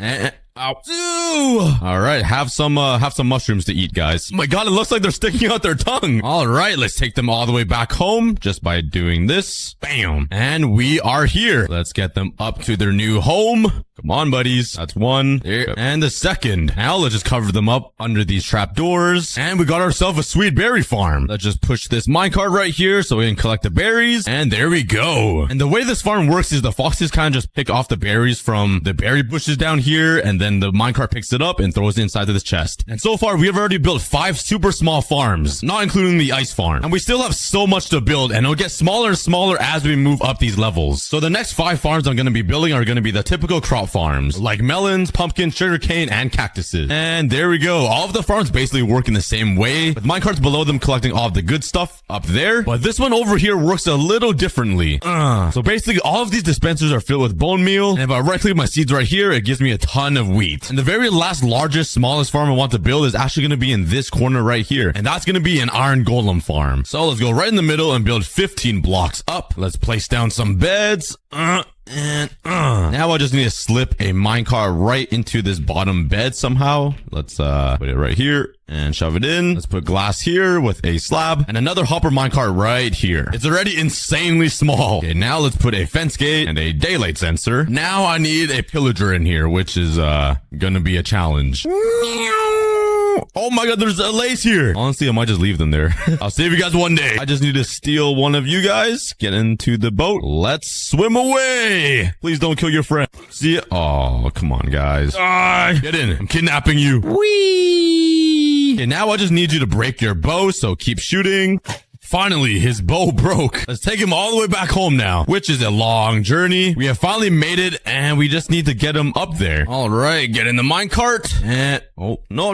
Ow. All right, have some mushrooms to eat, guys. Oh my god, it looks like they're sticking out their tongue. All right, let's take them all the way back home just by doing this. Bam. And we are here. Let's get them up to their new home. Come on, buddies. That's one. There. And the second. Now let's just cover them up under these trap doors. And we got ourselves a sweet berry farm. Let's just push this minecart right here so we can collect the berries. And there we go. And the way this farm works is the foxes kind of just pick off the berries from the berry bushes down here. And then the minecart picks it up and throws it inside of this chest. And so far, we have already built 5 super small farms, not including the ice farm. And we still have so much to build, and it'll get smaller and smaller as we move up these levels. So the next 5 farms I'm going to be building are going to be the typical crop farms, like melons, pumpkin, sugarcane, and cactuses. And there we go. All of the farms basically work in the same way, with minecarts below them collecting all of the good stuff up there. But this one over here works a little differently. So basically, all of these dispensers are filled with bone meal, and if I right-click my seeds right here, it gives me a ton of wheat. And the very last, largest, smallest farm I want to build is actually going to be in this corner right here. And that's going to be an iron golem farm. So let's go right in the middle and build 15 blocks up. Let's place down some beds. Now I just need to slip a minecart right into this bottom bed somehow. Let's put it right here and shove it in. Let's put glass here with a slab and another hopper minecart right here. It's already insanely small. Okay, now let's put a fence gate and a daylight sensor. Now I need a pillager in here, which is gonna be a challenge. Oh my god, there's a lace here. Honestly, I might just leave them there. I'll save you guys one day. I just need to steal one of you guys. Get into the boat. Let's swim away. Please don't kill your friend. See ya. Oh, come on, guys. Get in. I'm kidnapping you. Whee! Okay, now I just need you to break your bow, so keep shooting. Finally, his bow broke. Let's take him all the way back home now, which is a long journey. We have finally made it, and we just need to get him up there. All right, get in the minecart. And, oh, no.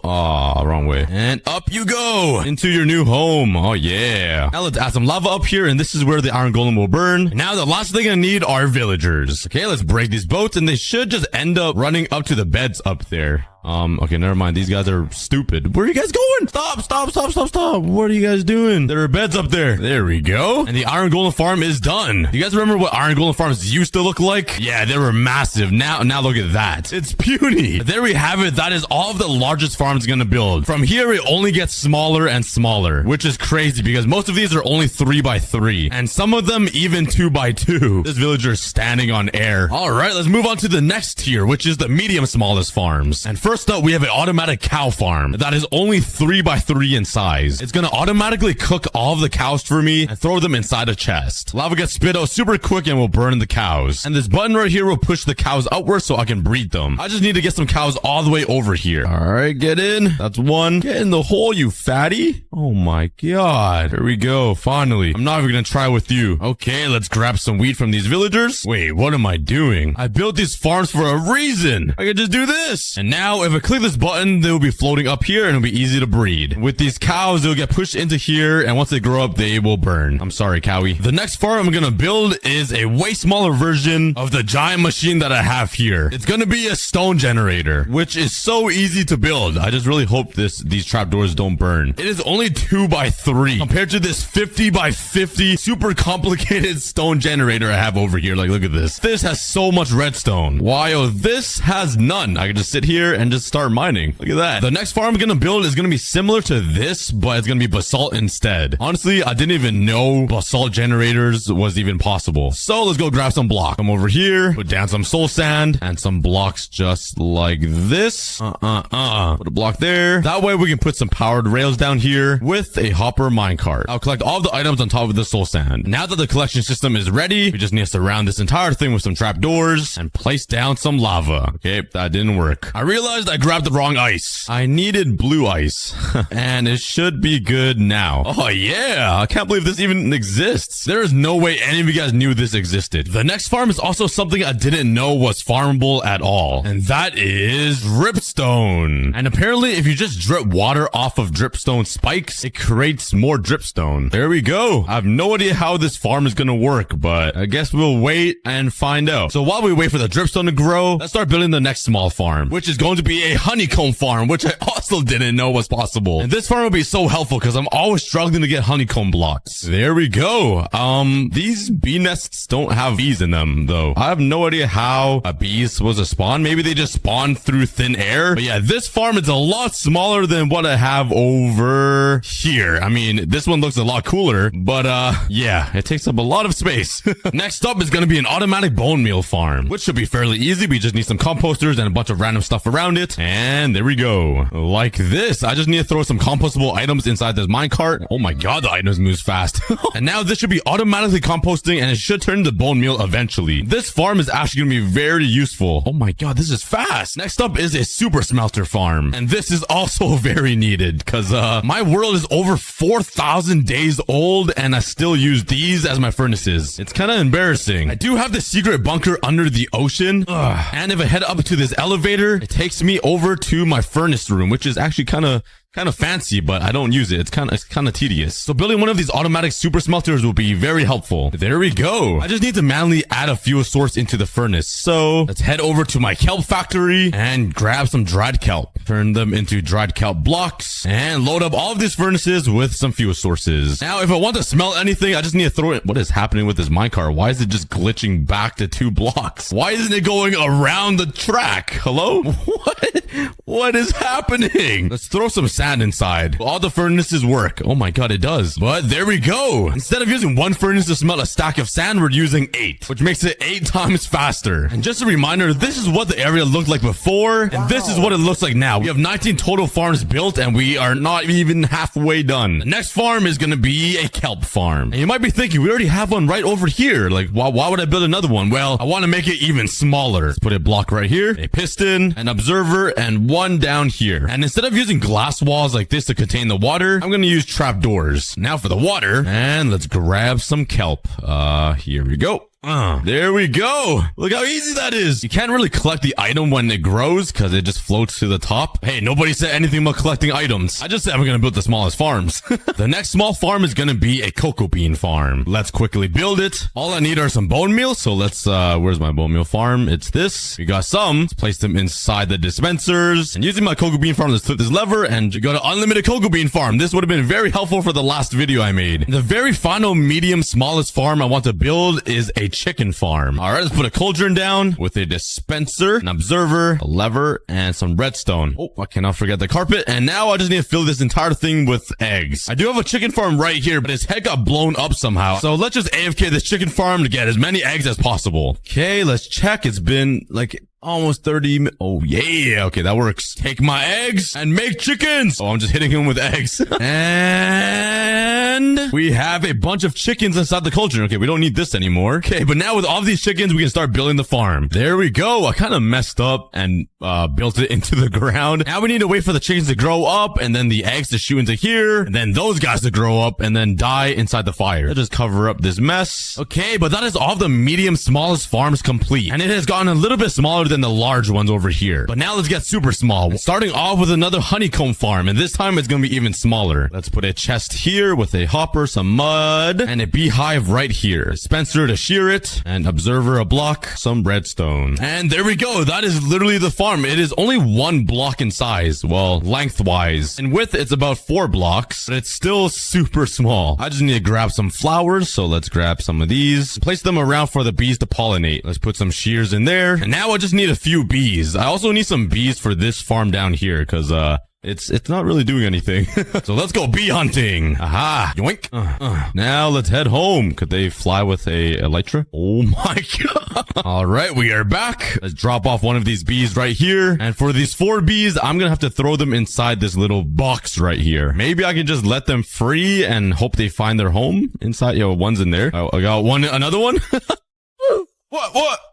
Oh, wrong way. And up you go into your new home. Oh, yeah. Now let's add some lava up here, and this is where the iron golem will burn. And now the last thing I need are villagers. Okay, let's break these boats, and they should just end up running up to the beds up there. Okay, never mind. These guys are stupid. Where are you guys going? Stop. What are you guys doing? There are beds up there. There we go. And the iron golem farm is done. You guys remember what iron golem farms used to look like? Yeah, they were massive. Now look at that. It's puny. But there we have it. That is all of the largest farms gonna build. From here, it only gets smaller and smaller, which is crazy because most of these are only 3x3. And some of them even 2x2. This villager is standing on air. All right, let's move on to the next tier, which is the medium smallest farms. And first up, we have an automatic cow farm that is only 3x3 in size. It's gonna automatically cook all of the cows for me and throw them inside a chest. Lava gets spit out super quick and will burn the cows. And this button right here will push the cows outward so I can breed them. I just need to get some cows all the way over here. All right, get in. That's one. Get in the hole, you fatty. Oh my god. Here we go. Finally. I'm not even gonna try with you. Okay, let's grab some wheat from these villagers. Wait, what am I doing? I built these farms for a reason. I can just do this. And now if I click this button, they will be floating up here and it'll be easy to breed. With these cows, they'll get pushed into here, and once they grow up, they will burn. I'm sorry, cowie. The next farm I'm gonna build is a way smaller version of the giant machine that I have here. It's gonna be a stone generator, which is so easy to build. I just really hope these trapdoors don't burn. It is only 2x3 compared to this 50x50 super complicated stone generator I have over here. Like, look at this. This has so much redstone, while this has none. I can just sit here and just start mining. Look at that. The next farm I'm gonna build is gonna be similar to this, but it's gonna be basalt instead. Honestly, I didn't even know basalt generators was even possible. So let's go grab some block. Come over here, put down some soul sand and some blocks just like this. Put a block there. That way we can put some powered rails down here with a hopper minecart. I'll collect all the items on top of the soul sand. Now that the collection system is ready, we just need to surround this entire thing with some trapdoors and place down some lava. Okay, that didn't work. I realized I grabbed the wrong ice. I needed blue ice. And it should be good now. Oh yeah, I can't believe this even exists. There is no way any of you guys knew this existed. The next farm is also something I didn't know was farmable at all. And that is dripstone. And apparently if you just drip water off of dripstone spikes, it creates more dripstone. There we go. I have no idea how this farm is gonna work, but I guess we'll wait and find out. So while we wait for the dripstone to grow, let's start building the next small farm, which is going to be a honeycomb farm, which I also also didn't know was possible. And this farm will be so helpful because I'm always struggling to get honeycomb blocks. There we go. These bee nests don't have bees in them, though. I have no idea how a bee is supposed to spawn. Maybe they just spawn through thin air. But yeah, this farm is a lot smaller than what I have over here. I mean, this one looks a lot cooler, but yeah, it takes up a lot of space. Next up is going to be an automatic bone meal farm, which should be fairly easy. We just need some composters and a bunch of random stuff around it. And there we go. Like this. I just need to throw some compostable items inside this minecart. Oh my god, the items moves fast. And now this should be automatically composting and it should turn into bone meal eventually. This farm is actually going to be very useful. Oh my god, this is fast. Next up is a super smelter farm. And this is also very needed because my world is over 4,000 days old and I still use these as my furnaces. It's kind of embarrassing. I do have the secret bunker under the ocean. And if I head up to this elevator, it takes me over to my furnace room, which is actually kind of fancy, but I don't use it. It's kind of tedious. So building one of these automatic super smelters will be very helpful. There we go. I just need to manually add a fuel source into the furnace. So let's head over to my kelp factory and grab some dried kelp. Turn them into dried kelp blocks and load up all of these furnaces with some fuel sources. Now, if I want to smelt anything, I just need to throw it. What is happening with this minecart? Why is it just glitching back to 2 blocks? Why isn't it going around the track? Hello? What is happening? Let's throw some sand inside. All the furnaces work. Oh my god, it does. But there we go. Instead of using 1 furnace to smelt a stack of sand, we're using 8, which makes it 8 times faster. And just a reminder, this is what the area looked like before, and this is what it looks like now. We have 19 total farms built, and we are not even halfway done. The next farm is going to be a kelp farm. And you might be thinking, we already have one right over here. Like, why would I build another one? Well, I want to make it even smaller. Let's put a block right here, a piston, an observer, and 1 down here. And instead of using glass walls like this to contain the water, I'm going to use trapdoors. Now for the water, and let's grab some kelp. Here we go. There we go. Look how easy that is. You can't really collect the item when it grows because it just floats to the top. Hey, nobody said anything about collecting items. I just said I'm going to build the smallest farms. The next small farm is going to be a cocoa bean farm. Let's quickly build it. All I need are some bone meal. So let's, where's my bone meal farm? It's this. We got some. Let's place them inside the dispensers. And using my cocoa bean farm, let's flip this lever and you got an unlimited cocoa bean farm. This would have been very helpful for the last video I made. The very final medium smallest farm I want to build is a chicken farm. All right, let's put a cauldron down with a dispenser, an observer, a lever, and some redstone. Oh, I cannot forget the carpet. And now I just need to fill this entire thing with eggs. I do have a chicken farm right here, but his head got blown up somehow. So let's just AFK this chicken farm to get as many eggs as possible. Okay, let's check. It's been like almost 30 Oh, yeah. Okay, that works. Take my eggs and make chickens. Oh, I'm just hitting him with eggs. And we have a bunch of chickens inside the cauldron. Okay, we don't need this anymore. Okay, but now with all these chickens, we can start building the farm. There we go. I kind of messed up and built it into the ground. Now we need to wait for the chickens to grow up and then the eggs to shoot into here and then those guys to grow up and then die inside the fire. Let's just cover up this mess. Okay, but that is all the medium smallest farms complete. And it has gotten a little bit smaller than the large ones over here. But now let's get super small. Starting off with another honeycomb farm, and this time it's going to be even smaller. Let's put a chest here with a hopper, some mud, and a beehive right here. Dispenser to shear it, and observer a block, some redstone. And there we go. That is literally the farm. It is only 1 block in size. Well, lengthwise. In width, it's about 4 blocks, but it's still super small. I just need to grab some flowers, so let's grab some of these. Place them around for the bees to pollinate. Let's put some shears in there. And now I just need a few bees. I also need some bees for this farm down here because it's not really doing anything. So let's go bee hunting. Aha. Yoink. Now let's head home. Could they fly with a elytra? Oh my god. All right, we are back. Let's drop off one of these bees right here. And for these 4 bees, I'm gonna have to throw them inside this little box right here. Maybe I can just let them free and hope they find their home inside. Yo, one's in there. Oh, I got another one.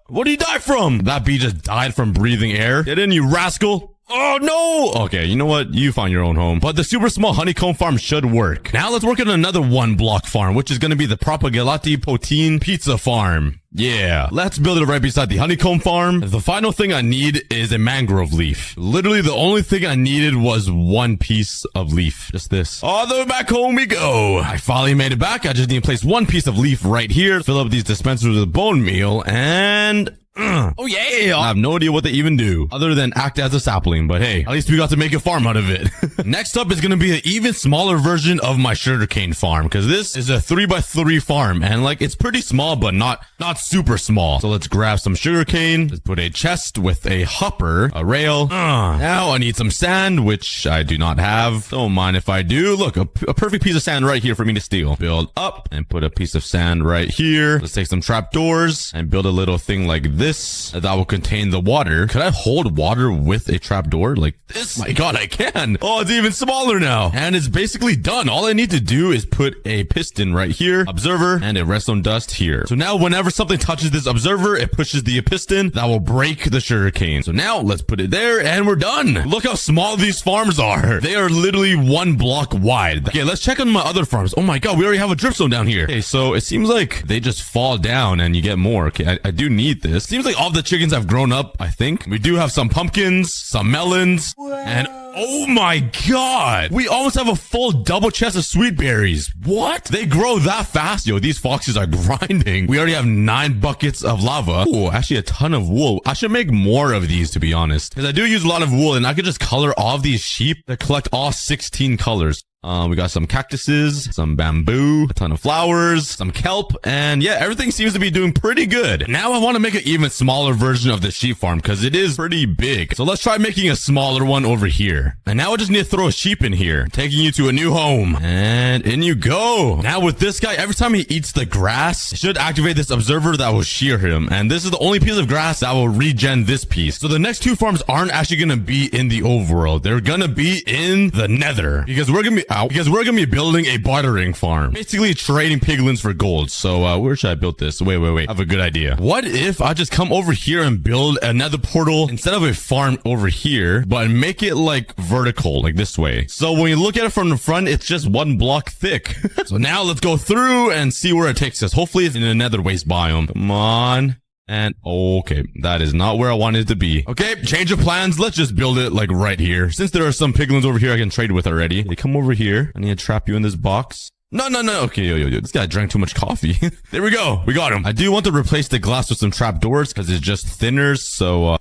What did he die from? That bee just died from breathing air. Get in, you rascal. Oh, no. Okay, you know what? You find your own home. But the super small honeycomb farm should work. Now let's work on another 1 block farm, which is going to be the Propagolati Poutine Pizza Farm. Yeah, let's build it right beside the honeycomb farm. The final thing I need is a mangrove leaf. Literally, the only thing I needed was 1 piece of leaf. Just this. All the way back home we go. I finally made it back. I just need to place 1 piece of leaf right here. Fill up these dispensers with bone meal and Oh yeah! I have no idea what they even do other than act as a sapling, but hey, at least we got to make a farm out of it. Next up is going to be an even smaller version of my sugarcane farm, because this is a 3x3 farm, and like it's pretty small, but not super small. So let's grab some sugarcane. Let's put a chest with a hopper, a rail. Now I need some sand, which I do not have. Don't mind if I do. Look, a perfect piece of sand right here for me to steal. Build up and put a piece of sand right here. Let's take some trapdoors and build a little thing like this that will contain the water. Could I hold water with a trapdoor like this? My god, I can. Oh, it's even smaller now. And it's basically done. All I need to do is put a piston right here, observer, and a redstone dust here. So now whenever something touches this observer, it pushes the piston that will break the sugarcane. So now let's put it there and we're done. Look how small these farms are. They are literally 1 block wide. Okay, let's check on my other farms. Oh my god, we already have a dripstone down here. Okay, so it seems like they just fall down and you get more. Okay, I do need this. Seems like all the chickens have grown up, I think. We do have some pumpkins, some melons, and oh my god, we almost have a full double chest of sweet berries. What? They grow that fast? Yo, these foxes are grinding. We already have 9 buckets of lava. Oh, actually a ton of wool. I should make more of these, to be honest, because I do use a lot of wool, and I could just color all of these sheep to collect all 16 colors. We got some cactuses, some bamboo, a ton of flowers, some kelp, and yeah, everything seems to be doing pretty good. Now I want to make an even smaller version of the sheep farm because it is pretty big. So let's try making a smaller one over here. And now I just need to throw a sheep in here, taking you to a new home. And in you go. Now with this guy, every time he eats the grass, it should activate this observer that will shear him. And this is the only piece of grass that will regen this piece. So the next 2 farms aren't actually going to be in the overworld. They're going to be in the nether because we're going to be be building a bartering farm, basically trading piglins for gold. So where should I build this? Wait, I have a good idea. What if I just come over here and build another portal instead of a farm over here, but make it like vertical, like this way? So when you look at it from the front, it's just 1 block thick. So now let's go through and see where it takes us. Hopefully it's in a nether waste biome. Come on. And okay, that is not where I wanted it to be. Okay, change of plans. Let's just build it like right here. Since there are some piglins over here I can trade with already. They come over here. I need to trap you in this box. No. Okay, yo. This guy drank too much coffee. There we go. We got him. I do want to replace the glass with some trapdoors because it's just thinner. So,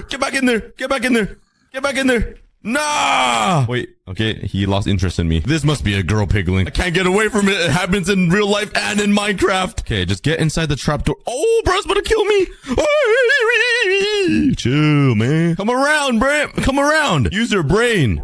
get back in there. Get back in there. Get back in there. No! Wait, okay, he lost interest in me. This must be a girl piglin. I can't get away from it. It happens in real life and in Minecraft. Okay, just get inside the trapdoor. Oh, bro's about to kill me. Chill, man. Come around, bro. Come around. Use your brain.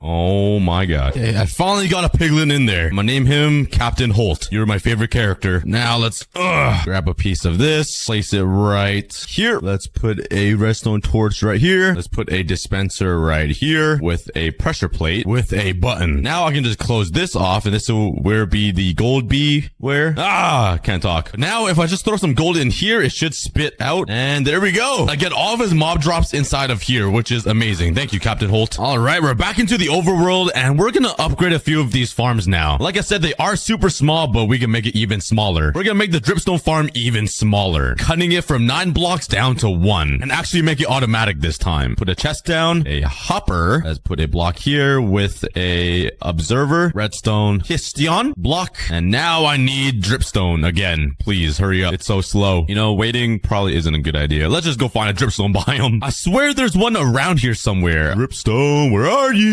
Oh my god. Okay, I finally got a piglin in there. I'm gonna name him Captain Holt. You're my favorite character. Now let's grab a piece of this. Place it right here. Let's put a redstone torch right here. Let's put a dispenser right here with a pressure plate with a button. Now I can just close this off, and this will where be the gold be where? Can't talk. Now if I just throw some gold in here, it should spit out, and there we go. I get all of his mob drops inside of here, which is amazing. Thank you, Captain Holt. All right, we're back into the overworld, and we're gonna upgrade a few of these farms now. Like I said, they are super small, but we can make it even smaller. We're gonna make the dripstone farm even smaller, cutting it from 9 blocks down to 1, and actually make it automatic this time. Put a chest down, a hopper. Let's put a block here with a observer, redstone, piston block, and now I need dripstone again. Please hurry up. It's so slow. You know, waiting probably isn't a good idea. Let's just go find a dripstone biome. I swear there's one around here somewhere. Dripstone, where are you?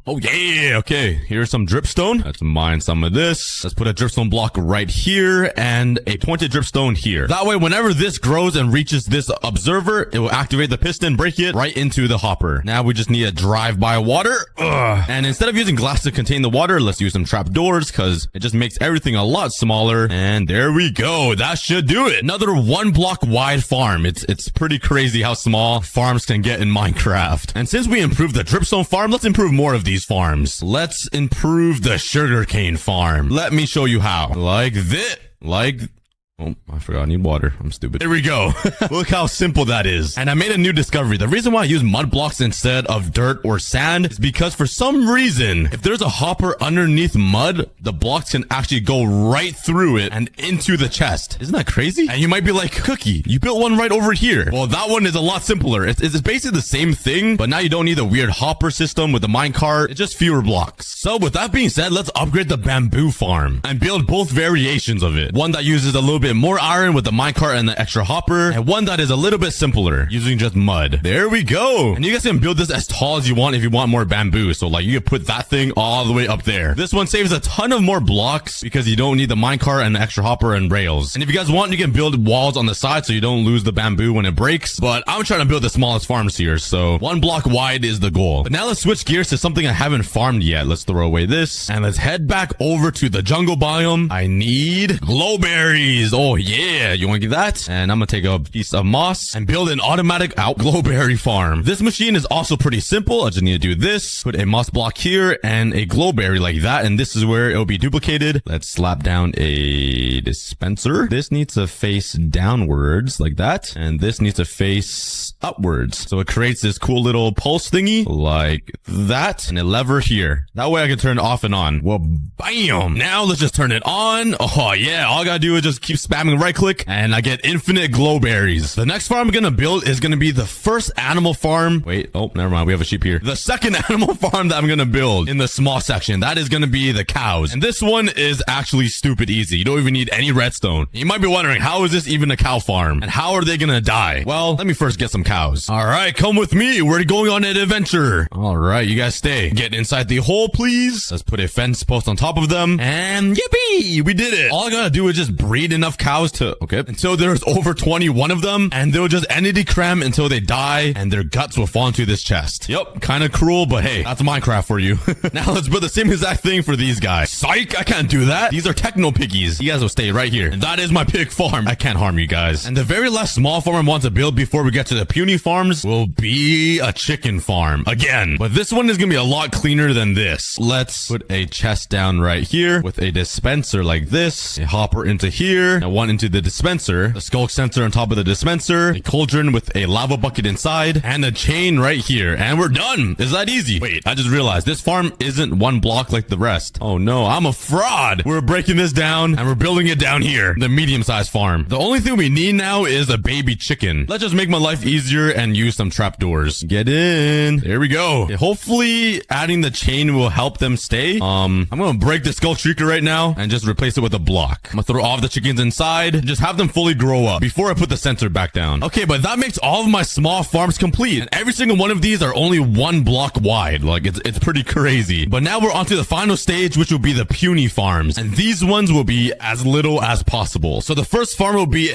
Oh yeah. Okay, here's some dripstone. Let's mine some of this. Let's put a dripstone block right here and a pointed dripstone here. That way, whenever this grows and reaches this observer, it will activate the piston, break it right into the hopper. Now we just need a drive-by water. And instead of using glass to contain the water, let's use some trapdoors because it just makes everything a lot smaller. And there we go. That should do it. Another 1 block wide farm. It's pretty crazy how small farms can get in Minecraft. And since we improved the dripstone farm, let's improve more of these farms. Let's improve the sugarcane farm. Let me show you how. Like this. Oh, I forgot I need water. I'm stupid. There we go. Look how simple that is. And I made a new discovery. The reason why I use mud blocks instead of dirt or sand is because for some reason, if there's a hopper underneath mud, the blocks can actually go right through it and into the chest. Isn't that crazy? And you might be like, Cookie, you built one right over here. Well, that one is a lot simpler. It's basically the same thing, but now you don't need a weird hopper system with the minecart. It's just fewer blocks. So with that being said, let's upgrade the bamboo farm and build both variations of it. One that uses a little bit bit more iron with the minecart and the extra hopper, and one that is a little bit simpler using just mud. There we go. And you guys can build this as tall as you want if you want more bamboo. So like you can put that thing all the way up there. This one saves a ton of more blocks because you don't need the minecart and the extra hopper and rails. And if you guys want, you can build walls on the side so you don't lose the bamboo when it breaks. But I'm trying to build the smallest farms here, so 1 block wide is the goal. But now let's switch gears to something I haven't farmed yet. Let's throw away this and let's head back over to the jungle biome. I need glowberries. Oh yeah, you want to get that? And I'm gonna take a piece of moss and build an automatic glowberry farm. This machine is also pretty simple. I just need to do this, put a moss block here and a glowberry like that, and this is where it'll be duplicated. Let's slap down a dispenser. This needs to face downwards like that, and this needs to face upwards. So it creates this cool little pulse thingy like that, and a lever here. That way I can turn it off and on. Well, bam! Now let's just turn it on. Oh yeah, all I gotta do is just keep spamming right click and I get infinite glowberries. The next farm I'm gonna build is gonna be the first animal farm. Wait, oh, never mind. We have a sheep here. The second animal farm that I'm gonna build in the small section, that is gonna be the cows. And this one is actually stupid easy. You don't even need any redstone. You might be wondering, how is this even a cow farm? And how are they gonna die? Well, let me first get some cows. All right, come with me. We're going on an adventure. All right, you guys stay. Get inside the hole, please. Let's put a fence post on top of them. And yippee! We did it. All I gotta do is just breed enough cows to, until there's over 21 of them, and they'll just entity cram until they die, and their guts will fall into this chest. Yep, kind of cruel, but hey, that's Minecraft for you. Now let's put the same exact thing for these guys. Psych, I can't do that. These are techno piggies. You guys will stay right here. And that is my pig farm. I can't harm you guys. And the very last small farm I want to build before we get to the puny farms will be a chicken farm. Again. But this one is gonna be a lot cleaner than this. Let's put a chest down right here with a dispenser like this. A hopper into here. And one into the dispenser. The skulk sensor on top of the dispenser. A cauldron with a lava bucket inside. And a chain right here. And we're done. Is that easy? Wait, I just realized this farm isn't 1 block like the rest. Oh no, I'm a fraud. We're breaking this down and we're building it down here. The medium-sized farm. The only thing we need now is a baby chicken. Let's just make my life easier and use some trapdoors. Get in. There we go. Okay, hopefully adding the chain will help them stay. I'm gonna break the skull shrieker right now and just replace it with a block. I'm gonna throw all of the chickens inside and just have them fully grow up before I put the sensor back down. Okay, but that makes all of my small farms complete. And every single one of these are only 1 block wide. Like, it's pretty crazy. But now we're on to the final stage, which will be the puny farms. And these ones will be as little as possible. So the first farm will be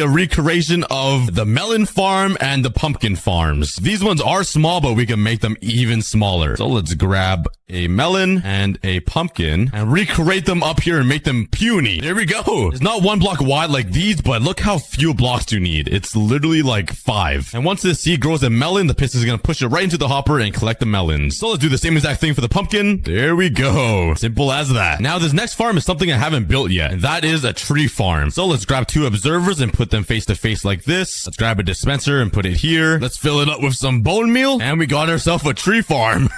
a recreation of the melon farm and the pumpkin farms. These ones are small, but we can make them even smaller. So let's grab a melon and a pumpkin and recreate them up here and make them puny. There we go. It's not 1 block wide like these, but look how few blocks you need. It's literally like 5. And once this seed grows a melon, the piston is going to push it right into the hopper and collect the melons. So let's do the same exact thing for the pumpkin. There we go. Simple as that. Now this next farm is something I haven't built yet, and that is a tree farm. So let's grab 2 observers and put them face to face like this. Let's grab a dispenser and put it here. Let's fill it up with some bone meal, and we got ourselves a tree farm.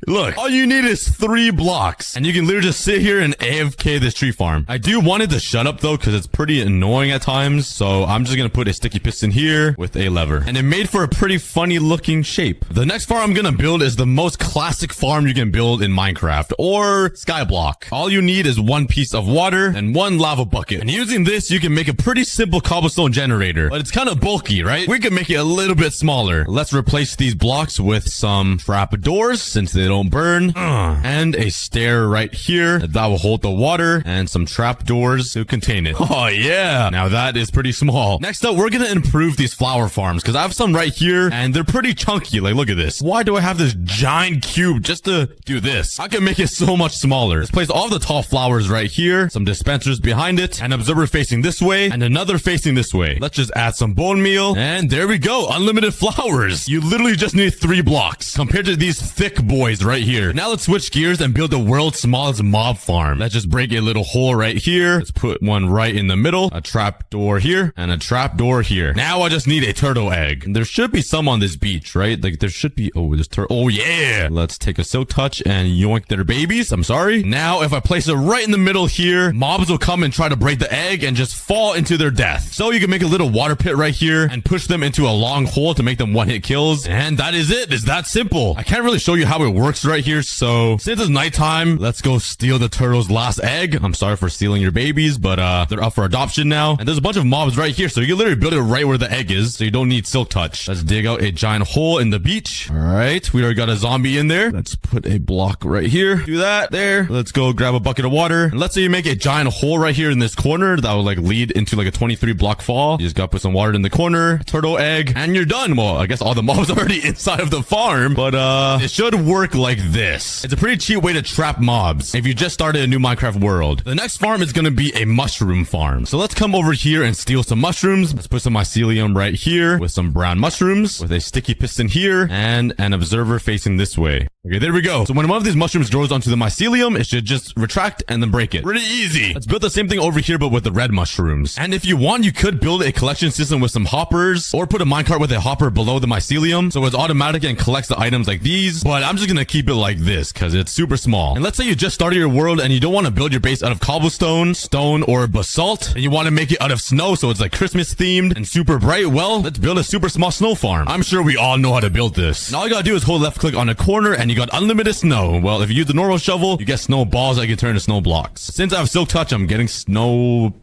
Look, all you need is 3 blocks, and you can literally just sit here and AFK this tree farm. I do want it to shut up though, because it's pretty annoying at times. So I'm just gonna put a sticky piston here with a lever, and it made for a pretty funny looking shape. The next farm I'm gonna build is the most classic farm you can build in Minecraft or Skyblock. All you need is 1 piece of water and 1 lava bucket, and using this you can make a pretty simple cobblestone generator, but it's kind of bulky, right? We can make it a little bit smaller. Let's replace these blocks with some trapdoors since they don't burn, and a stair right here that will hold the water, and some trapdoors to contain it. Oh yeah, now that is pretty small. Next up, we're gonna improve these flower farms because I have some right here and they're pretty chunky. Like, look at this. Why do I have this giant cube just to do this? I can make it so much smaller. Let's place all the tall flowers right here, some dispensers behind it, an observer facing this way and another facing this way. Let's just add some bone meal, and there we go. Unlimited flowers. You literally just need 3 blocks compared to these thick boys right here. Now let's switch gears and build the world's smallest mob farm. Let's just break a little hole right here. Let's put one right in the middle, a trap door here, and a trap door here. Now I just need a turtle egg. And there should be some on this beach, right? Like there should be. Oh, there's turtle. Oh yeah. Let's take a silk touch and yoink their babies. I'm sorry. Now if I place it right in the middle here, mobs will come and try to break the egg and just fall into their death. So you can make a little water pit right here and push them into a long hole to make them 1-hit kills. And that is it. It's that simple. I can't really show you how it works right here here. So since it's nighttime, let's go steal the turtle's last egg. I'm sorry for stealing your babies, but they're up for adoption now. And there's a bunch of mobs right here. So you can literally build it right where the egg is. So you don't need silk touch. Let's dig out a giant hole in the beach. All right. We already got a zombie in there. Let's put a block right here. Do that there. Let's go grab a bucket of water. And let's say you make a giant hole right here in this corner that will like lead into like a 23 block fall. You just gotta put some water in the corner, turtle egg, and you're done. Well, I guess all the mobs are already inside of the farm, but it should work like this. It's a pretty cheap way to trap mobs if you just started a new Minecraft world. The next farm is gonna be a mushroom farm. So let's come over here and steal some mushrooms. Let's put some mycelium right here with some brown mushrooms with a sticky piston here and an observer facing this way. Okay, there we go. So when one of these mushrooms grows onto the mycelium, it should just retract and then break it. Pretty easy. Let's build the same thing over here, but with the red mushrooms. And if you want, you could build a collection system with some hoppers or put a minecart with a hopper below the mycelium. So it's automatic and collects the items like these. But I'm just going to keep it like this because it's super small. And let's say you just started your world and you don't want to build your base out of cobblestone, stone, or basalt. And you want to make it out of snow so it's like Christmas themed and super bright. Well, let's build a super small snow farm. I'm sure we all know how to build this. And all you got to do is hold left click on a corner and you got unlimited snow. Well, if you use the normal shovel, you get snowballs that can turn into snow blocks. Since I have silk touch, I'm getting snow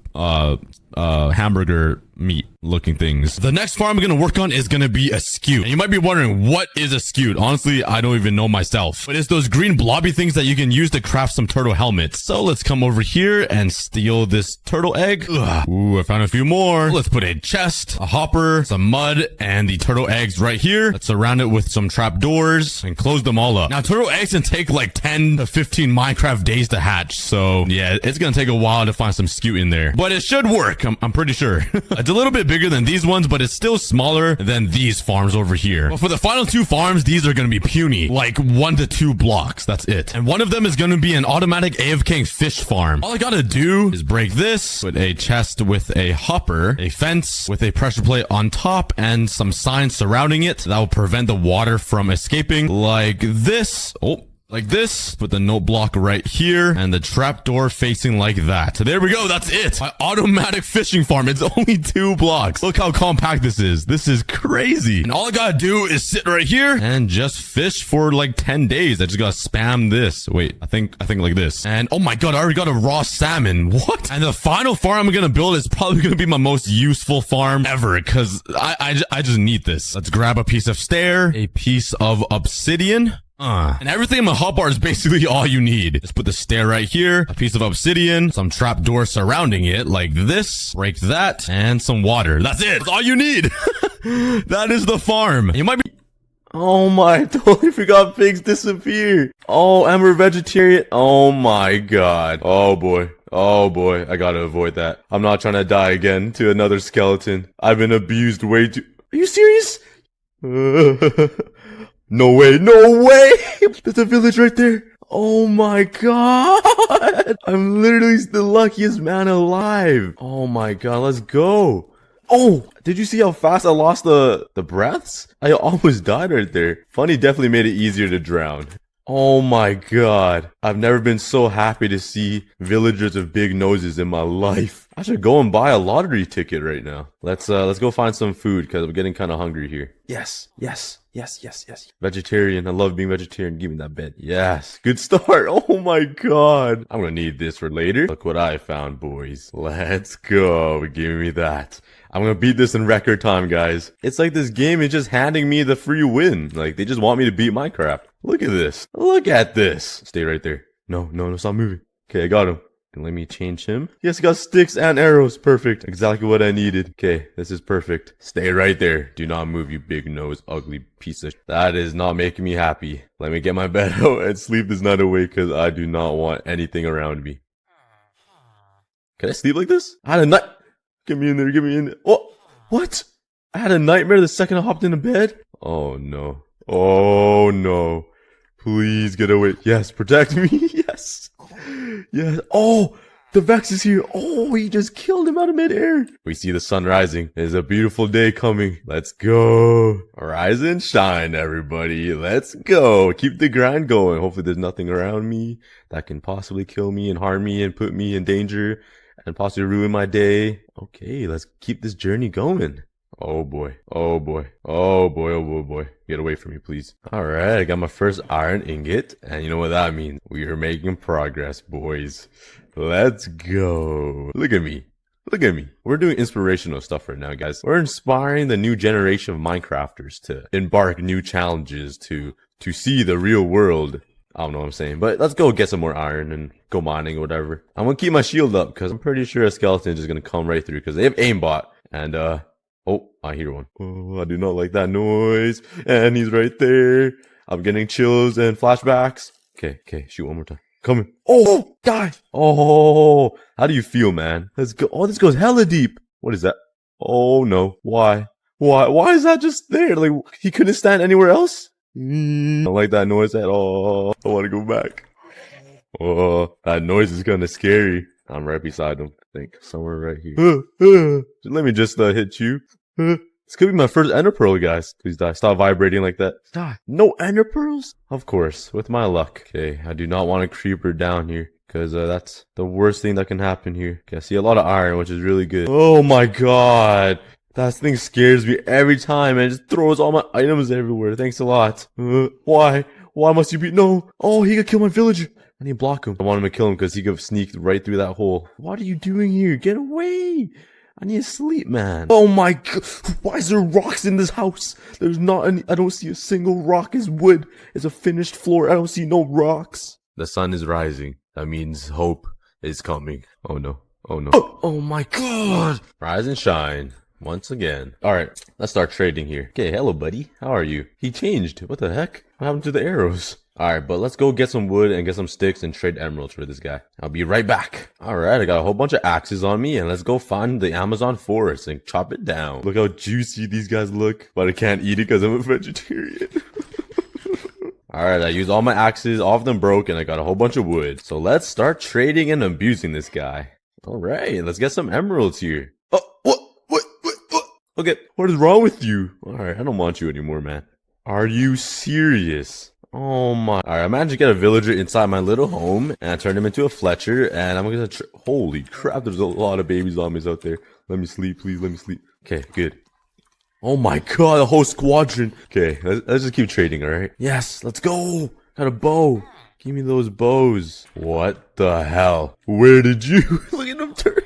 hamburger meat looking things. The next farm I'm gonna work on is gonna be a scute. And you might be wondering, what is a scute? Honestly, I don't even know myself. But it's those green blobby things that you can use to craft some turtle helmets. So let's come over here and steal this turtle egg. Ugh. Ooh, I found a few more. Let's put a chest, a hopper, some mud, and the turtle eggs right here. Let's surround it with some trap doors and close them all up. Now, turtle eggs can take like 10 to 15 Minecraft days to hatch. So yeah, it's gonna take a while to find some scute in there. But it should work, I'm pretty sure. It's a little bit bigger than these ones, but it's still smaller than these farms over here. But for the final two farms, these are going to be puny, like 1 to 2 blocks. That's it. And one of them is going to be an automatic AFK fish farm. All I got to do is break this, put a chest with a hopper, a fence with a pressure plate on top, and some signs surrounding it that will prevent the water from escaping like this. Oh. Like this, put the note block right here, and the trapdoor facing like that. So there we go, that's it. My automatic fishing farm, it's only 2 blocks. Look how compact this is. This is crazy. And all I gotta do is sit right here and just fish for like 10 days. I just gotta spam this. Wait, I think like this. And oh my god, I already got a raw salmon. What? And the final farm I'm gonna build is probably gonna be my most useful farm ever, because I just need this. Let's grab a piece of stair, a piece of obsidian. And everything in my hotbar is basically all you need. Just put the stair right here, a piece of obsidian, some trapdoor surrounding it like this, break that, and some water. That's it. That's all you need. That is the farm. You might be... Oh my, I totally forgot pigs disappear. Oh, and we're vegetarian. Oh my god. Oh boy. Oh boy, I gotta avoid that. I'm not trying to die again to another skeleton. I've been abused way too... Are you serious? No way, no way! There's a village right there. Oh my god! I'm literally the luckiest man alive. Oh my god, let's go. Oh, did you see how fast I lost the breaths? I almost died right there. Funny definitely made it easier to drown. Oh my god. I've never been so happy to see villagers with big noses in my life. I should go and buy a lottery ticket right now. Let's go find some food because I'm getting kind of hungry here. Yes. Vegetarian. I love being vegetarian. Give me that bed. Yes. Good start. Oh my god. I'm gonna need this for later. Look what I found, boys. Let's go. Give me that. I'm gonna beat this in record time, guys. It's like this game is just handing me the free win. Like, they just want me to beat Minecraft. Look at this. Look at this. Stay right there. No, stop moving. Okay, I got him. Let me change him. Yes, I got sticks and arrows. Perfect. Exactly what I needed. Okay, this is perfect. Stay right there. Do not move, you big nose, ugly piece of... That is not making me happy. Let me get my bed out and sleep this night away because I do not want anything around me. Can I sleep like this? I had a night... Get me in there, get me in there. Oh, what? I had a nightmare the second I hopped into bed? Oh no. Oh no. Please get away. Yes, protect me. Yes. Yes. Oh, the Vex is here. Oh, he just killed him out of midair. We see the sun rising. There's a beautiful day coming. Let's go. Rise and shine, everybody. Let's go. Keep the grind going. Hopefully there's nothing around me that can possibly kill me and harm me and put me in danger and possibly ruin my day. Okay, let's keep this journey going. Oh boy. Oh boy. Oh boy. Oh boy. Boy. Get away from me, please. All right. I got my first iron ingot. And you know what that means? We are making progress, boys. Let's go. Look at me. Look at me. We're doing inspirational stuff right now, guys. We're inspiring the new generation of Minecrafters to embark new challenges, to see the real world. I don't know what I'm saying, but let's go get some more iron and go mining or whatever. I'm gonna keep my shield up because I'm pretty sure a skeleton is just gonna come right through because they have aimbot. And oh, I hear one. Oh, I do not like that noise. And he's right there. I'm getting chills and flashbacks. Okay, shoot one more time. Coming. Oh, die. Oh, how do you feel, man? Let's go. Oh, this goes hella deep. What is that? Oh no. Why? Why is that just there? Like, he couldn't stand anywhere else? I don't like that noise at all. I want to go back. Oh, that noise is kind of scary. I'm right beside him. I think somewhere right here. Let me just hit you. This could be my first ender pearl, guys. Please die. Stop vibrating like that. Die. No ender pearls? Of course, with my luck. Okay, I do not want a creeper down here because that's the worst thing that can happen here. Okay, I see a lot of iron, which is really good. Oh my god. That thing scares me every time and it just throws all my items everywhere. Thanks a lot. Why? Why must you be? No. Oh, he could kill my villager. I need to block him. I want him to kill him because he could have sneaked right through that hole. What are you doing here? Get away. I need to sleep, man. Oh my god. Why is there rocks in this house? There's not any. I don't see a single rock. It's wood. It's a finished floor. I don't see no rocks. The sun is rising. That means hope is coming. Oh no. Oh no. Oh my god. Rise and shine. Once again. Alright, let's start trading here. Okay, hello buddy. How are you? He changed. What the heck? What happened to the arrows? Alright, but let's go get some wood and get some sticks and trade emeralds for this guy. I'll be right back. Alright, I got a whole bunch of axes on me and let's go find the Amazon forest and chop it down. Look how juicy these guys look. But I can't eat it because I'm a vegetarian. Alright, I used all my axes. All of them broke and I got a whole bunch of wood. So let's start trading and abusing this guy. Alright, let's get some emeralds here. Oh, what? Okay, what is wrong with you? Alright, I don't want you anymore, man. Are you serious? Oh my. Alright, I managed to get a villager inside my little home, and I turned him into a Fletcher, and I'm gonna holy crap, there's a lot of baby zombies out there. Let me sleep, please, let me sleep. Okay, good. Oh my god, a whole squadron. Okay, let's just keep trading, alright? Yes, let's go. Got a bow. Give me those bows. What the hell? Where did you? Look at him turn.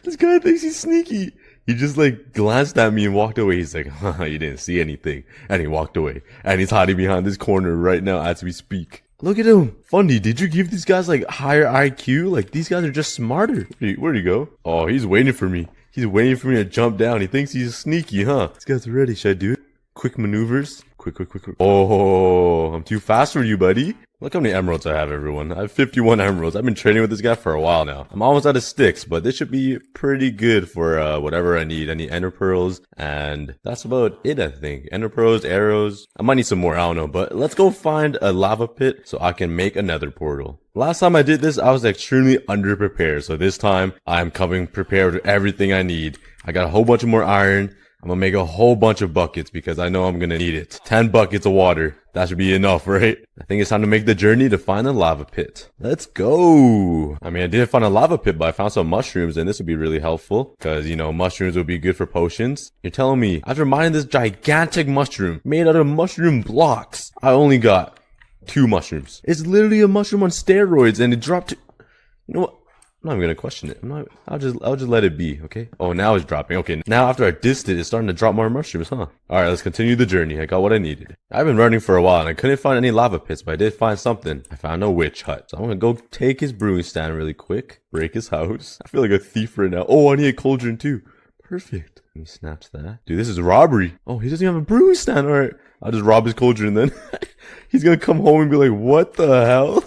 This guy thinks he's sneaky. He just like glanced at me and walked away. He's like, haha, you didn't see anything. And he walked away. And he's hiding behind this corner right now as we speak. Look at him. Fundy, did you give these guys like higher IQ? Like these guys are just smarter. Where'd he go? Oh, he's waiting for me. He's waiting for me to jump down. He thinks he's sneaky, huh? This guy's ready. Should I do it? Quick maneuvers. Quick. Oh, I'm too fast for you, buddy. Look how many emeralds I have, everyone. I have 51 emeralds. I've been training with this guy for a while now. I'm almost out of sticks, but this should be pretty good for whatever I need. I need ender pearls, and that's about it, I think. Ender pearls, arrows. I might need some more, I don't know. But let's go find a lava pit so I can make another portal. Last time I did this, I was extremely underprepared. So this time, I'm coming prepared with everything I need. I got a whole bunch of more iron. I'm gonna make a whole bunch of buckets because I know I'm gonna need it. 10 buckets of water. That should be enough, right? I think it's time to make the journey to find a lava pit. Let's go. I mean, I didn't find a lava pit, but I found some mushrooms and this would be really helpful because, you know, mushrooms would be good for potions. You're telling me, after mining this gigantic mushroom made out of mushroom blocks, I only got 2 mushrooms. It's literally a mushroom on steroids and it dropped to... You know what? I'm not even gonna question it. I'll just let it be, okay? Oh, now it's dropping. Okay, now after I dissed it, it's starting to drop more mushrooms, huh? Alright, let's continue the journey. I got what I needed. I've been running for a while and I couldn't find any lava pits, but I did find something. I found a witch hut. So I'm gonna go take his brewing stand really quick. Break his house. I feel like a thief right now. Oh, I need a cauldron too. Perfect. Let me snatch that. Dude, this is robbery. Oh, he doesn't have a brewing stand. Alright, I'll just rob his cauldron then. He's gonna come home and be like, what the hell?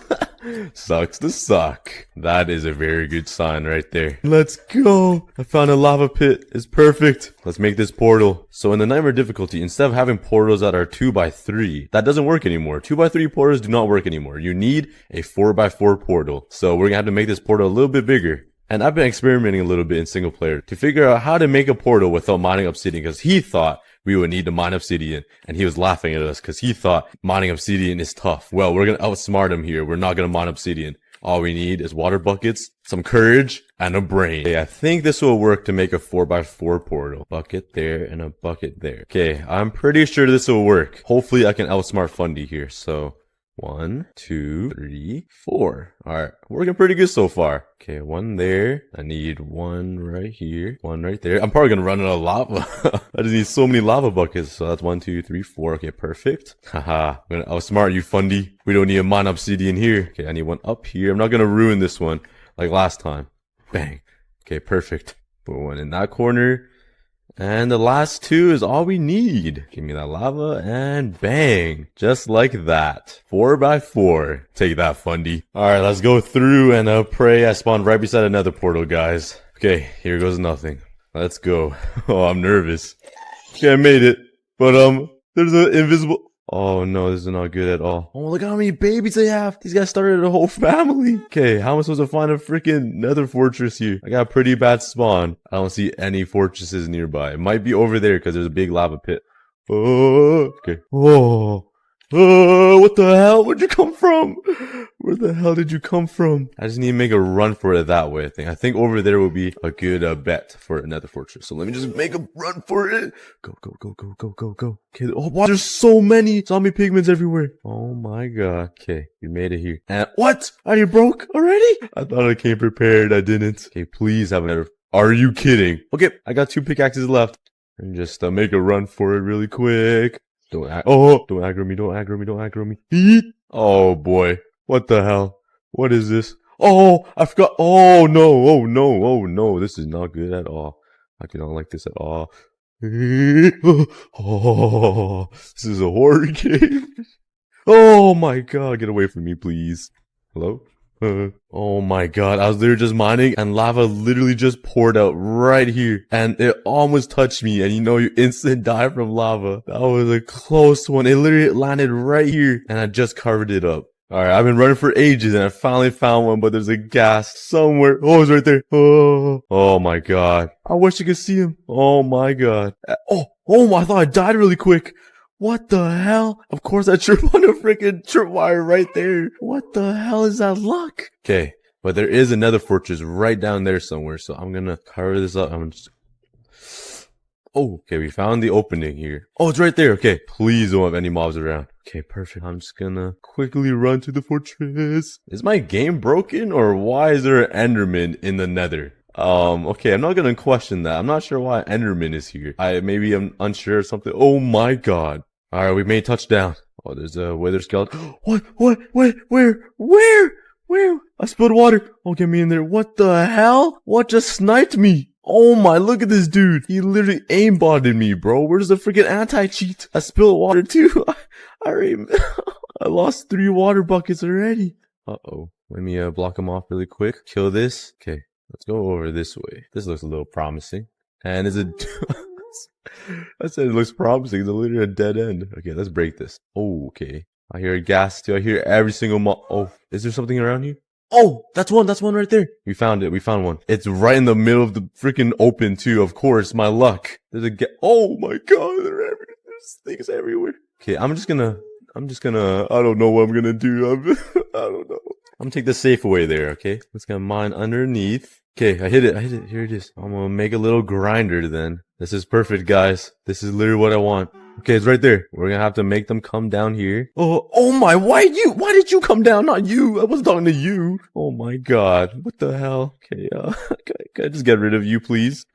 Sucks to suck. That is a very good sign right there. Let's go. I found a lava pit. It's perfect. Let's make this portal. So in the nightmare difficulty, instead of having portals that are 2x3, that doesn't work anymore. 2x3 portals do not work anymore. You need a 4x4 portal. So we're gonna have to make this portal a little bit bigger. And I've been experimenting a little bit in single player to figure out how to make a portal without mining obsidian because he thought we would need to mine obsidian, and he was laughing at us because he thought mining obsidian is tough. Well, we're gonna outsmart him here. We're not gonna mine obsidian. All we need is water buckets, some courage, and a brain. Okay, I think this will work to make a 4x4 portal. Bucket there and a bucket there. Okay, I'm pretty sure this will work. Hopefully I can outsmart Fundy here. So 1, 2, 3, 4. Alright, working pretty good so far. Okay, one there. I need one right here. One right there. I'm probably gonna run out of lava. I just need so many lava buckets. So that's 1, 2, 3, 4. Okay, perfect. Haha, I'm gonna outsmart you, Fundy. We don't need a mine obsidian here. Okay, I need one up here. I'm not gonna ruin this one like last time. Bang. Okay, perfect. Put one in that corner. And the last two is all we need. Give me that lava and bang. Just like that. 4x4. Take that, Fundy. Alright, let's go through and pray I spawned right beside another portal, guys. Okay, here goes nothing. Let's go. Oh, I'm nervous. Okay, I made it. But, there's an invisible... Oh no, this is not good at all. Oh, look how many babies they have. These guys started a whole family. Okay, how am I supposed to find a freaking nether fortress here? I got a pretty bad spawn. I don't see any fortresses nearby. It might be over there because there's a big lava pit. Oh, okay. Oh. What the hell? Where'd you come from? Where the hell did you come from? I just need to make a run for it that way, I think. I think over there will be a good bet for another fortress. So let me just make a run for it. Go, go, go, go, go, go, go. Okay, oh, wow, there's so many zombie pigments everywhere. Oh my god. Okay, we made it here. And what? Are you broke already? I thought I came prepared. I didn't. Okay, please have another. Are you kidding? Okay, I got 2 pickaxes left. And just make a run for it really quick. Don't aggro me, don't aggro me, don't aggro me. Eat. Oh boy. What the hell? What is this? Oh, I forgot. Oh no, oh no, oh no. This is not good at all. I do not like this at all. Oh, this is a horror game. Oh my god, get away from me, please. Hello? Oh my god, I was literally just mining and lava literally just poured out right here and it almost touched me and you know you instant die from lava. That was a close one. It literally landed right here and I just covered it up. Alright, I've been running for ages and I finally found one, but there's a ghast somewhere. Oh, it's right there. Oh my god. I wish you could see him. Oh my god. I thought I died really quick. What the hell? Of course I tripped on a freaking tripwire right there. What the hell is that luck? Okay, but there is another fortress right down there somewhere, so I'm gonna cover this up. Oh, okay, we found the opening here. Oh, it's right there. Okay, please don't have any mobs around. Okay, perfect. I'm just gonna quickly run to the fortress. Is my game broken, or why is there an Enderman in the nether? Okay, I'm not gonna question that. I'm not sure why Enderman is here. Maybe I'm unsure of something. Oh my god. Alright, we made touchdown. Oh, there's a wither skeleton. What? Where? I spilled water. Oh, get me in there. What the hell? What just sniped me? Oh my, look at this dude. He literally aimbotted me, bro. Where's the freaking anti-cheat? I spilled water too. I lost 3 water buckets already. Uh-oh. Let me block him off really quick. Kill this. Okay. Let's go over this way. This looks a little promising. And is it... I said it looks promising. It's literally a dead end. Okay, let's break this. Oh, okay. I hear a gas too. I hear every single Oh, is there something around here? Oh, that's one right there. We found it. We found one. It's right in the middle of the freaking open too. Of course, my luck. There's a oh my god, there's things everywhere. Okay, I'm just gonna, I don't know what I'm gonna do. I don't know. I'm gonna take the safe away there, okay? Let's get mine underneath. Okay, I hit it. Here it is. I'm gonna make a little grinder then. This is perfect, guys. This is literally what I want. Okay, it's right there. We're gonna have to make them come down here. Oh my, why did you come down? Not you. I wasn't talking to you. Oh my god. What the hell? Okay, can I just get rid of you, please?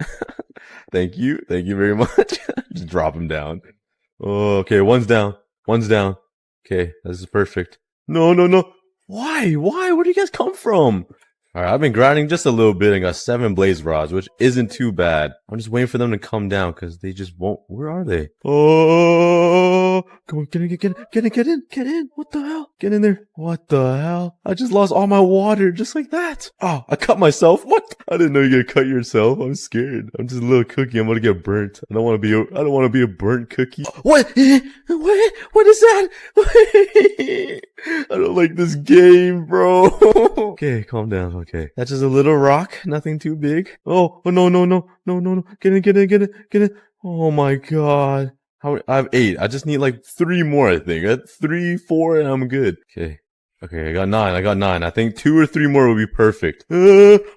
Thank you. Thank you very much. Just drop him down. Oh, okay, one's down. Okay, this is perfect. No. Why? Where do you guys come from? Alright, I've been grinding just a little bit and got 7 blaze rods, which isn't too bad. I'm just waiting for them to come down because they just won't. Where are they? Oh, come on, get in. What the hell? Get in there. What the hell? I just lost all my water just like that. Oh, I cut myself. What? I didn't know you could cut yourself. I'm scared. I'm just a little cookie. I'm gonna get burnt. I don't want to be a burnt cookie. What? What is that? I don't like this game, bro. Okay, calm down. Okay. That's just a little rock. Nothing too big. Oh no. Get in. Oh my god. I have 8. I just need like 3 more, I think. 3, 4, and I'm good. Okay. Okay, I got 9. I got 9. I think 2 or 3 more will be perfect.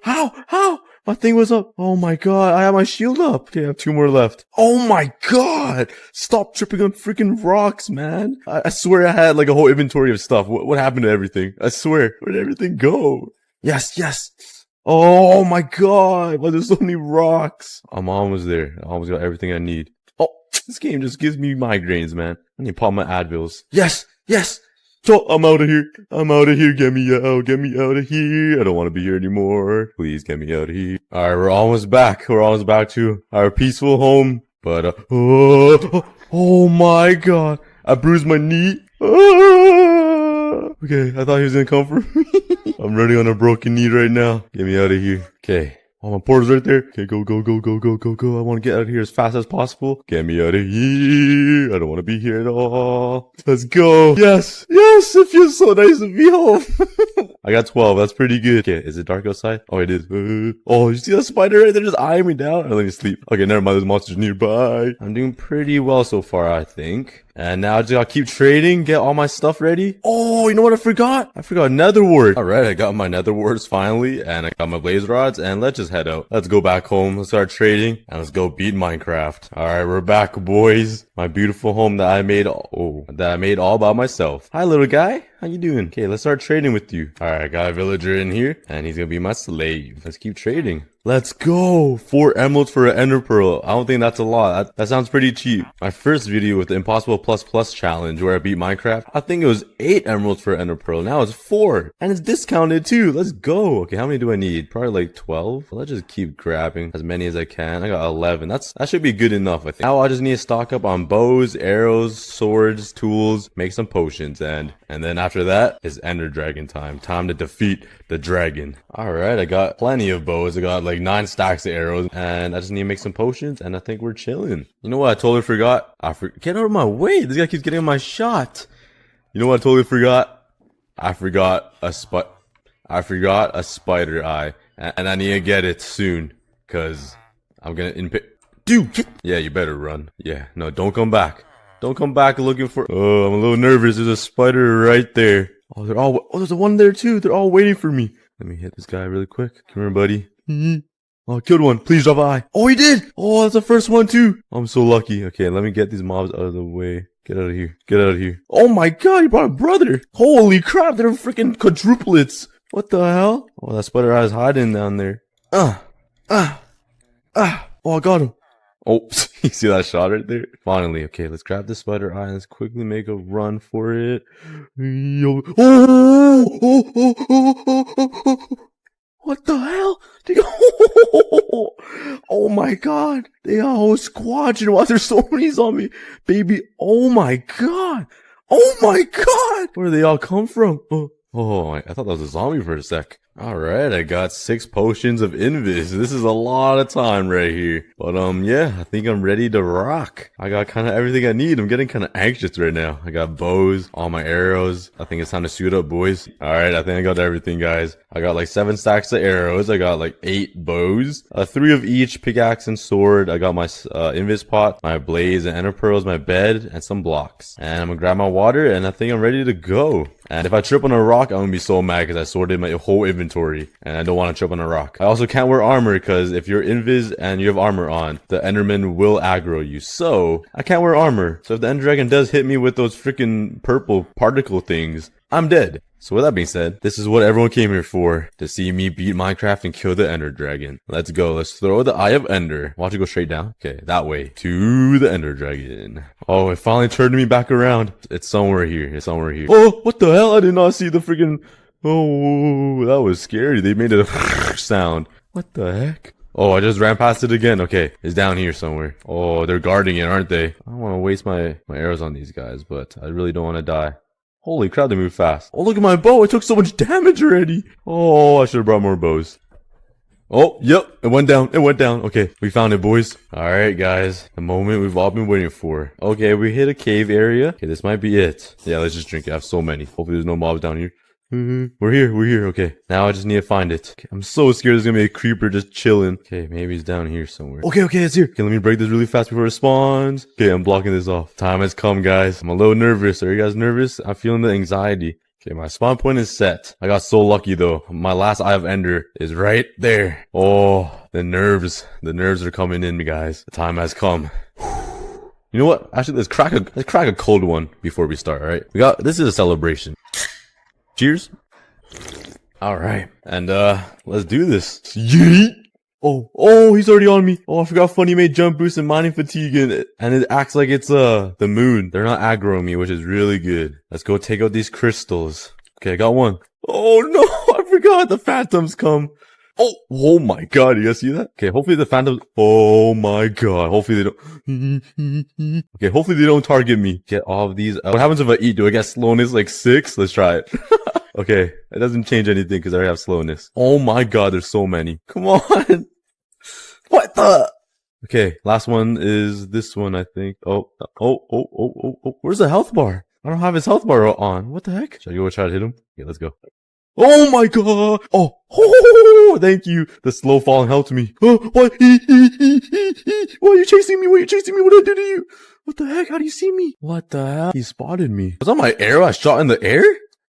How? My thing was up. Oh my god, I have my shield up. Okay, I have 2 more left. Oh my god! Stop tripping on freaking rocks, man. I swear I had like a whole inventory of stuff. What happened to everything? I swear. Where did everything go? Yes. Oh my god, why there's so many rocks? I'm almost there. I almost got everything I need. Oh, this game just gives me migraines, man. I need to pop my Advils. Yes. So I'm out of here. Get me out of here. I don't want to be here anymore. Please get me out of here. All right, we're almost back. We're almost back to our peaceful home. But oh my god, I bruised my knee. Okay, I thought he was gonna come for me. I'm running on a broken knee right now. Get me out of here. Okay. Oh, my portal's right there. Okay, go. I want to get out of here as fast as possible. Get me out of here. I don't want to be here at all. Let's go. Yes. It feels so nice to be home. I got 12. That's pretty good. Okay, is it dark outside? Oh, it is. Oh, you see that spider right there just eyeing me down? Let me sleep. Okay, never mind. There's monsters nearby. I'm doing pretty well so far, I think. And now I just gotta keep trading, get all my stuff ready. Oh, you know what I forgot? I forgot nether wart. Alright, I got my nether warts finally, and I got my blaze rods, and let's just head out. Let's go back home, let's start trading, and let's go beat Minecraft. Alright, we're back, boys. My beautiful home that I made all by myself. Hi, little guy. How you doing? Okay, let's start trading with you. Alright, I got a villager in here, and he's gonna be my slave. Let's keep trading. Let's go! 4 emeralds for an ender pearl. I don't think that's a lot. That sounds pretty cheap. My first video with the Impossible Plus challenge where I beat Minecraft, I think it was 8 emeralds for an ender pearl. Now it's 4. And it's discounted too. Let's go. Okay, how many do I need? Probably like 12. Let's just keep grabbing as many as I can. I got 11. That should be good enough, I think. Now I just need to stock up on bows, arrows, swords, tools, make some potions, and then after that is ender dragon time. Time to defeat the dragon. Alright, I got plenty of bows. I got like 9 stacks of arrows, and I just need to make some potions, and I think we're chilling. You know what I totally forgot? Get out of my way. This guy keeps getting my shot. You know what I totally forgot? I forgot a spider eye, and I need to get it soon, cause I'm gonna Dude, yeah, you better run. Yeah, no, don't come back. Don't come back looking for. Oh, I'm a little nervous. There's a spider right there. Oh, there's a one there too. They're all waiting for me. Let me hit this guy really quick. Come here, buddy. Oh, I killed one. Please drop an eye. Oh, he did. Oh, that's the first one too. I'm so lucky. Okay, let me get these mobs out of the way. Get out of here. Oh my god, he brought a brother. Holy crap, they're freaking quadruplets. What the hell? Oh, that spider eye is hiding down there. Oh, I got him. Oh, you see that shot right there? Finally, okay, let's grab the spider eye and let's quickly make a run for it. What the hell? Oh my god. They are a whole squadron. Why there's so many zombies? Baby, oh my god. Where do they all come from? Oh, I thought that was a zombie for a sec. Alright, I got 6 potions of invis. This is a lot of time right here. But yeah, I think I'm ready to rock. I got kind of everything I need. I'm getting kind of anxious right now. I got bows, all my arrows. I think it's time to suit up, boys. Alright, I think I got everything, guys. I got like 7 stacks of arrows. I got like 8 bows. 3 of each, pickaxe and sword. I got my invis pot, my blaze and ender pearls, my bed, and some blocks. And I'm gonna grab my water, and I think I'm ready to go. And if I trip on a rock, I'm gonna be so mad because I sorted my whole inventory and I don't want to trip on a rock. I also can't wear armor because if you're invis and you have armor on, the enderman will aggro you. So I can't wear armor. So if the ender dragon does hit me with those freaking purple particle things, I'm dead. So with that being said, this is what everyone came here for, to see me beat Minecraft and kill the ender dragon. Let's go. Let's throw the eye of ender. Watch it go straight down. Okay, that way to the ender dragon. Oh, it finally turned me back around. It's somewhere here. Oh, what the hell? I did not see the freaking... Oh, that was scary. They made a sound. What the heck? Oh, I just ran past it again. Okay, it's down here somewhere. Oh, they're guarding it, aren't they? I don't want to waste my arrows on these guys, but I really don't want to die. Holy crap, they move fast. Oh, look at my bow. I took so much damage already. Oh, I should have brought more bows. Oh, yep. It went down. Okay, we found it, boys. All right, guys. The moment we've all been waiting for. Okay, we hit a cave area. Okay, this might be it. Yeah, let's just drink it. I have so many. Hopefully there's no mobs down here. We're here. Okay, now I just need to find it. Okay, I'm so scared there's gonna be a creeper just chilling. Okay, maybe it's down here somewhere. Okay, it's here. Okay, let me break this really fast before it spawns. Okay, I'm blocking this off. Time has come, guys. I'm a little nervous. Are you guys nervous? I'm feeling the anxiety. Okay, my spawn point is set. I got so lucky though. My last Eye of Ender is right there. Oh, the nerves are coming in, guys. The time has come. You know what? Actually, let's crack a cold one before we start, alright? This is a celebration. Cheers. Alright. And let's do this. Yeet! Oh, he's already on me. Oh, I forgot Funny made jump boost and mining fatigue in it. And it acts like it's the moon. They're not aggroing me, which is really good. Let's go take out these crystals. Okay, I got one. Oh no, I forgot the phantoms come. Oh my god, you guys see that? Okay, hopefully the phantoms. Oh my god, hopefully they don't. Okay, hopefully they don't target me. Get all of these. What happens if I eat? Do I get slowness like 6? Let's try it. Okay, it doesn't change anything because I already have slowness. Oh my god, there's so many. Come on. What the? Okay, last one is this one, I think. Oh. Where's the health bar? I don't have his health bar on. What the heck? Should I go try to hit him? Okay, let's go. Oh my god! Oh, thank you. The slow falling helped me. Oh, what? Why are you chasing me? What did I do to you? What the heck? How do you see me? What the hell? He spotted me. Was that my arrow I shot in the air?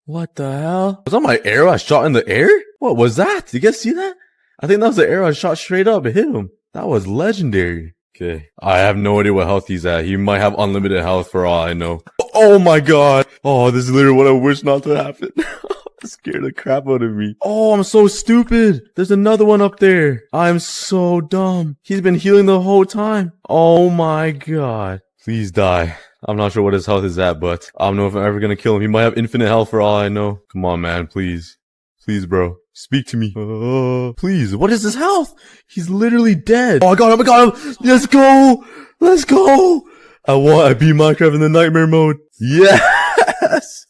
What the hell? Was that my arrow I shot in the air? What was that? Did you guys see that? I think that was the arrow I shot straight up. It hit him. That was legendary. Okay. I have no idea what health he's at. He might have unlimited health for all I know. Oh my god. Oh, this is literally what I wish not to happen. It scared the crap out of me. Oh, I'm so stupid. There's another one up there. I'm so dumb. He's been healing the whole time. Oh my god. Please die. I'm not sure what his health is at, but I don't know if I'm ever gonna kill him. He might have infinite health for all I know. Come on, man. Please. Please, bro. Speak to me. Please. What is his health? He's literally dead. Oh, I got him. Let's go. I beat Minecraft in the nightmare mode. Yes.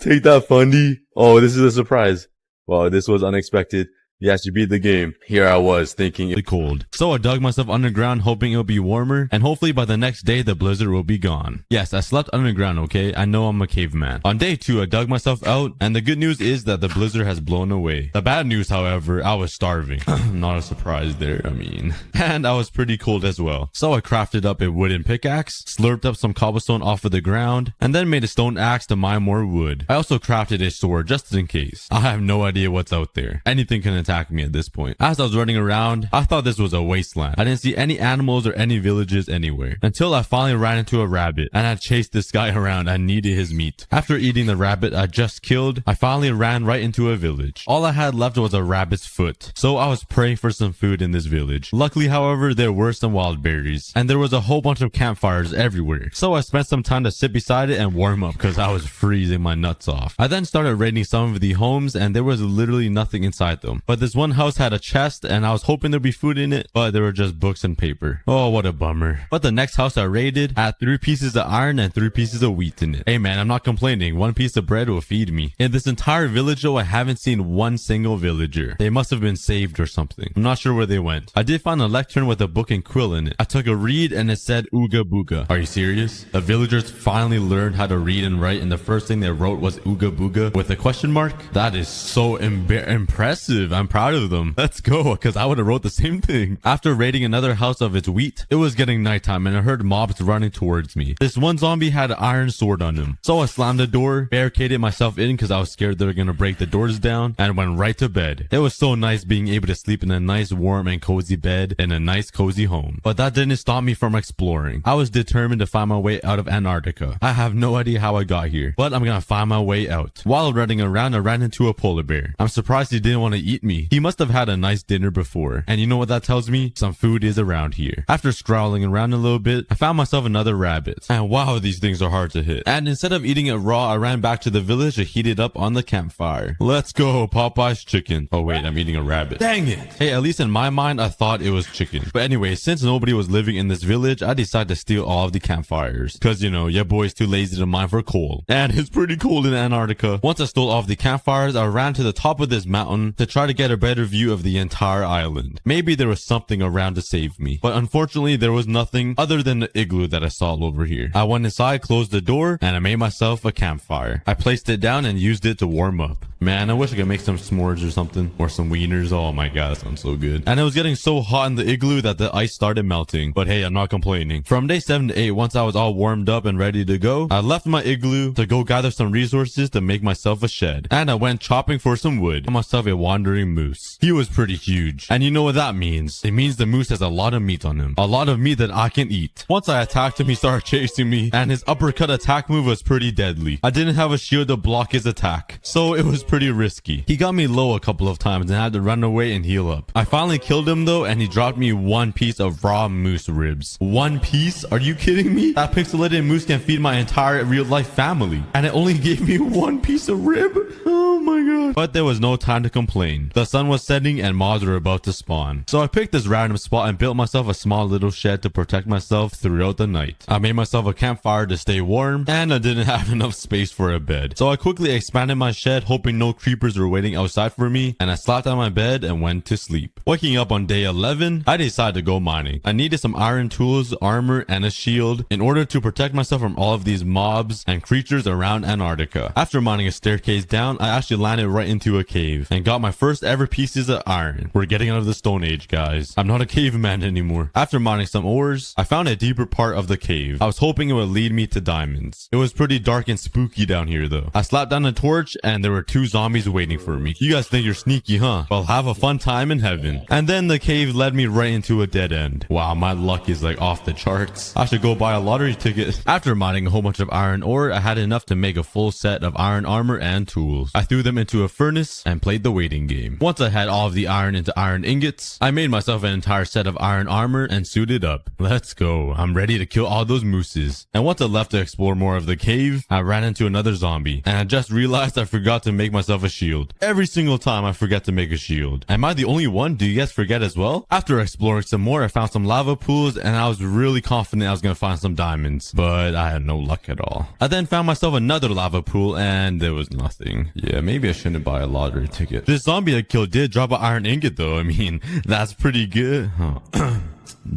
Take that, Fundy. Oh, this is a surprise. Wow, this was unexpected. Yes, you beat the game. Here I was thinking it cold. So I dug myself underground hoping it'll be warmer, and hopefully by the next day the blizzard will be gone. Yes, I slept underground, okay? I know I'm a caveman. On day 2, I dug myself out, and the good news is that the blizzard has blown away. The bad news, however, I was starving. Not a surprise there, I mean. And I was pretty cold as well. So I crafted up a wooden pickaxe, slurped up some cobblestone off of the ground, and then made a stone axe to mine more wood. I also crafted a sword just in case. I have no idea what's out there. Anything can attack me at this point. As I was running around, I thought this was a wasteland. I didn't see any animals or any villages anywhere until I finally ran into a rabbit, and I chased this guy around. I needed his meat. After eating the rabbit I just killed, I finally ran right into a village. All I had left was a rabbit's foot, so I was praying for some food in this village. Luckily, however, there were some wild berries, and there was a whole bunch of campfires everywhere, so I spent some time to sit beside it and warm up because I was freezing my nuts off. I then started raiding some of the homes, and there was literally nothing inside them, but this one house had a chest, and I was hoping there'd be food in it, but there were just books and paper. Oh, what a bummer. But the next house I raided had 3 pieces of iron and 3 pieces of wheat in it. Hey man, I'm not complaining. 1 piece of bread will feed me. In this entire village though, I haven't seen one single villager. They must have been saved or something. I'm not sure where they went. I did find a lectern with a book and quill in it. I took a read and it said Ooga Booga. Are you serious? The villagers finally learned how to read and write, and the first thing they wrote was Ooga Booga with a question mark? That is so impressive. I'm proud of them. Let's go, because I would have wrote the same thing. After raiding another house of its wheat, it was getting nighttime and I heard mobs running towards me. This one zombie had an iron sword on him, so I slammed the door, barricaded myself in because I was scared they were gonna break the doors down, and went right to bed. It was so nice being able to sleep in a nice warm and cozy bed in a nice cozy home. But that didn't stop me from exploring. I was determined to find my way out of Antarctica. I have no idea how I got here, but I'm gonna find my way out. While running around, I ran into a polar bear. I'm surprised he didn't want to eat me. He must have had a nice dinner before, and you know what that tells me? Some food is around here. After scrolling around a little bit, I found myself another rabbit, and wow, these things are hard to hit. And instead of eating it raw, I ran back to the village to heat it up on the campfire. Let's go, Popeye's chicken. Oh wait, I'm eating a rabbit. Dang it. Hey, at least in my mind, I thought it was chicken. But anyway, since nobody was living in this village, I decided to steal all of the campfires, cause you know, your boy's too lazy to mine for coal, and it's pretty cold in Antarctica. Once I stole all of the campfires, I ran to the top of this mountain to try to get get a better view of the entire island. Maybe there was something around to save me, but unfortunately there was nothing other than the igloo that I saw over here. I went inside, closed the door, and I made myself a campfire. I placed it down and used it to warm up. Man, I wish I could make some s'mores or something, or some wieners. Oh my god, that sounds so good. And it was getting so hot in the igloo that the ice started melting, but hey, I'm not complaining. From day 7 to 8, once I was all warmed up and ready to go, I left my igloo to go gather some resources to make myself a shed, and I went chopping for some wood. I myself a wandering moose. He was pretty huge, and you know what that means? It means the moose has a lot of meat on him, a lot of meat that I can eat. Once I attacked him, he started chasing me, and his uppercut attack move was pretty deadly. I didn't have a shield to block his attack, so it was pretty risky. He got me low a couple of times and had to run away and heal up. I finally killed him though, and he dropped me 1 piece of raw moose ribs. 1 piece? Are you kidding me? That pixelated moose can feed my entire real life family, and it only gave me 1 piece of rib? Oh my god. But there was no time to complain. The sun was setting and mobs were about to spawn. So I picked this random spot and built myself a small little shed to protect myself throughout the night. I made myself a campfire to stay warm, and I didn't have enough space for a bed. So I quickly expanded my shed, hoping no creepers were waiting outside for me, and I slapped on my bed and went to sleep. Waking up on day 11, I decided to go mining. I needed some iron tools, armor, and a shield in order to protect myself from all of these mobs and creatures around Antarctica. After mining a staircase down, I actually landed right into a cave and got my first ever pieces of iron. We're getting out of the Stone Age, guys. I'm not a caveman anymore. After mining some ores, I found a deeper part of the cave. I was hoping it would lead me to diamonds. It was pretty dark and spooky down here though. I slapped down a torch and there were 2 zombies waiting for me. You guys think you're sneaky, huh? Well, have a fun time in heaven. And then the cave led me right into a dead end. Wow, my luck is like off the charts. I should go buy a lottery ticket. After mining a whole bunch of iron ore, I had enough to make a full set of iron armor and tools. I threw them into a furnace and played the waiting game. Once I had all of the iron into iron ingots, I made myself an entire set of iron armor and suited up. Let's go. I'm ready to kill all those mooses. And once I left to explore more of the cave, I ran into another zombie, and I just realized I forgot to make myself a shield. Every single time I forget to make a shield. Am I the only one? Do you guys forget as well? After exploring some more, I found some lava pools, and I was really confident I was gonna find some diamonds, but I had no luck at all. I then found myself another lava pool, and there was nothing. Yeah, maybe I shouldn't buy a lottery ticket. This zombie I killed did drop an iron ingot though. I mean, that's pretty good. Huh.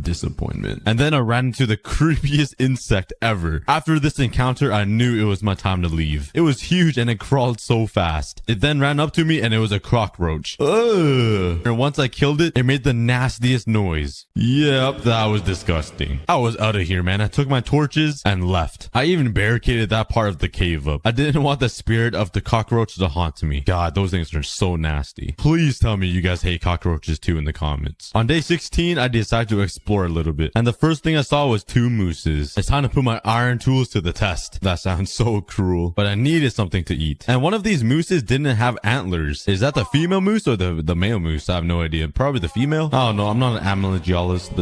Disappointment. And then I ran into the creepiest insect ever. After this encounter, I knew it was my time to leave. It was huge and it crawled so fast. It then ran up to me and it was a cockroach. Ugh. And once I killed it, it made the nastiest noise. Yep, that was disgusting. I was out of here, man. I took my torches and left. I even barricaded that part of the cave up. I didn't want the spirit of the cockroach to haunt me. God, those things are so nasty. Please tell me you guys hate cockroaches too in the comments. On day 16, I decided to explore a little bit, and the first thing I saw was 2 mooses. It's time to put my iron tools to the test. That sounds so cruel, but I needed something to eat, and one of these mooses didn't have antlers. Is that the female moose or the male moose? I have no idea. Probably the female. I don't know. I'm not an amylogiologist.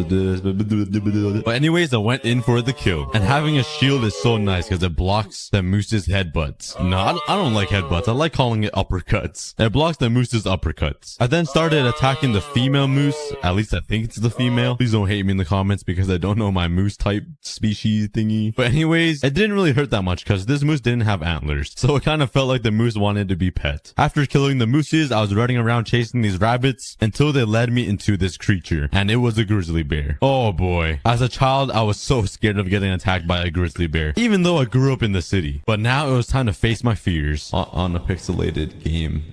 But anyways, I went in for the kill, and having a shield is so nice because it blocks the moose's headbutts. No, I don't like headbutts. I like calling it uppercuts. It blocks the moose's uppercuts. I then started attacking the female moose. At least I think it's the female. Please don't hate me in the comments because I don't know my moose type species thingy. But anyways, it didn't really hurt that much because this moose didn't have antlers, so it kind of felt like the moose wanted to be pet. After killing the mooses, I was running around chasing these rabbits until they led me into this creature, and it was a grizzly bear. Oh boy. As a child, I was so scared of getting attacked by a grizzly bear, even though I grew up in the city. But now it was time to face my fears on a pixelated game.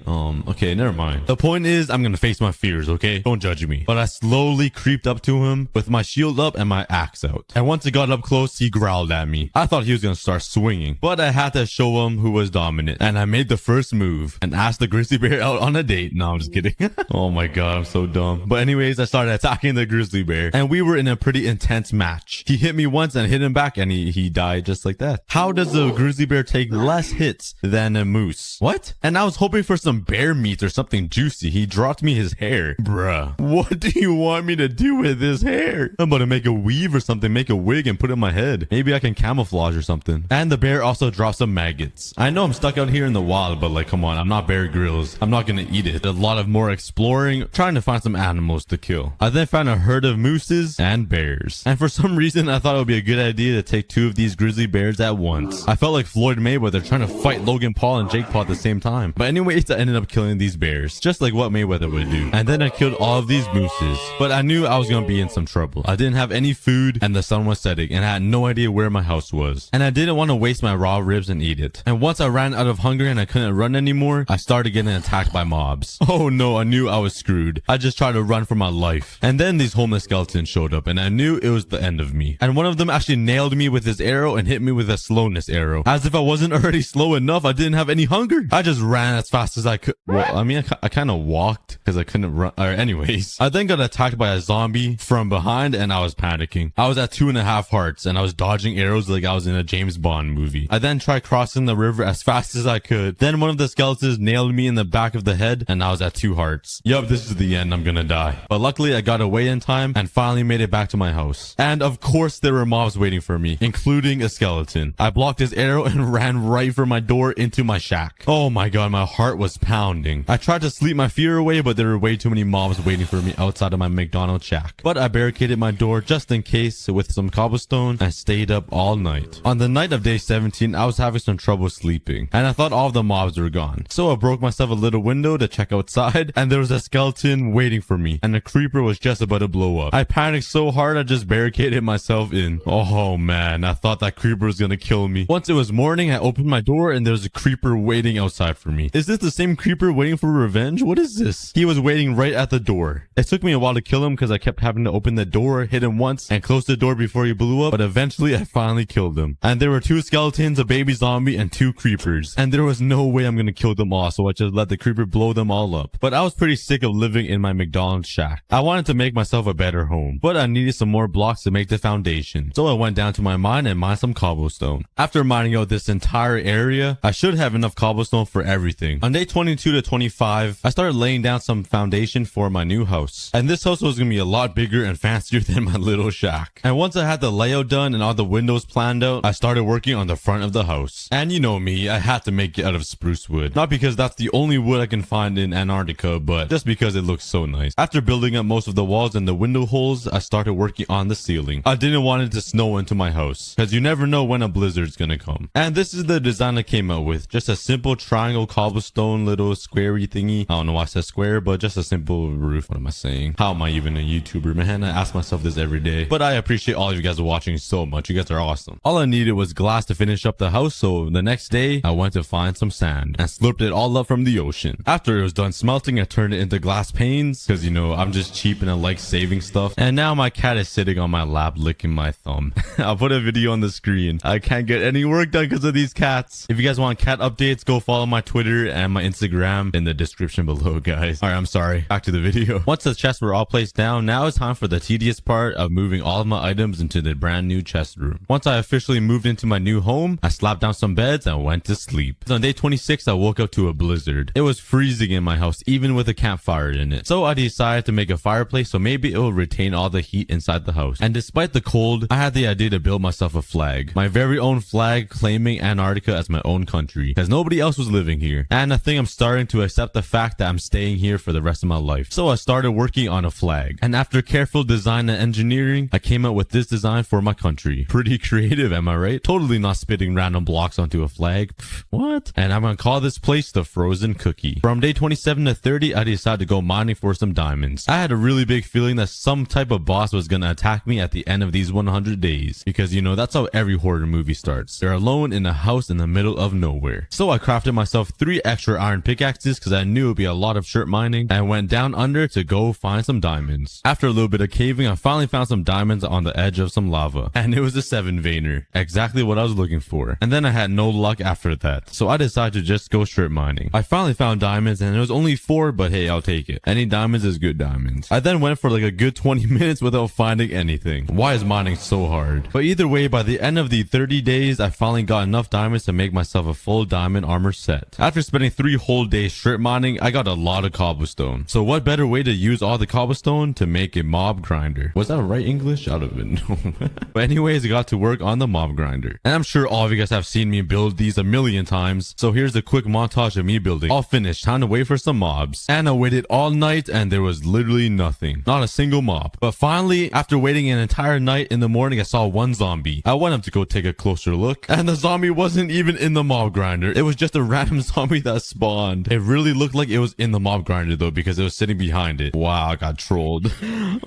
Okay, never mind. The point is, I'm gonna face my fears, okay? Don't judge me. But I slowly creeped up to him with my shield up and my axe out. And once it got up close, he growled at me. I thought he was gonna start swinging, but I had to show him who was dominant. And I made the first move and asked the grizzly bear out on a date. No, I'm just kidding. Oh my god, I'm so dumb. But anyways, I started attacking the grizzly bear, and we were in a pretty intense match. He hit me once and hit him back, and he died just like that. How does a grizzly bear take less hits than a moose? What? And I was hoping for some bear meat or something juicy. He dropped me his hair. Bruh. What do you want me to do with this? his hair. I'm about to make a weave or something, make a wig and put it in my head. Maybe I can camouflage or something. And the bear also dropped some maggots. I know I'm stuck out here in the wild, but like, come on, I'm not Bear Grylls. I'm not gonna eat it. A lot of more exploring, trying to find some animals to kill. I then found a herd of mooses and bears. And for some reason, I thought it would be a good idea to take 2 of these grizzly bears at once. I felt like Floyd Mayweather trying to fight Logan Paul and Jake Paul at the same time. But anyways, I ended up killing these bears, just like what Mayweather would do. And then I killed all of these mooses. But I knew I was gonna be in some trouble. I didn't have any food and the sun was setting and I had no idea where my house was. And I didn't want to waste my raw ribs and eat it. And once I ran out of hunger and I couldn't run anymore, I started getting attacked by mobs. Oh no, I knew I was screwed. I just tried to run for my life. And then these homeless skeletons showed up and I knew it was the end of me. And one of them actually nailed me with his arrow and hit me with a slowness arrow. As if I wasn't already slow enough, I didn't have any hunger. I just ran as fast as I could. Well, I mean, I kind of walked because I couldn't run. Anyways, I then got attacked by a zombie from behind and I was panicking. I was at 2.5 hearts and I was dodging arrows like I was in a James Bond movie. I then tried crossing the river as fast as I could. Then one of the skeletons nailed me in the back of the head and I was at 2 hearts. Yup, this is the end. I'm gonna die. But luckily I got away in time and finally made it back to my house. And of course there were mobs waiting for me, including a skeleton. I blocked his arrow and ran right for my door into my shack. Oh my god, my heart was pounding. I tried to sleep my fear away, but there were way too many mobs waiting for me outside of my McDonald's shack. But I barricaded my door just in case with some cobblestone and stayed up all night. On the night of day 17, I was having some trouble sleeping and I thought all of the mobs were gone. So I broke myself a little window to check outside and there was a skeleton waiting for me and a creeper was just about to blow up. I panicked so hard I just barricaded myself in. Oh man, I thought that creeper was gonna kill me. Once it was morning, I opened my door and there was a creeper waiting outside for me. Is this the same creeper waiting for revenge? What is this? He was waiting right at the door. It took me a while to kill him because I kept having to open the door, hit him once, and close the door before he blew up, but eventually I finally killed him. And there were 2 skeletons, a baby zombie, and 2 creepers. And there was no way I'm gonna kill them all, so I just let the creeper blow them all up. But I was pretty sick of living in my McDonald's shack. I wanted to make myself a better home, but I needed some more blocks to make the foundation. So I went down to my mine and mined some cobblestone. After mining out this entire area, I should have enough cobblestone for everything. On day 22 to 25, I started laying down some foundation for my new house. And this house was gonna be a lot bigger and fancier than my little shack. And once I had the layout done and all the windows planned out, I started working on the front of the house. And you know me, I had to make it out of spruce wood. Not because that's the only wood I can find in Antarctica, but just because it looks so nice. After building up most of the walls and the window holes, I started working on the ceiling. I didn't want it to snow into my house, because you never know when a blizzard's gonna come. And this is the design I came up with. Just a simple triangle cobblestone little squarey thingy. I don't know why I said square, but just a simple roof. What am I saying? How am I even a YouTuber, man? I ask myself this every day. But I appreciate all of you guys watching so much. You guys are awesome. All I needed was glass to finish up the house, so the next day I went to find some sand and slurped it all up from the ocean. After it was done smelting, I turned it into glass panes because, you know, I'm just cheap and I like saving stuff. And now my cat is sitting on my lap licking my thumb. I'll put a video on the screen. I can't get any work done because of these cats. If you guys want cat updates, go follow my Twitter and my Instagram in the description below, guys. Alright, I'm sorry. Back to the video. Once the chests were all placed down, now it's time for the tedious part of moving all of my items into the brand new chest room. Once I officially moved into my new home, I slapped down some beds and went to sleep. On day 26, I woke up to a blizzard. It was freezing in my house, even with a campfire in it. So I decided to make a fireplace so maybe it will retain all the heat inside the house. And despite the cold, I had the idea to build myself a flag. My very own flag claiming Antarctica as my own country, because nobody else was living here. And I think I'm starting to accept the fact that I'm staying here for the rest of my life. So I started working on a flag. And after careful design and engineering, I came up with this design for my country. Pretty creative, am I right? Totally not spitting random blocks onto a flag. Pfft, what? And I'm gonna call this place the Frozen Cookie. From day 27 to 30, I decided to go mining for some diamonds. I had a really big feeling that some type of boss was gonna attack me at the end of these 100 days. Because, you know, that's how every horror movie starts. They're alone in a house in the middle of nowhere. So I crafted myself 3 extra iron pickaxes because I knew it would be a lot of shirt mining, and went down under to go find some diamonds. After a little bit of caving, I finally found some diamonds on the edge of some lava. And it was a 7-veiner. Exactly what I was looking for. And then I had no luck after that. So I decided to just go shirt mining. I finally found diamonds and it was only 4, but hey, I'll take it. Any diamonds is good diamonds. I then went for like a good 20 minutes without finding anything. Why is mining so hard? But either way, by the end of the 30 days, I finally got enough diamonds to make myself a full diamond armor set. After spending 3 whole days strip mining, I got a lot of cobblestone. So what better way to use all the cobblestone to make a mod mob grinder. Was that right English? I don't even know. But anyways, I got to work on the mob grinder. And I'm sure all of you guys have seen me build these a million times. So here's a quick montage of me building. All finished. Time to wait for some mobs. And I waited all night and there was literally nothing. Not a single mob. But finally, after waiting an entire night, in the morning, I saw one zombie. I went up to go take a closer look. And the zombie wasn't even in the mob grinder. It was just a random zombie that spawned. It really looked like it was in the mob grinder though, because it was sitting behind it. Wow, I got trolled.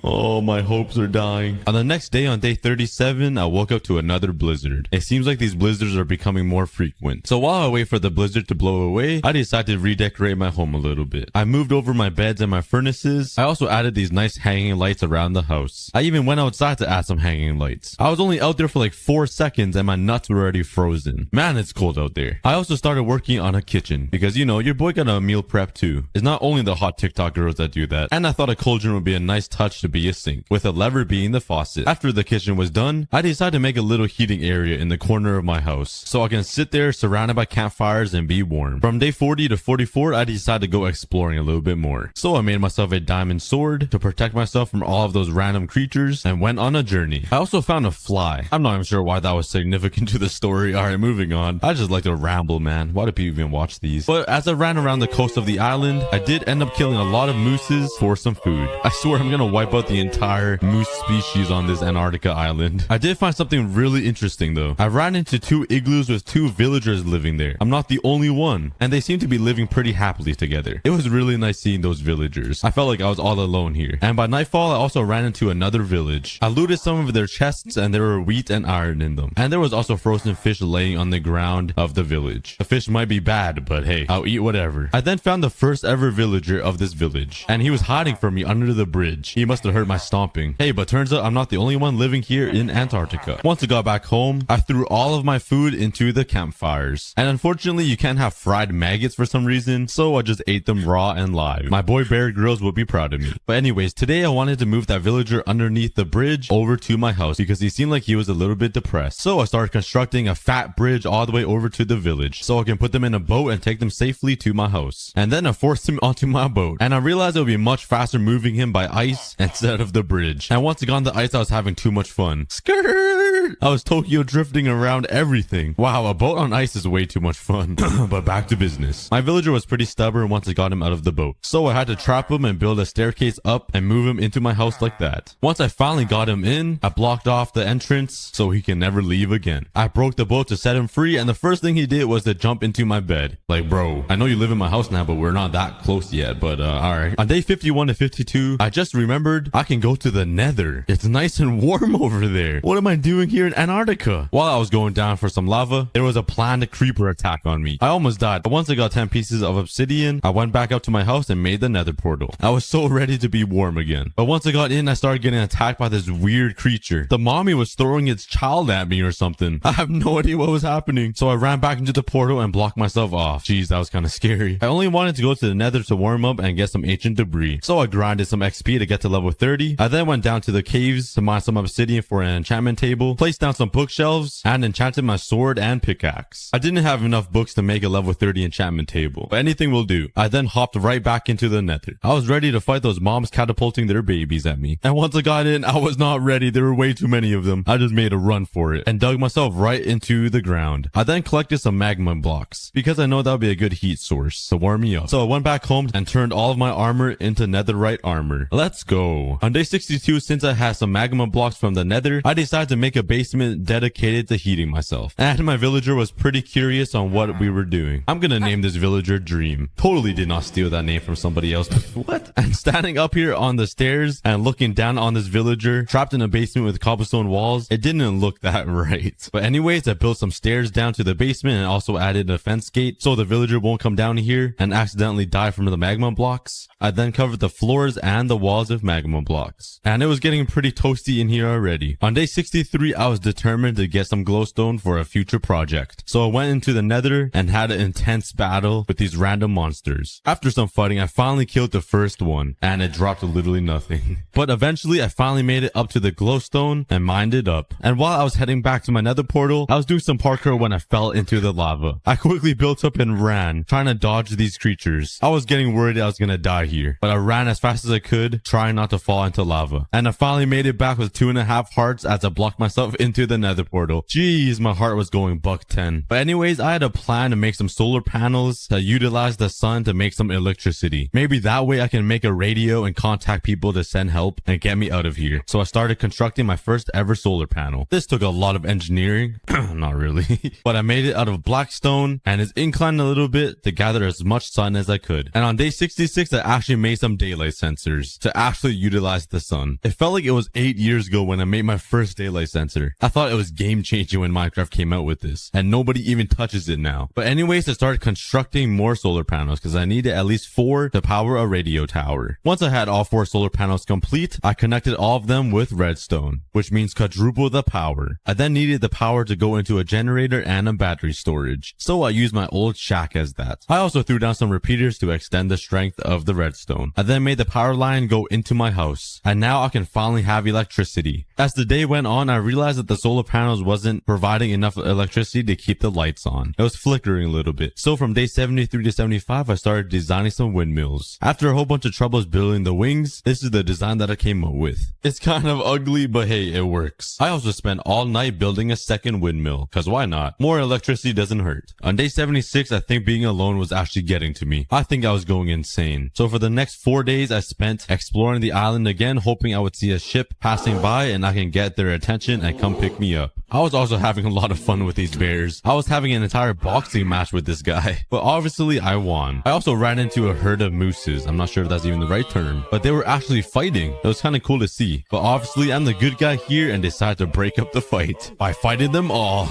Oh, my hopes are dying. On the next day, on day 37, I woke up to another blizzard. It seems like these blizzards are becoming more frequent. So while I wait for the blizzard to blow away, I decided to redecorate my home a little bit. I moved over my beds and my furnaces. I also added these nice hanging lights around the house. I even went outside to add some hanging lights. I was only out there for like 4 seconds and my nuts were already frozen. Man, it's cold out there. I also started working on a kitchen because, you know, your boy got a meal prep too. It's not only the hot TikTok girls that do that. And I thought a cauldron would be a nice touch to be a sink, with a lever being the faucet. After the kitchen was done, I decided to make a little heating area in the corner of my house so I can sit there surrounded by campfires and be warm. From day 40 to 44, I decided to go exploring a little bit more. So I made myself a diamond sword to protect myself from all of those random creatures and went on a journey. I also found a fly. I'm not even sure why that was significant to the story. Alright, moving on. I just like to ramble, man. Why do people even watch these? But as I ran around the coast of the island, I did end up killing a lot of mooses for some food. I swear I'm gonna wipe out the entire moose species on this Antarctica island. I did find something really interesting though. I ran into 2 igloos with 2 villagers living there. I'm not the only one, and they seem to be living pretty happily together. It was really nice seeing those villagers. I felt like I was all alone here. And by nightfall, I also ran into another village. I looted some of their chests and there were wheat and iron in them. And there was also frozen fish laying on the ground of the village. The fish might be bad, but hey, I'll eat whatever. I then found the first ever villager of this village, and he was hiding from me under the bridge. He must have heard my stomping. Hey, but turns out I'm not the only one living here in Antarctica. Once I got back home, I threw all of my food into the campfires. And unfortunately, you can't have fried maggots for some reason, so I just ate them raw and live. My boy Bear Grylls would be proud of me. But anyways, today I wanted to move that villager underneath the bridge over to my house because he seemed like he was a little bit depressed. So I started constructing a fat bridge all the way over to the village so I can put them in a boat and take them safely to my house. And then I forced him onto my boat, and I realized it would be much faster moving him by ice instead of the bridge. And once I got on the ice, I was having too much fun. Skirt! I was Tokyo drifting around everything. Wow, a boat on ice is way too much fun. But back to business. My villager was pretty stubborn once I got him out of the boat, so I had to trap him and build a staircase up and move him into my house like that. Once I finally got him in, I blocked off the entrance so he can never leave again. I broke the boat to set him free, and the first thing he did was to jump into my bed. Like, bro, I know you live in my house now, but we're not that close yet, but alright. On day 51 to 52, I just remembered I can go to the nether. It's nice and warm over there. What am I doing here in Antarctica? While I was going down for some lava, there was a planned creeper attack on me. I almost died, but once I got 10 pieces of obsidian, I went back up to my house and made the nether portal. I was so ready to be warm again. But once I got in, I started getting attacked by this weird creature. The mommy was throwing its child at me or something. I have no idea what was happening. So I ran back into the portal and blocked myself off. Jeez, that was kind of scary. I only wanted to go to the nether to warm up and get some ancient debris. So I grinded some XP to get to level 30. I then went down to the caves to mine some obsidian for an enchantment table, placed down some bookshelves, and enchanted my sword and pickaxe. I didn't have enough books to make a level 30 enchantment table, but anything will do. I then hopped right back into the nether. I was ready to fight those moms catapulting their babies at me. And once I got in, I was not ready. There were way too many of them. I just made a run for it and dug myself right into the ground. I then collected some magma blocks because I know that would be a good heat source to warm me up. So I went back home and turned all of my armor into netherite armor. Let's go. On day 62, since I had some magma blocks from the nether, I decided to make a basement dedicated to heating myself. And my villager was pretty curious on what we were doing. I'm gonna name this villager Dream. Totally did not steal that name from somebody else. What? And standing up here on the stairs and looking down on this villager trapped in a basement with cobblestone walls, it didn't look that right. But anyways, I built some stairs down to the basement and also added a fence gate so the villager won't come down here and accidentally die from the magma blocks. I then covered the floors and the walls with magma blocks. And it was getting pretty toasty in here already. On day 63, I was determined to get some glowstone for a future project. So I went into the nether and had an intense battle with these random monsters. After some fighting, I finally killed the first one and it dropped literally nothing. But eventually I finally made it up to the glowstone and mined it up. And while I was heading back to my nether portal, I was doing some parkour when I fell into the lava. I quickly built up and ran, trying to dodge these creatures. I was getting worried I was gonna die here, but I ran as fast as I could, trying not to to fall into lava. And I finally made it back with 2.5 hearts as I blocked myself into the nether portal. Jeez, my heart was going buck 10. But anyways, I had a plan to make some solar panels that utilize the sun to make some electricity. Maybe that way I can make a radio and contact people to send help and get me out of here. So I started constructing my first ever solar panel. This took a lot of engineering. Not really. But I made it out of black stone and it's inclined a little bit to gather as much sun as I could. And on day 66, I actually made some daylight sensors to actually utilize the sun. It felt like it was 8 years ago when I made my first daylight sensor. I thought it was game changing when Minecraft came out with this, and nobody even touches it now. But anyways, I started constructing more solar panels because I needed at least 4 to power a radio tower. Once I had all 4 solar panels complete, I connected all of them with redstone, which means quadruple the power. I then needed the power to go into a generator and a battery storage, so I used my old shack as that. I also threw down some repeaters to extend the strength of the redstone. I then made the power line go into my house, and now I can finally have electricity. As the day went on, I realized that the solar panels wasn't providing enough electricity to keep the lights on. It was flickering a little bit. So from day 73 to 75, I started designing some windmills. After a whole bunch of troubles building the wings, this is the design that I came up with. It's kind of ugly, but hey, it works. I also spent all night building a second windmill, cause why not? More electricity doesn't hurt. On day 76, I think being alone was actually getting to me. I think I was going insane. So for the next 4 days, I spent exploring the island again, hoping I would see a ship passing by and I can get their attention and come pick me up. I was also having a lot of fun with these bears. I was having an entire boxing match with this guy, but obviously I won. I also ran into a herd of mooses. I'm not sure if that's even the right term, but they were actually fighting. It was kind of cool to see, but obviously I'm the good guy here and decided to break up the fight by fighting them all.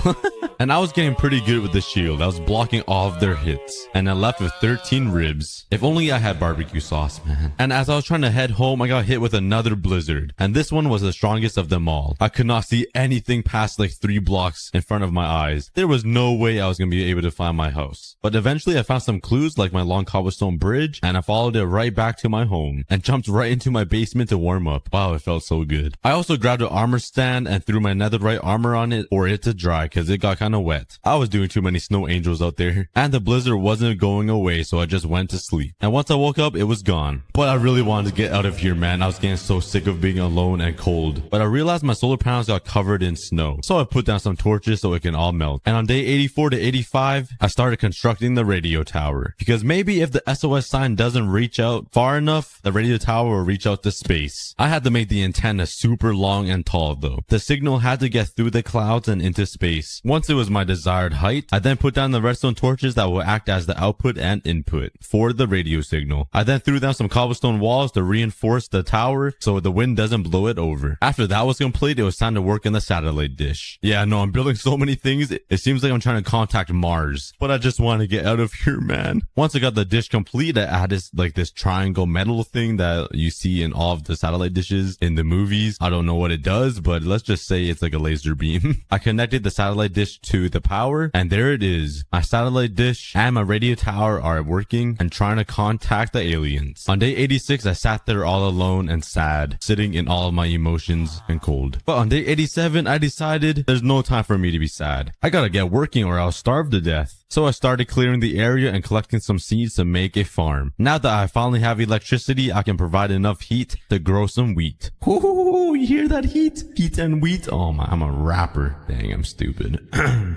And I was getting pretty good with the shield. I was blocking all of their hits, and I left with 13 ribs. If only I had barbecue sauce, man. And as I was trying to head home, I got hit with another blizzard, and this one was the strongest of them all. I could not see anything past like 3 blocks in front of my eyes. There was no way I was gonna be able to find my house. But eventually I found some clues like my long cobblestone bridge, and I followed it right back to my home and jumped right into my basement to warm up. Wow, it felt so good. I also grabbed an armor stand and threw my netherite armor on it for it to dry because it got kind of wet. I was doing too many snow angels out there, and the blizzard wasn't going away, so I just went to sleep. And once I woke up, it was gone. But I really wanted to get out of here, man. I was getting so sick of being alone and cold. But I realized my solar panels got covered in snow, so I put down some torches so it can all melt. And on day 84 to 85, I started constructing the radio tower, because maybe if the SOS sign doesn't reach out far enough, the radio tower will reach out to space. I had to make the antenna super long and tall though. The signal had to get through the clouds and into space. Once it was my desired height, I then put down the redstone torches that will act as the output and input for the radio signal. I then threw down some cobblestone walls to reinforce the tower so the wind doesn't blow it over. After that was complete, it was time to work in the satellite dish. Yeah, no, I'm building so many things. It seems like I'm trying to contact Mars, but I just want to get out of here, man. Once I got the dish complete, I added like this triangle metal thing that you see in all of the satellite dishes in the movies. I don't know what it does, but let's just say it's like a laser beam. I connected the satellite dish to the power, and there it is. My satellite dish and my radio tower are working and trying to contact the aliens. On day 86, I sat there all alone and sad, sitting in all of my emotions and cold. But on day 87, I decided there's no time for me to be sad. I gotta get working or I'll starve to death. So I started clearing the area and collecting some seeds to make a farm. Now that I finally have electricity, I can provide enough heat to grow some wheat. Ooh, you hear that heat? Heat and wheat? Oh my, I'm a rapper. Dang, I'm stupid.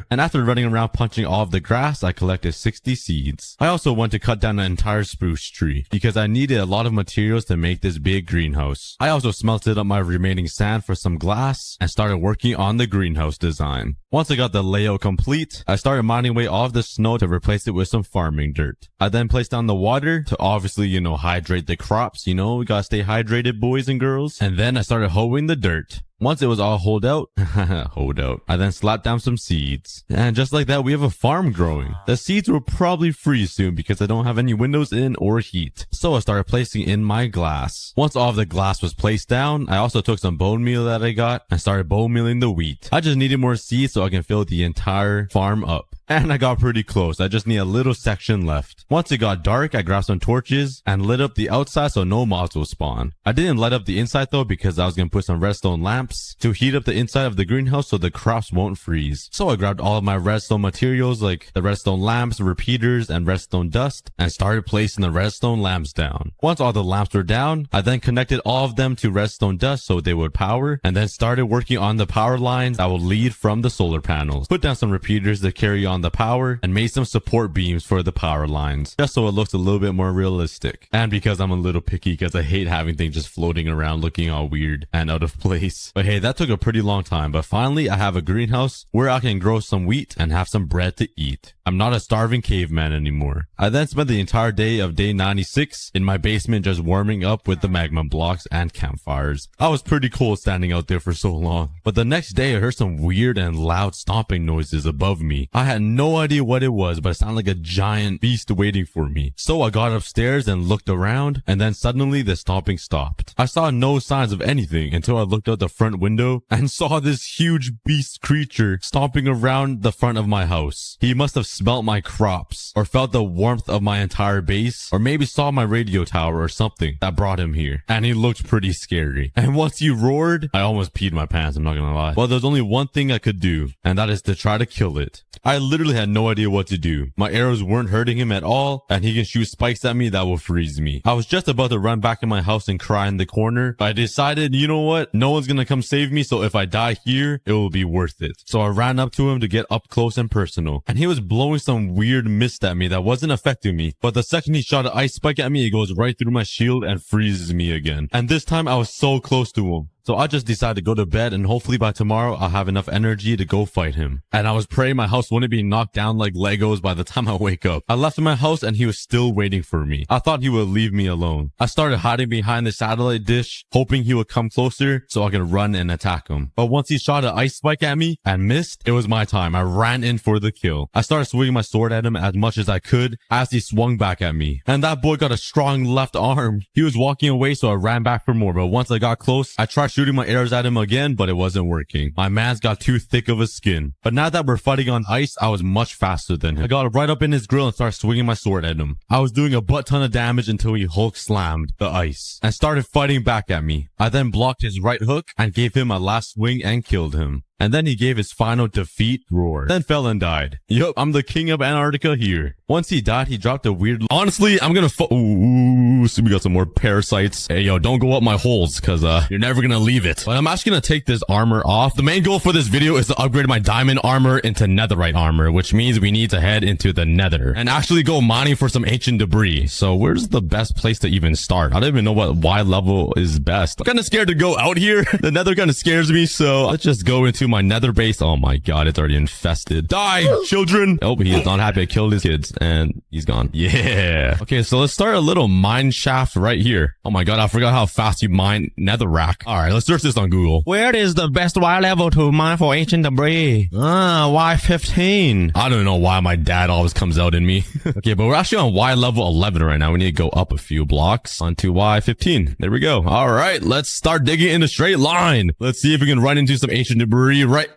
And after running around punching all of the grass, I collected 60 seeds. I also went to cut down an entire spruce tree because I needed a lot of materials to make this big greenhouse. I also smelted up my remaining sand for some glass and started working on the greenhouse design. Once I got the layout complete, I started mining away all of the snow to replace it with some farming dirt. I then placed down the water to obviously, hydrate the crops. We gotta stay hydrated, boys and girls. And then I started hoeing the dirt. Once it was all hoed out, I then slapped down some seeds. And just like that, we have a farm growing. The seeds will probably freeze soon because I don't have any windows in or heat. So I started placing in my glass. Once all of the glass was placed down, I also took some bone meal that I got and started bone mealing the wheat. I just needed more seeds so I can fill the entire farm up. And I got pretty close. I just need a little section left. Once it got dark, I grabbed some torches and lit up the outside so no mobs will spawn. I didn't light up the inside though because I was gonna put some redstone lamps to heat up the inside of the greenhouse so the crops won't freeze. So I grabbed all of my redstone materials like the redstone lamps, repeaters, and redstone dust and started placing the redstone lamps down. Once all the lamps were down, I then connected all of them to redstone dust so they would power and then started working on the power lines that will lead from the solar panels. Put down some repeaters to carry on the power and made some support beams for the power lines just so it looks a little bit more realistic. And because I'm a little picky because I hate having things just floating around looking all weird and out of place. But hey, that took a pretty long time. But finally, I have a greenhouse where I can grow some wheat and have some bread to eat. I'm not a starving caveman anymore. I then spent the entire day of day 96 in my basement just warming up with the magma blocks and campfires. I was pretty cold standing out there for so long. But the next day, I heard some weird and loud stomping noises above me. I had no idea what it was, but it sounded like a giant beast waiting for me. So I got upstairs and looked around, and then suddenly the stomping stopped. I saw no signs of anything until I looked out the front window and saw this huge beast creature stomping around the front of my house. He must have smelt my crops, or felt the warmth of my entire base, or maybe saw my radio tower or something that brought him here. And he looked pretty scary. And once he roared, I almost peed my pants, I'm not gonna lie. Well, there's only one thing I could do, and that is to try to kill it. I literally had no idea what to do. My arrows weren't hurting him at all, and he can shoot spikes at me that will freeze me. I was just about to run back in my house and cry in the corner, but I decided, you know what? No one's gonna come save me, so if I die here, it will be worth it. So I ran up to him to get up close and personal, and he was blowing some weird mist at me that wasn't affecting me, but the second he shot an ice spike at me, it goes right through my shield and freezes me again. And this time I was so close to him. So I just decided to go to bed, and hopefully by tomorrow I'll have enough energy to go fight him. And I was praying my house wouldn't be knocked down like Legos by the time I wake up. I left my house and he was still waiting for me. I thought he would leave me alone. I started hiding behind the satellite dish, hoping he would come closer so I could run and attack him. But once he shot an ice spike at me and missed, it was my time. I ran in for the kill. I started swinging my sword at him as much as I could as he swung back at me. And that boy got a strong left arm. He was walking away, so I ran back for more. But once I got close, I tried shooting my arrows at him again, but it wasn't working. My man's got too thick of a skin. But now that we're fighting on ice, I was much faster than him. I got right up in his grill and started swinging my sword at him. I was doing a butt ton of damage until he Hulk slammed the ice and started fighting back at me. I then blocked his right hook and gave him a last swing and killed him. And then he gave his final defeat roar, then fell and died. Yup, I'm the king of Antarctica here. Once he died, he dropped a weird... Honestly, I'm gonna ooh, so we got some more parasites. Hey, yo, don't go up my holes, cause, you're never gonna leave it. But I'm actually gonna take this armor off. The main goal for this video is to upgrade my diamond armor into netherite armor, which means we need to head into the nether and actually go mining for some ancient debris. So where's the best place to even start? I don't even know what Y level is best. I'm kinda scared to go out here. The nether kinda scares me, so let's just go into my nether base. Oh my god, it's already infested. Die, children! Oh, he is not happy I killed his kids, and he's gone. Yeah. Okay, so let's start a little mine shaft right here. Oh my god, I forgot how fast you mine netherrack. Alright, let's search this on Google. Where is the best Y level to mine for ancient debris? Y15. I don't know why my dad always comes out in me. Okay, but we're actually on Y level 11 right now. We need to go up a few blocks onto Y15. There we go. Alright, let's start digging in a straight line. Let's see if we can run into some ancient debris right...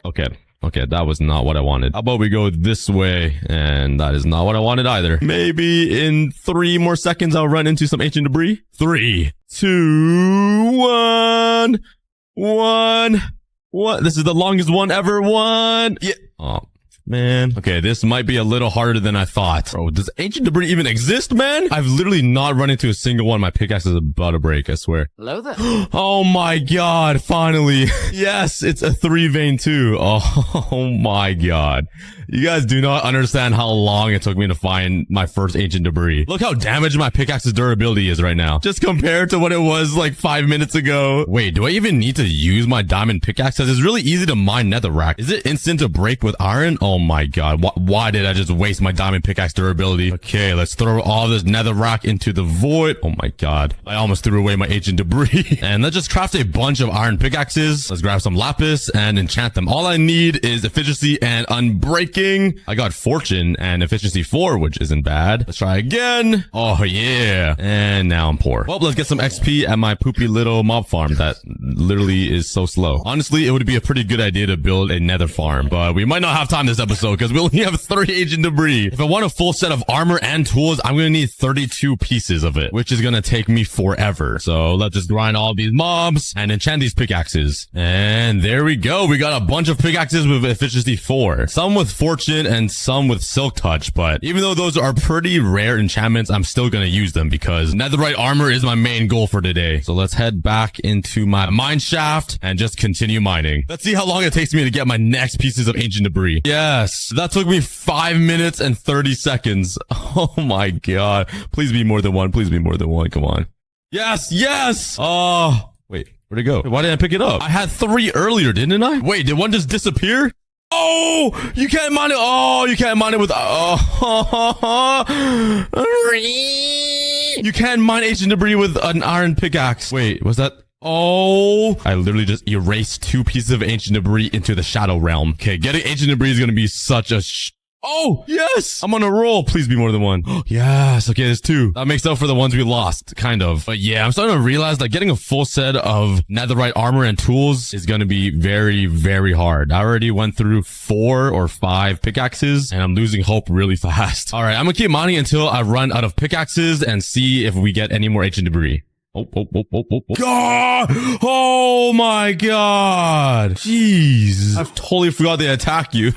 Okay, that was not what I wanted. How about we go this way? And that is not what I wanted either. Maybe in 3 more seconds, I'll run into some ancient debris. 3, 2, 1. What? This is the longest one ever. 1. Yeah. Oh, man. Okay, this might be a little harder than I thought. Bro, does ancient debris even exist, man? I've literally not run into a single one. My pickaxe is about to break, I swear. Hello there. Oh my god, finally. Yes, it's a 3 vein too. Oh my god. You guys do not understand how long it took me to find my first ancient debris. Look how damaged my pickaxe's durability is right now. Just compared to what it was like 5 minutes ago. Wait, do I even need to use my diamond pickaxe? Because it's really easy to mine netherrack. Is it instant to break with iron? Oh my god. Why did I just waste my diamond pickaxe durability? Okay, let's throw all this netherrack into the void. Oh my god. I almost threw away my ancient debris. And let's just craft a bunch of iron pickaxes. Let's grab some lapis and enchant them. All I need is efficiency and unbreaking. I got fortune and efficiency 4, which isn't bad. Let's try again. Oh yeah. And now I'm poor. Well, let's get some XP at my poopy little mob farm that literally is so slow. Honestly, it would be a pretty good idea to build a nether farm, but we might not have time this episode. episode because we only have 30 ancient debris. If I want a full set of armor and tools, I'm going to need 32 pieces of it, which is going to take me forever. So let's just grind all these mobs and enchant these pickaxes. And there we go. We got a bunch of pickaxes with efficiency 4. Some with fortune and some with silk touch. But even though those are pretty rare enchantments, I'm still going to use them because netherite armor is my main goal for today. So let's head back into my mine shaft and just continue mining. Let's see how long it takes me to get my next pieces of ancient debris. Yes, that took me 5 minutes and 30 seconds. Oh my god. Please be more than one. Please be more than one. Come on. Yes, yes. Oh, wait, where'd it go? Why didn't I pick it up? I had 3 earlier, didn't I? Wait, did one just disappear? Oh, you can't mine it. Oh, you can't mine it with, you can't mine ancient debris with an iron pickaxe. Wait, was that? Oh, I literally just erased 2 pieces of ancient debris into the shadow realm. Okay, getting ancient debris is going to be such a oh, yes! I'm on a roll. Please be more than one. Yes. Okay, there's 2. That makes up for the ones we lost, kind of. But yeah, I'm starting to realize that getting a full set of netherite armor and tools is going to be very, very hard. I already went through 4 or 5 pickaxes, and I'm losing hope really fast. All right, I'm going to keep mining until I run out of pickaxes and see if we get any more ancient debris. Oh. God! Oh my god! Jeez. I've totally forgot they attack you.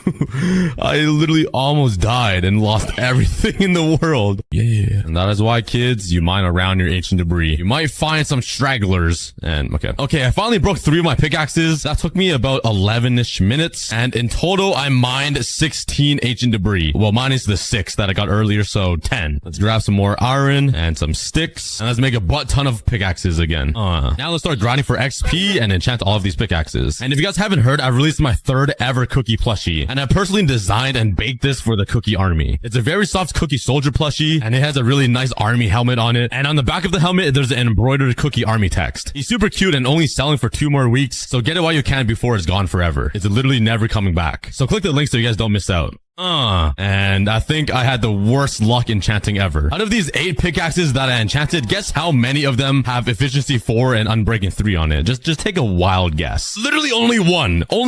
I literally almost died and lost everything in the world. Yeah. And that is why, kids, you mine around your ancient debris. You might find some stragglers. And, okay, I finally broke 3 of my pickaxes. That took me about 11-ish minutes. And in total, I mined 16 ancient debris. Well, minus the 6 that I got earlier, so 10. Let's grab some more iron and some sticks. And let's make a butt ton of pickaxes again. Now let's start grinding for XP and enchant all of these pickaxes. And if you guys haven't heard, I've released my 3rd ever cookie plushie. And I personally designed and baked this for the cookie army. It's a very soft cookie soldier plushie, and it has a really nice army helmet on it. And on the back of the helmet, there's an embroidered cookie army text. He's super cute and only selling for 2 more weeks, so get it while you can before it's gone forever. It's literally never coming back. So click the link so you guys don't miss out. And I think I had the worst luck enchanting ever. Out of these 8 pickaxes that I enchanted, guess how many of them have efficiency 4 and unbreaking 3 on it? Just take a wild guess. Literally only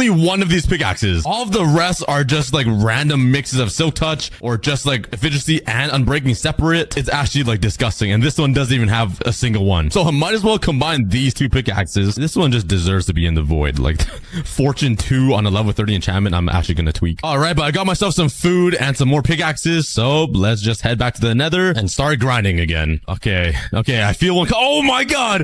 one of these pickaxes. All of the rest are just like random mixes of silk touch or just like efficiency and unbreaking separate. It's actually like disgusting. And this one doesn't even have a single one. So I might as well combine these 2 pickaxes. This one just deserves to be in the void. Like fortune 2 on a level 30 enchantment, I'm actually gonna tweak. All right, but I got myself some food and some more pickaxes, so let's just head back to the nether and start grinding again. Okay, I feel one. Oh my god!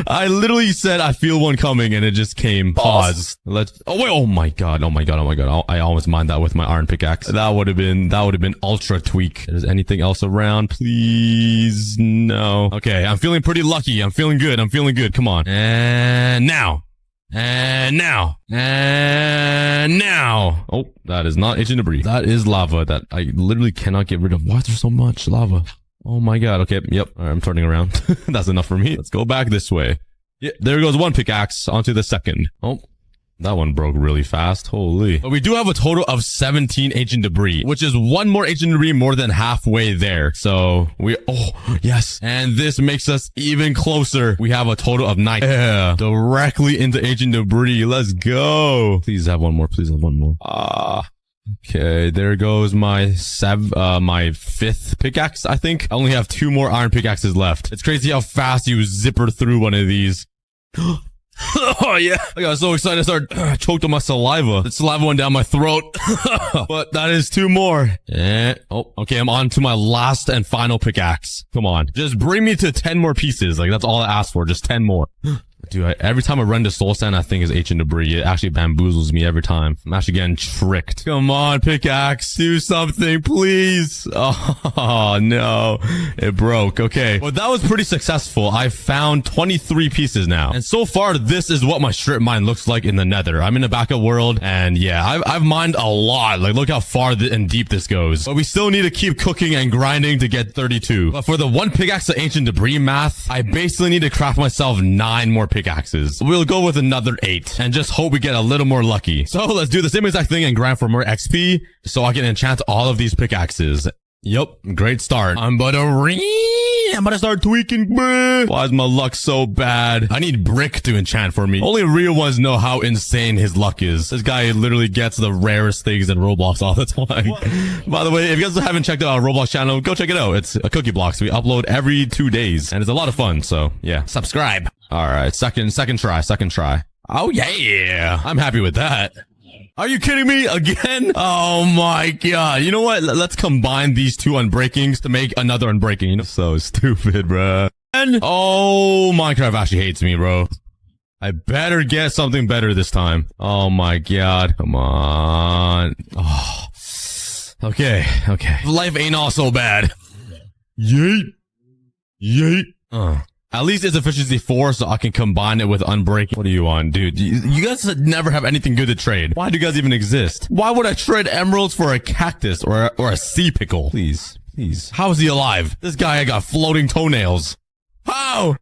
I literally said I feel one coming, and it just came. Pause. Let's. Oh wait! Oh my god! I almost mined that with my iron pickaxe. That would have been ultra tweak. Is anything else around? Please, no. Okay, I'm feeling pretty lucky. I'm feeling good. Come on. And now. Oh, that is not ancient debris. That is lava that I literally cannot get rid of. Why is there so much lava? Oh my god. Okay, yep. All right, I'm turning around. That's enough for me. Let's go back this way. Yeah, there goes one pickaxe. Onto the second. Oh, that one broke really fast. Holy. But we do have a total of 17 ancient debris, which is 1 more ancient debris more than halfway there. So oh, yes. And this makes us even closer. We have a total of 9. Yeah, directly into ancient debris. Let's go. Please have one more. Okay, there goes my 5th pickaxe, I think. I only have 2 more iron pickaxes left. It's crazy how fast you zipper through one of these. Oh yeah, I got so excited I started choked on my saliva. The saliva went down my throat. But that is 2 more. Oh, okay, I'm on to my last and final pickaxe. Come on, just bring me to 10 more pieces. Like, that's all I asked for, just 10 more. Dude, every time I run to soul sand, I think is ancient debris. It actually bamboozles me every time. I'm actually getting tricked. Come on, pickaxe, do something, please. Oh, no. It broke. Okay. Well, that was pretty successful. I found 23 pieces now. And so far, this is what my strip mine looks like in the nether. I'm in the backup world, and yeah, I've mined a lot. Like, look how far and deep this goes. But we still need to keep cooking and grinding to get 32. But for the 1 pickaxe of ancient debris math, I basically need to craft myself 9 more pickaxes. We'll go with another 8 and just hope we get a little more lucky. So let's do the same exact thing and grind for more XP so I can enchant all of these pickaxes. Yep, great start. I'm but a I'm about to start tweaking, bruh. Why is my luck so bad? I need Brick to enchant for me. Only real ones know how insane his luck is. This guy literally gets the rarest things in Roblox all the time. By the way, if you guys haven't checked out our Roblox channel, go check it out. It's a Cookie Blocks. We upload every 2 days, and it's a lot of fun. So yeah, subscribe. All right, second try. Oh yeah, I'm happy with that. Are you kidding me again? Oh my god. You know what? Let's combine these two unbreakings to make another unbreaking. You know, so stupid, bro. And oh, Minecraft actually hates me, bro. I better get something better this time. Oh my god. Come on. Oh. Okay. Life ain't all so bad. Yeet. At least it's efficiency 4, so I can combine it with unbreaking. What are you on, dude? You guys never have anything good to trade. Why do you guys even exist? Why would I trade emeralds for a cactus or a sea pickle? Please. How is he alive? This guy got floating toenails. How?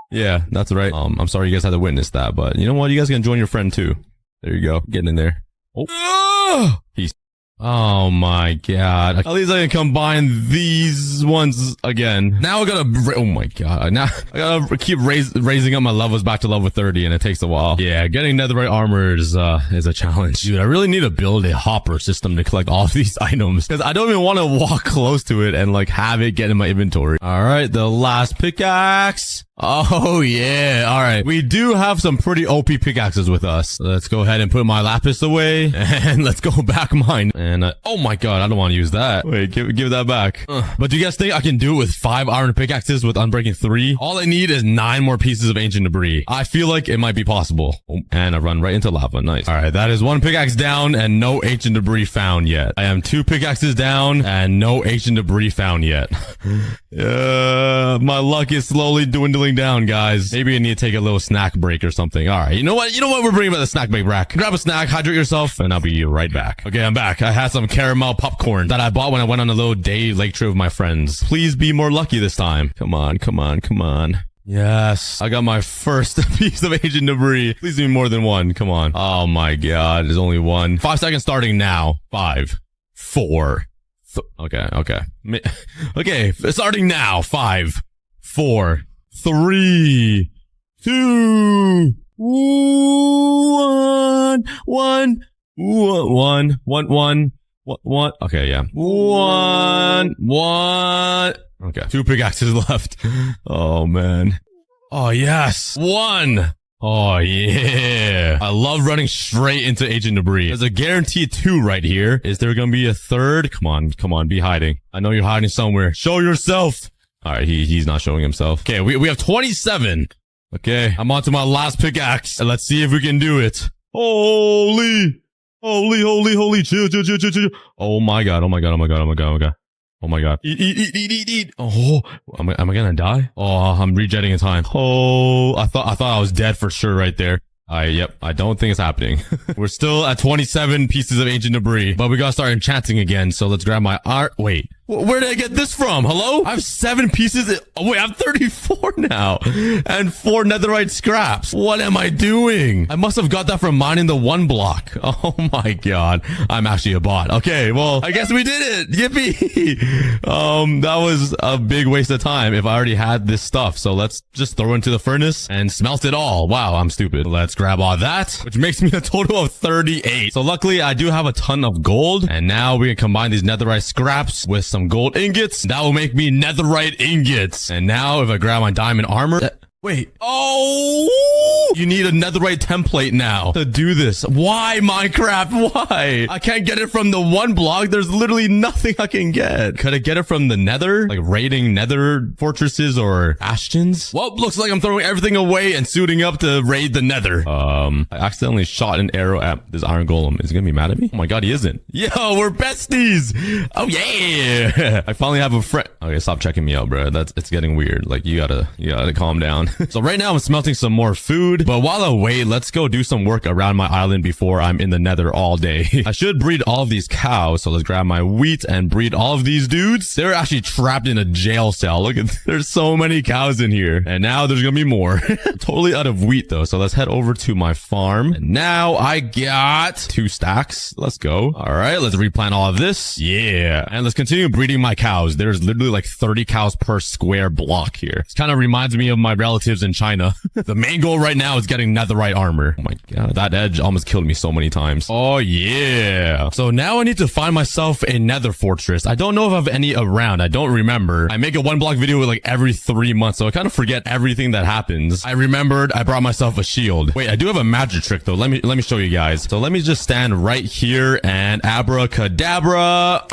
Yeah, that's right. I'm sorry you guys had to witness that, but you know what? You guys can join your friend too. There you go. Getting in there. Oh. Peace. Oh my god. At least I can combine these ones again. Now I gotta, oh my god. Now I gotta keep raising up my levels back to level 30 and it takes a while. Yeah, getting netherite armor is a challenge. Dude, I really need to build a hopper system to collect all of these items because I don't even want to walk close to it and like have it get in my inventory. All right, the last pickaxe. Oh yeah. All right. We do have some pretty OP pickaxes with us. Let's go ahead and put my lapis away and let's go back mine. And oh my god, I don't want to use that. Wait, give that back. But do you guys think I can do it with 5 iron pickaxes with unbreaking 3? All I need is 9 more pieces of ancient debris. I feel like it might be possible. Oh, and I run right into lava. Nice. All right, that is 1 pickaxe down and no ancient debris found yet. I am 2 pickaxes down and no ancient debris found yet. My luck is slowly dwindling down, guys. Maybe I need to take a little snack break or something. All right, you know what? We're bringing back the snack break back. Grab a snack, hydrate yourself, and I'll be right back. Okay, I'm back. I had some caramel popcorn that I bought when I went on a little day lake trip with my friends. Please be more lucky this time. Come on. Yes, I got my first piece of ancient debris. Please be more than 1. Come on. Oh my god, there's only 1. 5 seconds starting now. 5, 4. Okay. Okay, starting now. 5, 4, 3, 2, 1. 1. Okay, yeah. 1. Okay, 2 pickaxes left. Oh man. Oh yes. 1. Oh yeah. I love running straight into ancient debris. There's a guaranteed 2 right here. Is there gonna be a 3rd? Come on, be hiding. I know you're hiding somewhere. Show yourself. All right, he's not showing himself. Okay, we have 27. Okay, I'm on to my last pickaxe. And let's see if we can do it. Holy. Chill. Oh my god. Oh my god. Eat. Oh, am I gonna die? Oh, I'm rejetting in time. Oh, I thought I was dead for sure right there. Yep, I don't think it's happening. We're still at 27 pieces of ancient debris, but we gotta start enchanting again. So let's grab my art. Wait, where did I get this from? Hello? I have 7 pieces. Oh wait, I'm 34 now and 4 netherite scraps. What am I doing? I must have got that from mining the 1 block. Oh my god, I'm actually a bot. Okay, well, I guess we did it. Yippee. That was a big waste of time if I already had this stuff. So let's just throw it into the furnace and smelt it all. Wow, I'm stupid. Let's grab all that, which makes me a total of 38. So luckily I do have a ton of gold, and now we can combine these netherite scraps with some gold ingots. That will make me netherite ingots. And now if I grab my diamond armor, wait. Oh, you need a netherite template now to do this. Why, Minecraft? Why? I can't get it from the 1 block. There's literally nothing I can get. Could I get it from the nether? Like raiding nether fortresses or bastions? Well, looks like I'm throwing everything away and suiting up to raid the nether. I accidentally shot an arrow at this iron golem. Is he gonna be mad at me? Oh my god, he isn't. Yo, we're besties. Oh yeah. I finally have a friend. Okay, stop checking me out, bro. It's getting weird. Like you gotta calm down. So right now I'm smelting some more food, but while I wait, let's go do some work around my island before I'm in the nether all day. I should breed all of these cows, so let's grab my wheat and breed all of these dudes. They're actually trapped in a jail cell. Look at, there's so many cows in here, and now there's gonna be more. Totally out of wheat though, so let's head over to my farm. And now I got 2 stacks. Let's go. All right, let's replant all of this. Yeah, and let's continue breeding my cows. There's literally like 30 cows per square block here. This kind of reminds me of my relatives in China. The main goal right now is getting netherite armor. Oh my god, that edge almost killed me so many times. Oh yeah. So now I need to find myself a nether fortress. I don't know if I have any around. I don't remember. I make a 1 block video like every 3 months, so I kind of forget everything that happens. I remembered I brought myself a shield. Wait, I do have a magic trick though. Let me show you guys. So let me just stand right here and abracadabra.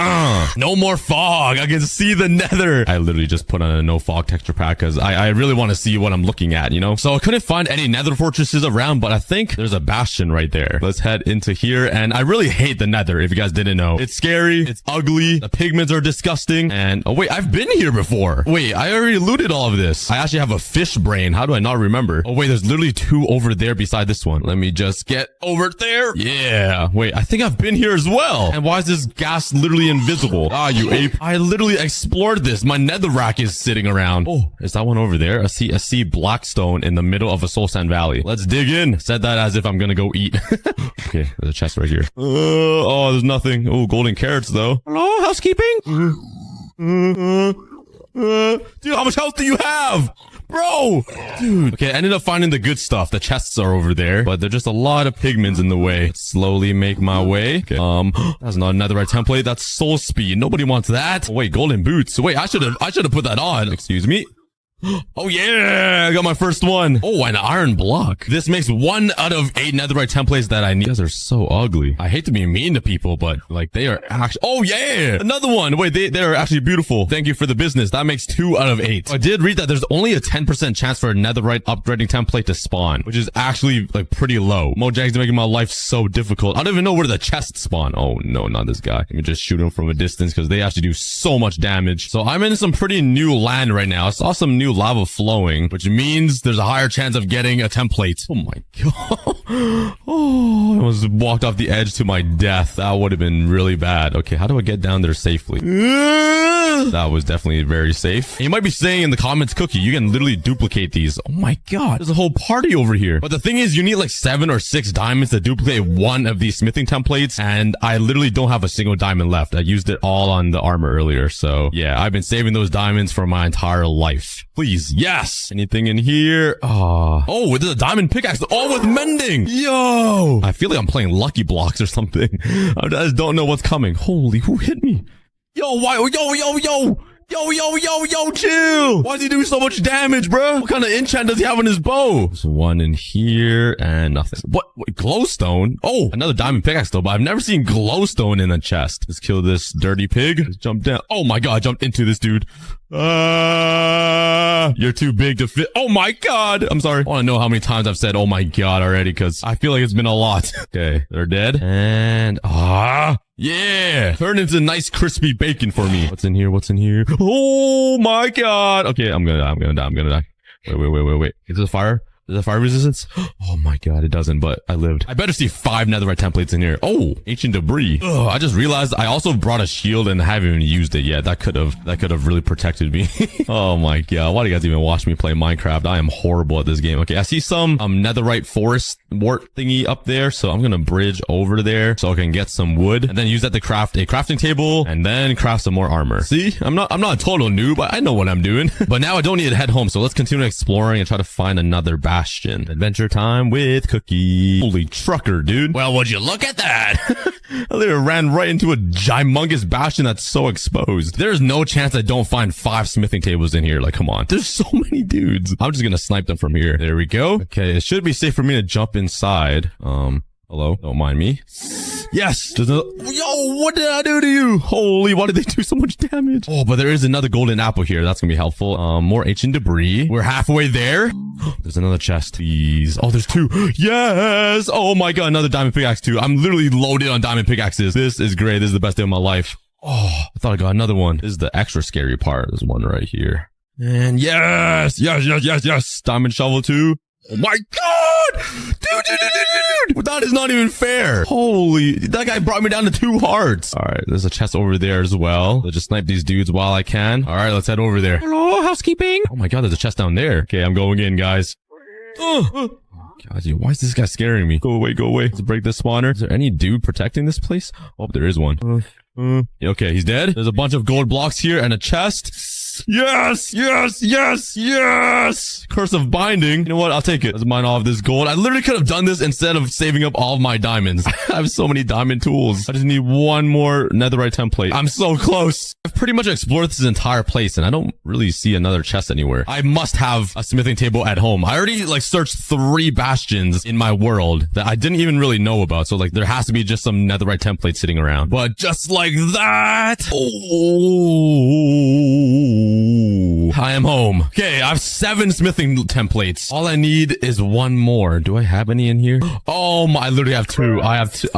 No more fog. I can see the nether. I literally just put on a no fog texture pack because I really want to see what I'm looking at, you know? So I couldn't find any nether fortresses around, but I think there's a bastion right there. Let's head into here. And I really hate the nether, if you guys didn't know. It's scary. It's ugly. The pigments are disgusting. And oh wait, I've been here before. Wait, I already looted all of this. I actually have a fish brain. How do I not remember? Oh wait, there's literally 2 over there beside this one. Let me just get over there. Yeah. Wait, I think I've been here as well. And why is this gas literally invisible? Ah, you ape. I literally explored this. My netherrack is sitting around. Oh, is that one over there? I see blackstone in the middle of a soul sand valley. Let's dig in. Said that as if I'm gonna go eat. Okay, there's a chest right here. Oh, there's nothing. Oh, golden carrots though. Hello, housekeeping? Dude, how much health do you have? Bro! Dude. Okay, I ended up finding the good stuff. The chests are over there, but there's just a lot of pigments in the way. Let's slowly make my way. Okay. That's not another right template. That's soul speed. Nobody wants that. Oh, wait, golden boots. Wait, I should have put that on. Excuse me. Oh yeah, I got my first one. Oh, an iron block. This makes 1 out of 8 netherite templates that I need. You guys are so ugly. I hate to be mean to people, but like they are actually, oh yeah, another one. Wait, they're actually beautiful. Thank you for the business. That makes 2 out of 8. I did read that there's only a 10% chance for a netherite upgrading template to spawn, which is actually like pretty low. Mojang's making my life so difficult. I don't even know where the chests spawn. Oh no, not this guy. Let me just shoot him from a distance because they actually do so much damage. So I'm in some pretty new land right now. I saw some new lava flowing, which means there's a higher chance of getting a template. Oh my god. Oh, I almost walked off the edge to my death. That would have been really bad. Okay, how do I get down there safely? That was definitely very safe. And you might be saying in the comments, Cookie, you can literally duplicate these. Oh my god, there's a whole party over here. But the thing is, you need like 7 or 6 diamonds to duplicate 1 of these smithing templates, and I literally don't have a single diamond left. I used it all on the armor earlier, so yeah, I've been saving those diamonds for my entire life. Please, yes. Anything in here? Oh, there's a diamond pickaxe. Oh, with mending. Yo, I feel like I'm playing Lucky Blocks or something. I just don't know what's coming. Holy, who hit me? Yo, why? Yo, chill. Why is he doing so much damage, bro? What kind of enchant does he have on his bow? There's one in here and nothing. What? Wait, glowstone? Oh, another diamond pickaxe though, but I've never seen glowstone in a chest. Let's kill this dirty pig. Let's jump down. Oh my god, I jumped into this dude. You're too big to fit. Oh my god. I'm sorry. I want to know how many times I've said oh my god already, because I feel like it's been a lot. Okay, they're dead. And yeah, turn into nice crispy bacon for me. What's in here? What's in here? Oh my god. Okay, I'm gonna die. Wait. Is this a fire? Is it fire resistance? Oh my god, it doesn't, but I lived. I better see 5 netherite templates in here. Oh, ancient debris. Ugh, I just realized I also brought a shield and haven't even used it yet. That could have really protected me. Oh my god, why do you guys even watch me play Minecraft? I am horrible at this game. Okay, I see some netherite forest wart thingy up there, so I'm gonna bridge over there so I can get some wood and then use that to craft a crafting table and then craft some more armor. See, I'm not a total noob. I know what I'm doing. But now I don't need to head home, so let's continue exploring and try to find another bastion. Adventure time with Cookie. Holy trucker, dude. Well, would you look at that? I literally ran right into a gigantous bastion that's so exposed. There's no chance I don't find 5 smithing tables in here. Like, come on. There's so many dudes. I'm just gonna snipe them from here. There we go. Okay, it should be safe for me to jump inside. Hello? Don't mind me. Yes! Yo, what did I do to you? Holy, why did they do so much damage? Oh, but there is another golden apple here. That's gonna be helpful. More ancient debris. We're halfway there. There's another chest. Please. Oh, there's 2. Yes! Oh my god, another diamond pickaxe too. I'm literally loaded on diamond pickaxes. This is great. This is the best day of my life. Oh, I thought I got another one. This is the extra scary part. There's one right here. And yes. Diamond shovel too. Oh my god! Dude. That is not even fair. Holy, that guy brought me down to 2 hearts. All right, there's a chest over there as well. Let's just snipe these dudes while I can. All right, let's head over there. Hello, housekeeping. Oh my god, there's a chest down there. Okay, I'm going in, guys. God, dude, why is this guy scaring me? Go away. Let's break this spawner. Is there any dude protecting this place? Oh, there is one. Okay, he's dead. There's a bunch of gold blocks here and a chest. Yes! Curse of binding. You know what? I'll take it. Let's mine all of this gold. I literally could have done this instead of saving up all of my diamonds. I have so many diamond tools. I just need one more netherite template. I'm so close. I've pretty much explored this entire place and I don't really see another chest anywhere. I must have a smithing table at home. I already searched 3 bastions in my world that I didn't even really know about. So there has to be just some netherite template sitting around. But just like that. Oh, I am home. Okay, I have 7 smithing templates. All I need is 1 more. Do I have any in here? Oh my, I literally have 2. I have 2.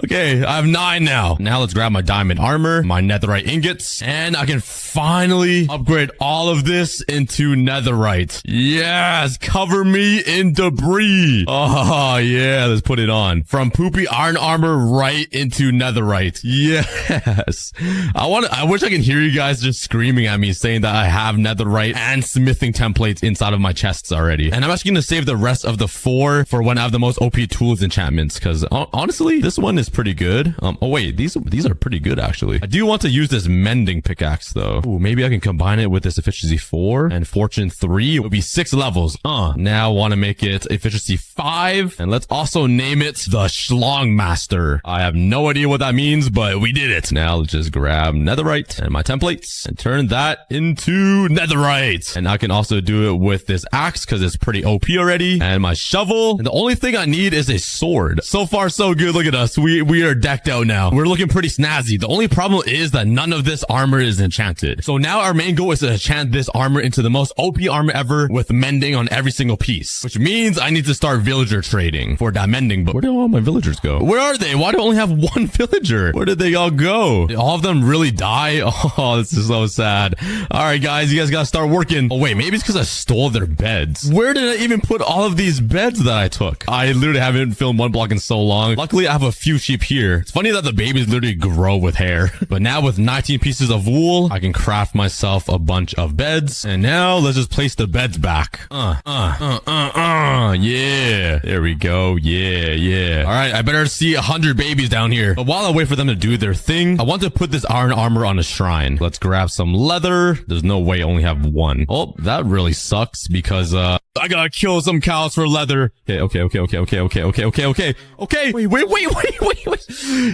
Okay, I have 9 now. Now let's grab my diamond armor, my netherite ingots, and I can finally upgrade all of this into netherite. Yes, cover me in debris. Oh yeah, let's put it on. From poopy iron armor right into netherite. Yes. I wish I could hear you guys just screaming at me saying that I have netherite and smithing templates inside of my chests already. And I'm actually going to save the rest of the 4 for when I have the most OP tools enchantments, because honestly, this one is pretty good. Oh wait, these are pretty good actually. I do want to use this mending pickaxe though. Ooh, maybe I can combine it with this efficiency 4 and fortune 3. It would be 6 levels. Now I want to make it efficiency 5, and let's also name it the Schlong Master. I have no idea what that means, but we did it. Now let's just grab netherite and my templates and turn that into netherite. And I can also do it with this axe because it's pretty OP already, and my shovel. And the only thing I need is a sword. So far so good. Look at us. We are decked out now. We're looking pretty snazzy. The only problem is that none of this armor is enchanted. So now our main goal is to enchant this armor into the most OP armor ever with mending on every single piece, which means I need to start villager trading for that mending. But where do all my villagers go? Where are they? Why do I only have 1 villager? Where did they all go? Did all of them really die? Oh, this is so sad. All right, guys, you guys gotta start working. Oh wait, maybe it's because I stole their beds. Where did I even put all of these beds that I took? I literally haven't filmed 1 block in so long. Luckily, I have a few sheep here. It's funny that the babies literally grow with hair. But now with 19 pieces of wool, I can craft myself a bunch of beds. And now let's just place the beds back. Yeah. There we go. Yeah. All right, I better see 100 babies down here. But while I wait for them to do their thing, I want to put this iron armor on a shrine. Let's grab some leather. There's no way I only have 1. Oh, that really sucks because I gotta kill some cows for leather. Okay. Wait.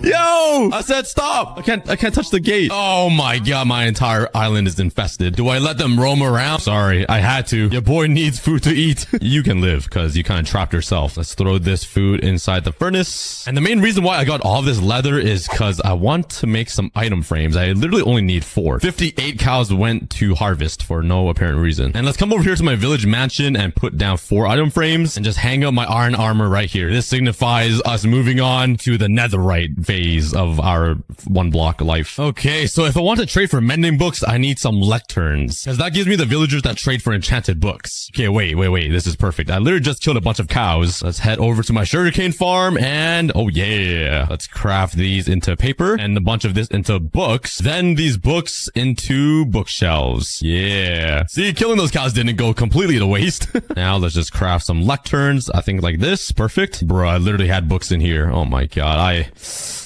Yo! I said stop! I can't touch the gate. Oh my god, my entire island is infested. Do I let them roam around? Sorry, I had to. Your boy needs food to eat. You can live because you kind of trapped yourself. Let's throw this food inside the furnace. And the main reason why I got all this leather is because I want to make some item frames. I literally only need 4. 58 cows went to harvest for no apparent reason. And let's come over here to my village mansion and put down 4 item frames and just hang up my iron armor right here. This signifies us moving on to the netherite phase of our 1 block life. Okay, so if I want to trade for mending books, I need some lecterns because that gives me the villagers that trade for enchanted books. Okay, wait. This is perfect. I literally just killed a bunch of cows. Let's head over to my sugarcane farm and oh yeah, let's craft these into paper and a bunch of this into books. Then these books into bookshelves. Yeah. See, killing those cows didn't go completely to waste. Now let's just craft some lecterns. I think like this. Perfect. Bro, I literally had books in here. Oh my god.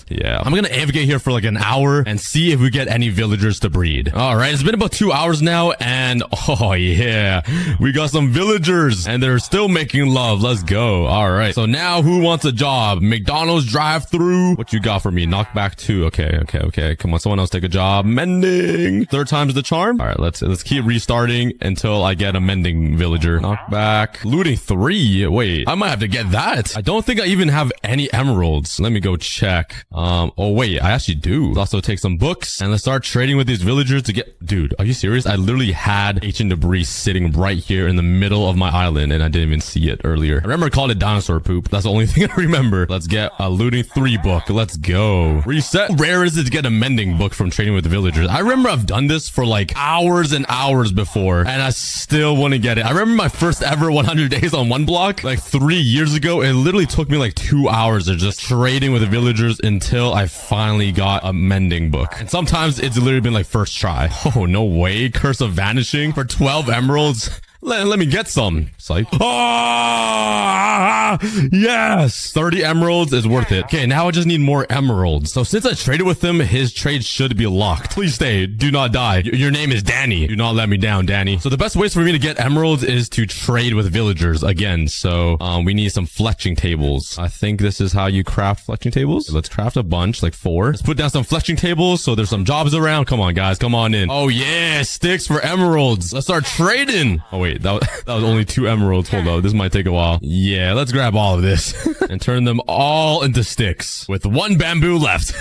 Yeah, I'm gonna navigate here for like an hour and see if we get any villagers to breed. All right, it's been about 2 hours now, and oh yeah, we got some villagers, and they're still making love. Let's go. All right, so now who wants a job? McDonald's drive-through. What you got for me? Knockback 2. Okay. Come on, someone else take a job. Mending. 3rd time's the charm. All right, let's keep restarting until I get a mending villager. Knockback. Looting 3. Wait, I might have to get that. I don't think I even have any emeralds. Let me go check. Oh wait, I actually do. Let's also take some books and let's start trading with these villagers to get... Dude, are you serious? I literally had ancient debris sitting right here in the middle of my island and I didn't even see it earlier. I remember I called it dinosaur poop. That's the only thing I remember. Let's get a looting 3 book. Let's go. Reset. Rare is it to get a mending book from trading with the villagers. I remember I've done this for like hours and hours before and I still wouldn't get it. I remember my first ever 100 days on one block like 3 years ago. It literally took me like 2 hours of just trading with the villagers until I finally got a mending book. And sometimes it's literally been like first try. Oh, no way. Curse of Vanishing for 12 emeralds. Let me get some. Psych. Ah, yes. 30 emeralds is worth it. Okay, now I just need more emeralds. So since I traded with him, his trade should be locked. Please stay. Do not die. Your name is Danny. Do not let me down, Danny. So the best ways for me to get emeralds is to trade with villagers again. So we need some fletching tables. I think this is how you craft fletching tables. Let's craft a bunch, like 4. Let's put down some fletching tables so there's some jobs around. Come on, guys. Come on in. Oh, yeah. Sticks for emeralds. Let's start trading. Oh, wait. That was only 2 emeralds. Hold on. This might take a while. Yeah, let's grab all of this and turn them all into sticks with 1 bamboo left.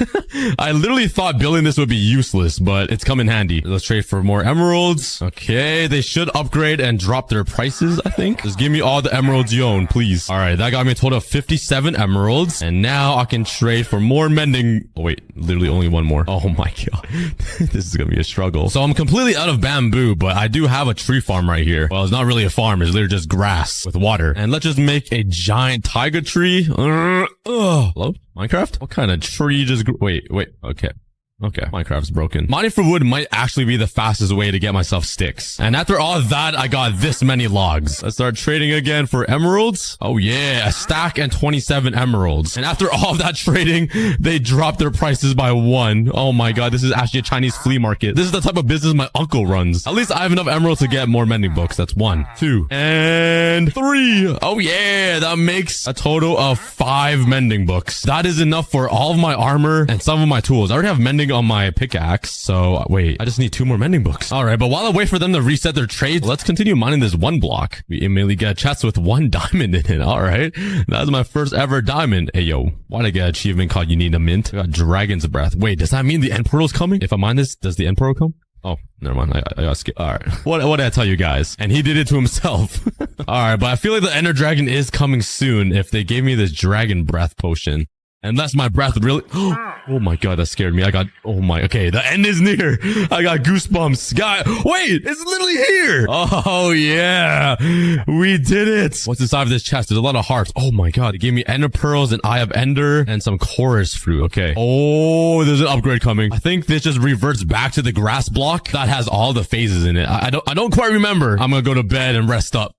I literally thought building this would be useless, but it's come in handy. Let's trade for more emeralds. Okay, they should upgrade and drop their prices, I think. Just give me all the emeralds you own, please. All right, that got me a total of 57 emeralds. And now I can trade for more mending. Oh, wait, literally only 1 more. Oh my God. This is gonna be a struggle. So I'm completely out of bamboo, but I do have a tree farm right here. Well, it's not really a farm. It's literally just grass with water. And let's just make a giant tiger tree. Hello? Minecraft? What kind of tree just wait. Okay. Okay, Minecraft's broken. Mining for wood might actually be the fastest way to get myself sticks. And after all of that, I got this many logs. Let's start trading again for emeralds. Oh yeah, a stack and 27 emeralds. And after all of that trading, they dropped their prices by 1. Oh my God, this is actually a Chinese flea market. This is the type of business my uncle runs. At least I have enough emeralds to get more mending books. That's 1, 2, and 3. Oh yeah, that makes a total of 5 mending books. That is enough for all of my armor and some of my tools. I already have mending on my pickaxe, so wait, I just need 2 more mending books. All right, but while I wait for them to reset their trades, let's continue mining this 1 block. We immediately get a chest with 1 diamond in it. All right, that's my first ever diamond. Hey yo, why'd I get an achievement called you need a mint? I got dragon's breath. Wait, does that mean the end portal's coming? If I mine this, does the end portal come? Oh, never mind. I got skip. All right. What did I tell you guys? And he did it to himself. All right, but I feel like the ender dragon is coming soon if they gave me this dragon breath potion. Unless my breath really... Oh my God, that scared me. Okay, the end is near. I got goosebumps. Wait, it's literally here. Oh yeah, we did it. What's inside of this chest? There's a lot of hearts. Oh my God, it gave me ender pearls, an eye of ender, and some chorus fruit. Okay. Oh, there's an upgrade coming. I think this just reverts back to the grass block that has all the phases in it. I don't quite remember. I'm gonna go to bed and rest up.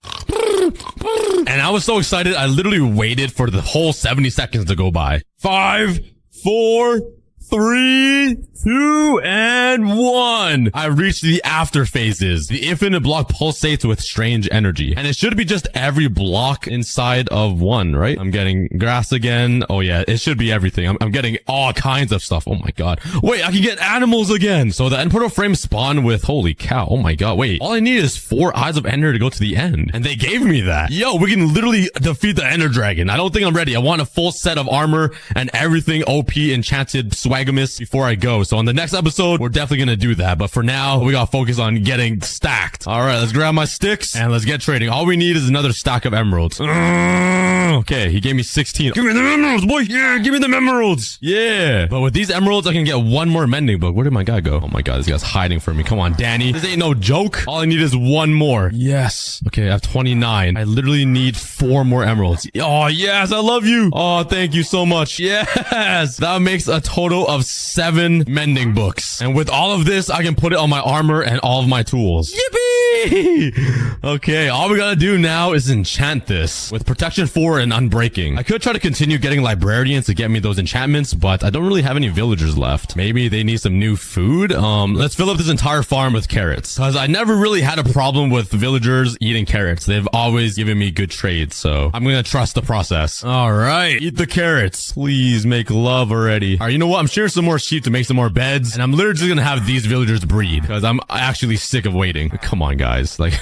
And I was so excited, I literally waited for the whole 70 seconds to go by. 5, 4, 3, 2, and 1. I reached the after phases. The infinite block pulsates with strange energy. And it should be just every block inside of 1, right? I'm getting grass again. Oh yeah, it should be everything. I'm getting all kinds of stuff. Oh my God. Wait, I can get animals again. So the end portal frame spawned with, holy cow. Oh my God. Wait, all I need is 4 eyes of ender to go to the end. And they gave me that. Yo, we can literally defeat the ender dragon. I don't think I'm ready. I want a full set of armor and everything OP enchanted swagamus before I go. So on the next episode, we're definitely gonna do that. But for now, we gotta focus on getting stacked. All right, let's grab my sticks and let's get trading. All we need is another stack of emeralds. Okay, he gave me 16. Give me the emeralds, boy. Yeah, give me the emeralds. Yeah. But with these emeralds, I can get 1 more mending book. Where did my guy go? Oh my God, this guy's hiding from me. Come on, Danny. This ain't no joke. All I need is 1 more. Yes. Okay, I have 29. I literally need 4 more emeralds. Oh, yes. I love you. Oh, thank you so much. Yes. That makes a total of 7 mending books. And with all of this, I can put it on my armor and all of my tools. Yippee! Okay, all we gotta do now is enchant this with protection 4 and unbreaking. I could try to continue getting librarians to get me those enchantments, but I don't really have any villagers left. Maybe they need some new food. Let's fill up this entire farm with carrots, because I never really had a problem with villagers eating carrots. They've always given me good trades, so I'm gonna trust the process. All right, eat the carrots. Please make love already. All right, you know what? I'm sharing some more sheep to make some more beds, and I'm literally just gonna have these villagers breed, because I'm actually sick of waiting. Come on, guys. guys. Like,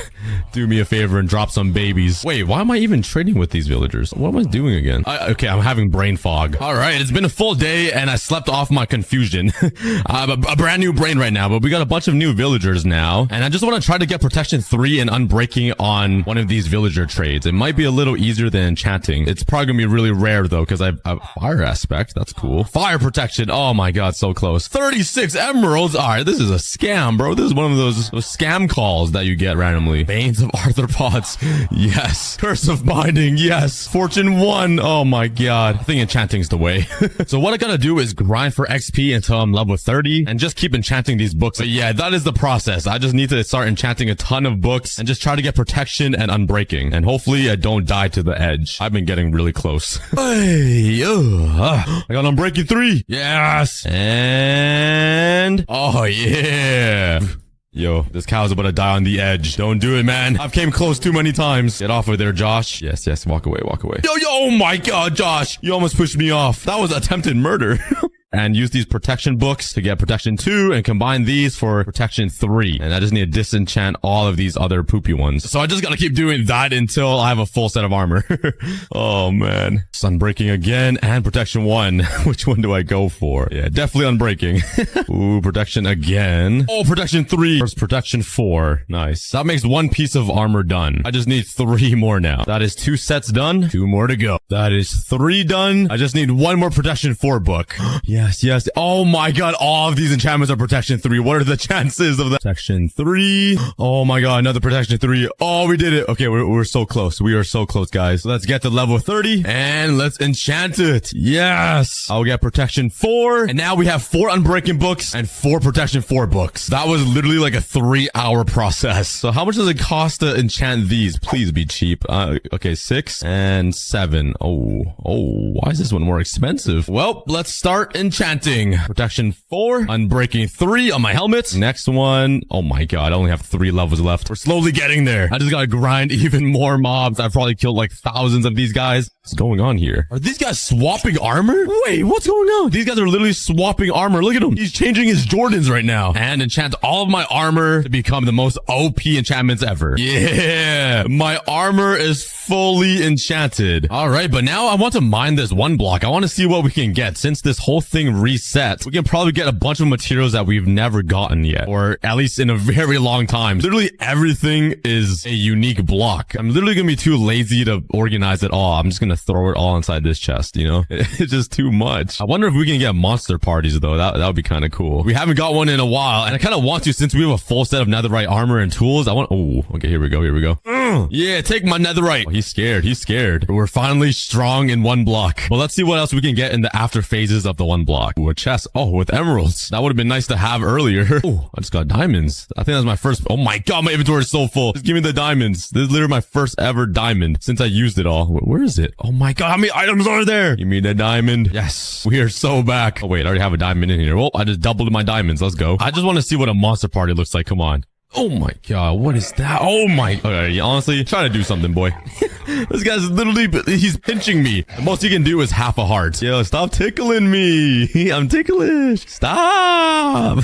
do me a favor and drop some babies. Wait, why am I even trading with these villagers? What am I doing again? Okay, I'm having brain fog. All right, it's been a full day and I slept off my confusion. I have a brand new brain right now, but we got a bunch of new villagers now. And I just want to try to get protection 3 and unbreaking on one of these villager trades. It might be a little easier than enchanting. It's probably gonna be really rare though, because I have fire aspect. That's cool. Fire protection. Oh my god, so close. 36 emeralds. All right, this is a scam, bro. This is one of those scam calls that you get randomly. Veins of arthropods. Yes. Curse of binding. Yes. Fortune 1. Oh my god. I think enchanting's the way. So what I gotta do is grind for XP until I'm level 30 and just keep enchanting these books. But yeah, that is the process. I just need to start enchanting a ton of books and just try to get protection and unbreaking. And hopefully I don't die to the edge. I've been getting really close. Hey, I got unbreaking 3. Yes. And oh yeah. Yo, this cow's about to die on the edge. Don't do it, man. I've came close too many times. Get off of there, Josh. Yes, yes. Walk away, walk away. Yo, oh my god, Josh. You almost pushed me off. That was attempted murder. And use these protection books to get protection 2 and combine these for protection 3. And I just need to disenchant all of these other poopy ones. So I just gotta keep doing that until I have a full set of armor. Oh man. Sunbreaking again and protection 1. Which one do I go for? Yeah, definitely unbreaking. Ooh, protection again. Oh, protection 3 versus protection 4. Nice. That makes 1 piece of armor done. I just need 3 more now. That is 2 sets done. 2 more to go. That is 3 done. I just need 1 more protection 4 book. Yes, yes. Oh my god, all of these enchantments are protection 3. What are the chances of that? Protection 3. Oh my god, another protection 3. Oh, we did it. Okay, we're so close. We are so close, guys. Let's get to level 30 and let's enchant it. Yes. I'll get protection 4. And now we have 4 unbreaking books and 4 protection 4 books. That was literally like a 3-hour process. So how much does it cost to enchant these? Please be cheap. Okay, 6 and 7. Oh, why is this one more expensive? Well, let's start enchanting. Protection 4, unbreaking 3 on my helmet. Next one. Oh my god, I only have 3 levels left. We're slowly getting there. I just gotta grind even more mobs. I've probably killed like thousands of these guys. What's going on here? Are these guys swapping armor? Wait, what's going on? These guys are literally swapping armor. Look at him. He's changing his Jordans right now. And enchant all of my armor to become the most OP enchantments ever. Yeah, my armor is fully enchanted. All right, but now I want to mine this 1 block. I want to see what we can get. Since this whole thing resets, we can probably get a bunch of materials that we've never gotten yet, or at least in a very long time. Literally everything is a unique block. I'm literally gonna be too lazy to organize it all. I'm just gonna throw it all inside this chest, you know? It's just too much. I wonder if we can get monster parties though. That would be kind of cool. We haven't got one in a while, and I kind of want to, since we have a full set of netherite armor and tools. Oh, okay, here we go. Yeah, take my netherite. Oh, he's scared. We're finally strong in 1 block. Well, let's see what else we can get in the after phases of the 1 block. Ooh, a chest. Oh, with emeralds. That would have been nice to have earlier. Oh, I just got diamonds. I think that's my first. Oh my god, my inventory is so full. Just give me the diamonds. This is literally my first ever diamond since I used it all. Where is it? Oh my god, how many items are there? Give me the diamond. Yes, we are so back. Oh wait, I already have a diamond in here. Well, I just doubled my diamonds. Let's go. I just want to see what a monster party looks like. Come on. Oh my god, what is that? Oh my. Okay, honestly, try to do something, boy. This guy's literally, he's pinching me. The most he can do is half a heart. Yo, stop tickling me. I'm ticklish. Stop.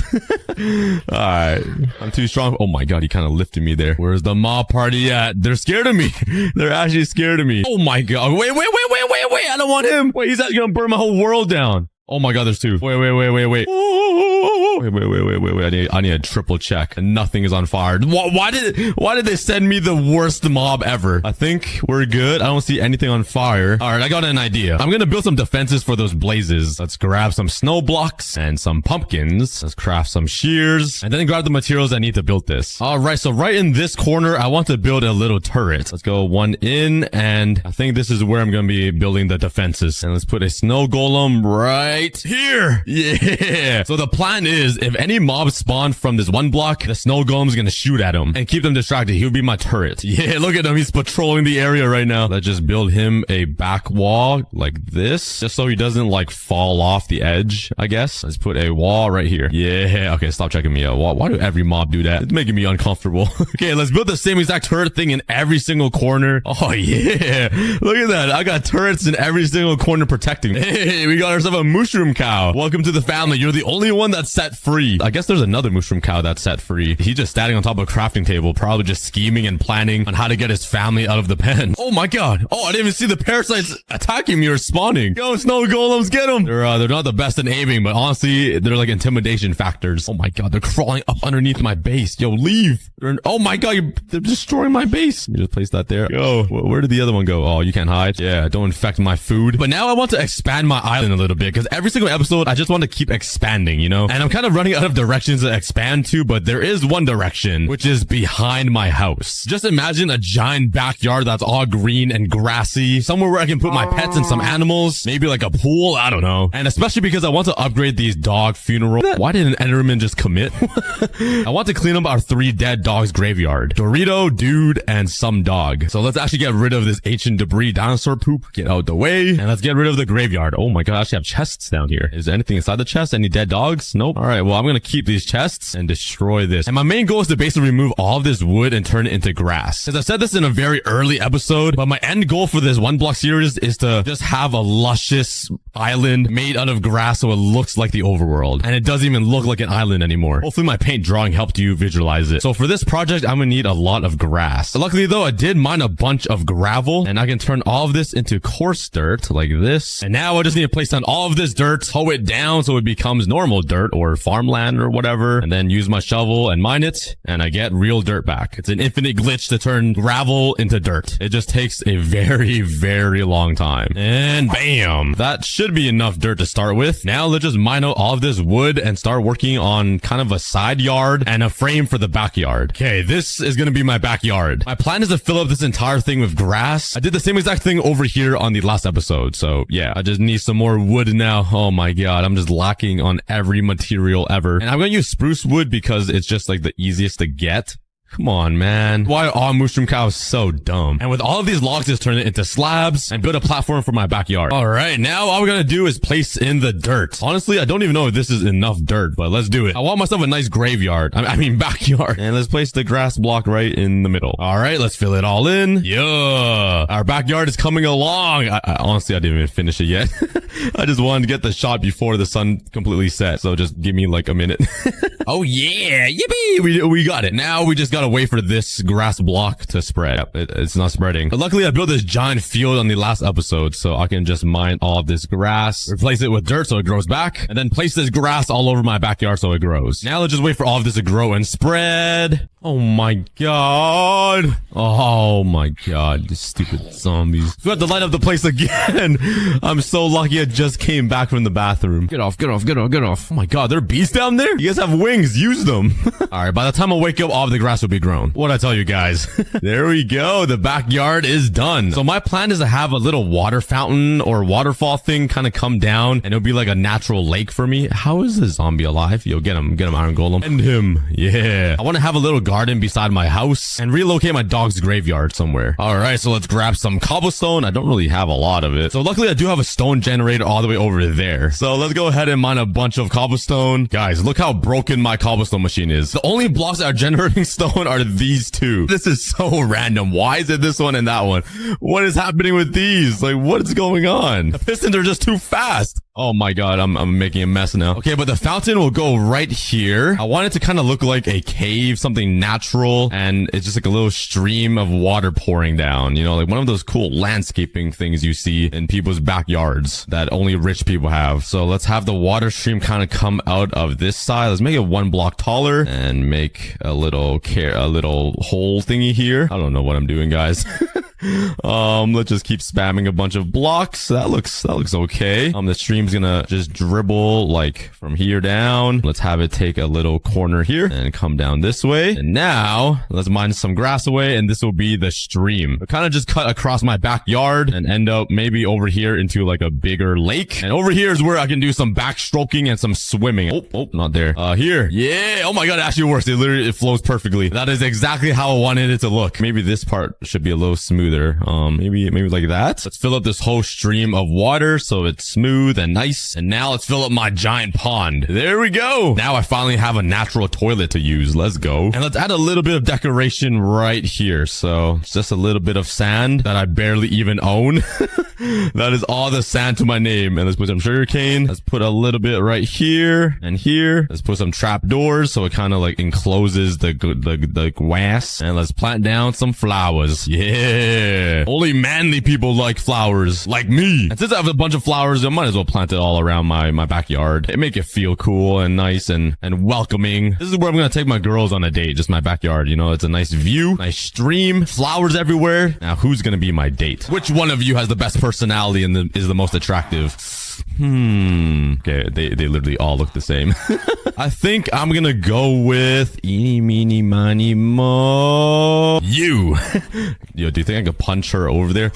Alright. I'm too strong. Oh my god, he kind of lifted me there. Where's the mob party at? They're scared of me. They're actually scared of me. Oh my god. Wait. I don't want him. Wait, he's actually gonna burn my whole world down. Oh my god, there's 2. Wait. Wait. I need a triple check. And nothing is on fire. Why did they send me the worst mob ever? I think we're good. I don't see anything on fire. All right, I got an idea. I'm gonna build some defenses for those blazes. Let's grab some snow blocks and some pumpkins. Let's craft some shears and then grab the materials I need to build this. All right, so right in this corner, I want to build a little turret. Let's go 1 in, and I think this is where I'm gonna be building the defenses. And let's put a snow golem right here. Yeah. So the plan is, if any mobs spawn from this 1 block, the snow golem's gonna shoot at him and keep them distracted. He'll be my turret. Yeah, look at him. He's patrolling the area right now. Let's just build him a back wall like this, just so he doesn't like fall off the edge, I guess. Let's put a wall right here. Yeah. Okay, stop checking me out. Why do every mob do that? It's making me uncomfortable. Okay, let's build the same exact turret thing in every single corner. Oh yeah. Look at that. I got turrets in every single corner protecting me. Hey, we got ourselves a mushroom cow. Welcome to the family. You're the only one that set free. I guess there's another mushroom cow that's set free. He's just standing on top of a crafting table, probably just scheming and planning on how to get his family out of the pen. Oh my god. Oh, I didn't even see the parasites attacking me or spawning. Yo, snow golems, get them. They're not the best at aiming, but honestly, they're like intimidation factors. Oh my god, they're crawling up underneath my base. Yo, leave. Oh my god, they're destroying my base. Let me just place that there. Yo, where did the other one go? Oh, you can't hide. Yeah, don't infect my food. But now I want to expand my island a little bit, because every single episode, I just want to keep expanding, you know? And I'm kind of running out of directions to expand to, but there is one direction, which is behind my house. Just imagine a giant backyard that's all green and grassy, somewhere where I can put my pets and some animals, maybe like a pool, I don't know. And especially because I want to upgrade these dog funeral. Why did an Enderman just commit? I want to clean up our 3 dead dogs graveyard. Dorito, dude, and some dog. So let's actually get rid of this ancient debris dinosaur poop. Get out the way. And let's get rid of the graveyard. Oh my god, I actually have chests down here. Is there anything inside the chest? Any dead dogs? Nope. Alright, well, I'm gonna keep these chests and destroy this. And my main goal is to basically remove all of this wood and turn it into grass. Because I said this in a very early episode, but my end goal for this 1 block series is to just have a luscious island made out of grass so it looks like the overworld. And it doesn't even look like an island anymore. Hopefully my paint drawing helped you visualize it. So for this project, I'm gonna need a lot of grass. Luckily though, I did mine a bunch of gravel, and I can turn all of this into coarse dirt like this. And now I just need to place down all of this dirt, hoe it down so it becomes normal dirt or farmland or whatever, and then use my shovel and mine it, and I get real dirt back. It's an infinite glitch to turn gravel into dirt. It just takes a very, very long time. And bam! That should be enough dirt to start with. Now let's just mine out all of this wood and start working on kind of a side yard and a frame for the backyard. Okay, this is gonna be my backyard. My plan is to fill up this entire thing with grass. I did the same exact thing over here on the last episode. So yeah, I just need some more wood now. Oh my god, I'm just lacking on every material ever. And I'm gonna use spruce wood because it's just like the easiest to get. Come on, man. Why are all mushroom cows so dumb? And with all of these logs, just turn it into slabs and build a platform for my backyard. All right, now all we're gonna do is place in the dirt. Honestly, I don't even know if this is enough dirt, but let's do it. I want myself a nice graveyard. I mean, backyard. And let's place the grass block right in the middle. All right, let's fill it all in. Yeah. Our backyard is coming along. Honestly, I didn't even finish it yet. I just wanted to get the shot before the sun completely set. So just give me like a minute. Oh yeah, yippee! We got it. Now we just gotta wait for this grass block to spread. Yep, it's not spreading. But luckily I built this giant field on the last episode, so I can just mine all of this grass, replace it with dirt so it grows back, and then place this grass all over my backyard so it grows. Now let's just wait for all of this to grow and spread. Oh my god. Oh my god, these stupid zombies. We have to light up the place again. I'm so lucky I just came back from the bathroom. Get off, get off, get off, get off. Oh my god, there are bees down there? You guys have wings, use them. Alright, by the time I wake up, all of the grass will be grown. What'd I tell you guys? There we go, the backyard is done. So my plan is to have a little water fountain or waterfall thing kind of come down, and it'll be like a natural lake for me. How is the zombie alive? Yo, get him, Iron Golem. End him. Yeah. I want to have a little garden beside my house and relocate my dog's graveyard somewhere. All right, so let's grab some cobblestone. I don't really have a lot of it. So luckily I do have a stone generator all the way over there. So let's go ahead and mine a bunch of cobblestone. Guys, look how broken my cobblestone machine is. The only blocks that are generating stone are these two. This is so random. Why is it this one and that one? What is happening with these? Like, what is going on? The pistons are just too fast. Oh my god, I'm making a mess now. Okay, but the fountain will go right here. I want it to kind of look like a cave, something natural, and it's just like a little stream of water pouring down, you know, like one of those cool landscaping things you see in people's backyards that only rich people have. So let's have the water stream kind of come out of this side. Let's make it 1 block taller and make a little hole thingy here. I don't know what I'm doing, guys. Let's just keep spamming a bunch of blocks. That looks okay. The stream's gonna just dribble like from here down. Let's have it take a little corner here and come down this way. And now let's mine some grass away, and this will be the stream. I'll kind of just cut across my backyard and end up maybe over here into like a bigger lake. And over here is where I can do some backstroking and some swimming. Oh, not there. Here. Yeah. Oh my god, it actually works. It flows perfectly. That is exactly how I wanted it to look. Maybe this part should be a little smoother. smoother. Maybe like that. Let's fill up this whole stream of water so it's smooth and nice. And now let's fill up my giant pond. There we go. Now I finally have a natural toilet to use. Let's go. And let's add a little bit of decoration right here. So it's just a little bit of sand that I barely even own. That is all the sand to my name. And let's put some sugarcane. Let's put a little bit right here and here. Let's put some trap doors so it kind of like encloses the grass. And let's plant down some flowers. Yeah. Only manly people like flowers, like me. And since I have a bunch of flowers, I might as well plant it all around my backyard. It make it feel cool and nice and welcoming. This is where I'm gonna take my girls on a date. Just my backyard. You know, it's a nice view, nice stream, flowers everywhere. Now, who's gonna be my date? Which one of you has the best personality and is the most attractive? Okay, they literally all look the same. I think I'm gonna go with eeny, meeny, miny, mo. You. Yo, do you think I could punch her over there?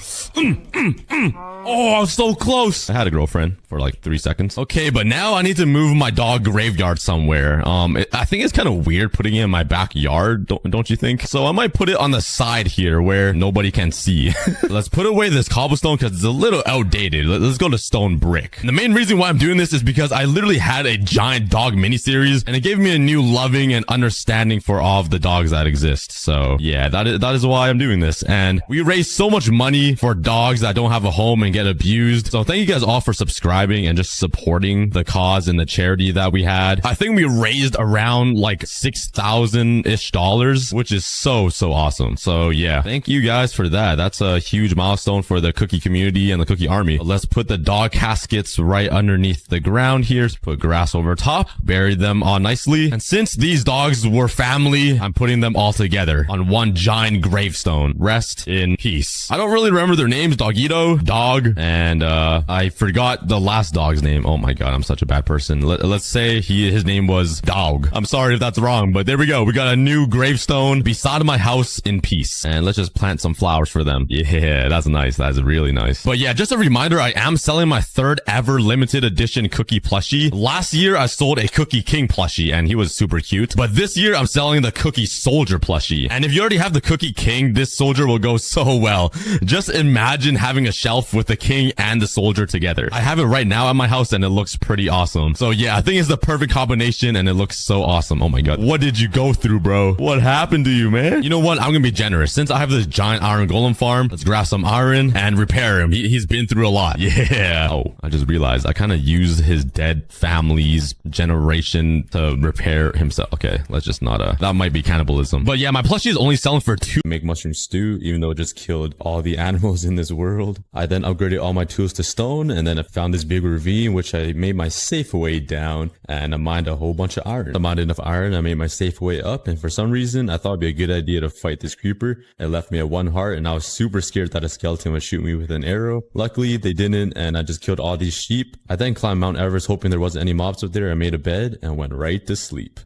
Oh, I was so close. I had a girlfriend for like 3 seconds. Okay, but now I need to move my dog graveyard somewhere. I think it's kind of weird putting it in my backyard, don't you think? So I might put it on the side here where nobody can see. Let's put away this cobblestone because it's a little outdated. Let's go to stone brick. And the main reason why I'm doing this is because I literally had a giant dog miniseries and it gave me a new loving and understanding for all of the dogs that exist. So yeah, that is why I'm doing this. And we raise so much money for dogs that don't have a home and get abused. So thank you guys all for subscribing and just supporting the cause and the charity that we had. I think we raised around like $6,000-ish, which is so awesome. So yeah, thank you guys for that. That's a huge milestone for the cookie community and the cookie army. Let's put the dog caskets right underneath the ground here. Put grass over top, bury them all nicely. And since these dogs were family, I'm putting them all together on one giant gravestone. Rest in peace. I don't really remember their names. Dogito, Dog, and I forgot the last dog's name. Oh my god, I'm such a bad person. Let's say his name was Dog. I'm sorry if that's wrong, but there we go. We got a new gravestone beside my house in peace. And let's just plant some flowers for them. Yeah, that's nice. That's really nice. But yeah, just a reminder, I am selling my third ever limited edition cookie plushie. Last year, I sold a Cookie King plushie, and he was super cute. But this year, I'm selling the Cookie Soldier plushie. And if you already have the Cookie King, this soldier will go so well. Just imagine having a shelf with the king and the soldier together. I have it right now at my house, and it looks pretty awesome. So yeah, I think it's the perfect combination, and it looks so awesome. Oh my god. What did you go through, bro? What happened to you, man? You know what? I'm gonna be generous. Since I have this giant iron golem farm, let's grab some iron and repair him. He's been through a lot. Yeah. Oh, I just realized I kind of used his dead family's generation to repair himself. Okay, let's just not, that might be cannibalism. But yeah, my plushie is only selling for 2. Make mushroom stew, even though it just killed all the animals in this world. I then upgraded all my tools to stone, and then I found this big ravine, which I made my safe way down, and I mined a whole bunch of iron. I mined enough iron, I made my safe way up, and for some reason, I thought it'd be a good idea to fight this creeper. It left me at 1 heart, and I was super scared that a skeleton would shoot me with an arrow. Luckily, they didn't, and I just killed all these sheep. I then climbed Mount Everest hoping there wasn't any mobs up there. I made a bed and went right to sleep.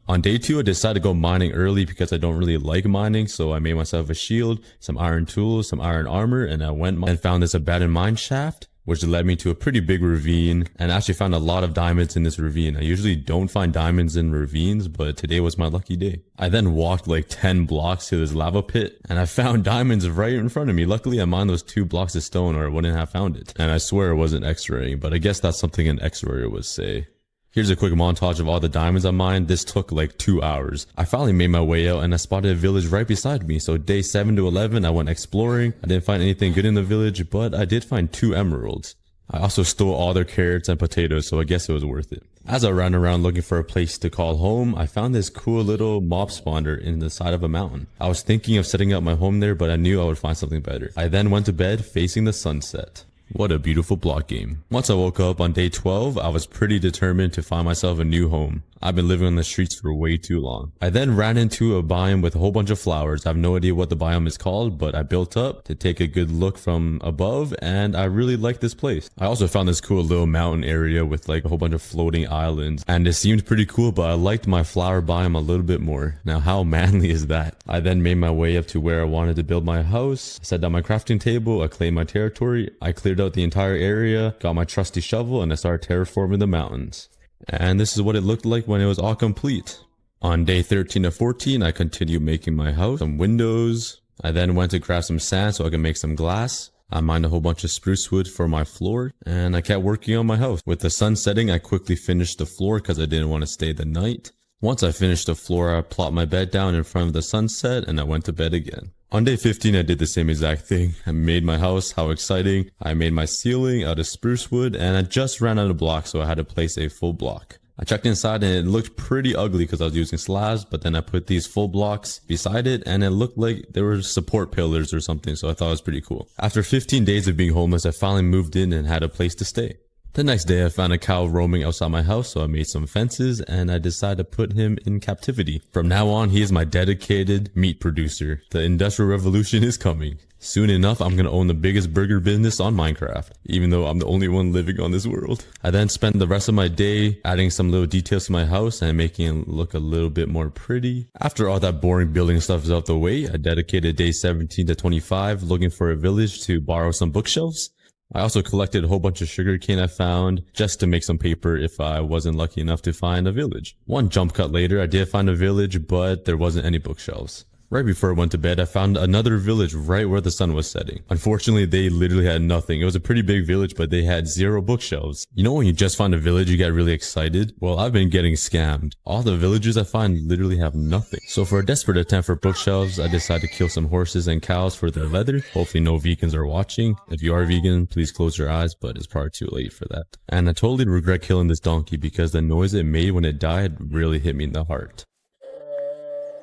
On day 2, I decided to go mining early because I don't really like mining, so I made myself a shield, some iron tools, some iron armor, and I went and found this abandoned mine shaft, which led me to a pretty big ravine, and I actually found a lot of diamonds in this ravine. I usually don't find diamonds in ravines, but today was my lucky day. I then walked like 10 blocks to this lava pit, and I found diamonds right in front of me. Luckily, I mined those 2 blocks of stone or I wouldn't have found it. And I swear it wasn't X-raying, but I guess that's something an X-rayer would say. Here's a quick montage of all the diamonds I mined. This took like 2 hours. I finally made my way out and I spotted a village right beside me. So day 7 to 11, I went exploring. I didn't find anything good in the village, but I did find 2 emeralds. I also stole all their carrots and potatoes, so I guess it was worth it. As I ran around looking for a place to call home, I found this cool little mob spawner in the side of a mountain. I was thinking of setting up my home there, but I knew I would find something better. I then went to bed facing the sunset. What a beautiful block game. Once I woke up on day 12, I was pretty determined to find myself a new home. I've been living on the streets for way too long. I then ran into a biome with a whole bunch of flowers. I have no idea what the biome is called, but I built up to take a good look from above, and I really like this place. I also found this cool little mountain area with like a whole bunch of floating islands, and it seemed pretty cool, but I liked my flower biome a little bit more. Now, how manly is that? I then made my way up to where I wanted to build my house. I set down my crafting table, I claimed my territory, I cleared out the entire area, got my trusty shovel, and I started terraforming the mountains. And this is what it looked like when it was all complete. On day 13 to 14, I continued making my house, some windows. I then went to grab some sand so I can make some glass. I mined a whole bunch of spruce wood for my floor, and I kept working on my house. With the sun setting, I quickly finished the floor because I didn't want to stay the night. Once I finished the floor, I plopped my bed down in front of the sunset and I went to bed again. On day 15, I did the same exact thing. I made my house. How exciting. I made my ceiling out of spruce wood, and I just ran out of blocks, so I had to place a full block. I checked inside and it looked pretty ugly because I was using slabs, but then I put these full blocks beside it and it looked like there were support pillars or something, so I thought it was pretty cool. After 15 days of being homeless, I finally moved in and had a place to stay. The next day, I found a cow roaming outside my house, so I made some fences and I decided to put him in captivity. From now on, he is my dedicated meat producer. The Industrial Revolution is coming. Soon enough, I'm gonna own the biggest burger business on Minecraft, even though I'm the only one living on this world. I then spent the rest of my day adding some little details to my house and making it look a little bit more pretty. After all that boring building stuff is out the way, I dedicated day 17 to 25 looking for a village to borrow some bookshelves. I also collected a whole bunch of sugarcane I found just to make some paper if I wasn't lucky enough to find a village. One jump cut later, I did find a village, but there wasn't any bookshelves. Right before I went to bed, I found another village right where the sun was setting. Unfortunately, they literally had nothing. It was a pretty big village, but they had 0 bookshelves. You know when you just find a village, you get really excited? Well, I've been getting scammed. All the villages I find literally have nothing. So for a desperate attempt for bookshelves, I decided to kill some horses and cows for their leather. Hopefully no vegans are watching. If you are vegan, please close your eyes, but it's probably too late for that. And I totally regret killing this donkey because the noise it made when it died really hit me in the heart.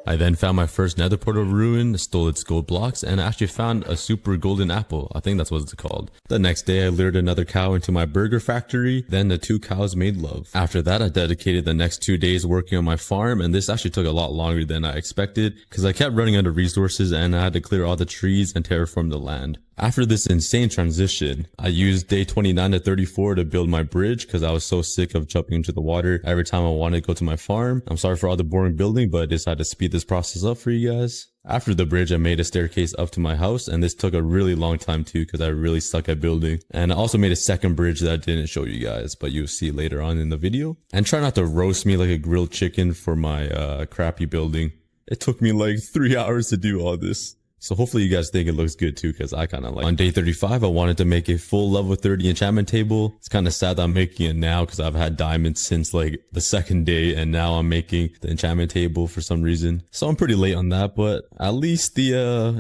I then found my first nether portal ruin, stole its gold blocks, and actually found a super golden apple. I think that's what it's called. The next day I lured another cow into my burger factory, then the 2 cows made love. After that I dedicated the next 2 days working on my farm, and this actually took a lot longer than I expected because I kept running out of resources and I had to clear all the trees and terraform the land. After this insane transition, I used day 29 to 34 to build my bridge because I was so sick of jumping into the water every time I wanted to go to my farm. I'm sorry for all the boring building, but I decided to speed this process up for you guys. After the bridge, I made a staircase up to my house, and this took a really long time too because I really suck at building. And I also made a second bridge that I didn't show you guys, but you'll see later on in the video. And try not to roast me like a grilled chicken for my crappy building. It took me like 3 hours to do all this. So hopefully you guys think it looks good too, because I kind of like it. On day 35, I wanted to make a full level 30 enchantment table. It's kind of sad that I'm making it now because I've had diamonds since like the second day, and now I'm making the enchantment table for some reason. So I'm pretty late on that, but at least the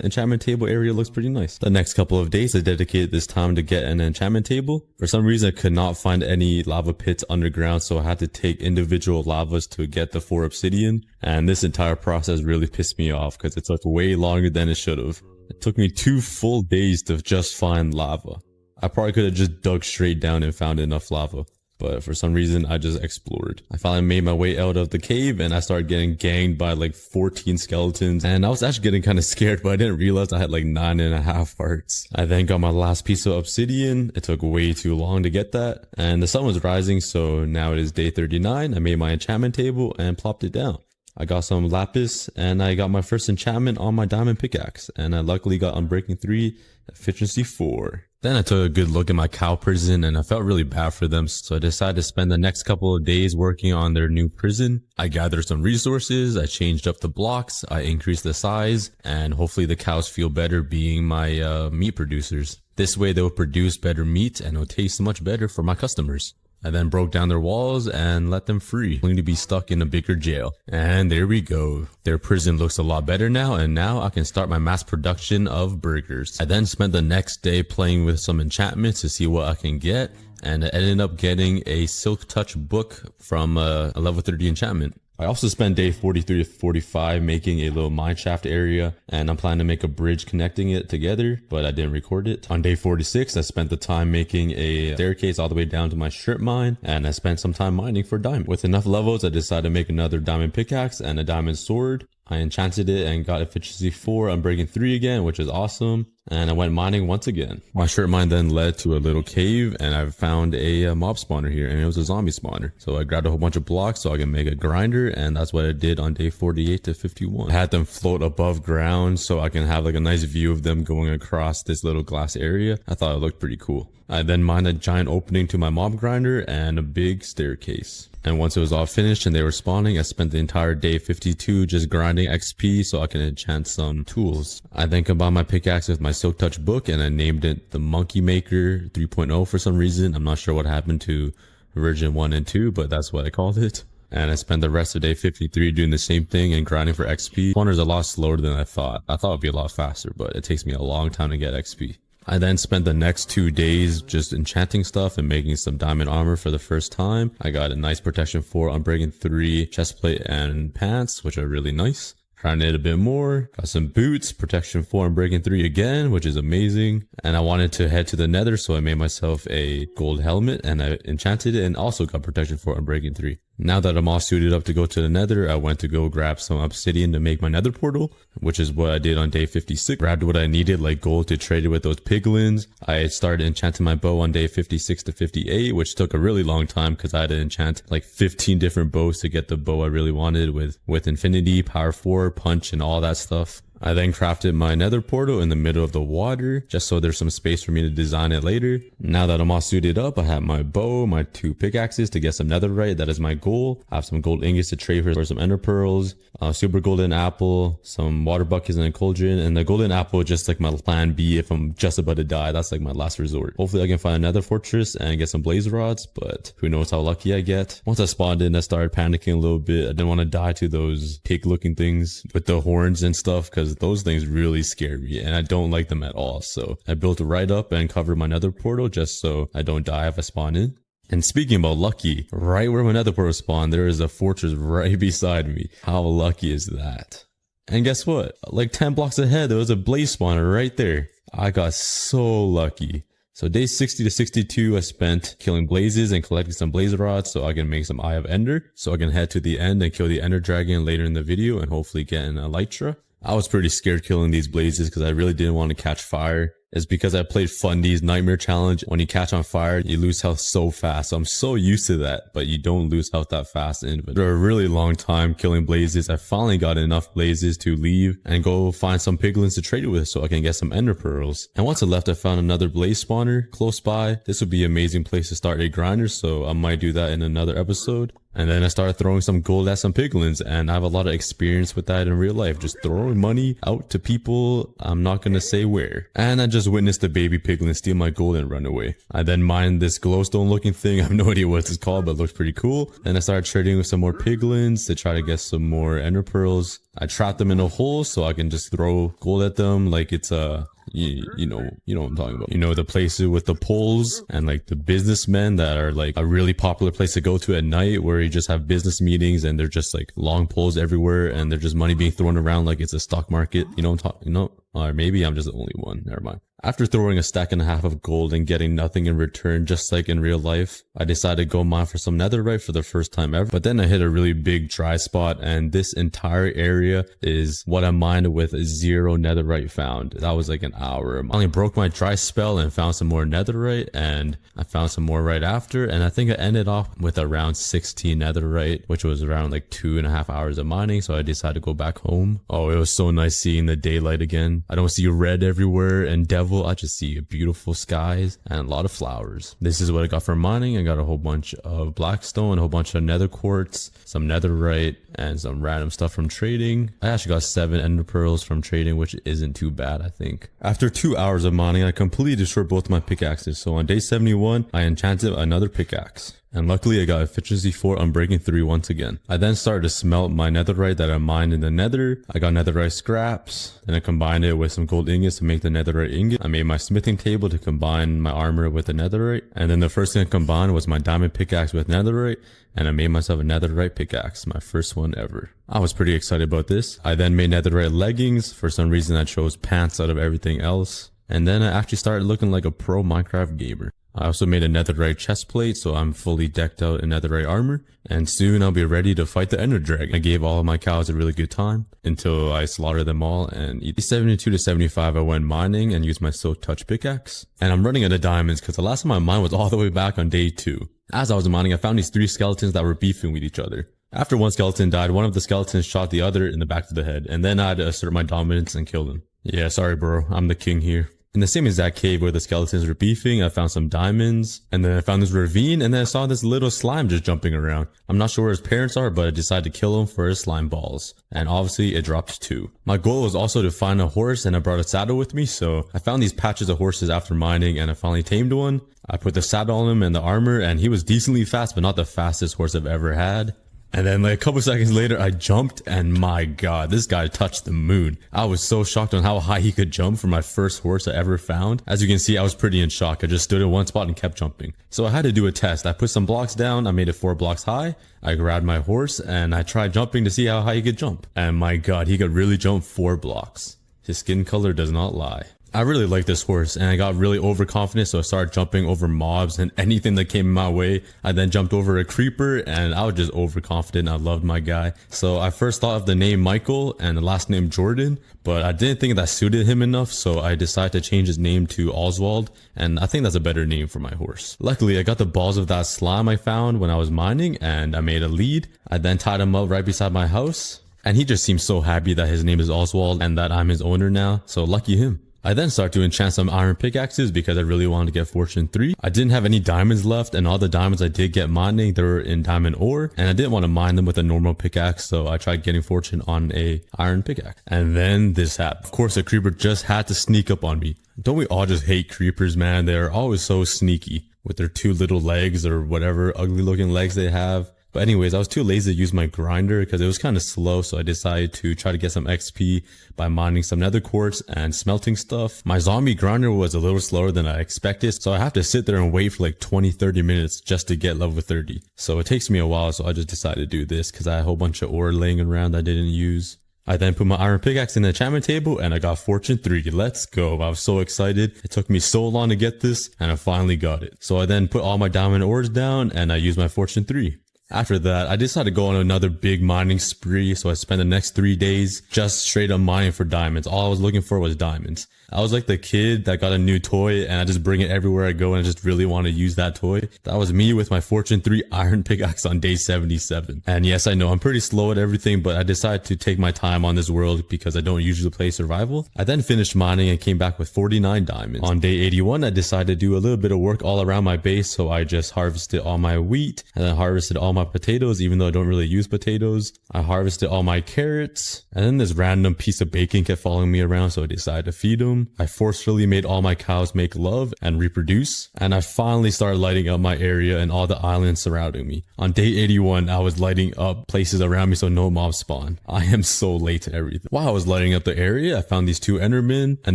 enchantment table area looks pretty nice. The next couple of days, I dedicated this time to get an enchantment table. For some reason, I could not find any lava pits underground, so I had to take individual lavas to get the 4 obsidian. And this entire process really pissed me off because it took way longer than it should have. It took me 2 full days to just find lava. I probably could have just dug straight down and found enough lava, but for some reason I just explored. I finally made my way out of the cave and I started getting ganged by like 14 skeletons, and I was actually getting kind of scared, but I didn't realize I had like 9.5 hearts. I then got my last piece of obsidian. It took way too long to get that, and the sun was rising, so now it is day 39. I made my enchantment table and plopped it down. I got some lapis and I got my first enchantment on my diamond pickaxe, and I luckily got Unbreaking 3, Efficiency 4. Then I took a good look at my cow prison and I felt really bad for them, so I decided to spend the next couple of days working on their new prison. I gathered some resources, I changed up the blocks, I increased the size, and hopefully the cows feel better being my meat producers. This way they will produce better meat and it will taste much better for my customers. I then broke down their walls and let them free, only to be stuck in a bigger jail. And there we go. Their prison looks a lot better now, and now I can start my mass production of burgers. I then spent the next day playing with some enchantments to see what I can get, and I ended up getting a Silk Touch book from a level 30 enchantment. I also spent day 43 to 45 making a little mineshaft area, and I'm planning to make a bridge connecting it together, but I didn't record it. On day 46, I spent the time making a staircase all the way down to my strip mine, and I spent some time mining for diamond. With enough levels, I decided to make another diamond pickaxe and a diamond sword. I enchanted it and got Efficiency 4, Unbreaking 3 again, which is awesome. And I went mining once again. My strip mine then led to a little cave, and I found a mob spawner here, and it was a zombie spawner. So I grabbed a whole bunch of blocks so I can make a grinder, and that's what I did on day 48 to 51. I had them float above ground so I can have like a nice view of them going across this little glass area. I thought it looked pretty cool. I then mined a giant opening to my mob grinder and a big staircase. And once it was all finished and they were spawning, I spent the entire day 52 just grinding XP so I can enchant some tools. I then combined my pickaxe with my Silk Touch book and I named it the Monkey Maker 3.0 for some reason. I'm not sure what happened to version 1 and 2, but that's what I called it. And I spent the rest of day 53 doing the same thing and grinding for XP. Spawner's a lot slower than I thought. I thought it would be a lot faster, but it takes me a long time to get XP. I then spent the next 2 days just enchanting stuff and making some diamond armor for the first time. I got a nice protection 4 Unbreaking 3 chestplate and pants, which are really nice. Trying it a bit more. Got some boots, protection 4 Unbreaking 3 again, which is amazing. And I wanted to head to the nether, so I made myself a gold helmet and I enchanted it and also got protection 4 Unbreaking 3. Now that I'm all suited up to go to the nether, I went to go grab some obsidian to make my nether portal, which is what I did on day 56. Grabbed what I needed, like gold, to trade it with those piglins. I started enchanting my bow on day 56 to 58, which took a really long time because I had to enchant like 15 different bows to get the bow I really wanted with infinity, power 4, punch, and all that stuff. I then crafted my nether portal in the middle of the water, just so there's some space for me to design it later. Now that I'm all suited up, I have my bow, my 2 pickaxes to get some netherite. That is my goal. I have some gold ingots to trade for some ender pearls, super golden apple, some water buckets and a cauldron, and the golden apple is just like my plan B if I'm just about to die. That's like my last resort. Hopefully I can find another fortress and get some blaze rods, but who knows how lucky I get. Once I spawned in, I started panicking a little bit. I didn't want to die to those pig looking things with the horns and stuff because those things really scare me and I don't like them at all. So I built right up and covered my nether portal just so I don't die if I spawn in. And speaking about lucky, right where my nether portal spawned, there is a fortress right beside me. How lucky is that? And guess what? Like 10 blocks ahead, there was a blaze spawner right there. I got so lucky. So day 60 to 62, I spent killing blazes and collecting some blaze rods so I can make some Eye of Ender. So I can head to the end and kill the Ender Dragon later in the video and hopefully get an Elytra. I was pretty scared killing these blazes because I really didn't want to catch fire. It's because I played Fundy's Nightmare Challenge. When you catch on fire, you lose health so fast. So I'm so used to that, but you don't lose health that fast. And for a really long time killing blazes, I finally got enough blazes to leave and go find some piglins to trade with so I can get some ender pearls. And once I left, I found another blaze spawner close by. This would be an amazing place to start a grinder, so I might do that in another episode. And then I started throwing some gold at some piglins, and I have a lot of experience with that in real life, just throwing money out to people. I'm not gonna say where. And I just witnessed a baby piglin steal my gold and run away. I then mined this glowstone looking thing. I have no idea what it's called, but it looks pretty cool. Then I started trading with some more piglins to try to get some more ender pearls. I trapped them in a hole so I can just throw gold at them like it's a you know what I'm talking about. You know, the places with the poles and like the businessmen that are like a really popular place to go to at night where you just have business meetings and they're just like long poles everywhere and they're just money being thrown around like it's a stock market. You know what I'm talking, or maybe I'm just the only one. Never mind. After throwing a stack and a half of gold and getting nothing in return, just like in real life, I decided to go mine for some netherite for the first time ever. But then I hit a really big dry spot and this entire area is what I mined with 0 netherite found. That was like an hour. I only broke my dry spell and found some more netherite, and I found some more right after. And I think I ended off with around 16 netherite, which was around like 2.5 hours of mining. So I decided to go back home. Oh, it was so nice seeing the daylight again. I don't see red everywhere and devil. I just see beautiful skies and a lot of flowers. This is what I got from mining. I got a whole bunch of blackstone, a whole bunch of nether quartz, some netherite, and some random stuff from trading. I actually got 7 ender pearls from trading, which isn't too bad, I think. After 2 hours of mining, I completely destroyed both my pickaxes. So on day 71, I enchanted another pickaxe. And luckily I got efficiency 4 Unbreaking 3 once again. I then started to smelt my netherite that I mined in the nether. I got netherite scraps, then I combined it with some gold ingots to make the netherite ingot. I made my smithing table to combine my armor with the netherite. And then the first thing I combined was my diamond pickaxe with netherite, and I made myself a netherite pickaxe, my first one ever. I was pretty excited about this. I then made netherite leggings. For some reason I chose pants out of everything else. And then I actually started looking like a pro Minecraft gamer. I also made a netherite chestplate, so I'm fully decked out in netherite armor, and soon I'll be ready to fight the ender dragon. I gave all of my cows a really good time until I slaughtered them all and eat. 72 to 75 I went mining and used my Silk Touch pickaxe. And I'm running out of diamonds because the last time I mined was all the way back on day 2. As I was mining, I found these 3 skeletons that were beefing with each other. After one skeleton died, one of the skeletons shot the other in the back of the head, and then I had to assert my dominance and kill them. Yeah, sorry bro, I'm the king here. In the same exact cave where the skeletons were beefing, I found some diamonds, and then I found this ravine, and then I saw this little slime just jumping around. I'm not sure where his parents are, but I decided to kill him for his slime balls. And obviously it dropped 2. My goal was also to find a horse, and I brought a saddle with me, so I found these patches of horses after mining, and I finally tamed one. I put the saddle on him and the armor, and he was decently fast, but not the fastest horse I've ever had. And then like a couple seconds later, I jumped, and my god, this guy touched the moon. I was so shocked on how high he could jump for my first horse I ever found. As you can see, I was pretty in shock. I just stood in one spot and kept jumping. So I had to do a test. I put some blocks down, I made it 4 blocks high. I grabbed my horse and I tried jumping to see how high he could jump. And my god, he could really jump 4 blocks. His skin color does not lie. I really like this horse, and I got really overconfident, so I started jumping over mobs and anything that came my way. I then jumped over a creeper, and I was just overconfident. I loved my guy. So I first thought of the name Michael and the last name Jordan, but I didn't think that suited him enough, so I decided to change his name to Oswald, and I think that's a better name for my horse. Luckily, I got the balls of that slime I found when I was mining, and I made a lead. I then tied him up right beside my house, and he just seems so happy that his name is Oswald and that I'm his owner now, so lucky him. I then started to enchant some iron pickaxes because I really wanted to get fortune 3. I didn't have any diamonds left, and all the diamonds I did get mining, they were in diamond ore, and I didn't want to mine them with a normal pickaxe, so I tried getting fortune on a iron pickaxe. And then this happened. Of course, a creeper just had to sneak up on me. Don't we all just hate creepers, man? They're always so sneaky with their 2 little legs or whatever ugly looking legs they have. But anyways, I was too lazy to use my grinder because it was kind of slow, so I decided to try to get some XP by mining some nether quartz and smelting stuff. My zombie grinder was a little slower than I expected, so I have to sit there and wait for like 20-30 minutes just to get level 30. So it takes me a while, so I just decided to do this because I had a whole bunch of ore laying around I didn't use. I then put my iron pickaxe in the enchantment table and I got fortune 3. Let's go. I was so excited. It took me so long to get this and I finally got it. So I then put all my diamond ores down and I used my fortune 3. After that, I decided to go on another big mining spree, so I spent the next 3 days just straight up mining for diamonds. All I was looking for was diamonds. I was like the kid that got a new toy and I just bring it everywhere I go and I just really want to use that toy. That was me with my fortune 3 iron pickaxe on day 77. And yes, I know I'm pretty slow at everything, but I decided to take my time on this world because I don't usually play survival. I then finished mining and came back with 49 diamonds. On day 81, I decided to do a little bit of work all around my base, so I just harvested all my wheat and then harvested all my potatoes, even though I don't really use potatoes. I harvested all my carrots, and then this random piece of bacon kept following me around, so I decided to feed him. I forcefully made all my cows make love and reproduce, and I finally started lighting up my area and all the islands surrounding me. On day 81, I was lighting up places around me so no mobs spawn. I am so late to everything. While I was lighting up the area, I found these 2 endermen, and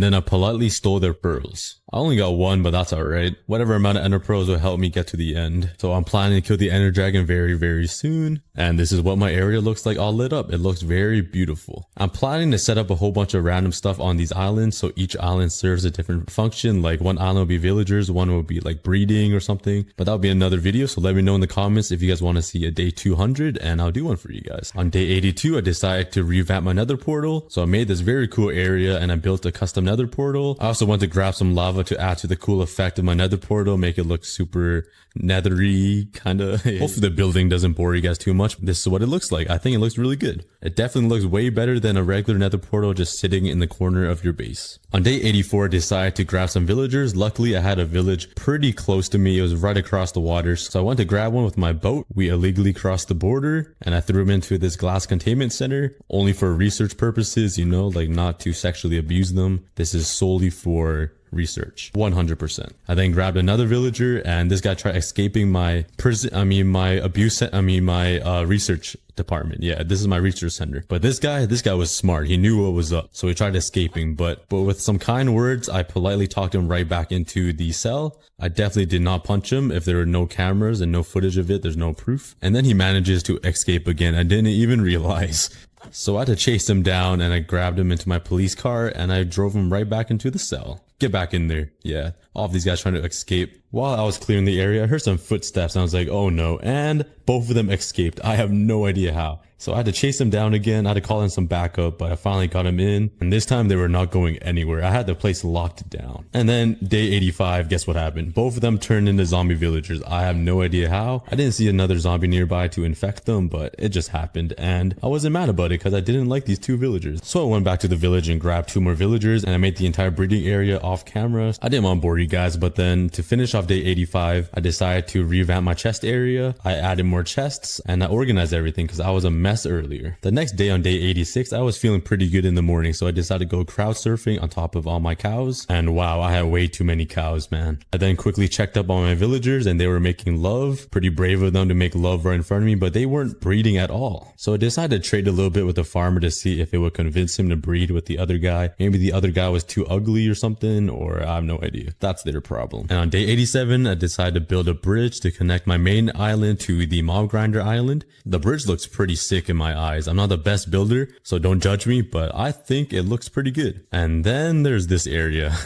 then I politely stole their pearls. I only got 1, but that's alright. Whatever amount of ender pearls will help me get to the end. So I'm planning to kill the ender dragon very soon. And this is what my area looks like all lit up. It looks very beautiful. I'm planning to set up a whole bunch of random stuff on these islands, so each island serves a different function. Like one island will be villagers, one will be like breeding or something. But that'll be another video, so let me know in the comments if you guys want to see a day 200 and I'll do one for you guys. On day 82, I decided to revamp my nether portal. So I made this very cool area and I built a custom nether portal. I also went to grab some lava to add to the cool effect of my nether portal, make it look super nethery kind of. Hopefully the building doesn't bore you guys too much. This is what it looks like. I think it looks really good. It definitely looks way better than a regular nether portal just sitting in the corner of your base. On day 84, I decided to grab some villagers. Luckily, I had a village pretty close to me. It was right across the water. So I went to grab one with my boat. We illegally crossed the border and I threw him into this glass containment center only for research purposes, you know, like not to sexually abuse them. This is solely for research 100%. I then grabbed another villager and this guy tried escaping my research department. Yeah, this is my research center. But this guy was smart. He knew what was up, so he tried escaping, but with some kind words I politely talked him right back into the cell. I definitely did not punch him. If there were no cameras and no footage of it, there's no proof. And then he manages to escape again. I didn't even realize. So I had to chase him down and I grabbed him into my police car and I drove him right back into the cell. Get back in there. Yeah, all of these guys trying to escape. While I was clearing the area, I heard some footsteps and I was like, oh no. And both of them escaped. I have no idea how. So I had to chase them down again. I had to call in some backup, but I finally got them in. And this time they were not going anywhere. I had the place locked down. And then day 85, guess what happened? Both of them turned into zombie villagers. I have no idea how. I didn't see another zombie nearby to infect them, but it just happened. And I wasn't mad about it because I didn't like these 2 villagers. So I went back to the village and grabbed 2 more villagers, and I made the entire breeding area off camera. I didn't want to bore you guys, but then to finish off day 85, I decided to revamp my chest area. I added more chests and I organized everything because I was a mess earlier. The next day on day 86, I was feeling pretty good in the morning, so I decided to go crowd surfing on top of all my cows. And wow, I had way too many cows, man. I then quickly checked up on my villagers and they were making love. Pretty brave of them to make love right in front of me, but they weren't breeding at all. So I decided to trade a little bit with the farmer to see if it would convince him to breed with the other guy. Maybe the other guy was too ugly or something, or I have no idea. That's their problem. And on day 87, I decided to build a bridge to connect my main island to the mob grinder island. The bridge looks pretty sick in my eyes. I'm not the best builder, so don't judge me, but I think it looks pretty good. And then there's this area.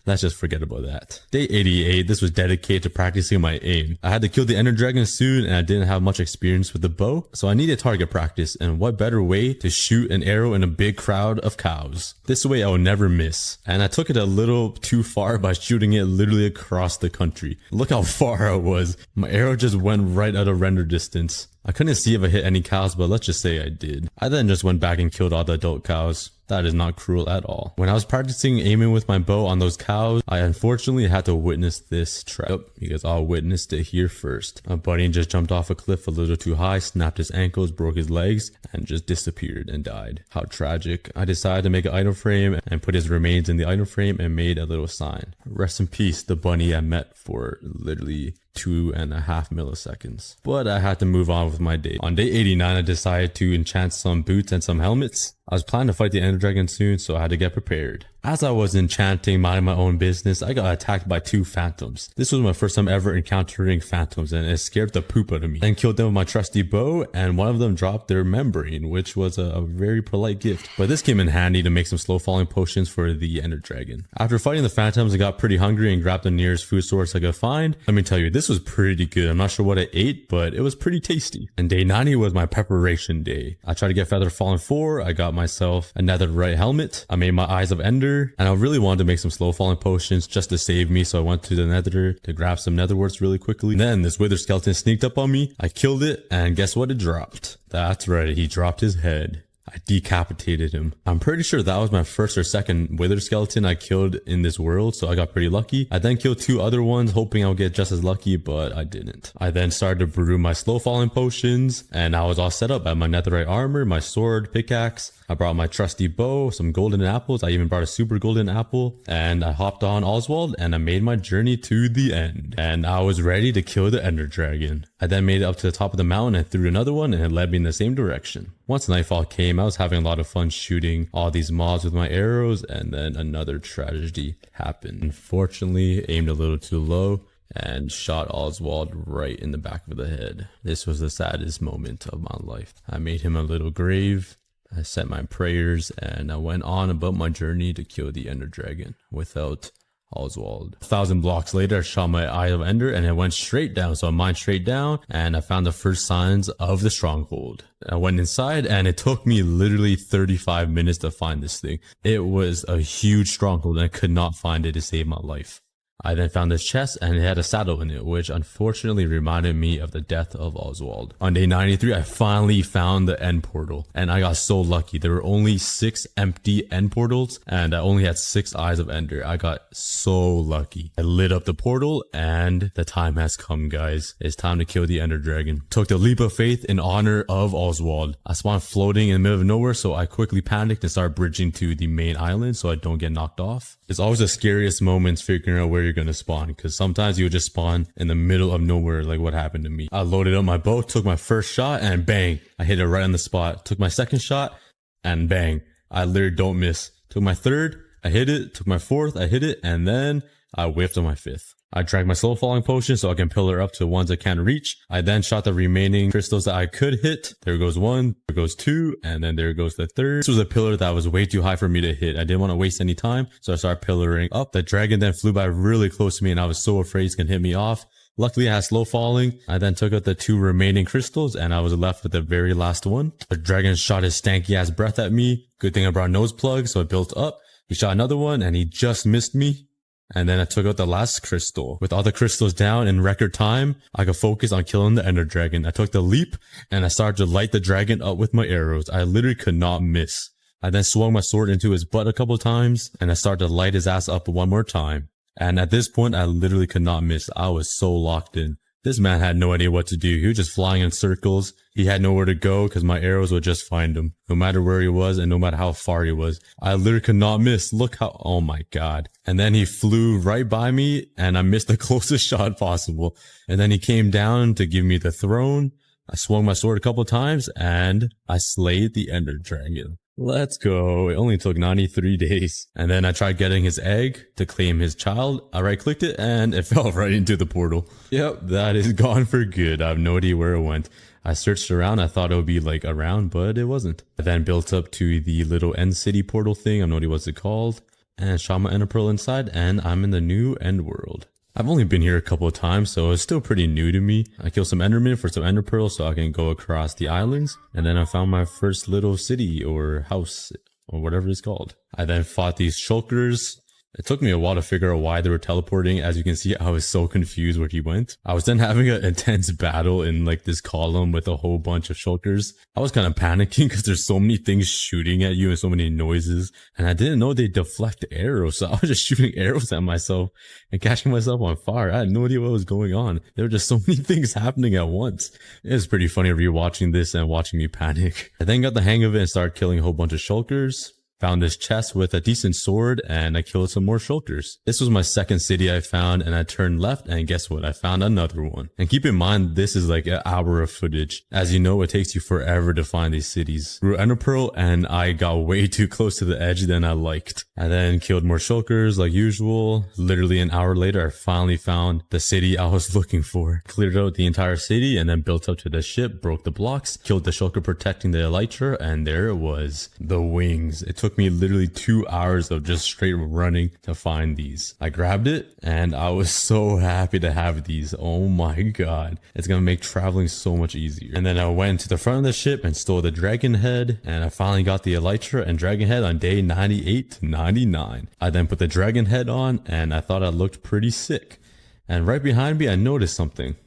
Let's just forget about that. Day 88, this was dedicated to practicing my aim. I had to kill the ender dragon soon and I didn't have much experience with the bow, so I needed target practice, and what better way to shoot an arrow in a big crowd of cows. This way I would never miss. And I took it a little too far by shooting it literally across the country. Look how far I was. My arrow just went right out of render distance. I couldn't see if I hit any cows, but let's just say I did. I then just went back and killed all the adult cows. That is not cruel at all. When I was practicing aiming with my bow on those cows, I unfortunately had to witness this trap. Yep, you guys all witnessed it here first. A bunny just jumped off a cliff a little too high, snapped his ankles, broke his legs, and just disappeared and died. How tragic. I decided to make an item frame and put his remains in the item frame and made a little sign. Rest in peace, the bunny I met for literally 2.5 milliseconds. But I had to move on with my day. On day 89, I decided to enchant some boots and some helmets. I was planning to fight the ender dragon soon, so I had to get prepared. As I was enchanting, minding my own business, I got attacked by 2 phantoms. This was my first time ever encountering phantoms, and it scared the poop out of me. Then killed them with my trusty bow, and one of them dropped their membrane, which was a very polite gift. But this came in handy to make some slow falling potions for the ender dragon. After fighting the phantoms, I got pretty hungry and grabbed the nearest food source I could find. Let me tell you, this was pretty good. I'm not sure what I ate, but it was pretty tasty. And day 90 was my preparation day. I tried to get Feather Fallen 4. I got myself a netherite helmet. I made my Eyes of Ender. And I really wanted to make some slow falling potions just to save me, so I went to the nether to grab some netherworts really quickly. Then this wither skeleton sneaked up on me. I killed it, and guess what it dropped? That's right, he dropped his head. I decapitated him. I'm pretty sure that was my first or second wither skeleton I killed in this world, so I got pretty lucky. I then killed 2 other ones, hoping I'll get just as lucky, but I didn't. I then started to brew my slow falling potions, and I was all set up. I had my netherite armor, my sword, pickaxe. I brought my trusty bow, some golden apples. I even brought a super golden apple, and I hopped on Oswald, and I made my journey to the end. And I was ready to kill the ender dragon. I then made it up to the top of the mountain and threw another one, and it led me in the same direction. Once nightfall came, I was having a lot of fun shooting all these mobs with my arrows, and then another tragedy happened. Unfortunately, aimed a little too low and shot Oswald right in the back of the head. This was the saddest moment of my life. I made him a little grave. I said my prayers, and I went on about my journey to kill the ender dragon without Oswald. 1,000 blocks later, I shot my Eye of Ender, and it went straight down. So I mined straight down, and I found the first signs of the stronghold. I went inside, and it took me literally 35 minutes to find this thing. It was a huge stronghold, and I could not find it to save my life. I then found this chest, and it had a saddle in it, which unfortunately reminded me of the death of Oswald. On day 93, I finally found the end portal, and I got so lucky. There were only 6 empty end portals, and I only had 6 Eyes of Ender. I got so lucky. I lit up the portal, and the time has come, guys. It's time to kill the ender dragon. Took the leap of faith in honor of Oswald. I spawned floating in the middle of nowhere, so I quickly panicked and started bridging to the main island so I don't get knocked off. It's always the scariest moments figuring out where you're gonna spawn, because sometimes you would just spawn in the middle of nowhere, like what happened to me. I loaded up my bow, took my first shot, and bang, I hit it right on the spot. Took my second shot, and bang, I literally don't miss. Took my third, I hit it. Took my fourth, I hit it, and then I whiffed on my fifth. I drank my slow falling potion so I can pillar up to the ones I can't reach. I then shot the remaining crystals that I could hit. There goes 1, there goes 2, and then there goes the third. This was a pillar that was way too high for me to hit. I didn't want to waste any time, so I started pillaring up. The dragon then flew by really close to me, and I was so afraid he's gonna hit me off. Luckily, I had slow falling. I then took out the 2 remaining crystals and I was left with the very last one. The dragon shot his stanky ass breath at me. Good thing I brought nose plugs, so it built up. He shot another one and he just missed me. And then I took out the last crystal. With all the crystals down in record time, I could focus on killing the ender dragon. I took the leap and I started to light the dragon up with my arrows. I literally could not miss. I then swung my sword into his butt a couple times and I started to light his ass up one more time. And at this point, I literally could not miss. I was so locked in. This man had no idea what to do. He was just flying in circles. He had nowhere to go because my arrows would just find him, no matter where he was and no matter how far he was. I literally could not miss. Look how, oh my God. And then he flew right by me and I missed the closest shot possible. And then he came down to give me the throne. I swung my sword a couple times and I slayed the ender dragon. Let's go. It only took 93 days. And then I tried getting his egg to claim his child. I right clicked it and it fell right into the portal. Yep, that is gone for good. I have no idea where it went. I searched around. I thought it would be like around, but it wasn't. I then built up to the little end city portal thing. I have no idea what's it called. And shot my ender pearl inside and I'm in the new end world. I've only been here a couple of times, so it's still pretty new to me. I killed some endermen for some ender pearls so I can go across the islands. And then I found my first little city or house or whatever it's called. I then fought these shulkers. It took me a while to figure out why they were teleporting. As you can see, I was so confused where he went. I was then having an intense battle in like this column with a whole bunch of shulkers. I was kind of panicking because there's so many things shooting at you and so many noises. And I didn't know they deflect arrows. So I was just shooting arrows at myself and catching myself on fire. I had no idea what was going on. There were just so many things happening at once. It was pretty funny rewatching this and watching me panic. I then got the hang of it and started killing a whole bunch of shulkers. Found this chest with a decent sword and I killed some more shulkers. This was my second city I found and I turned left and guess what? I found another one. And keep in mind, this is like an hour of footage. As you know, it takes you forever to find these cities. Grew ender pearl and I got way too close to the edge than I liked. I then killed more shulkers like usual. Literally an hour later, I finally found the city I was looking for. Cleared out the entire city and then built up to the ship, broke the blocks, killed the shulker protecting the elytra, and there it was. The wings. It took me literally 2 hours of just straight running to find these. I grabbed it and I was so happy to have these. Oh my God. It's gonna make traveling so much easier. And then I went to the front of the ship and stole the dragon head and I finally got the elytra and dragon head on day 98 to 99. I then put the dragon head on and I thought I looked pretty sick. And right behind me I noticed something.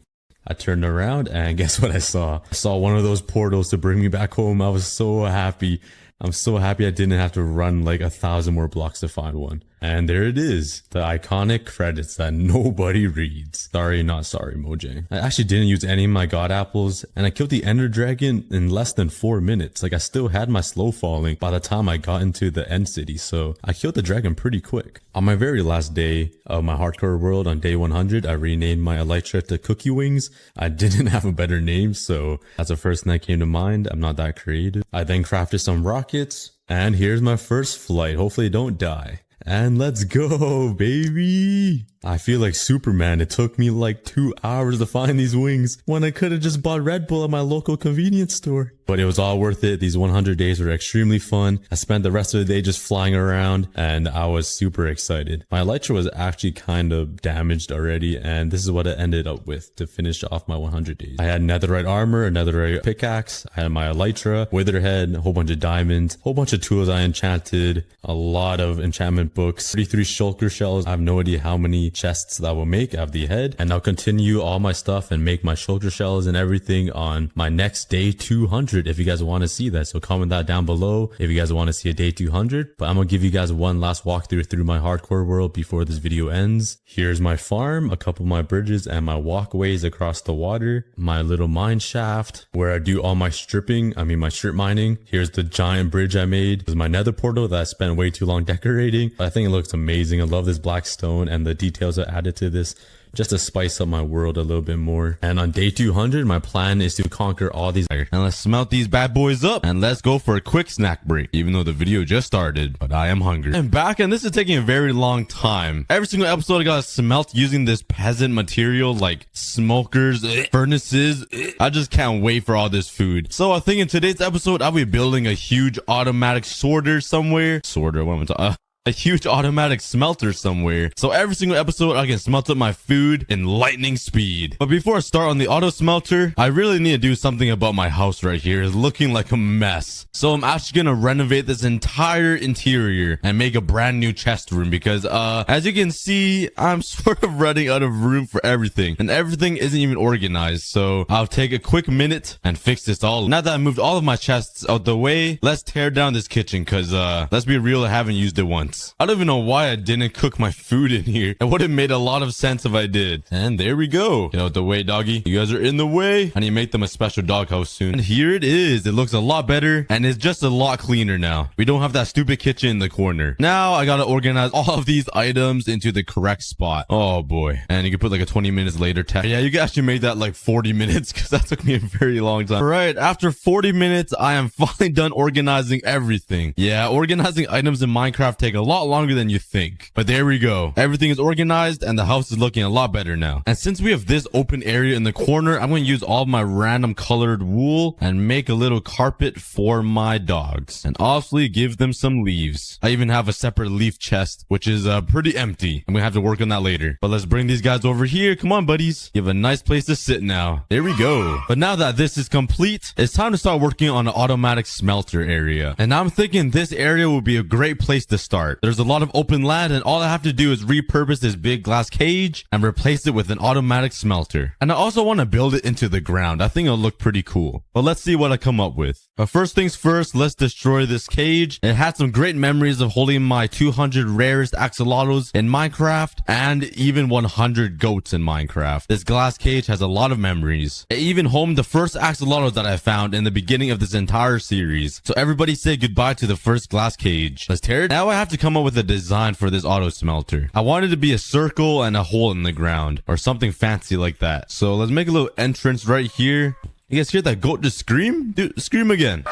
I turned around and guess what I saw? I saw one of those portals to bring me back home. I was so happy. I'm so happy I didn't have to run like 1,000 more blocks to find one. And there it is, the iconic credits that nobody reads. Sorry, not sorry, Mojang. I actually didn't use any of my god apples, and I killed the ender dragon in less than 4 minutes. Like I still had my slow falling by the time I got into the end city, so I killed the dragon pretty quick. On my very last day of my hardcore world, on day 100, I renamed my elytra to Cookie Wings. I didn't have a better name, so that's the first thing that came to mind. I'm not that creative. I then crafted some rockets, and here's my first flight. Hopefully don't die. And let's go, baby. I feel like Superman. It took me like 2 hours to find these wings when I could have just bought Red Bull at my local convenience store. But it was all worth it. These 100 days were extremely fun. I spent the rest of the day just flying around and I was super excited. My elytra was actually kind of damaged already and this is what I ended up with to finish off my 100 days. I had netherite armor, a netherite pickaxe, I had my elytra, witherhead, a whole bunch of diamonds, a whole bunch of tools I enchanted, a lot of enchantment books, 33 shulker shells. I have no idea how many chests that will make. I have the head and I'll continue all my stuff and make my shulker shells and everything on my next day 200 if you guys want to see that. So comment that down below if you guys want to see a day 200. But I'm gonna give you guys one last walkthrough through my hardcore world before this video ends. Here's my farm, a couple of my bridges and my walkways across the water, my little mine shaft where I do all my my strip mining. Here's the giant bridge I made. This is my nether portal that I spent way too long decorating. I think it looks amazing. I love this black stone and the details I added to this just to spice up my world a little bit more. And on day 200, my plan is to conquer all these. And let's smelt these bad boys up and let's go for a quick snack break. Even though the video just started, but I am hungry. I'm back and this is taking a very long time. Every single episode I gotta smelt using this peasant material like smokers, furnaces. I just can't wait for all this food. So I think in today's episode, I'll be building a huge automatic sorter somewhere. Sorter, what am I talking? a huge automatic smelter somewhere. So every single episode, I can smelt up my food in lightning speed. But before I start on the auto smelter, I really need to do something about my house right here. It's looking like a mess. So I'm actually gonna renovate this entire interior and make a brand new chest room because, as you can see, I'm sort of running out of room for everything and everything isn't even organized. So I'll take a quick minute and fix this all. Now that I moved all of my chests out the way, let's tear down this kitchen because, let's be real, I haven't used it once. I don't even know why I didn't cook my food in here. It would have made a lot of sense if I did. And there we go. Get out the way, doggy. You guys are in the way. I need to make them a special doghouse soon. And here it is. It looks a lot better and it's just a lot cleaner now. We don't have that stupid kitchen in the corner. Now I gotta organize all of these items into the correct spot. Oh boy. And you can put like a 20 minutes later tag. Yeah, you can actually make that like 40 minutes because that took me a very long time. All right, after 40 minutes, I am finally done organizing everything. Yeah, organizing items in Minecraft take a lot longer than you think. But there we go. Everything is organized and the house is looking a lot better now. And since we have this open area in the corner, I'm going to use all of my random colored wool and make a little carpet for my dogs. And obviously give them some leaves. I even have a separate leaf chest, which is pretty empty. I'm going to have to work on that later. But let's bring these guys over here. Come on, buddies. You have a nice place to sit now. There we go. But now that this is complete, it's time to start working on an automatic smelter area. And I'm thinking this area will be a great place to start. There's a lot of open land and all I have to do is repurpose this big glass cage and replace it with an automatic smelter. And I also want to build it into the ground. I think it'll look pretty cool. But let's see what I come up with. But first things first, let's destroy this cage. It had some great memories of holding my 200 rarest axolotls in Minecraft and even 100 goats in Minecraft. This glass cage has a lot of memories. It even homed the first axolotls that I found in the beginning of this entire series. So everybody say goodbye to the first glass cage. Let's tear it. Now I have to come up with a design for this auto smelter. I wanted to be a circle and a hole in the ground or something fancy like that. So let's make a little entrance right here. You guys hear that goat just scream? Dude, scream again.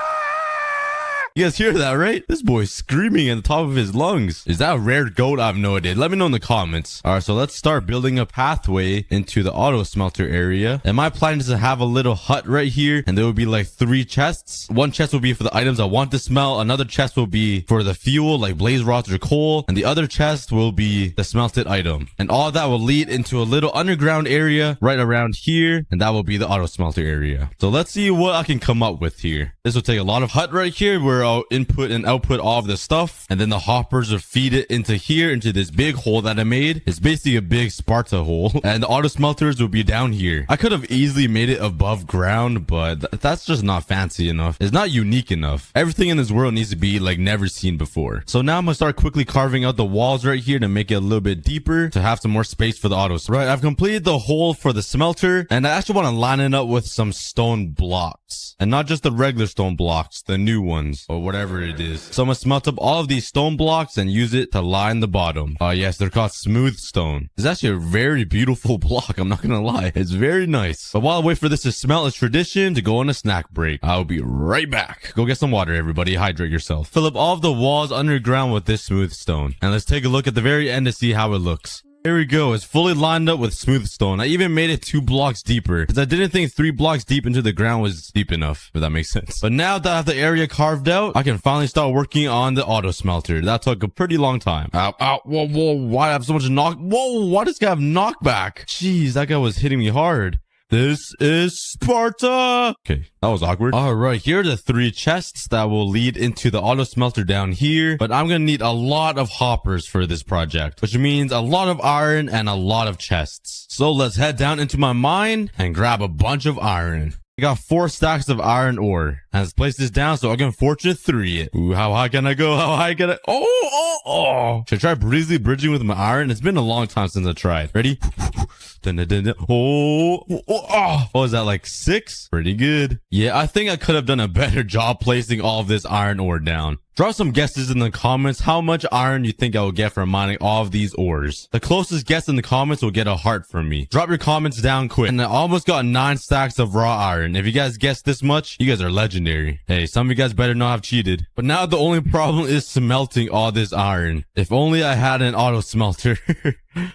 You guys hear that, right? This boy's screaming at the top of his lungs. Is that a rare goat? I have no idea. Let me know in the comments. All right, so let's start building a pathway into the auto smelter area. And my plan is to have a little hut right here. And there will be like 3 chests. One chest will be for the items I want to smelt. Another chest will be for the fuel like blaze rods or coal. And the other chest will be the smelted item. And all of that will lead into a little underground area right around here. And that will be the auto smelter area. So let's see what I can come up with here. This will take a lot of hut right here where I'll input and output all of the stuff, and then the hoppers will feed it into here, into this big hole that I made. It's basically a big Sparta hole, and the auto smelters will be down here. I could have easily made it above ground, but that's just not fancy enough. It's not unique enough. Everything in this world needs to be like never seen before. So now I'm gonna start quickly carving out the walls right here to make it a little bit deeper to have some more space for the autos. Right, I've completed the hole for the smelter, and I actually want to line it up with some stone blocks, and not just the regular stone blocks, the new ones or whatever it is. So I'm gonna smelt up all of these stone blocks and use it to line the bottom. Yes, they're called smooth stone. It's actually a very beautiful block, I'm not gonna lie. It's very nice. But while I wait for this to smelt, it's tradition to go on a snack break. I'll be right back. Go get some water, everybody. Hydrate yourself. Fill up all of the walls underground with this smooth stone. And let's take a look at the very end to see how it looks. There we go. It's fully lined up with smooth stone. I even made it 2 blocks deeper because I didn't think 3 blocks deep into the ground was deep enough, if that makes sense. But now that I have the area carved out, I can finally start working on the auto smelter. That took a pretty long time. Ow, ow, whoa, whoa. Why do I have so much Whoa, why does this guy have knockback? Jeez, that guy was hitting me hard. This is Sparta. Okay, that was awkward. All right, here are the 3 chests that will lead into the auto smelter down here. But I'm going to need a lot of hoppers for this project, which means a lot of iron and a lot of chests. So let's head down into my mine and grab a bunch of iron. I got 4 stacks of iron ore. And let's place this down so I can fortune 3 it. Ooh, how high can I go? How high can I? Oh. Should I try breezily bridging with my iron? It's been a long time since I tried. Ready? Dun, dun, dun, dun. Oh, is that like 6? Pretty good. Yeah, I think I could have done a better job placing all of this iron ore down. Drop some guesses in the comments how much iron you think I will get from mining all of these ores. The closest guess in the comments will get a heart from me. Drop your comments down quick. And I almost got 9 stacks of raw iron. If you guys guessed this much, you guys are legendary. Hey, some of you guys better not have cheated. But now the only problem is smelting all this iron. If only I had an auto smelter.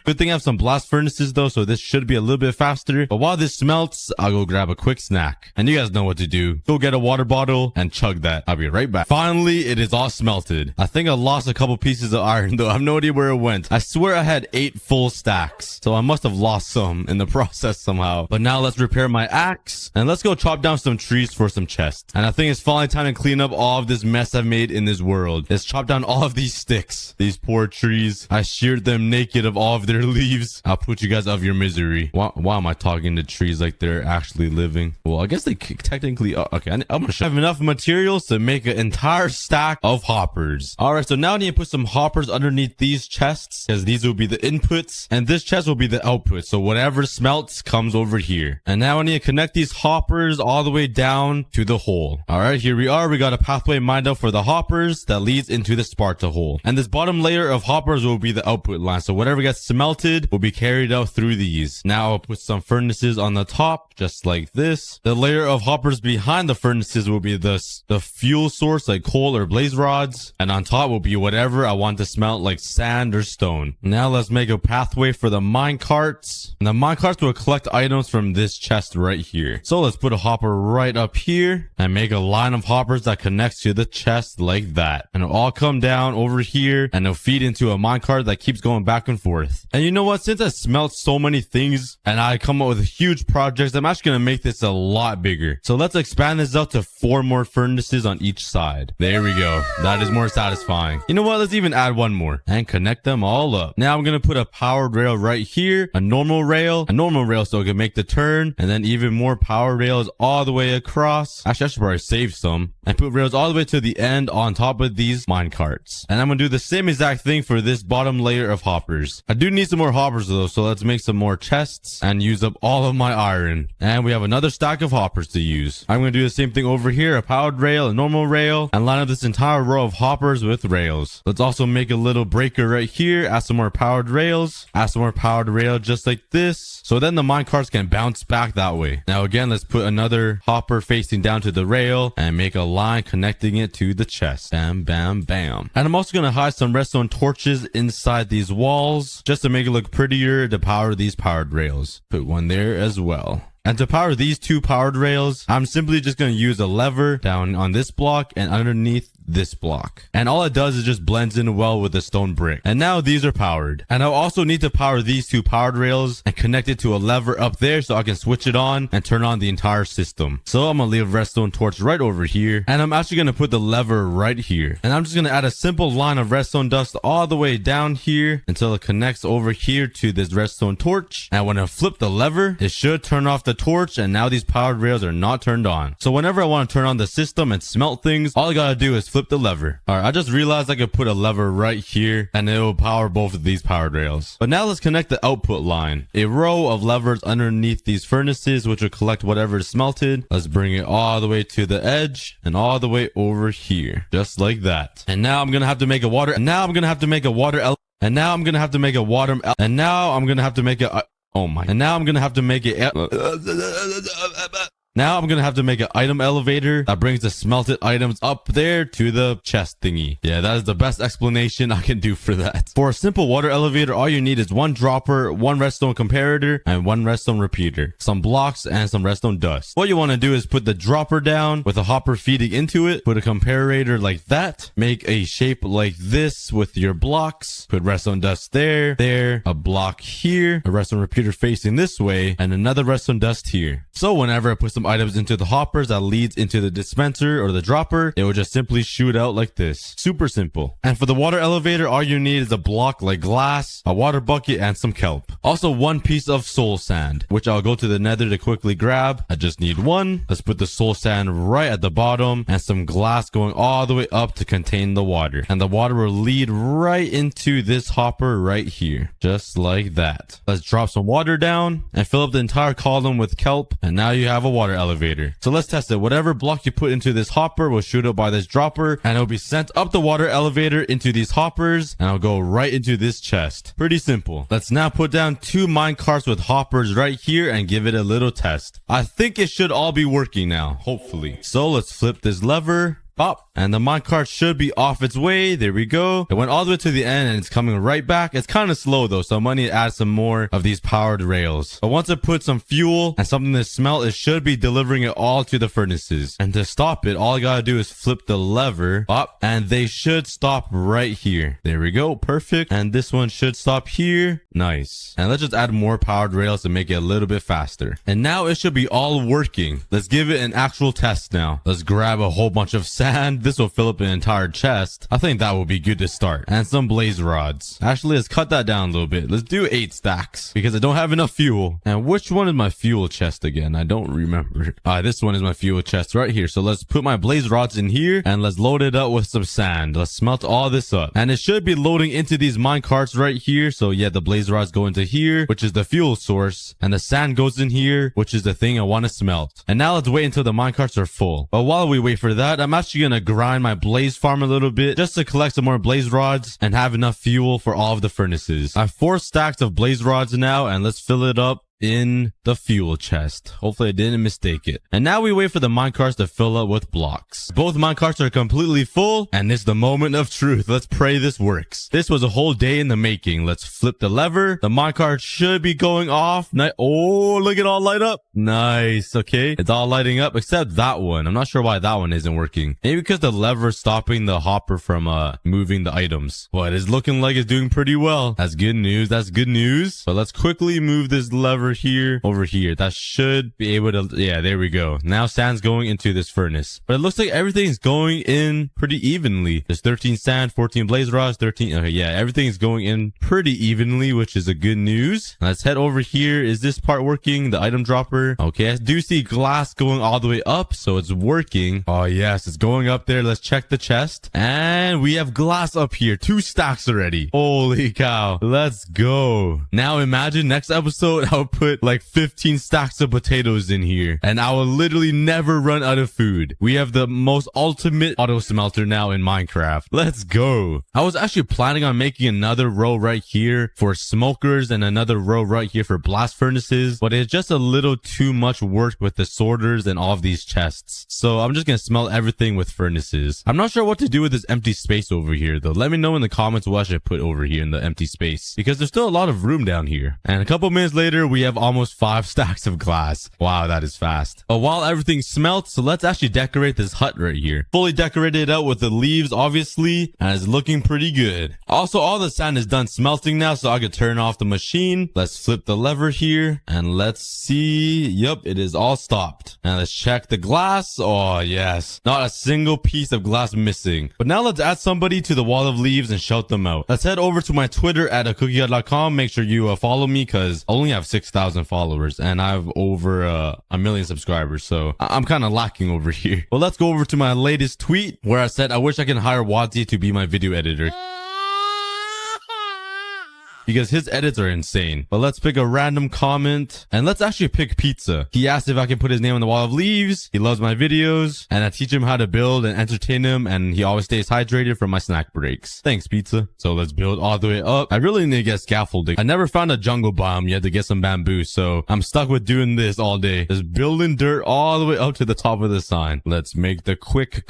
Good thing I have some blast furnaces though, so this should be a little bit faster. But while this smelts, I'll go grab a quick snack. And you guys know what to do. Go get a water bottle and chug that. I'll be right back. Finally, it is all smelted. I think I lost a couple pieces of iron though. I have no idea where it went. I swear I had 8 full stacks. So I must have lost some in the process somehow. But now let's repair my axe. And let's go chop down some trees for some chests. And I think it's finally time to clean up all of this mess I've made in this world. Let's chop down all of these sticks. These poor trees. I sheared them naked of all of their leaves. I'll put you guys out of your misery. Why am I talking to trees like they're actually living? Well, I guess they technically are. Okay, I'm gonna have enough materials to make an entire stack of hoppers. All right, so now I need to put some hoppers underneath these chests because these will be the inputs and this chest will be the output. So whatever smelts comes over here. And now I need to connect these hoppers all the way down to the hole. All right, here we are. We got a pathway mined out for the hoppers that leads into the Sparta hole. And this bottom layer of hoppers will be the output line. So whatever gets smelted will be carried out through these. Now I'll put some furnaces on the top, just like this. The layer of hoppers behind the furnaces will be the fuel source, like coal or blaze rods. And on top will be whatever I want to smelt, like sand or stone. Now let's make a pathway for the mine carts. And the mine carts will collect items from this chest right here. So let's put a hopper right up here and make a line of hoppers that connects to the chest like that. And it'll all come down over here and it'll feed into a minecart that keeps going back and forth. And you know what? Since I smelt so many things and I come up with huge projects, I'm actually going to make this a lot bigger. So let's expand this out to 4 more furnaces on each side. There we go. That is more satisfying. You know what? Let's even add 1 more and connect them all up. Now I'm going to put a powered rail right here, a normal rail so it can make the turn, and then even more power rails all the way across. Actually, I should probably save some and put rails all the way to the end on top of these mine carts. And I'm going to do the same exact thing for this bottom layer of hoppers. I do need some more hoppers though, so let's make some more chests and use up all of my iron. And we have another stack of hoppers to use. I'm going to do the same thing over here, a powered rail, a normal rail, and line up this entire row of hoppers with rails. Let's also make a little breaker right here, add some more powered rails, add some more powered rail just like this. So then the mine carts can bounce back that way. Now again, let's put another hopper facing down to the rail and make a line connecting it to the chest. Bam, bam, bam. And I'm also going to hide some redstone torches inside these walls just to make it look prettier to power these powered rails. Put one there as well. And to power these 2 powered rails, I'm simply just going to use a lever down on this block and underneath this block. And all it does is just blends in well with the stone brick. And now these are powered. And I'll also need to power these 2 powered rails and connect it to a lever up there so I can switch it on and turn on the entire system. So I'm going to leave a redstone torch right over here. And I'm actually going to put the lever right here. And I'm just going to add a simple line of redstone dust all the way down here until it connects over here to this redstone torch. And when I flip the lever, it should turn off the torch, and now these powered rails are not turned on. So whenever I want to turn on the system and smelt things, all I gotta do is flip the lever. All right, I just realized I could put a lever right here and it will power both of these powered rails. But now let's connect the output line. A row of levers underneath these furnaces which will collect whatever is smelted. Let's bring it all the way to the edge and all the way over here, just like that. And now I'm gonna have to make a water. And now I'm gonna have to make a water. And now I'm gonna have to make a water. And now I'm gonna have to make a. Oh my. And now I'm gonna have to make it. Now I'm going to have to make an item elevator that brings the smelted items up there to the chest thingy. Yeah, that is the best explanation I can do for that. For a simple water elevator, all you need is 1 dropper, 1 redstone comparator, and 1 redstone repeater, some blocks, and some redstone dust. What you want to do is put the dropper down with a hopper feeding into it, put a comparator like that, make a shape like this with your blocks, put redstone dust there, a block here, a redstone repeater facing this way, and another redstone dust here. So whenever I put some items into the hoppers that leads into the dispenser or the dropper, it will just simply shoot out like this. Super simple. And for the water elevator, all you need is a block like glass, a water bucket, and some kelp. Also 1 piece of soul sand, which I'll go to the nether to quickly grab. I just need 1. Let's put the soul sand right at the bottom and some glass going all the way up to contain the water. And the water will lead right into this hopper right here, just like that. Let's drop some water down and fill up the entire column with kelp. And now you have a water elevator. So let's test it. Whatever block you put into this hopper will shoot up by this dropper and it'll be sent up the water elevator into these hoppers and I'll go right into this chest. Pretty simple. Let's now put down 2 mine carts with hoppers right here and give it a little test. I think it should all be working now, hopefully. So let's flip this lever. Pop, And the minecart should be off its way. There we go. It went all the way to the end and it's coming right back. It's kind of slow though, so I might need to add some more of these powered rails. But once I put some fuel and something to smelt, it should be delivering it all to the furnaces. And to stop it, all I gotta do is flip the lever up and they should stop right here. There we go. Perfect. And this one should stop here. Nice. And let's just add more powered rails to make it a little bit faster. And now it should be all working. Let's give it an actual test now. Let's grab a whole bunch of sand. This will fill up an entire chest. I think that will be good to start. And some blaze rods. Actually, let's cut that down a little bit. Let's do 8 stacks because I don't have enough fuel. And which one is my fuel chest again? I don't remember. This one is my fuel chest right here. So let's put my blaze rods in here and let's load it up with some sand. Let's smelt all this up. And it should be loading into these mine carts right here. So yeah, the blaze rods go into here, which is the fuel source. And the sand goes in here, which is the thing I want to smelt. And now let's wait until the mine carts are full. But while we wait for that, I'm actually going to grind my blaze farm a little bit just to collect some more blaze rods and have enough fuel for all of the furnaces. I have 4 stacks of blaze rods now and let's fill it up in the fuel chest. Hopefully I didn't mistake it. And now we wait for the minecarts to fill up with blocks. Both minecarts are completely full and it's the moment of truth. Let's pray this works. This was a whole day in the making. Let's flip the lever. The minecart should be going off. Oh, look at all light up. Nice. Okay. It's all lighting up except that one. I'm not sure why that one isn't working. Maybe because the lever is stopping the hopper from moving the items. But it's looking like it's doing pretty well. That's good news. That's good news. But let's quickly move this lever here over here. That should be able to, yeah, there we go. Now sand's going into this furnace, but it looks like everything's going in pretty evenly. There's 13 sand, 14 blaze rods, 13. Okay, yeah, everything's going in pretty evenly, which is a good news. Let's head over here. Is this part working? The item dropper. Okay, I do see glass going all the way up, so it's working. Oh yes, it's going up there. Let's check the chest, and we have glass up here. 2 stacks already. Holy cow. Let's go. Now imagine next episode I'll put like 15 stacks of potatoes in here and I will literally never run out of food. We have the most ultimate auto smelter now in Minecraft. Let's go. I was actually planning on making another row right here for smokers and another row right here for blast furnaces, but it's just a little too much work with the sorters and all of these chests. So I'm just gonna smelt everything with furnaces. I'm not sure what to do with this empty space over here though. Let me know in the comments what I should put over here in the empty space because there's still a lot of room down here. And a couple minutes later, we have almost 5 stacks of glass. Wow, that is fast. But while everything smelts, so let's actually decorate this hut right here. Fully decorated out with the leaves, obviously, and it's looking pretty good. Also, all the sand is done smelting now, so I could turn off the machine. Let's flip the lever here, and let's see. Yep, it is all stopped. And let's check the glass. Oh, yes. Not a single piece of glass missing. But now let's add somebody to the wall of leaves and shout them out. Let's head over to my Twitter at acookiegod.com. Make sure you follow me because I only have 6,000 followers and I have over a million subscribers, so I'm kind of lacking over here. Well, let's go over to my latest tweet where I said I wish I can hire Wadzi to be my video editor because his edits are insane. But let's pick a random comment and let's actually pick Pizza. He asked if I can put his name on the wall of leaves. He loves my videos and I teach him how to build and entertain him, and he always stays hydrated from my snack breaks. Thanks, Pizza. So let's build all the way up. I really need to get scaffolding. I never found a jungle biome yet to get some bamboo, so I'm stuck with doing this all day. Just building dirt all the way up to the top of the sign. Let's make the quick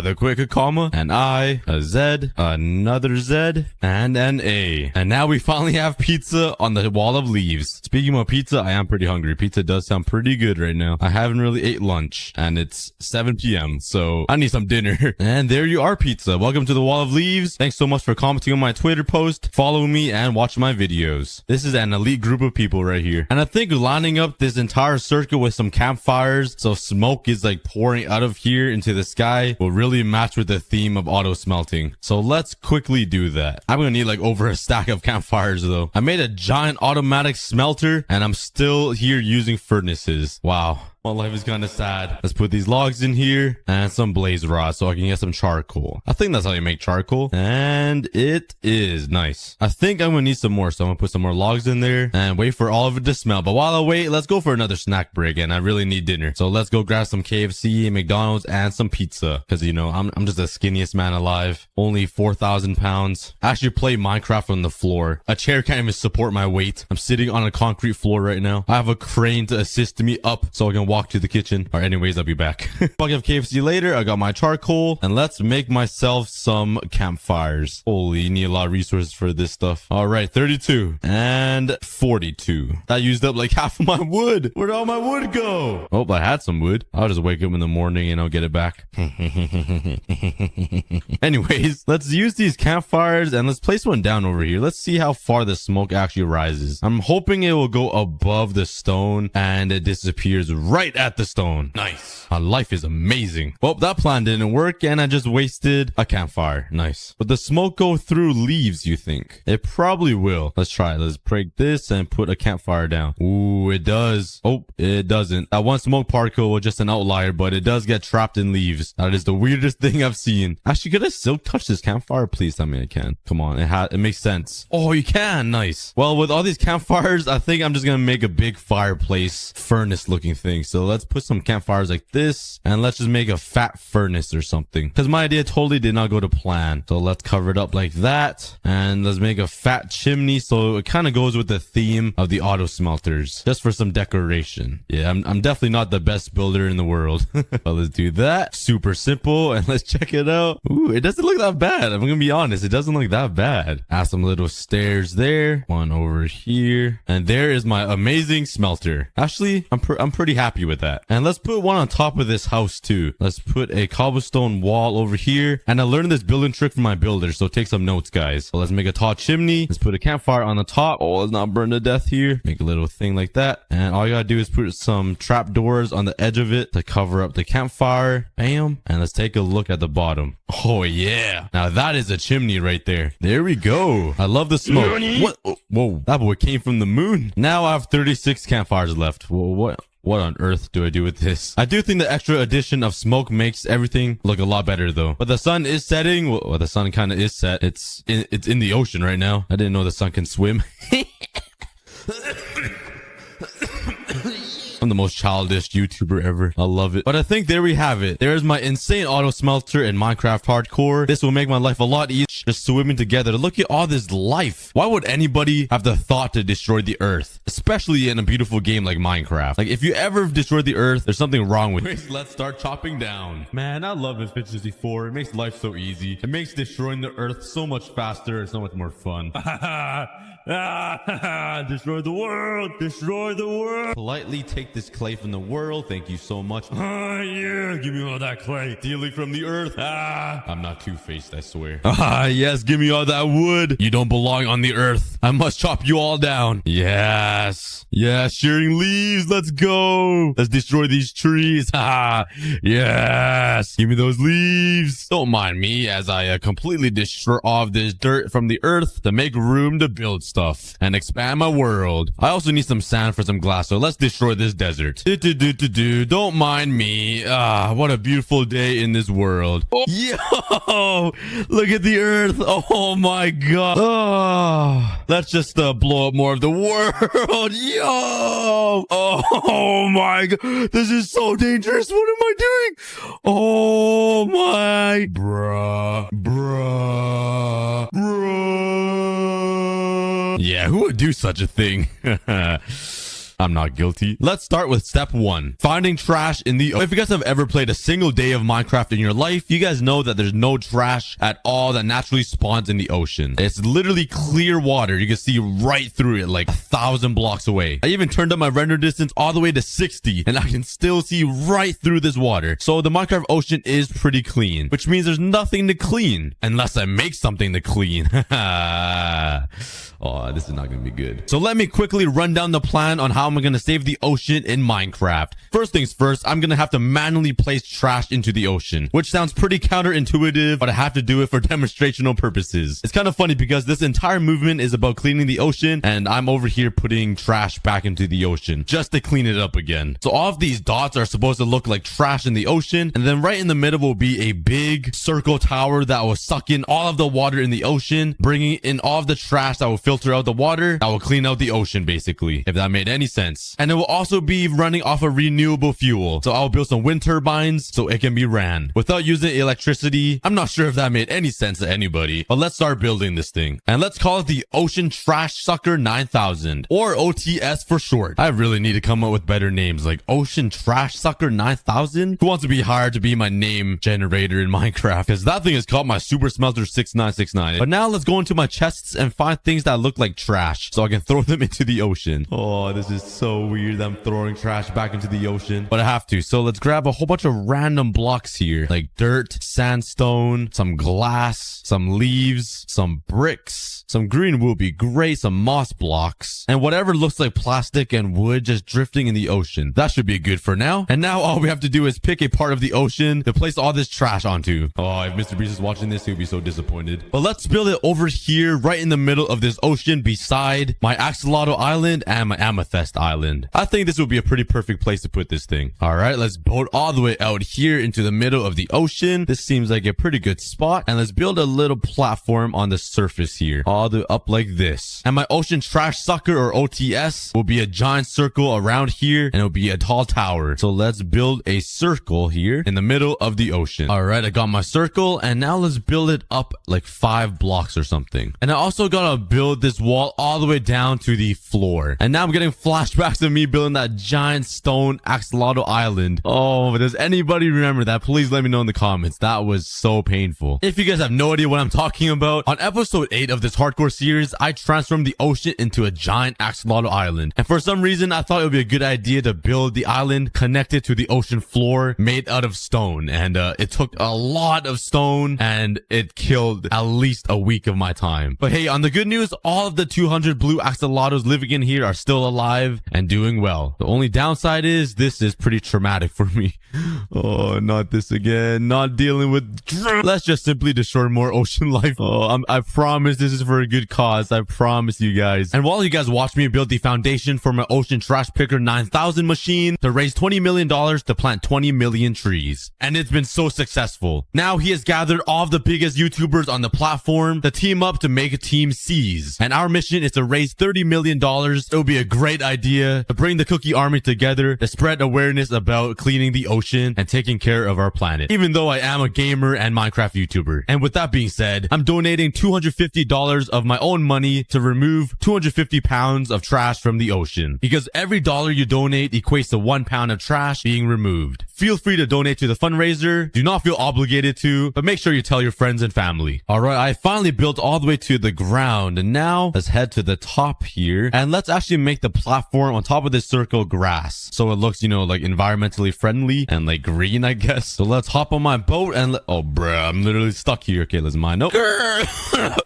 the quick comma, an I, a Z, another Z, and an A. And now we finally have pizza on the wall of leaves. Speaking of pizza, I am pretty hungry. Pizza does sound pretty good right now. I haven't really ate lunch, and it's 7 p.m., so I need some dinner. And there you are, Pizza. Welcome to the wall of leaves. Thanks so much for commenting on my Twitter post, following me, and watching my videos. This is an elite group of people right here. And I think lining up this entire circle with some campfires, so smoke is like pouring out of here into the sky, will really match with the theme of auto smelting. So let's quickly do that. I'm gonna need like over a stack of campfires though. I made a giant automatic smelter and I'm still here using furnaces. Wow. My life is kind of sad. Let's put these logs in here and some blaze rods so I can get some charcoal. I think that's how you make charcoal. And it is nice. I think I'm going to need some more. So I'm going to put some more logs in there and wait for all of it to smell. But while I wait, let's go for another snack break. And I really need dinner. So let's go grab some KFC, McDonald's, and some pizza. Because, you know, I'm just the skinniest man alive. Only 4,000 pounds. I actually play Minecraft on the floor. A chair can't even support my weight. I'm sitting on a concrete floor right now. I have a crane to assist me up so I can walk to the kitchen. Or anyways, I'll be back. I'll give KFC later. I got my charcoal. And let's make myself some campfires. Holy, you need a lot of resources for this stuff. All right, 32 and 42. That used up like half of my wood. Where'd all my wood go? Oh, I had some wood. I'll just wake up in the morning and I'll get it back. Anyways, let's use these campfires and let's place one down over here. Let's see how far the smoke actually rises. I'm hoping it will go above the stone and it disappears right at the stone. Nice. My life is amazing. Well, that plan didn't work and I just wasted a campfire. Nice. But the smoke go through leaves, you think? It probably will. Let's try it. Let's break this and put a campfire down. Ooh, it does. Oh, it doesn't. That one smoke particle was just an outlier, but it does get trapped in leaves. That is the weirdest thing I've seen. Actually, could I silk touch this campfire? Please tell me I can. Come on. It makes sense. Oh, you can. Nice. Well, with all these campfires, I think I'm just going to make a big fireplace furnace looking thing. So let's put some campfires like this and let's just make a fat furnace or something. Because my idea totally did not go to plan. So let's cover it up like that. And let's make a fat chimney. So it kind of goes with the theme of the auto smelters. Just for some decoration. Yeah, I'm definitely not the best builder in the world. But let's do that. Super simple. And let's check it out. Ooh, it doesn't look that bad. I'm going to be honest. It doesn't look that bad. Add some little stairs there. One over here. And there is my amazing smelter. Actually, I'm pretty happy with that. And let's put one on top of this house too. Let's put a cobblestone wall over here. And I learned this building trick from my builder. So take some notes, guys. So let's make a tall chimney. Let's put a campfire on the top. Oh, let's not burn to death here. Make a little thing like that. And all you gotta do is put some trap doors on the edge of it to cover up the campfire. Bam. And let's take a look at the bottom. Oh yeah. Now that is a chimney right there. There we go. I love the smoke. What? Oh, whoa. That boy came from the moon. Now I have 36 campfires left. Whoa, what on earth do I do with this? I do think the extra addition of smoke makes everything look a lot better though. But the sun is setting. Well, the sun kind of is set. It's in the ocean right now. I didn't know the sun can swim. I'm the most childish YouTuber ever. I love it. But I think there we have it. There's my insane auto smelter in Minecraft Hardcore. This will make my life a lot easier just swimming together. Look at all this life. Why would anybody have the thought to destroy the earth? Especially in a beautiful game like Minecraft. Like if you ever destroy the earth, there's something wrong with it. Let's start chopping down. Man, I love Infinite 64. It makes life so easy. It makes destroying the earth so much faster and so much more fun. Destroy the world. Destroy the world. Politely take this clay from the world. Thank you so much. Yeah, give me all that clay. Stealing from the earth. I'm not two-faced, I swear. Yes, give me all that wood. You don't belong on the earth. I must chop you all down. Yes. Yes, shearing leaves. Let's go. Let's destroy these trees. Yes. Give me those leaves. Don't mind me as I completely destroy all of this dirt from the earth to make room to build stuff and expand my world. I also need some sand for some glass, so let's destroy this desert. Don't mind me. What a beautiful day in this world. Yo, look at the earth. Oh my god. Let's just blow up more of the world. Yo. Oh my god. This is so dangerous. What am I doing? Oh my. Bruh. Yeah, who would do such a thing? I'm not guilty. Let's start with step 1. Finding trash in the... If you guys have ever played a single day of Minecraft in your life, you guys know that there's no trash at all that naturally spawns in the ocean. It's literally clear water. You can see right through it like 1,000 blocks away. I even turned up my render distance all the way to 60 and I can still see right through this water. So the Minecraft ocean is pretty clean, which means there's nothing to clean unless I make something to clean. Oh, this is not going to be good. So let me quickly run down the plan on how I'm going to save the ocean in Minecraft. First things first, I'm going to have to manually place trash into the ocean, which sounds pretty counterintuitive, but I have to do it for demonstrational purposes. It's kind of funny because this entire movement is about cleaning the ocean, and I'm over here putting trash back into the ocean just to clean it up again. So all of these dots are supposed to look like trash in the ocean, and then right in the middle will be a big circle tower that will suck in all of the water in the ocean, bringing in all of the trash that will filter out the water that will clean out the ocean, basically. If that made any sense. sense. And it will also be running off a renewable fuel. So I'll build some wind turbines so it can be ran without using electricity. I'm not sure if that made any sense to anybody, but let's start building this thing. And let's call it the Ocean Trash Sucker 9000, or OTS for short. I really need to come up with better names like Ocean Trash Sucker 9000. Who wants to be hired to be my name generator in Minecraft? Because that thing is called my Super Smelter 6969. But now let's go into my chests and find things that look like trash so I can throw them into the ocean. Oh, this is so weird that I'm throwing trash back into the ocean, but I have to. So let's grab a whole bunch of random blocks here, like dirt, sandstone, some glass, some leaves, some bricks, some green wood be great, some moss blocks, and whatever looks like plastic and wood just drifting in the ocean. That should be good for now. And now all we have to do is pick a part of the ocean to place all this trash onto. Oh, if Mr. Beast is watching this, he'll be so disappointed. But let's build it over here, right in the middle of this ocean, beside my Axolotl Island and my Amethyst Island. I think this would be a pretty perfect place to put this thing. All right, let's boat all the way out here into the middle of the ocean. This seems like a pretty good spot. And let's build a little platform on the surface here, all the way up like this. And my Ocean Trash Sucker, or OTS, will be a giant circle around here, and it'll be a tall tower. So let's build a circle here in the middle of the ocean. All right, I got my circle, and now let's build it up like 5 blocks or something. And I also gotta build this wall all the way down to the floor. And now I'm getting flashbacks of me building that giant stone Axolotl Island. Oh, does anybody remember that? Please let me know in the comments. That was so painful. If you guys have no idea what I'm talking about, on episode 8 of this hardcore series, I transformed the ocean into a giant Axolotl Island. And for some reason, I thought it would be a good idea to build the island connected to the ocean floor made out of stone. And it took a lot of stone, and it killed at least a week of my time. But hey, on the good news, all of the 200 blue axolotls living in here are still alive and doing well. The only downside is this is pretty traumatic for me. Oh, not this again. Not dealing with... Let's just simply destroy more ocean life. Oh, I promise this is for a good cause. I promise you guys. And while you guys watch me build the foundation for my Ocean Trash Picker 9000 machine to raise $20 million to plant 20 million trees. And it's been so successful. Now he has gathered all of the biggest YouTubers on the platform to team up to make a Team C's. And our mission is to raise $30 million. It would be a great idea to bring the Cookie Army together to spread awareness about cleaning the ocean and taking care of our planet. Even though I am a gamer and Minecraft YouTuber. And with that being said, I'm donating $250 of my own money to remove 250 pounds of trash from the ocean. Because every dollar you donate equates to 1 pound of trash being removed. Feel free to donate to the fundraiser. Do not feel obligated to, but make sure you tell your friends and family. Alright, I finally built all the way to the ground, and now let's head to the top here, and let's actually make the platform on top of this circle grass. So it looks, you know, like environmentally friendly and like green, I guess. So let's hop on my boat and oh bruh, I'm literally stuck here. Okay, let's mine. Nope.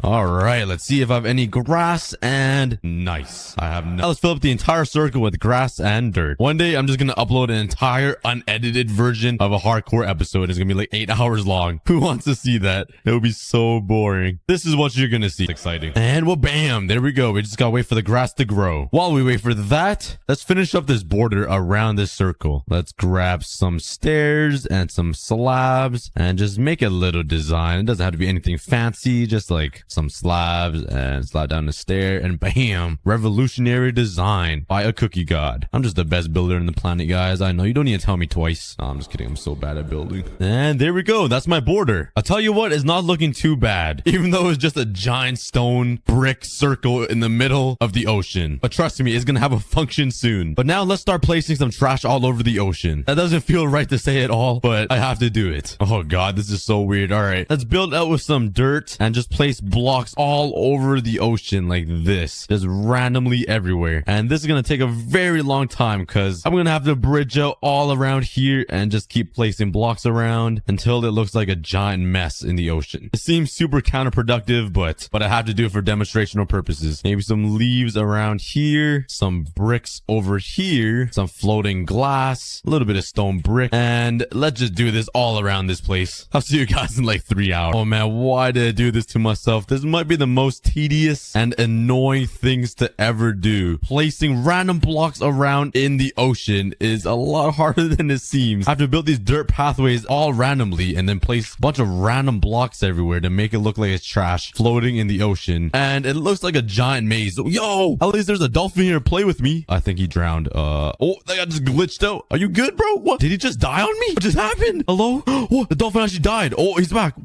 Alright, let's see if I have any grass, and nice. I have no. Let's fill up the entire circle with grass and dirt. One day I'm just gonna upload an entire unedited version of a hardcore episode. It's gonna be like 8 hours long. Who wants to see that? It would be so boring. This is what you're gonna see. It's exciting. And well, bam, there we go. We just gotta wait for the grass to grow. While we wait for that, let's finish up this border around this circle. Let's grab some stairs and some slabs and just make a little design. It doesn't have to be anything fancy, just like some slabs and slide down the stair, and bam, revolutionary design by ACookiegod. I'm just the best builder in the planet, guys. I know, you don't need to tell me twice. No, I'm just kidding. I'm so bad at building. And there we go. That's my border. I'll tell you what, it's not looking too bad, even though it's just a giant stone brick circle in the middle of the ocean. But trust me, it's gonna have a function soon. But now let's start placing some trash all over the ocean. That doesn't feel right to say at all, but I have to do it. Oh god, this is so weird. All right, let's build out with some dirt and just place blocks all over the ocean like this, just randomly everywhere. And this is gonna take a very long time because I'm gonna have to bridge out all around here and just keep placing blocks around until it looks like a giant mess in the ocean. It seems super counterproductive, but I have to do it for demonstrational purposes. Maybe some leaves around here, some bricks over here, some floating glass, a little bit of stone brick, and let's just do this all around this place. I'll see you guys in like 3 hours. Oh man, why did I do this to myself? This might be the most tedious and annoying things to ever do. Placing random blocks around in the ocean is a lot harder than it seems. I have to build these dirt pathways all randomly and then place a bunch of random blocks everywhere to make it look like it's trash floating in the ocean. And it looks like a giant maze. Yo, at least there's a dolphin here to play with me. with me? I think he drowned. Oh, that guy just glitched out. Are you good, bro? What? Did he just die on me? What just happened? Hello? Oh, the dolphin actually died. Oh, he's back.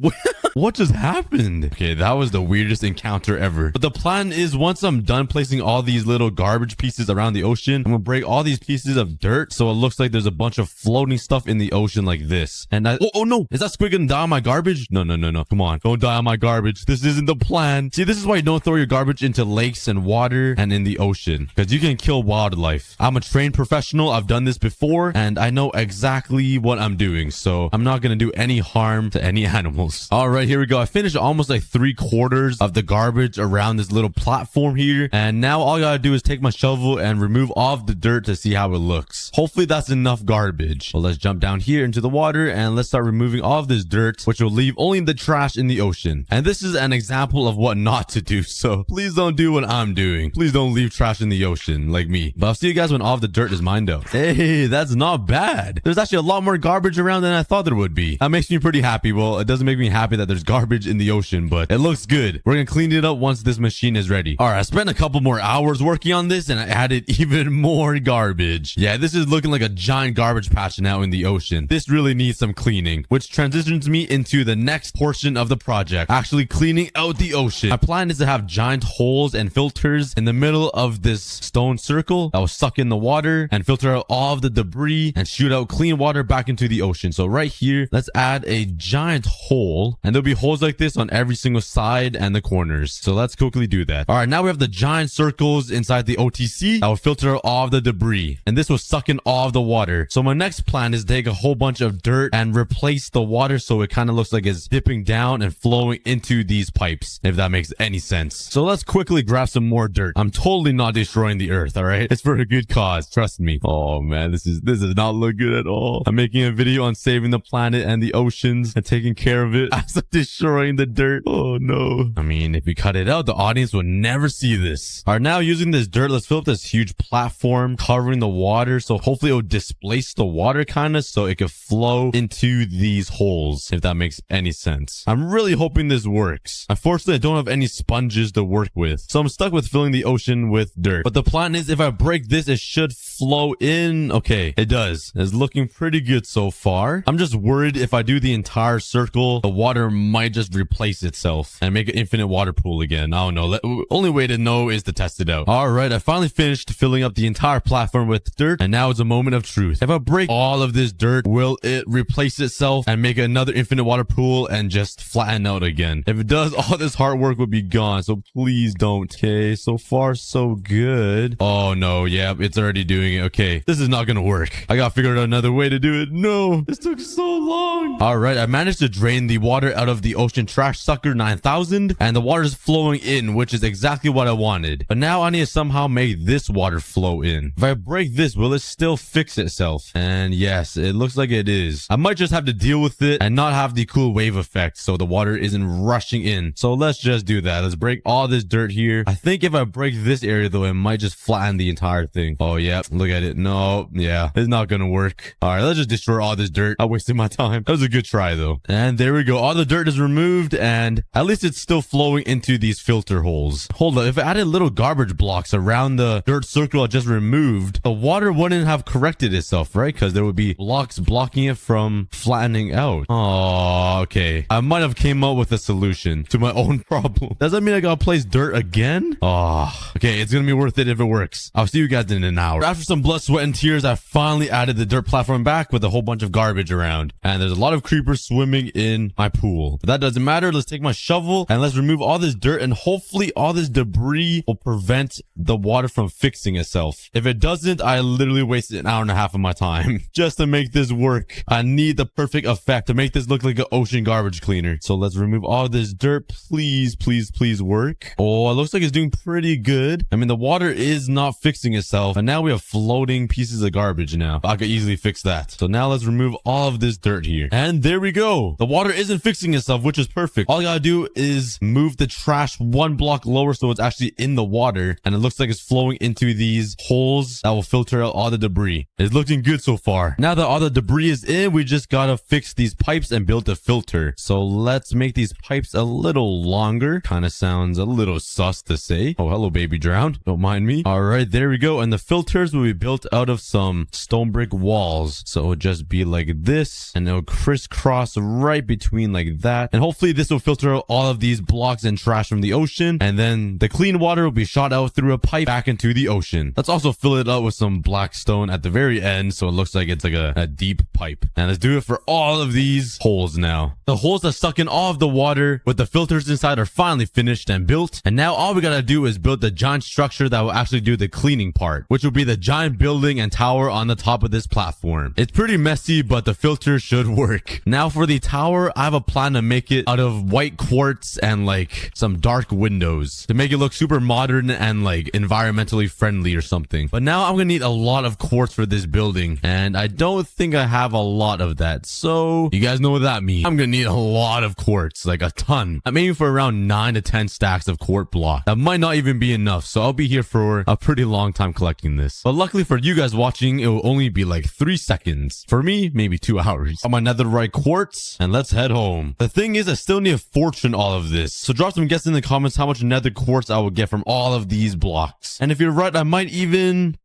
What just happened? Okay, that was the weirdest encounter ever. But the plan is once I'm done placing all these little garbage pieces around the ocean, I'm gonna break all these pieces of dirt so it looks like there's a bunch of floating stuff in the ocean like this. And oh no, is that squid gonna die on my garbage? No. Come on, don't die on my garbage. This isn't the plan. See, this is why you don't throw your garbage into lakes and water and in the ocean, because you can kill wildlife. I'm a trained professional. I've done this before and I know exactly what I'm doing. So I'm not gonna do any harm to any animals. All right, here we go. I finished almost like 3/4 of the garbage around this little platform here. And now all I gotta do is take my shovel and remove all of the dirt to see how it looks. Hopefully that's enough garbage. Well, let's jump down here into the water and let's start removing all of this dirt, which will leave only the trash in the ocean. And this is an example of what not to do. So please don't do what I'm doing. Please don't leave trash in the ocean like me. But I'll see you guys when all of the dirt is mined out. Hey, that's not bad. There's actually a lot more garbage around than I thought there would be. That makes me pretty happy. Well, it doesn't make me happy that there's garbage in the ocean, but it looks good. We're gonna clean it up once this machine is ready. All right, I spent a couple more hours working on this and I added even more garbage. Yeah, this is looking like a giant garbage patch now in the ocean. This really needs some cleaning, which transitions me into the next portion of the project, actually cleaning out the ocean. My plan is to have giant holes and filters in the middle of this stone circle that will suck in the water and filter out all of the debris and shoot out clean water back into the ocean. So right here, let's add a giant hole, and there'll be holes like this on every single side and the corners. So let's quickly do that. All right, now we have the giant circles inside the OTC that will filter out all of the debris, and this will suck in all of the water. So my next plan is to take a whole bunch of dirt and replace the water so it kind of looks like it's dipping down and flowing into these pipes, if that makes any sense. So let's quickly grab some more dirt. I'm totally not destroying the earth, all right? It's for a good cause, trust me. Oh man, this does not look good at all. I'm making a video on saving the planet and the oceans and taking care of it as I'm destroying the dirt. Oh no. I mean, if we cut it out, the audience would never see this. All right, now using this dirt, let's fill up this huge platform covering the water. So hopefully it will displace the water kind of so it could flow into these holes, if that makes any sense. I'm really hoping this works. Unfortunately, I don't have any sponges to work with, so I'm stuck with filling the ocean with dirt. But the plan is if I break this, it should flow in. Okay, it does. It's looking pretty good so far. I'm just worried if I do the entire circle, the water might just replace itself and make an infinite water pool again. I don't know. Only way to know is to test it out. All right, I finally finished filling up the entire platform with dirt, and now it's a moment of truth. If I break all of this dirt, will it replace itself and make another infinite water pool and just flatten out again? If it does, all this hard work would be gone, so please don't. Okay, so far so good. Oh no, yeah, it's already doing it. Okay, this is not gonna work. I gotta figure out another way to do it. No, this took so long. All right, I managed to drain the water out of the ocean trash sucker 9000, and the water is flowing in, which is exactly what I wanted. But now I need to somehow make this water flow in. If I break this, will it still fix itself? And yes, it looks like it is. I might just have to deal with it and not have the cool wave effect so the water isn't rushing in. So let's just do that. Let's break all this dirt here. I think if I break this area though, it might just flatten the entire thing. Oh yeah, look at it. No, yeah, it's not gonna work. All right, let's just destroy all this dirt. I wasted my time. That was a good try though. And there we go. All the dirt is removed, and at least it's still flowing into these filter holes. Hold on, if I added little garbage blocks around the dirt circle I just removed, the water wouldn't have corrected itself, right? Because there would be blocks blocking it from flattening out. Oh, okay. I might have came up with a solution to my own problem. Does that mean I gotta place dirt again? Oh, okay. It's gonna be worth it if it works. I'll see you guys in an hour. After some blood, sweat, and tears, I finally added the dirt platform back with a whole bunch of garbage around. And there's a lot of creepers swimming in my pool. But that doesn't matter. Let's take my shovel and let's remove all this dirt, and hopefully all this debris will prevent the water from fixing itself. If it doesn't, I literally wasted an hour and a half of my time just to make this work. I need the perfect effect to make this look like an ocean garbage cleaner. So let's remove all this dirt. Please, please, please work. Oh, it looks like it's doing pretty good. I mean, the water is not fixing itself, and now we have floating pieces of garbage now. I could easily fix that. So now let's remove all of this dirt here. And there we go. The water isn't fixing itself, which is perfect. All I gotta do is move the trash one block lower so it's actually in the water, and it looks like it's flowing into these holes that will filter out all the debris. It's looking good so far. Now that all the debris is in, we just gotta fix these pipes and build the filter filter. So let's make these pipes a little longer. Kind of sounds a little sus to say. Oh, hello, baby drowned. Don't mind me. All right, there we go. And the filters will be built out of some stone brick walls. So it'll just be like this, and it'll crisscross right between like that. And hopefully this will filter out all of these blocks and trash from the ocean. And then the clean water will be shot out through a pipe back into the ocean. Let's also fill it up with some black stone at the very end, so it looks like it's like a deep pipe. And let's do it for all of these holes now. The holes that suck in all of the water with the filters inside are finally finished and built. And now all we gotta do is build the giant structure that will actually do the cleaning part, which will be the giant building and tower on the top of this platform. It's pretty messy, but the filter should work. Now for the tower, I have a plan to make it out of white quartz and like some dark windows to make it look super modern and like environmentally friendly or something. But now I'm gonna need a lot of quartz for this building, and I don't think I have a lot of that. So you guys know what that means. I'm gonna need a lot of quartz, like a ton. I'm aiming for around 9 to 10 stacks of quartz block. That might not even be enough, so I'll be here for a pretty long time collecting this. But luckily for you guys watching, it will only be like 3 seconds. For me, maybe 2 hours. On my netherite quartz, and let's head home. The thing is, I still need a fortune all of this. So drop some guesses in the comments how much nether quartz I will get from all of these blocks. And if you're right, I might even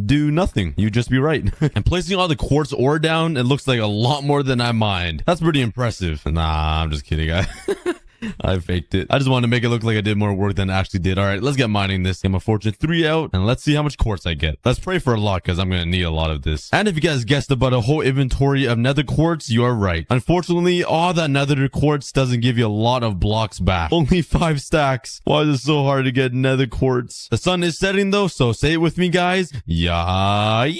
do nothing. You just be right. And placing all the quartz ore down, it looks like a lot more than I mined. That's pretty impressive. Nah, I'm just kidding. I faked it. I just wanted to make it look like I did more work than I actually did. All right, let's get mining this. Get my fortune 3 out, and let's see how much quartz I get. Let's pray for a lot, because I'm going to need a lot of this. And if you guys guessed about a whole inventory of nether quartz, you are right. Unfortunately, all that nether quartz doesn't give you a lot of blocks back. Only 5 stacks. Why is it so hard to get nether quartz? The sun is setting though, so say it with me, guys. Yeah.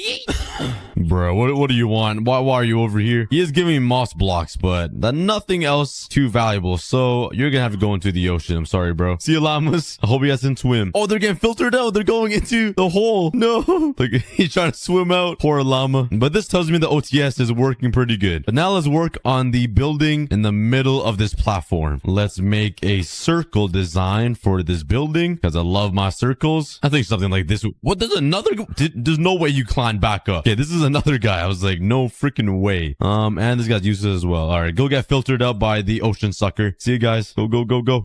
Bro, what do you want? Why are you over here? He is giving me moss blocks, but nothing else too valuable. So you're gonna have to go into the ocean. I'm sorry, bro. See you, llamas. I hope you guys can swim. Oh, they're getting filtered out. They're going into the hole. No. Like, he's trying to swim out. Poor llama. But this tells me the OTS is working pretty good. But now let's work on the building in the middle of this platform. Let's make a circle design for this building, because I love my circles. I think something like this. What, there's another? There's no way you climb back up. Okay, this is another guy. I was like, no freaking way. And this guy's useless as well. All right, go get filtered out by the ocean sucker. See you guys. Go.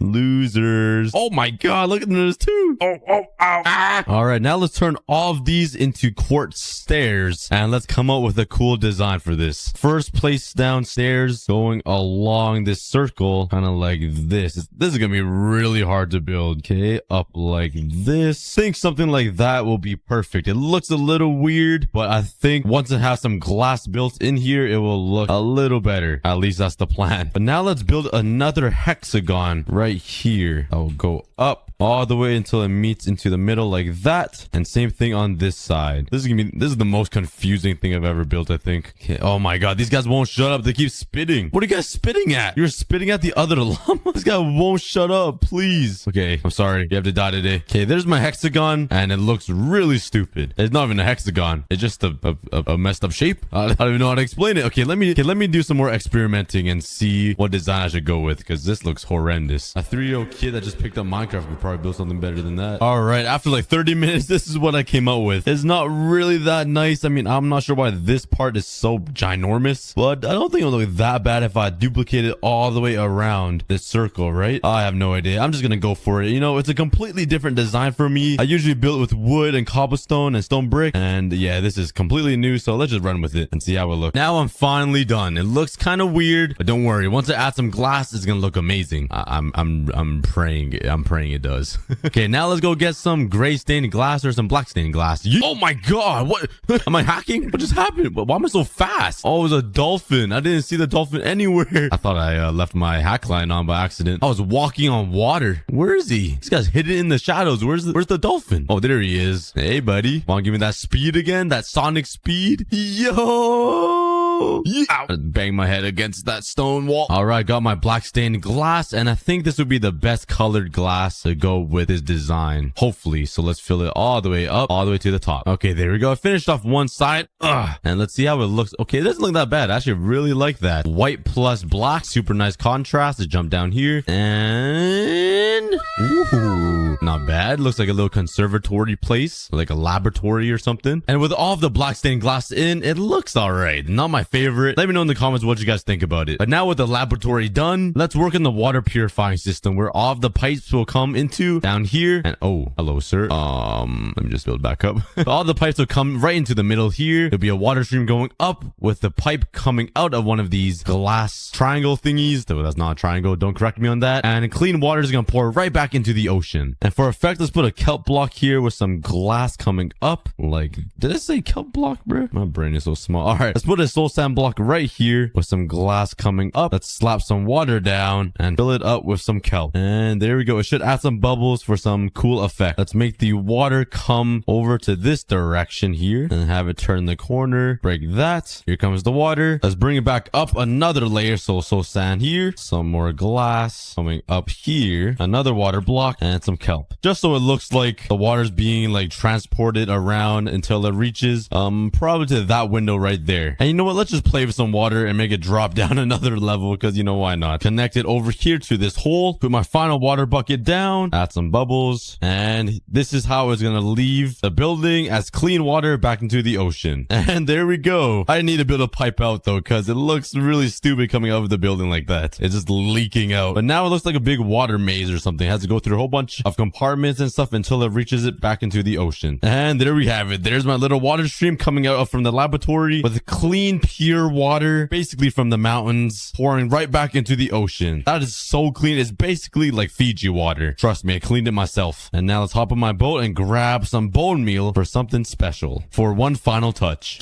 Losers. Oh my god, look at them. There's 2. Ow. All right, now let's turn all of these into quartz stairs, and let's come up with a cool design for this. First, place down stairs going along this circle, kind of like this. This is gonna be really hard to build. Okay, up like this. I think something like that will be perfect. It looks a little weird, but I think once it has some glass built in here, it will look a little better. At least that's the plan. But now let's build another hexagon right here. I'll go up all the way until it meets into the middle like that, and same thing on this side. This is the most confusing thing I've ever built, I think. Okay. Oh my god, these guys won't shut up. They keep spitting. What are you guys spitting at? You're spitting at the other llama. This guy won't shut up, please. Okay, I'm sorry, you have to die today. Okay, there's my hexagon, and it looks really stupid. It's not even a hexagon. It's just a messed up shape. I don't even know how to explain it. Okay, let me do some more experimenting and see what design I should go with, because this looks horrendous. A 3-year-old kid that just picked up Minecraft could probably build something better than that. All right, after like 30 minutes, this is what I came out with. It's not really that nice. I mean, I'm not sure why this part is so ginormous, but I don't think it'll look that bad if I duplicate it all the way around this circle, right? I have no idea. I'm just gonna go for it. You know, it's a completely different design for me. I usually build with wood and cobblestone and stone brick, and yeah, this is completely new, so let's just run with it and see how it looks. Now I'm finally done. It looks kind of weird, but don't worry. Once I add some glass, it's gonna look amazing. I'm praying it does. Okay, now let's go get some gray stained glass or some black stained glass. Oh my god, what? Am I hacking? What just happened? Why am I so fast? Oh, it was a dolphin. I didn't see the dolphin anywhere. I thought I left my hack line on by accident. I was walking on water. Where is he? This guy's hidden in the shadows. Where's the dolphin? Oh, there he is. Hey, buddy. Want to give me that speed again? That sonic speed? Yo! Yeah. Bang my head against that stone wall. All right, got my black stained glass, and I think this would be the best colored glass to go with this design, hopefully. So let's fill it all the way up, all the way to the top. Okay, there we go. I finished off one side. And let's see how it looks. Okay, it doesn't look that bad. I actually really like that. White plus black, super nice contrast. Let's jump down here, and ooh, not bad. Looks like a little conservatory place, like a laboratory or something. And with all of the black stained glass in, it looks all right. Not my favorite. Let me know in the comments what you guys think about it. But now with the laboratory done, let's work on the water purifying system where all of the pipes will come into down here. And oh, hello, sir. Let me just build back up. All the pipes will come right into the middle here. There'll be a water stream going up with the pipe coming out of one of these glass triangle thingies. Though that's not a triangle. Don't correct me on that. And clean water is going to pour right back into the ocean. And for effect, let's put a kelp block here with some glass coming up. Like, did I say kelp block, bro? My brain is so small. All right, let's put a soul sand block right here with some glass coming up. Let's slap some water down and fill it up with some kelp. And there we go. It should add some bubbles for some cool effect. Let's make the water come over to this direction here and have it turn the corner. Break that. Here comes the water. Let's bring it back up another layer. So sand here. Some more glass coming up here. Another water block and some kelp. Just so it looks like the water's being like transported around until it reaches probably to that window right there. And you know what? Let's just play with some water and make it drop down another level because you know why not. Connect it over here to this hole. Put my final water bucket down. Add some bubbles. And this is how it's gonna leave the building as clean water back into the ocean. And there we go. I need to build a pipe out though because it looks really stupid coming out of the building like that. It's just leaking out. But now it looks like a big water maze or something. It has to go through a whole bunch of compartments and stuff until it reaches it back into the ocean. And there we have it. There's my little water stream coming out from the laboratory with clean, pure water, basically from the mountains, pouring right back into the ocean. That is so clean. It's basically like Fiji water. Trust me, I cleaned it myself. And now let's hop on my boat and grab some bone meal for something special. For one final touch.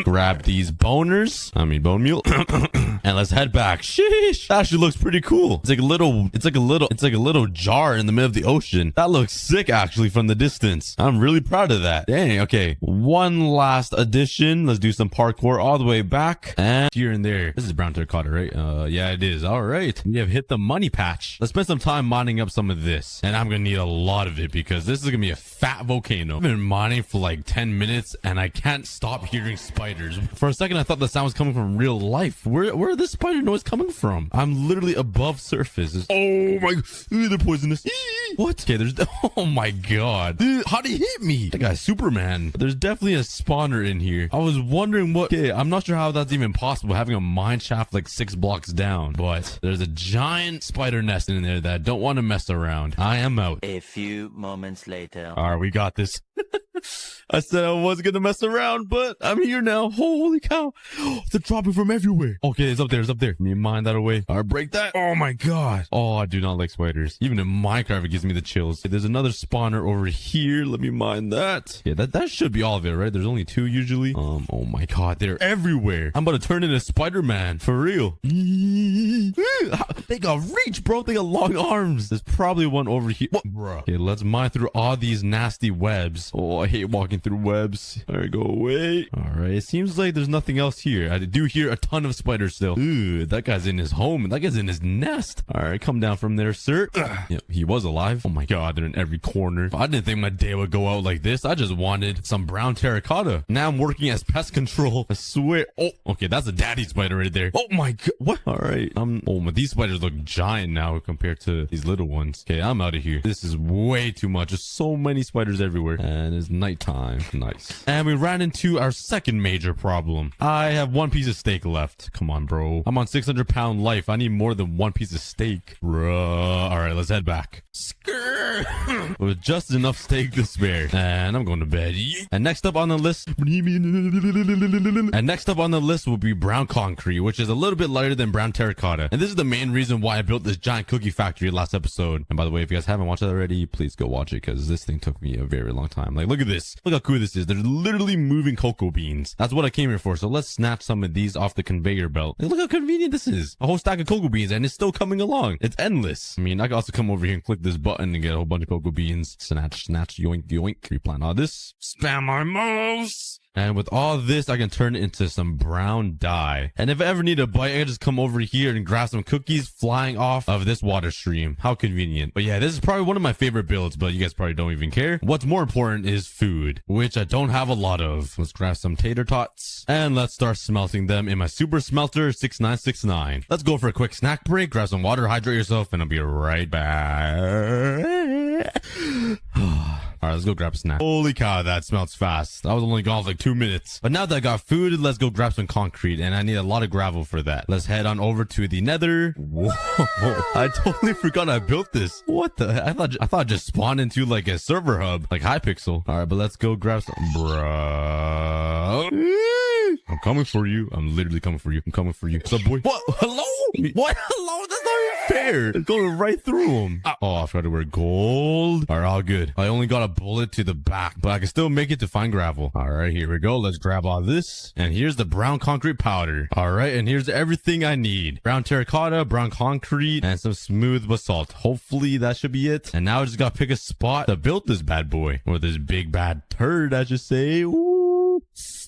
Grab these bone meal. And let's head back. Sheesh. That actually looks pretty cool. It's like a little jar in the middle of the ocean. That looks sick actually from the distance. I'm really proud of that. Dang, okay. One last addition. Let's do some parkour all the way back and here and there. This is brown terracotta, right? Yeah, it is. All right. We have hit the money patch. Let's spend some time mining up some of this. And I'm going to need a lot of it because this is going to be a fat volcano. I've been mining for like 10 minutes and I can't stop hearing spiders. For a second, I thought the sound was coming from real life. Where are this spider noise coming from? I'm literally above surface. Oh my, they're poisonous. What? Okay, oh my god. Dude, how did he hit me? That guy's Superman. There's definitely a spawner in here. I was wondering what, okay, I'm not sure how that's even possible having a mine shaft like 6 blocks down, but there's a giant spider nest in there that I don't want to mess around. I am out. A few moments later. All right, we got this. I said I wasn't gonna mess around, but I'm here now. Holy cow. They're dropping from everywhere. Okay, it's up there. Let me mine that away. All right, break that. Oh my god. Oh, I do not like spiders. Even in Minecraft, it gives me the chills. Okay, there's another spawner over here. Let me mine that. Yeah, that should be all of it, right? There's only 2 usually. Oh my god, they're everywhere. I'm about to turn into Spider-Man. For real. They got reach, bro. They got long arms. There's probably one over here. What, bro? Okay, let's mine through all these nasty webs. Oh, I hate walking through webs. All right, go away. All right, it seems like there's nothing else here. I do hear a ton of spiders still. Ooh, that guy's in his home. That guy's in his nest. All right, come down from there, sir. Yep, he was alive. Oh my god, they're in every corner. I didn't think my day would go out like this. I just wanted some brown terracotta. Now I'm working as pest control. I swear. Oh, okay, that's a daddy spider right there. Oh my god, what? All right, oh, but these spiders look giant now compared to these little ones. Okay, I'm out of here. This is way too much. There's so many spiders everywhere. And it's nighttime. Nice. And we ran into our second major problem. I have 1 piece of steak left. Come on, bro. I'm on 600-pound life. I need more than 1 piece of steak. Bruh. All right, let's head back. Skrrr. With just enough steak to spare. And I'm going to bed. And next up on the list will be brown concrete, which is a little bit lighter than brown terracotta. And this is the main reason why I built this giant cookie factory last episode. And by the way, if you guys haven't watched it already, please go watch it because this thing took me a very long time. Like, look at this. Look how cool this is. They're literally moving cocoa beans. That's what I came here for. So let's snatch some of these off the conveyor belt. Like, look how convenient this is. A whole stack of cocoa beans and it's still coming along. It's endless. I mean, I can also come over here and click this button and get a whole bunch of cocoa beans. Snatch, yoink, yoink. Replant all this. Spam my mouse. And with all this, I can turn it into some brown dye. And if I ever need a bite, I can just come over here and grab some cookies flying off of this water stream. How convenient. But yeah, this is probably one of my favorite builds, but you guys probably don't even care. What's more important is food, which I don't have a lot of. Let's grab some tater tots and let's start smelting them in my super smelter 6969. Let's go for a quick snack break, grab some water, hydrate yourself, and I'll be right back. All right, let's go grab a snack. Holy cow, that smells fast. I was only gone for like 2 minutes. But now that I got food, let's go grab some concrete, and I need a lot of gravel for that. Let's head on over to the nether. Whoa, I totally forgot I built this. What the? I thought I just spawned into like a server hub, like Hypixel. All right, but let's go grab some. Bruh. I'm coming for you. I'm literally coming for you. I'm coming for you. What's up, boy? What? Hello? What? Hello? That's not even fair. It's going right through him. Oh, I forgot to wear gold. All right, all good. I only got a bullet to the back, but I can still make it to find gravel. All right, here we go. Let's grab all this. And here's the brown concrete powder. All right, and here's everything I need. Brown terracotta, brown concrete, and some smooth basalt. Hopefully that should be it. And now I just gotta pick a spot to build this bad boy. Or this big bad turd, I should say. Ooh.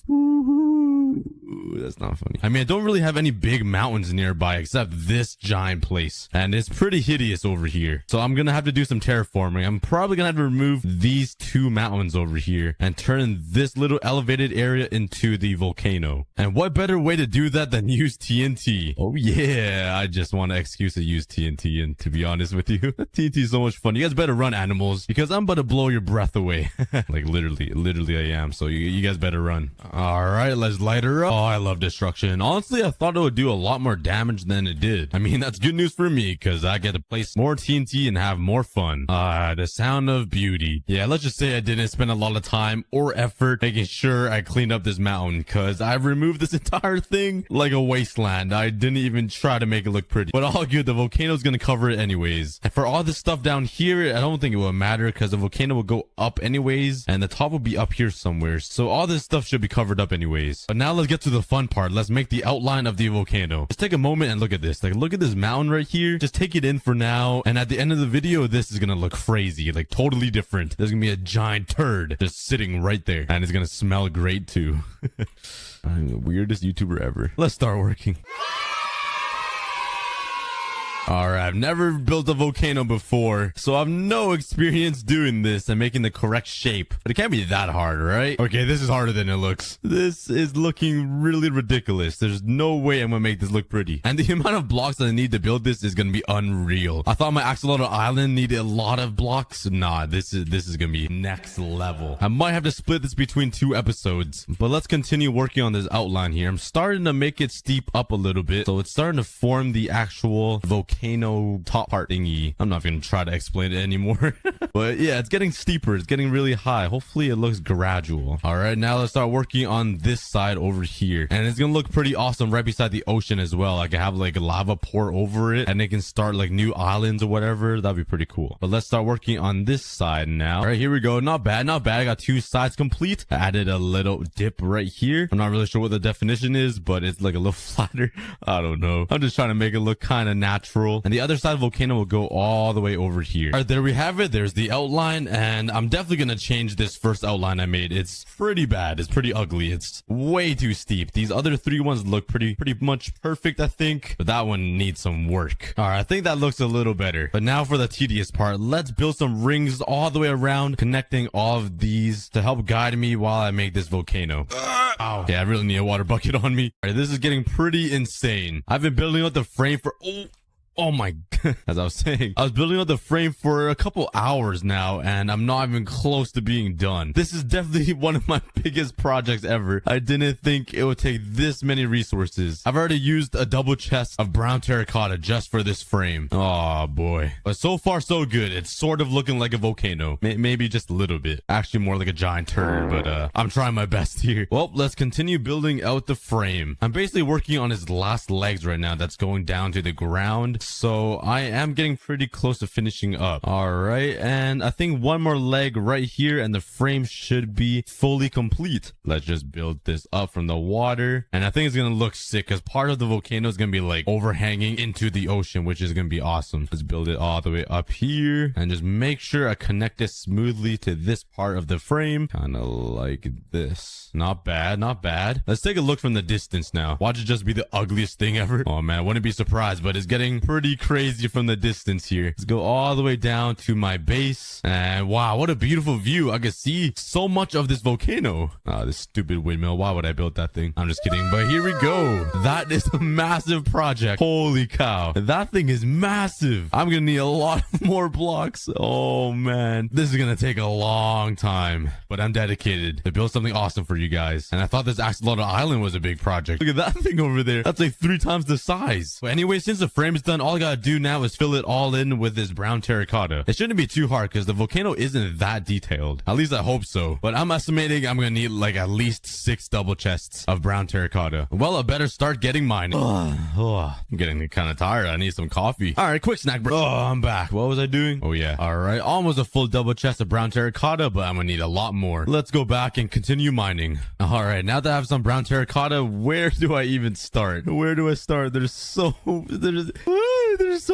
Ooh, that's not funny. I mean, I don't really have any big mountains nearby except this giant place. And it's pretty hideous over here. So I'm gonna have to do some terraforming. I'm probably gonna have to remove these 2 mountains over here and turn this little elevated area into the volcano. And what better way to do that than use TNT? Oh yeah, I just want an excuse to use TNT, and to be honest with you, TNT is so much fun. You guys better run, animals, because I'm about to blow your breath away. Like literally I am. So you guys better run. All right, let's light her up. Oh, I love destruction. Honestly, I thought it would do a lot more damage than it did. I mean, that's good news for me because I get to place more TNT and have more fun. The sound of beauty. Yeah, let's just say I didn't spend a lot of time or effort making sure I cleaned up this mountain because I removed this entire thing like a wasteland. I didn't even try to make it look pretty. But all good, the volcano's gonna cover it anyways. And for all this stuff down here, I don't think it will matter because the volcano will go up anyways and the top will be up here somewhere. So all this stuff should be covered up anyways. But now let's get to the fun part. Let's make the outline of the volcano. Just take a moment and look at this. Like, look at this mountain right here. Just take it in for now. And at the end of the video, this is gonna look crazy, like totally different. There's gonna be a giant turd just sitting right there. And it's gonna smell great too. I'm the weirdest YouTuber ever. Let's start working. Alright, I've never built a volcano before, so I have no experience doing this and making the correct shape. But it can't be that hard, right? Okay, this is harder than it looks. This is looking really ridiculous. There's no way I'm gonna make this look pretty. And the amount of blocks that I need to build this is gonna be unreal. I thought my axolotl island needed a lot of blocks. Nah, this is gonna be next level. I might have to split this between 2 episodes. But let's continue working on this outline here. I'm starting to make it steep up a little bit, so it's starting to form the actual volcano top part thingy. I'm not gonna try to explain it anymore. But yeah, it's getting steeper. It's getting really high. Hopefully it looks gradual. All right, now let's start working on this side over here. And it's gonna look pretty awesome right beside the ocean as well. I can have like lava pour over it and it can start like new islands or whatever. That'd be pretty cool. But let's start working on this side now. All right, here we go. Not bad, not bad. I got 2 sides complete. I added a little dip right here. I'm not really sure what the definition is, but it's like a little flatter. I don't know. I'm just trying to make it look kind of natural. And the other side of the volcano will go all the way over here. All right, there we have it. There's the outline, and I'm definitely gonna change this first outline I made. It's pretty bad. It's pretty ugly. It's way too steep. These other 3 ones look pretty much perfect, I think, but that one needs some work. All right, I think that looks a little better. But now for the tedious part, let's build some rings all the way around, connecting all of these to help guide me while I make this volcano. Ow. Yeah, I really need a water bucket on me. All right, this is getting pretty insane. I've been building up the frame for oh my, as I was saying, I was building up the frame for a couple hours now, and I'm not even close to being done. This is definitely one of my biggest projects ever. I didn't think it would take this many resources. I've already used a double chest of brown terracotta just for this frame. Oh boy. But so far so good. It's sort of looking like a volcano. Maybe just a little bit. Actually more like a giant turd, but I'm trying my best here. Well, let's continue building out the frame. I'm basically working on his last legs right now that's going down to the ground. So I am getting pretty close to finishing up. All right, and I think one more leg right here and the frame should be fully complete. Let's just build this up from the water, and I think it's gonna look sick because part of the volcano is gonna be like overhanging into the ocean, which is gonna be awesome. Let's build it all the way up here and just make sure I connect it smoothly to this part of the frame, kind of like this. Not bad, not bad. Let's take a look from the distance now. Watch it just be the ugliest thing ever. Oh man, I wouldn't be surprised, but it's getting pretty crazy from the distance here. Let's go all the way down to my base. And wow, what a beautiful view. I can see so much of this volcano. This stupid windmill. Why would I build that thing? I'm just kidding. But here we go. That is a massive project. Holy cow. That thing is massive. I'm going to need a lot more blocks. Oh, man. This is going to take a long time. But I'm dedicated to build something awesome for you guys. And I thought this Axolotl Island was a big project. Look at that thing over there. That's like 3 times the size. But anyway, since the frame is done, all I got to do now is fill it all in with this brown terracotta. It shouldn't be too hard because the volcano isn't that detailed. At least I hope so. But I'm estimating I'm going to need like at least 6 double chests of brown terracotta. Well, I better start getting mining. I'm getting kind of tired. I need some coffee. All right, quick snack break. Oh, I'm back. What was I doing? Oh, yeah. All right. Almost a full double chest of brown terracotta, but I'm going to need a lot more. Let's go back and continue mining. All right. Now that I have some brown terracotta, where do I even start? Where do I start? There's so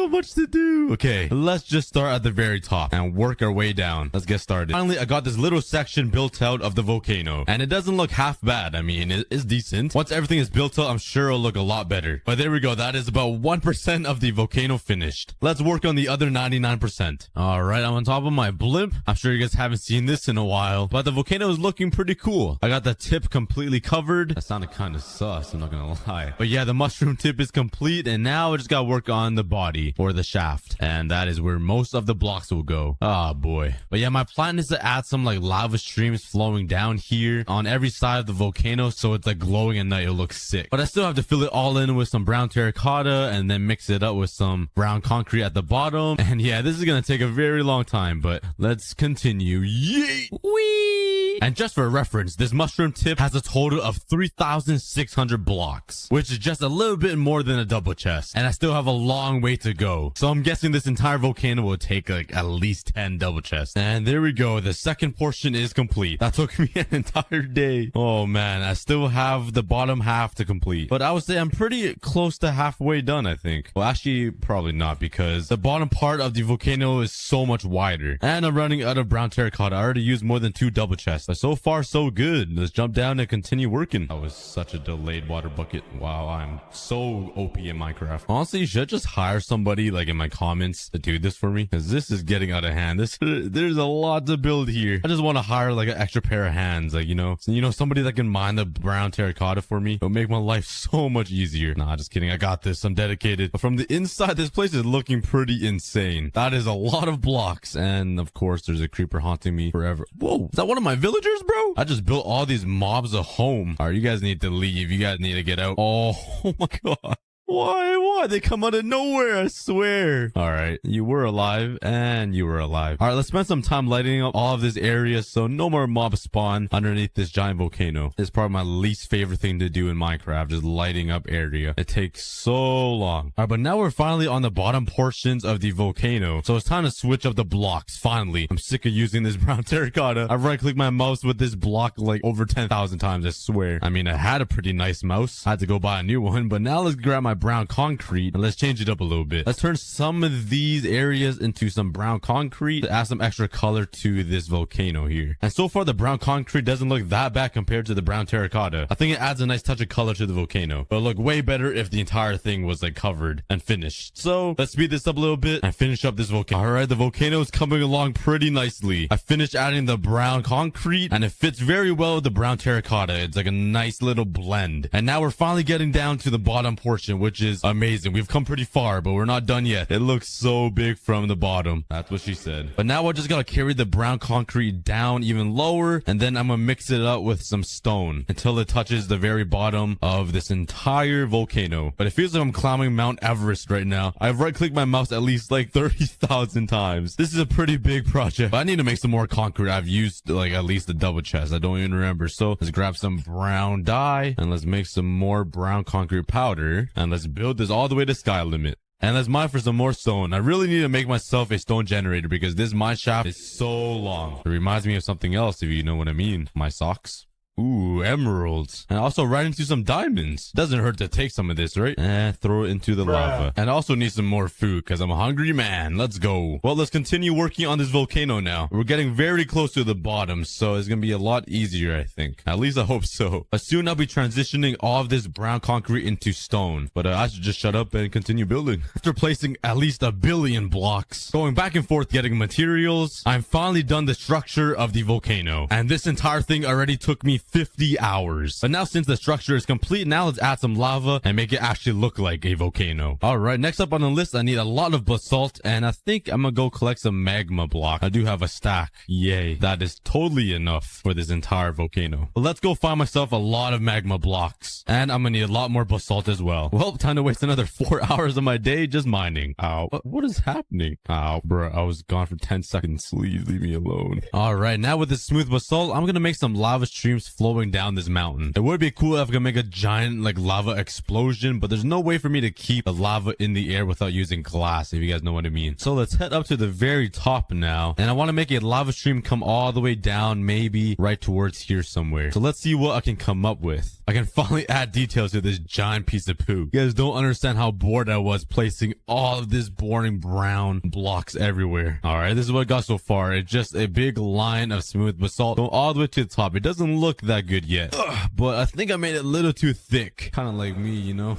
much to do. Okay, let's just start at the very top and work our way down. Let's get started. Finally, I got this little section built out of the volcano, and it doesn't look half bad. I mean, it's decent. Once everything is built out, I'm sure it'll look a lot better. But there we go. That is about 1% of the volcano finished. Let's work on the other 99%. All right, I'm on top of my blimp. I'm sure you guys haven't seen this in a while, but the volcano is looking pretty cool. I got the tip completely covered. That sounded kind of sus, I'm not gonna lie. But yeah, the mushroom tip is complete, and now I just gotta work on the body or the shaft, and that is where most of the blocks will go. Oh boy. But yeah, my plan is to add some like lava streams flowing down here on every side of the volcano, so it's like glowing at night. It'll look sick. But I still have to fill it all in with some brown terracotta and then mix it up with some brown concrete at the bottom. And yeah, this is gonna take a very long time, but let's continue. Yay! Whee! And just for reference, this mushroom tip has a total of 3,600 blocks, which is just a little bit more than a double chest. And I still have a long way to go. So I'm guessing this entire volcano will take like at least 10 double chests. And there we go. The second portion is complete. That took me an entire day. Oh man, I still have the bottom half to complete. But I would say I'm pretty close to halfway done, I think. Well, actually, probably not, because the bottom part of the volcano is so much wider. And I'm running out of brown terracotta. I already used more than 2 double chests. But so far, so good. Let's jump down and continue working. That was such a delayed water bucket. Wow, I'm so OP in Minecraft. Honestly, you should just hire somebody like in my comments to do this for me, because this is getting out of hand. There's a lot to build here. I just want to hire like an extra pair of hands, like, you know, somebody that can mine the brown terracotta for me. It'll make my life so much easier. Nah, just kidding. I got this. I'm dedicated. But from the inside, this place is looking pretty insane. That is a lot of blocks. And of course, there's a creeper haunting me forever. Whoa, is that one of my villagers, bro? I just built all these mobs a home. All right, you guys need to leave. You guys need to get out. Oh my God. Why? They come out of nowhere, I swear. All right, you were alive and you were alive. All right, let's spend some time lighting up all of this area so no more mobs spawn underneath this giant volcano. It's probably my least favorite thing to do in Minecraft, just lighting up area. It takes so long. All right, but now we're finally on the bottom portions of the volcano, so it's time to switch up the blocks, finally. I'm sick of using this brown terracotta. I've right-clicked my mouse with this block like over 10,000 times, I swear. I mean, I had a pretty nice mouse. I had to go buy a new one, but now let's grab my brown concrete and let's change it up a little bit. Let's turn some of these areas into some brown concrete to add some extra color to this volcano here. And so far the brown concrete doesn't look that bad compared to the brown terracotta. I think it adds a nice touch of color to the volcano, but it'll look way better if the entire thing was like covered and finished. So let's speed this up a little bit and finish up this volcano. All right, the volcano is coming along pretty nicely. I finished adding the brown concrete and it fits very well with the brown terracotta. It's like a nice little blend. And now we're finally getting down to the bottom portion, which is amazing. We've come pretty far, but we're not done yet. It looks so big from the bottom. That's what she said. But now I just gotta carry the brown concrete down even lower, and then I'm gonna mix it up with some stone until it touches the very bottom of this entire volcano. But it feels like I'm climbing Mount Everest right now. I've right-clicked my mouse at least like 30,000 times. This is a pretty big project, but I need to make some more concrete. I've used like at least a double chest. I don't even remember. So let's grab some brown dye and let's make some more brown concrete powder, and let's build this all the way to sky limit. And let's mine for some more stone. I really need to make myself a stone generator because this mine shaft is so long. It reminds me of something else, if you know what I mean. My socks. Ooh, emeralds. And I also ran into some diamonds. Doesn't hurt to take some of this, right? And throw it into the lava. And I also need some more food because I'm a hungry man. Let's go. Well, let's continue working on this volcano now. We're getting very close to the bottom, so it's going to be a lot easier, I think. At least I hope so. But soon I'll be transitioning all of this brown concrete into stone. But I should just shut up and continue building. After placing at least 1 billion blocks, going back and forth getting materials, I'm finally done the structure of the volcano. And this entire thing already took me 50 hours. But now since the structure is complete, now let's add some lava and make it actually look like a volcano. Alright, next up on the list, I need a lot of basalt, and I think I'm gonna go collect some magma block. I do have a stack. Yay. That is totally enough for this entire volcano. But let's go find myself a lot of magma blocks. And I'm gonna need a lot more basalt as well. Well, time to waste another 4 hours of my day just mining. Ow. What is happening? Ow, bro. I was gone for 10 seconds. Please leave me alone. Alright, now with this smooth basalt, I'm gonna make some lava streams flowing down this mountain. It would be cool if I could make a giant like lava explosion, but there's no way for me to keep the lava in the air without using glass, if you guys know what I mean. So let's head up to the very top now, and I want to make a lava stream come all the way down, maybe right towards here somewhere. So let's see what I can come up with. I can finally add details to this giant piece of poo. You guys don't understand how bored I was placing all of this boring brown blocks everywhere. Alright, this is what I got so far. It's just a big line of smooth basalt going all the way to the top. It doesn't look that good yet, but I think I made it a little too thick, kind of like me, you know.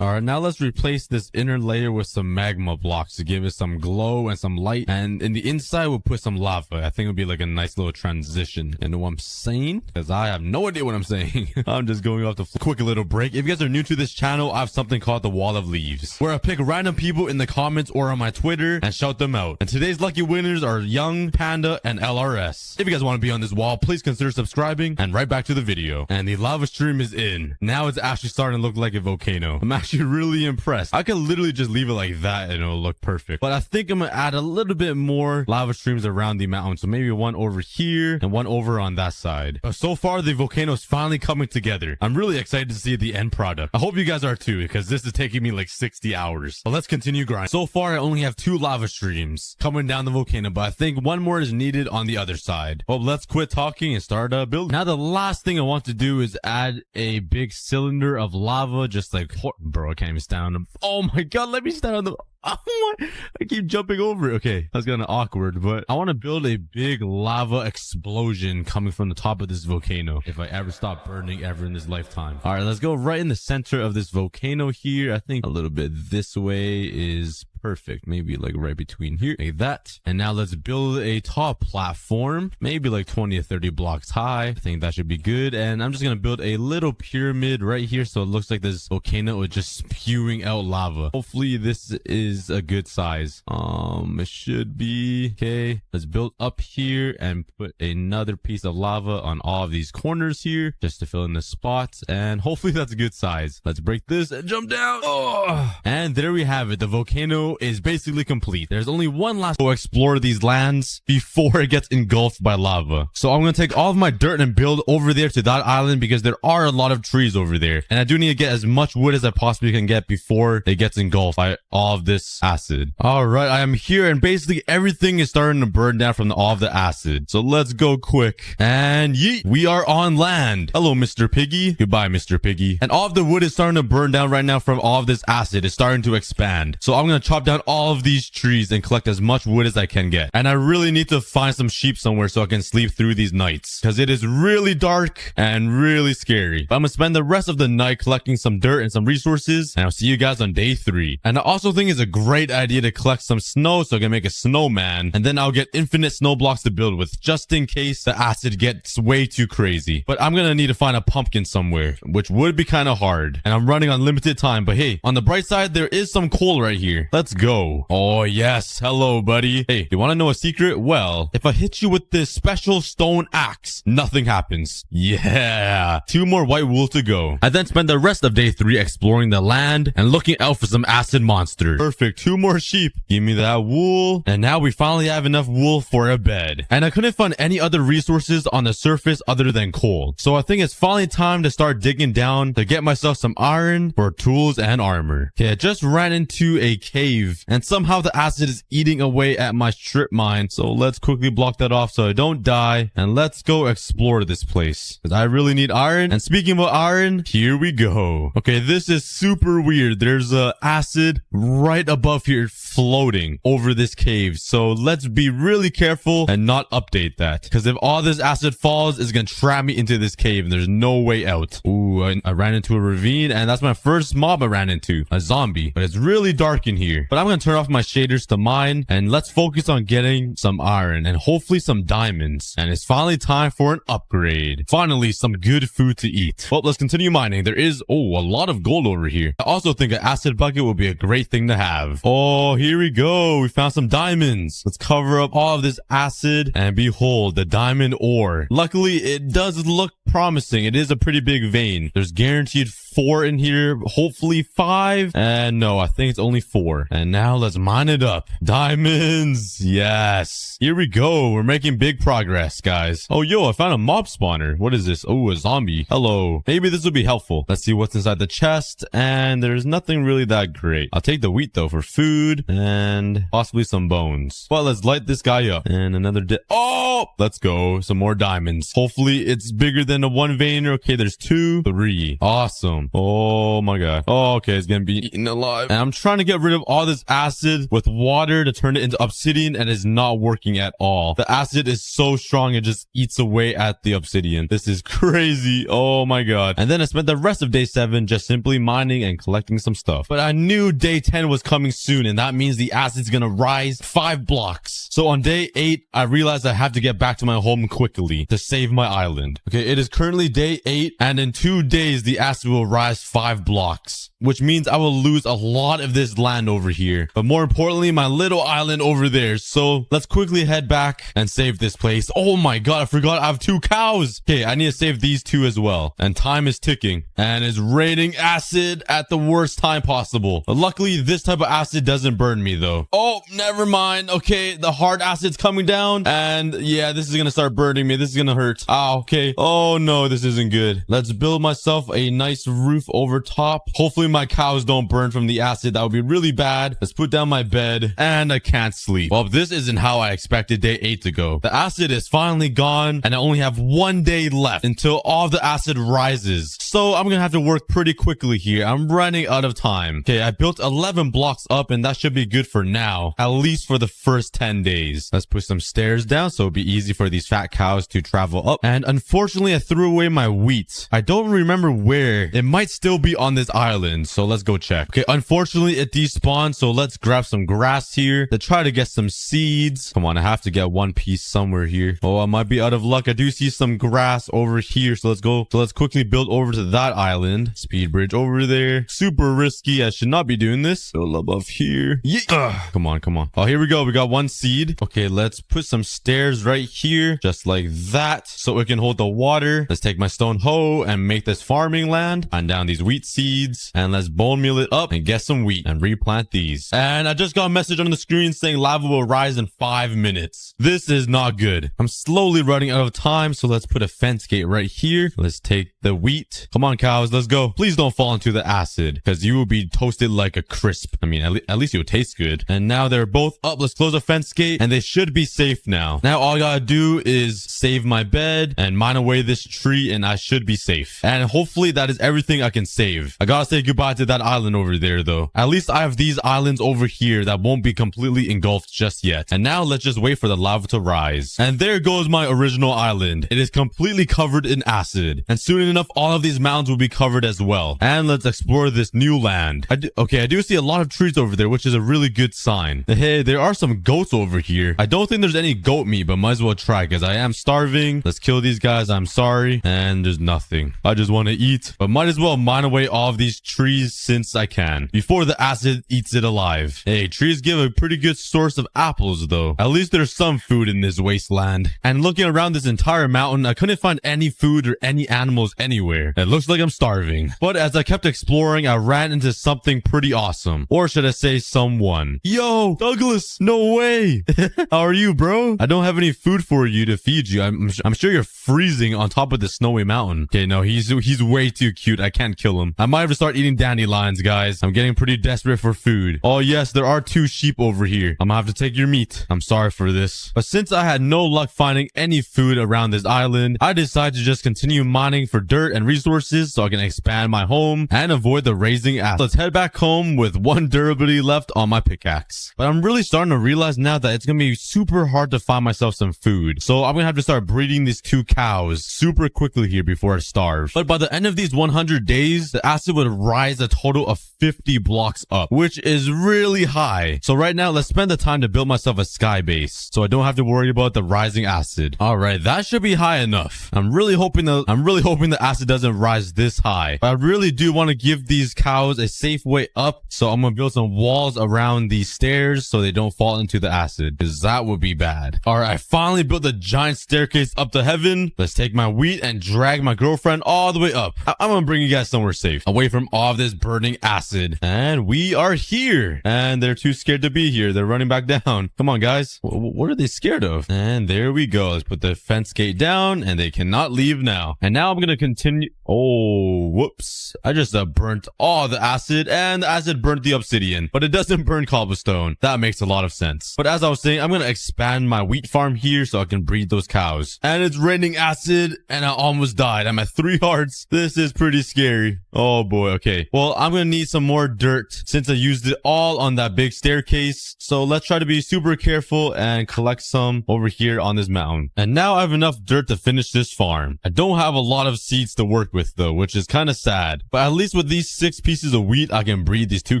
All right, now let's replace this inner layer with some magma blocks to give it some glow and some light, and in the inside we'll put some lava. I think it'll be like a nice little transition. You know what I'm saying? Because I have no idea what I'm saying. I'm just going off the quick little break. If you guys are new to this channel, I have something called the Wall of Leaves, where I pick random people in the comments or on my Twitter and shout them out. And today's lucky winners are Young, Panda, and LRS. If you guys want to be on this wall, please consider subscribing, and right back to the video. And the lava stream is in. Now it's actually starting to look like a volcano. I'm actually really impressed. I could literally just leave it like that and it'll look perfect. But I think I'm gonna add a little bit more lava streams around the mountain. So maybe one over here and one over on that side. But so far the volcano is finally coming together. I'm really excited to see the end product. I hope you guys are too, because this is taking me like 60 hours. But let's continue grinding. So far I only have 2 lava streams coming down the volcano, but I think one more is needed on the other side. Well, let's quit talking and start building. Now the last thing I want to do is add a big cylinder of lava, just like, bro, I can't even stand on them. Oh my god, let me stand on them. Oh my, I keep jumping over it. Okay, that's kind of awkward, but I want to build a big lava explosion coming from the top of this volcano if I ever stop burning ever in this lifetime. All right, let's go right in the center of this volcano here. I think a little bit this way is perfect. Maybe like right between here, like that. And now let's build a top platform, maybe like 20 to 30 blocks high. I think that should be good. And I'm just gonna build a little pyramid right here so it looks like this volcano is just spewing out lava. Hopefully this is a good size. It should be okay. Let's build up here and put another piece of lava on all of these corners here just to fill in the spots, and hopefully that's a good size. Let's break this and jump down. Oh, and there we have it. The volcano is basically complete. There's only one last to explore these lands before it gets engulfed by lava. So I'm gonna take all of my dirt and build over there to that island because there are a lot of trees over there, and I do need to get as much wood as I possibly can get before it gets engulfed by all of this acid. All right, I am here, and basically everything is starting to burn down from all of the acid. So let's go quick. And yeet, we are on land. Hello, Mr. Piggy. Goodbye, Mr. Piggy. And all of the wood is starting to burn down right now from all of this acid. It's starting to expand. So I'm gonna chop down all of these trees and collect as much wood as I can get. And I really need to find some sheep somewhere so I can sleep through these nights, because it is really dark and really scary. But I'm gonna spend the rest of the night collecting some dirt and some resources, and I'll see you guys on day 3. And I also think it's a great idea to collect some snow so I can make a snowman, and then I'll get infinite snow blocks to build with, just in case the acid gets way too crazy. But I'm gonna need to find a pumpkin somewhere, which would be kind of hard, and I'm running on limited time. But hey, on the bright side, there is some coal right here. Let's go. Oh yes, hello buddy. Hey, you want to know a secret? Well, if I hit you with this special stone axe, nothing happens. Yeah, 2 more white wool to go. I then spend the rest of day 3 exploring the land and looking out for some acid monsters. Perfect, 2 more sheep. Give me that wool. And now we finally have enough wool for a bed. And I couldn't find any other resources on the surface other than coal. So I think it's finally time to start digging down to get myself some iron for tools and armor. Okay, I just ran into a cave cave. And somehow the acid is eating away at my strip mine. So let's quickly block that off so I don't die. And let's go explore this place, because I really need iron. And speaking of iron, here we go. Okay, this is super weird. There's acid right above here floating over this cave. So let's be really careful and not update that, because if all this acid falls, it's gonna trap me into this cave and there's no way out. Ooh, I ran into a ravine, and that's my first mob I ran into, a zombie. But it's really dark in here. But I'm gonna turn off my shaders to mine, and let's focus on getting some iron and hopefully some diamonds. And it's finally time for an upgrade. Finally, some good food to eat. Well, let's continue mining. There is, a lot of gold over here. I also think an acid bucket would be a great thing to have. Oh, here we go. We found some diamonds. Let's cover up all of this acid, and behold, the diamond ore. Luckily, it does look promising. It is a pretty big vein. There's guaranteed 4 in here, hopefully 5. And no, I think it's only 4. And now let's mine it up. Diamonds. Yes. Here we go. We're making big progress, guys. Oh, yo, I found a mob spawner. What is this? Oh, a zombie. Hello. Maybe this will be helpful. Let's see what's inside the chest. And there's nothing really that great. I'll take the wheat though for food and possibly some bones. Well, let's light this guy up. And another oh, let's go. Some more diamonds. Hopefully it's bigger than a 1 vein. Okay, there's 2, 3. Awesome. Oh my god. Oh, okay, it's gonna be eaten alive. And I'm trying to get rid of all this acid with water to turn it into obsidian, and it's not working at all. The acid is so strong, it just eats away at the obsidian. This is crazy. Oh my god. And then I spent the rest of day 7 just simply mining and collecting some stuff. But I knew day 10 was coming soon, and that means the acid's gonna rise 5 blocks. So on day 8, I realized I have to get back to my home quickly to save my island. Okay, it is currently day 8, and in 2 days, the acid will rise 5 blocks, which means I will lose a lot of this land over here. But more importantly, my little island over there. So let's quickly head back and save this place. Oh my god, I forgot I have 2 cows. Okay, I need to save these 2 as well. And time is ticking, and it's raining acid at the worst time possible. But luckily, this type of acid doesn't burn me though. Oh, never mind. Okay, the hard acid's coming down, and yeah, this is gonna start burning me. This is gonna hurt. Ah, okay. Oh no, this isn't good. Let's build myself a nice roof over top. Hopefully my cows don't burn from the acid. That would be really bad. Let's put down my bed, and I can't sleep. Well, this isn't how I expected day 8 to go. The acid is finally gone, and I only have 1 day left until all the acid rises. So I'm gonna have to work pretty quickly here. I'm running out of time. Okay, I built 11 blocks up, and that should be good for now, at least for the first 10 days. Let's put some stairs down so it'll be easy for these fat cows to travel up. And unfortunately, I threw away my wheat. I don't remember where. It might still be on this island, so let's go check. Okay, unfortunately, it despawned, so let's grab some grass here to try to get some seeds. Come on, I have to get 1 piece somewhere here. Oh, I might be out of luck. I do see some grass over here, so let's go. So let's quickly build over to that island. Speed bridge over there. Super risky. I should not be doing this. Build above here. Yeah. Come on, come on. Oh, here we go. We got 1 seed. Okay, let's put some stairs right here, just like that, so it can hold the water. Let's take my stone hoe and make this farming land. And down these wheat seeds, and let's bone meal it up and get some wheat and replant these. And I just got a message on the screen saying lava will rise in 5 minutes. This is not good. I'm slowly running out of time, so let's put a fence gate right here. Let's take the wheat. Come on, cows, let's go. Please don't fall into the acid, because you will be toasted like a crisp. I mean, at least you'll taste good. And now they're both up. Let's close the fence gate, and they should be safe now. Now all I gotta do is save my bed and mine away this tree, and I should be safe. And hopefully that is everything I can save. I gotta say goodbye to that island over there though. At least I have these islands over here that won't be completely engulfed just yet. And now let's just wait for the lava to rise. And there goes my original island. It is completely covered in acid, and soon enough all of these mountains will be covered as well. And let's explore this new land. I do see a lot of trees over there, which is a really good sign. Hey, there are some goats over here. I don't think there's any goat meat, but might as well try, because I am starving. Let's kill these guys. I'm sorry. And there's nothing. I just want to eat, but might as well mine away all of these trees since I can, before the acid eats it alive. Hey, trees give a pretty good source of apples though. At least there's some food in this wasteland. And looking around this entire mountain, I couldn't find any food or any animals anywhere. It looks like I'm starving. But as I kept exploring, I ran into something pretty awesome. Or should I say someone. Yo, Douglas, no way. How are you, bro? I don't have any food for you to feed you. I'm sure you're freezing on top of the snowy mountain. Okay, no, he's way too cute. I can't kill him. I might have to start eating dandelions, guys. I'm getting pretty desperate for food. food. Oh yes, there are 2 sheep over here. I'm gonna have to take your meat. I'm sorry for this. But since I had no luck finding any food around this island, I decided to just continue mining for dirt and resources so I can expand my home and avoid the raising ass. Let's head back home with 1 durability left on my pickaxe. But I'm really starting to realize now that it's gonna be super hard to find myself some food. So I'm gonna have to start breeding these 2 cows super quickly here before I starve. But by the end of these 100 days, the acid would rise a total of 50 blocks up, which is really high. So right now, let's spend the time to build myself a sky base so I don't have to worry about the rising acid. All right, that should be high enough. I'm really hoping the acid doesn't rise this high. But I really do want to give these cows a safe way up, so I'm gonna build some walls around these stairs so they don't fall into the acid, because that would be bad. All right, I finally built a giant staircase up to heaven. Let's take my wheat and drag my girlfriend all the way up. I'm gonna bring you guys somewhere safe, away from all of this burning acid. And we are here. And they're too scared to be here. They're running back down. Come on, guys. What are they scared of? And there we go. Let's put the fence gate down, and they cannot leave now. And now I'm gonna continue. Oh, whoops. I just burnt all the acid, and the acid burnt the obsidian, but it doesn't burn cobblestone. That makes a lot of sense. But as I was saying, I'm gonna expand my wheat farm here so I can breed those cows. And it's raining acid, and I almost died. I'm at 3 hearts. This is pretty scary. Oh boy. Okay. Well, I'm gonna need some more dirt since I used it all on that big staircase. So let's try to be super careful and collect some over here on this mountain. And now I have enough dirt to finish this farm. I don't have a lot of seeds to work with though, which is kind of sad. But at least with these 6 pieces of wheat, I can breed these 2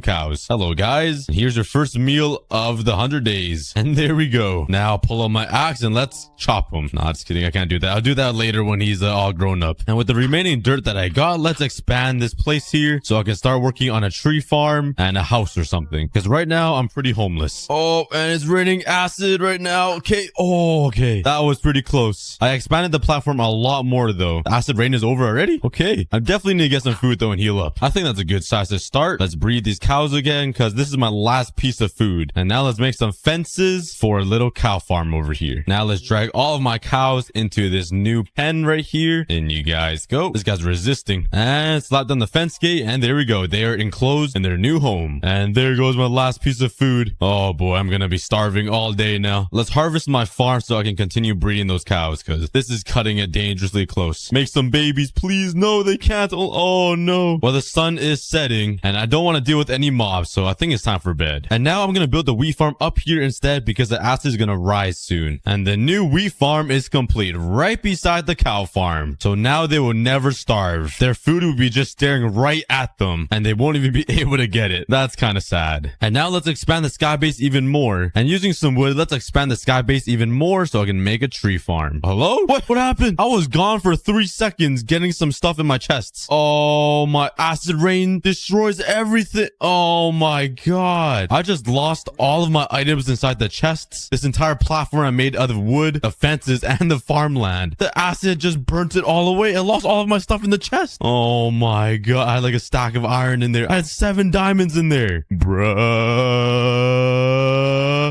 cows. Hello guys. And here's your first meal of the 100 days. And there we go. Now pull out my axe and let's chop him. Nah, just kidding. I can't do that. I'll do that later when he's all grown up. And with the remaining dirt that I got, let's expand this place here so I can start working on a tree farm and a house or something. Because right now I'm pretty homeless. Oh, and it's raining acid right now. Okay. Oh, okay. That was pretty close. I expanded the platform a lot more though. The acid rain is over already? Okay. I definitely need to get some food though and heal up. I think that's a good size to start. Let's breed these cows again because this is my last piece of food. And now let's make some fences for a little cow farm over here. Now let's drag all of my cows into this new pen right here. In you guys go. This guy's resisting. And slap down the fence gate, and there we go. They are enclosed in their new home. And there goes my last piece of food. Oh boy, I'm gonna be starving all day now. Let's harvest my farm so I can continue breeding those cows, because this is cutting it dangerously close. Make some babies, please. No, they can't. Oh no. Well, the sun is setting, and I don't want to deal with any mobs, so I think it's time for bed. And now I'm gonna build the wheat farm up here instead, because the acid is gonna rise soon. And the new wheat farm is complete, right beside the cow farm. So now they will never starve. Their food will be just staring right at them, and they won't even be able to get it. That's kind of sad. And now let's expand the sky base even more. And using some wood, let's expand the sky base even more so I can make a tree farm. Hello? What happened? I was gone for 3 seconds getting some stuff in my chests. Oh, my acid rain destroys everything. Oh my god. I just lost all of my items inside the chests. This entire platform I made out of wood, the fences, and the farmland. The acid just burnt it all away. I lost all of my stuff in the chest. Oh my god. I had like a stack of iron in there. I had 7 diamonds in there. Bruh.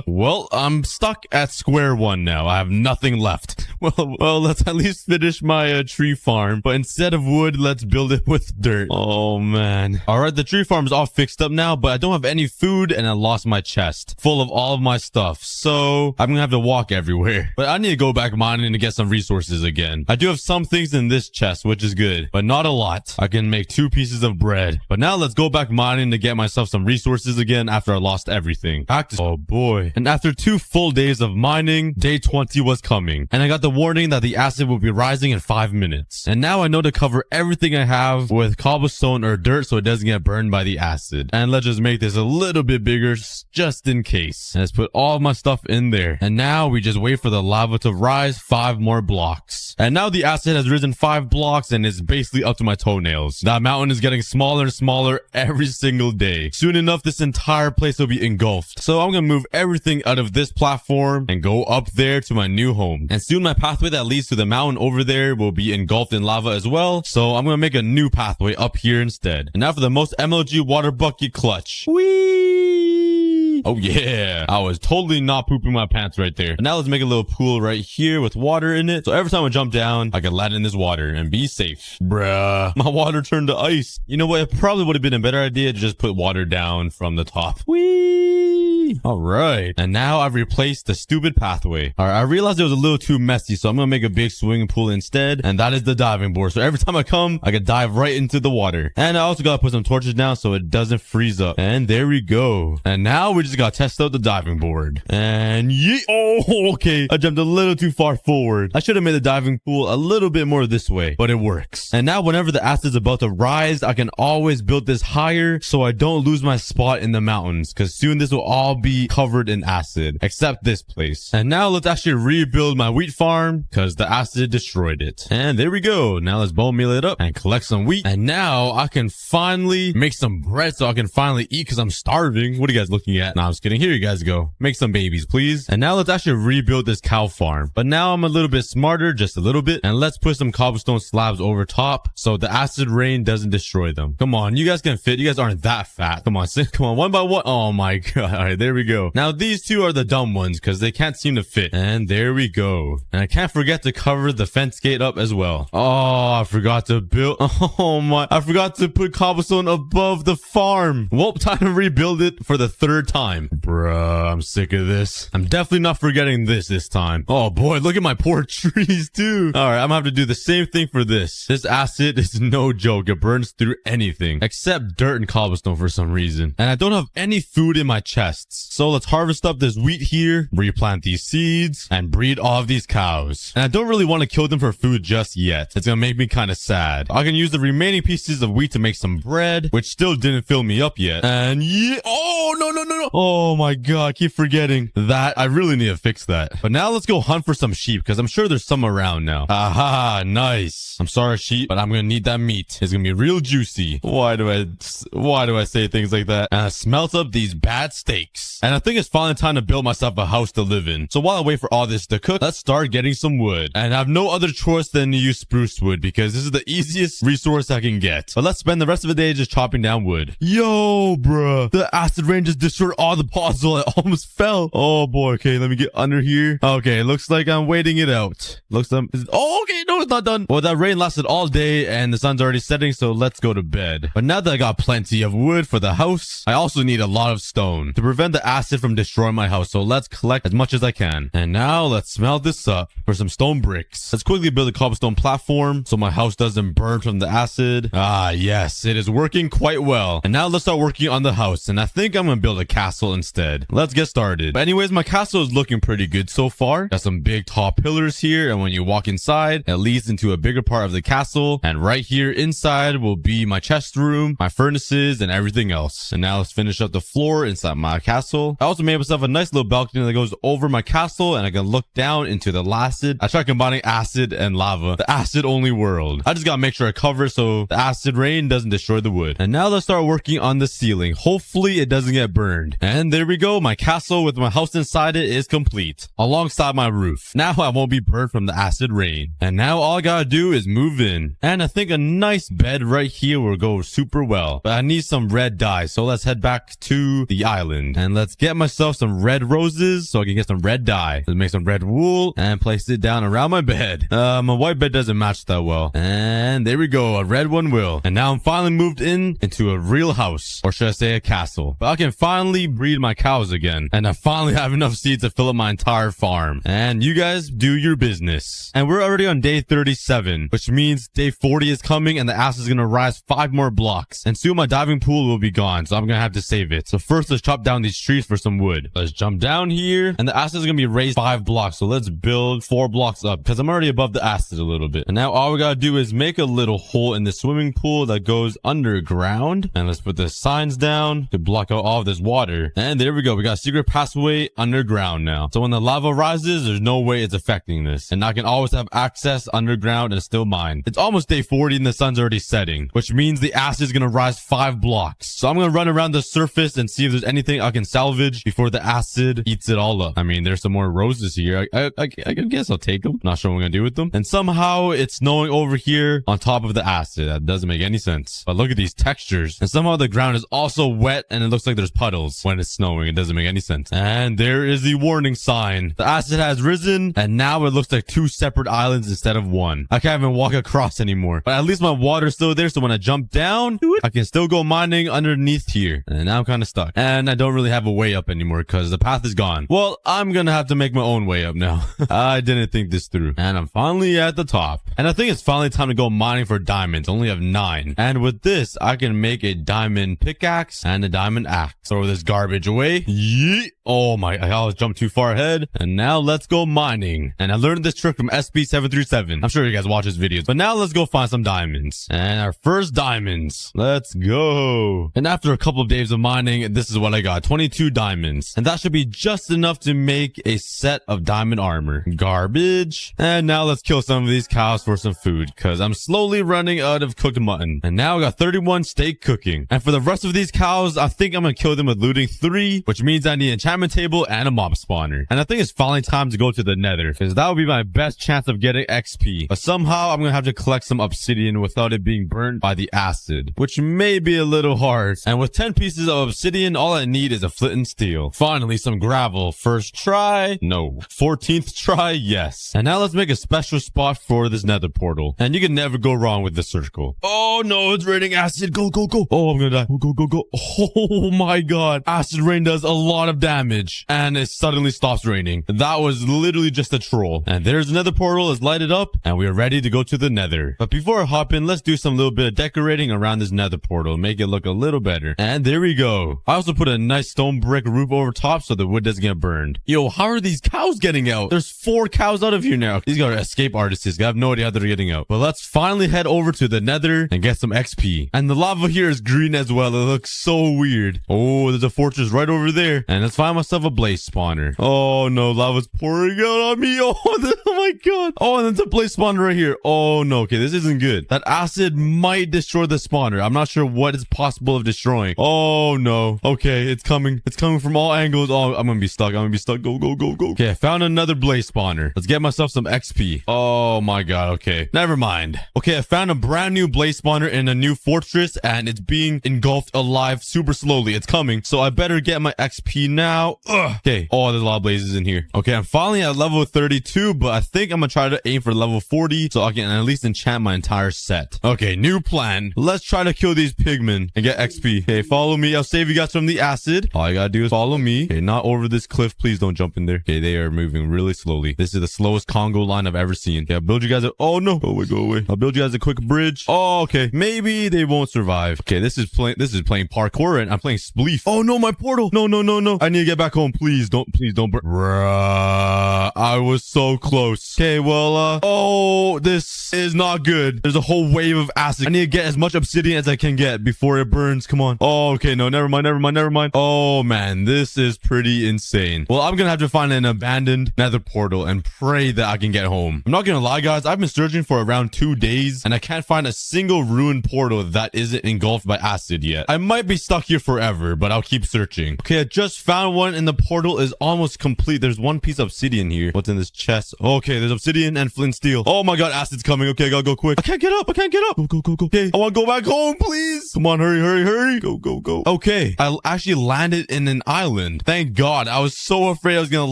Well, I'm stuck at square one now. I have nothing left. Well, let's at least finish my tree farm. But instead of wood, let's build it with dirt. Oh, man. All right, the tree farm is all fixed up now, but I don't have any food, and I lost my chest full of all of my stuff. So I'm gonna have to walk everywhere. But I need to go back mining to get some resources again. I do have some things in this chest, which is good, but not a lot. I can make 2 pieces of bread. But now let's go back mining to get myself some resources again after I lost everything. Oh, boy. And after 2 full days of mining, day 20 was coming. And I got the warning that the acid will be rising in 5 minutes. And now I know to cover everything I have with cobblestone or dirt so it doesn't get burned by the acid. And let's just make this a little bit bigger just in case. And let's put all of my stuff in there. And now we just wait for the lava to rise 5 more blocks. And now the acid has risen 5 blocks and is basically up to my toenails. That mountain is getting smaller and smaller every single day. Soon enough, this entire place will be engulfed. So I'm gonna move everything out of this platform and go up there to my new home. And soon my pathway that leads to the mountain over there will be engulfed in lava as well. So I'm gonna make a new pathway up here instead. And now for the most MLG water bucket clutch. Whee! Oh yeah, I was totally not pooping my pants right there. But now let's make a little pool right here with water in it. So every time I jump down, I can land in this water and be safe. Bruh, my water turned to ice. You know what? It probably would have been a better idea to just put water down from the top. Whee! All right. And now I've replaced the stupid pathway. All right, I realized it was a little too messy, so I'm going to make a big swimming pool instead. And that is the diving board. So every time I come, I can dive right into the water. And I also got to put some torches down so it doesn't freeze up. And there we go. And now we just got to test out the diving board. And oh, okay. I jumped a little too far forward. I should have made the diving pool a little bit more this way, but it works. And now whenever the acid's about to rise, I can always build this higher so I don't lose my spot in the mountains, because soon this will all be covered in acid, except this place. And now let's actually rebuild my wheat farm, because the acid destroyed it. And there we go. Now let's bone meal it up and collect some wheat. And now I can finally make some bread so I can finally eat, because I'm starving. What are you guys looking at? Nah, I'm just kidding. Here you guys go. Make some babies, please. And now let's actually rebuild this cow farm. But now I'm a little bit smarter, just a little bit. And let's put some cobblestone slabs over top so the acid rain doesn't destroy them. Come on, you guys can fit. You guys aren't that fat. Come on, come on, one by one. Oh my god. All right, there we go. Now these two are the dumb ones because they can't seem to fit. And there we go. And I can't forget to cover the fence gate up as well. Oh, I forgot to build. Oh my, I forgot to put cobblestone above the farm. Well, time to rebuild it for the third time. Bruh, I'm sick of this. I'm definitely not forgetting this time. Oh boy, look at my poor trees too. All right, I'm gonna have to do the same thing for this. This acid is no joke. It burns through anything except dirt and cobblestone for some reason. And I don't have any food in my chests. So let's harvest up this wheat here, replant these seeds, and breed all of these cows. And I don't really want to kill them for food just yet. It's gonna make me kind of sad. I can use the remaining pieces of wheat to make some bread, which still didn't fill me up yet. And yeah, oh no. Oh my god, I keep forgetting that. I really need to fix that. But now let's go hunt for some sheep, because I'm sure there's some around now. Aha, nice. I'm sorry, sheep, but I'm gonna need that meat. It's gonna be real juicy. Why do I say things like that? And I smelt up these bad steaks. And I think it's finally time to build myself a house to live in. So while I wait for all this to cook, let's start getting some wood. And I have no other choice than to use spruce wood, because this is the easiest resource I can get. But let's spend the rest of the day just chopping down wood. Yo, bruh. The acid rain just destroyed all the puzzle. I almost fell. Oh boy. Okay, let me get under here. Okay, looks like I'm waiting it out. Oh, okay. No, it's not done. Well, that rain lasted all day and the sun's already setting, so let's go to bed. But now that I got plenty of wood for the house, I also need a lot of stone to prevent the acid from destroying my house. So let's collect as much as I can. And now let's smelt this up for some stone bricks. Let's quickly build a cobblestone platform so my house doesn't burn from the acid. Ah, yes, it is working quite well. And now let's start working on the house. And I think I'm gonna build a castle instead. Let's get started. But anyways, my castle is looking pretty good so far. Got some big tall pillars here, and when you walk inside, it leads into a bigger part of the castle. And right here inside will be my chest room, my furnaces, and everything else. And now let's finish up the floor inside my castle. I also made myself a nice little balcony that goes over my castle, and I can look down into the acid. I tried combining acid and lava, the acid only world. I just gotta make sure I cover it so the acid rain doesn't destroy the wood. And now let's start working on the ceiling. Hopefully it doesn't get burned. And there we go. My castle with my house inside it is complete, alongside my roof. Now I won't be burned from the acid rain. And now all I gotta do is move in. And I think a nice bed right here will go super well. But I need some red dye, so let's head back to the island. And let's get myself some red roses so I can get some red dye. Let's make some red wool and place it down around my bed. My white bed doesn't match that well. And there we go. A red one will. And now I'm finally moved into a real house. Or should I say a castle. But I can finally breed my cows again. And I finally have enough seeds to fill up my entire farm. And you guys do your business. And we're already on day 37, which means day 40 is coming and the acid is going to rise 5 more blocks. And soon my diving pool will be gone, so I'm going to have to save it. So first, let's chop down these trees for some wood. Let's jump down here. And the acid is going to be raised 5 blocks. So let's build 4 blocks up because I'm already above the acid a little bit. And now all we got to do is make a little hole in the swimming pool that goes underground. And let's put the signs down to block out all of this water. And there we go. We got a secret passageway underground now. So when the lava rises, there's no way it's affecting this. And I can always have access underground and still mine. It's almost day 40 and the sun's already setting, which means the acid is going to rise 5 blocks. So I'm going to run around the surface and see if there's anything I can salvage before the acid eats it all up. I mean, there's some more roses here. I guess I'll take them. Not sure what I'm going to do with them. And somehow it's snowing over here on top of the acid. That doesn't make any sense. But look at these textures. And somehow the ground is also wet and it looks like there's puddles when it's snowing. It doesn't make any sense. And there is the warning sign. The acid has risen and now it looks like 2 separate islands instead of 1. I can't even walk across anymore. But at least my water's still there. So when I jump down, I can still go mining underneath here. And now I'm kind of stuck. And I don't really have a way up anymore because the path is gone. Well, I'm gonna have to make my own way up now. I didn't think this through. And I'm finally at the top. And I think it's finally time to go mining for diamonds. Only have 9. And with this, I can make a diamond pickaxe and a diamond axe. Throw this garbage away. Yeet. Oh my, I was jumped too far ahead. And now let's go mining. And I learned this trick from SB737. I'm sure you guys watch his videos. But now let's go find some diamonds. And our first diamonds. Let's go. And after a couple of days of mining, this is what I got. 22 diamonds. And that should be just enough to make a set of diamond armor. Garbage. And now let's kill some of these cows for some food, because I'm slowly running out of cooked mutton. And now I got 31 steak cooking. And for the rest of these cows, I think I'm gonna kill them with looting 3, which means I need an enchantment table and a mob spawner. And I think it's finally time to go to the nether, because that would be my best chance of getting XP. But somehow I'm gonna have to collect some obsidian without it being burnt by the acid, which may be a little hard. And with 10 pieces of obsidian, all I need is a flint and steel. Finally, some gravel. First try, no. 14th try, yes. And now let's make a special spot for this nether portal. And you can never go wrong with the circle. Oh no, it's raining acid. Go, go, go. Oh, I'm gonna die. Go, go, go, go. Oh my god. Acid rain does a lot of damage. And it suddenly stops raining. That was literally just a troll. And there's another portal. It's lighted up. And we are ready to go to the nether. But before I hop in, let's do some little bit of decorating around this nether portal. Make it look a little better. And there we go. I also put a nice stone brick roof over top so the wood doesn't get burned. Yo, how are these cows getting out? There's 4 cows out of here now. These guys are escape artists. I have no idea how they're getting out. But let's finally head over to the nether and get some XP. And the lava here is green as well. It looks so weird. Oh, there's a fortress right over there. And let's find myself a blaze spawner. Oh no, lava's pouring out on me. Oh, oh my god. Oh, and there's a blaze spawner right here. Oh no, okay, this isn't good. That acid might destroy the spawner. I'm not sure what is possible of destroying. Oh no. Okay, it's coming. It's coming from all angles. Oh, I'm gonna be stuck. I'm gonna be stuck. Go, go, go, go. Okay, I found another blaze spawner. Let's get myself some XP. Oh my god, okay. Never mind. Okay, I found a brand new blaze spawner in a new fortress, and it's being engulfed alive super slowly. It's coming, so I better get my XP now. Ugh. Okay. Oh, there's a lot of blazes in here. Okay, I'm finally at level 32, but I think I'm gonna try to aim for level 40 so I can at least enchant my entire set. Okay, new plan. Let's try to kill these pigmen and get XP. Okay, follow me. I'll save you guys from the acid. All you gotta do is follow me. Okay, not over this cliff. Please don't jump in there. Okay, they are moving really slowly. This is the slowest Congo line I've ever seen. Okay, I'll build you guys a... Oh no. Go away, go away. I'll build you guys a quick bridge. Oh, okay. Maybe they won't survive. Okay, this is playing parkour and I'm playing spleef. Oh no, my portal. No, no, no, no. I need to get back home. Please don't burn. Bruh, I was so close. Okay, well, oh, this is not good. There's a whole wave of acid. I need to get as much obsidian as I can get before it burns. Come on. Oh, okay, no, never mind, never mind, never mind. Oh man, this is pretty insane. Well, I'm gonna have to find an abandoned nether portal and pray that I can get home. I'm not gonna lie, guys. I've been searching for around 2 days and I can't find a single ruined portal that isn't engulfed by acid yet. I might be stuck here forever, but I'll keep searching. Okay, I just found one and the portal is almost complete. There's 1 piece of obsidian here. What's in this chest? Okay, there's obsidian and flint steel. Oh my god, acid's coming. Okay, I gotta go quick. I can't get up. I can't get up. Go, go, go, go. Okay, I want to go back home, please. Come on, hurry, hurry, hurry. Go, go, go. Okay, I actually landed in an island. Thank god. I was so afraid I was gonna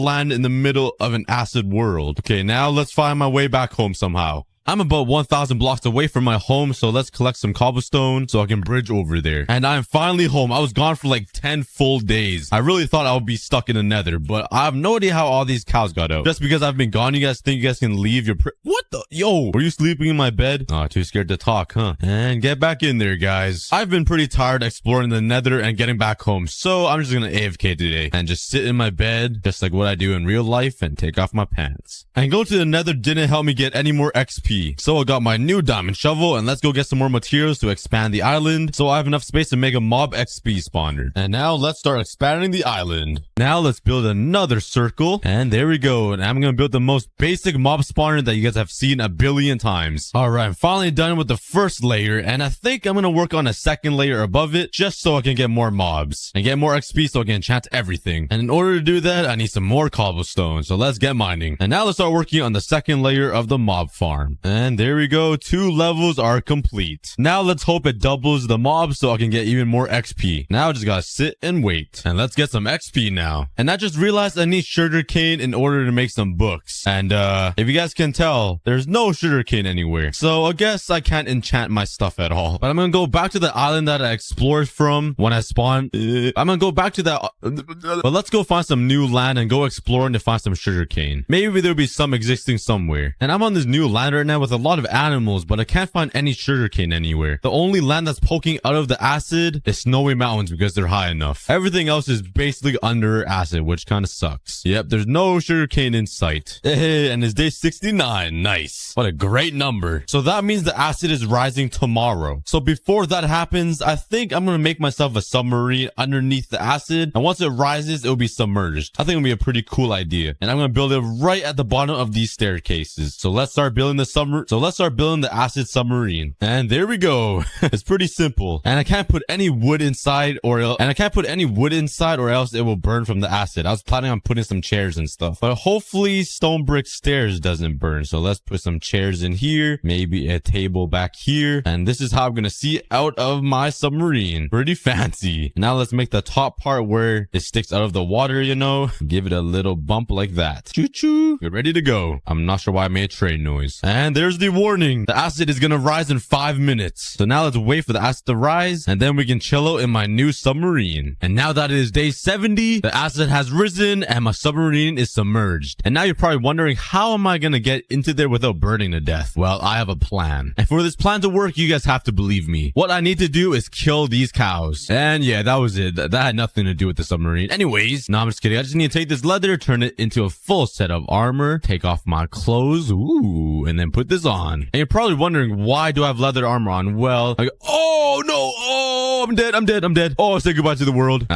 land in the middle of an acid world. Okay, now let's find my way back home somehow. I'm about 1,000 blocks away from my home, so let's collect some cobblestone so I can bridge over there. And I'm finally home. I was gone for like 10 full days. I really thought I would be stuck in the nether, but I have no idea how all these cows got out. Just because I've been gone, you guys think you guys can leave your what the? Yo, were you sleeping in my bed? Oh, too scared to talk, huh? And get back in there, guys. I've been pretty tired exploring the nether and getting back home, so I'm just gonna AFK today and just sit in my bed, just like what I do in real life, and take off my pants. And going to the nether didn't help me get any more XP. XP. So I got my new diamond shovel, and let's go get some more materials to expand the island so I have enough space to make a mob XP spawner. And now let's start expanding the island. Now let's build another circle, and there we go. And I'm gonna build the most basic mob spawner that you guys have seen a billion times. All right, I'm finally done with the first layer, and I think I'm gonna work on a second layer above it just so I can get more mobs and get more XP so I can enchant everything. And in order to do that, I need some more cobblestone. So let's get mining. And now let's start working on the second layer of the mob farm. And there we go. 2 levels are complete. Now let's hope it doubles the mobs so I can get even more XP. Now I just gotta sit and wait. And let's get some XP now. And I just realized I need sugarcane in order to make some books. And if you guys can tell, there's no sugarcane anywhere. So I guess I can't enchant my stuff at all. But I'm gonna go back to the island that I explored from when I spawned. I'm gonna go back to that. But let's go find some new land and go exploring to find some sugarcane. Maybe there'll be some existing somewhere. And I'm on this new land right now with a lot of animals, but I can't find any sugarcane anywhere. The only land that's poking out of the acid is snowy mountains because they're high enough. Everything else is basically under acid, which kind of sucks. Yep, there's no sugarcane in sight. Hey, and it's day 69. Nice. What a great number. So that means the acid is rising tomorrow. So before that happens, I think I'm gonna make myself a submarine underneath the acid, and once it rises, it'll be submerged. I think it'll be a pretty cool idea, and I'm gonna build it right at the bottom of these staircases. So let's start building the acid submarine. And there we go. It's pretty simple. And I can't put any wood inside or else it will burn from the acid. I was planning on putting some chairs and stuff, but hopefully stone brick stairs doesn't burn. So let's put some chairs in here, maybe a table back here, and this is how I'm gonna see out of my submarine. Pretty fancy. Now let's make the top part where it sticks out of the water, you know, give it a little bump like that. Choo choo. You're ready to go. I'm not sure why I made a train noise. And there's the warning. The acid is gonna rise in 5 minutes. So now let's wait for the acid to rise, and then we can chill out in my new submarine. And now that it is day 70, the acid has risen and my submarine is submerged. And now you're probably wondering, how am I gonna get into there without burning to death? Well, I have a plan. And for this plan to work, you guys have to believe me. What I need to do is kill these cows. And yeah, that was it. That had nothing to do with the submarine. Anyways, no, I'm just kidding. I just need to take this leather, turn it into a full set of armor, take off my clothes, ooh, and then put this on. And you're probably wondering, why do I have leather armor on? Well, oh no, oh, I'm dead. Oh, say goodbye to the world.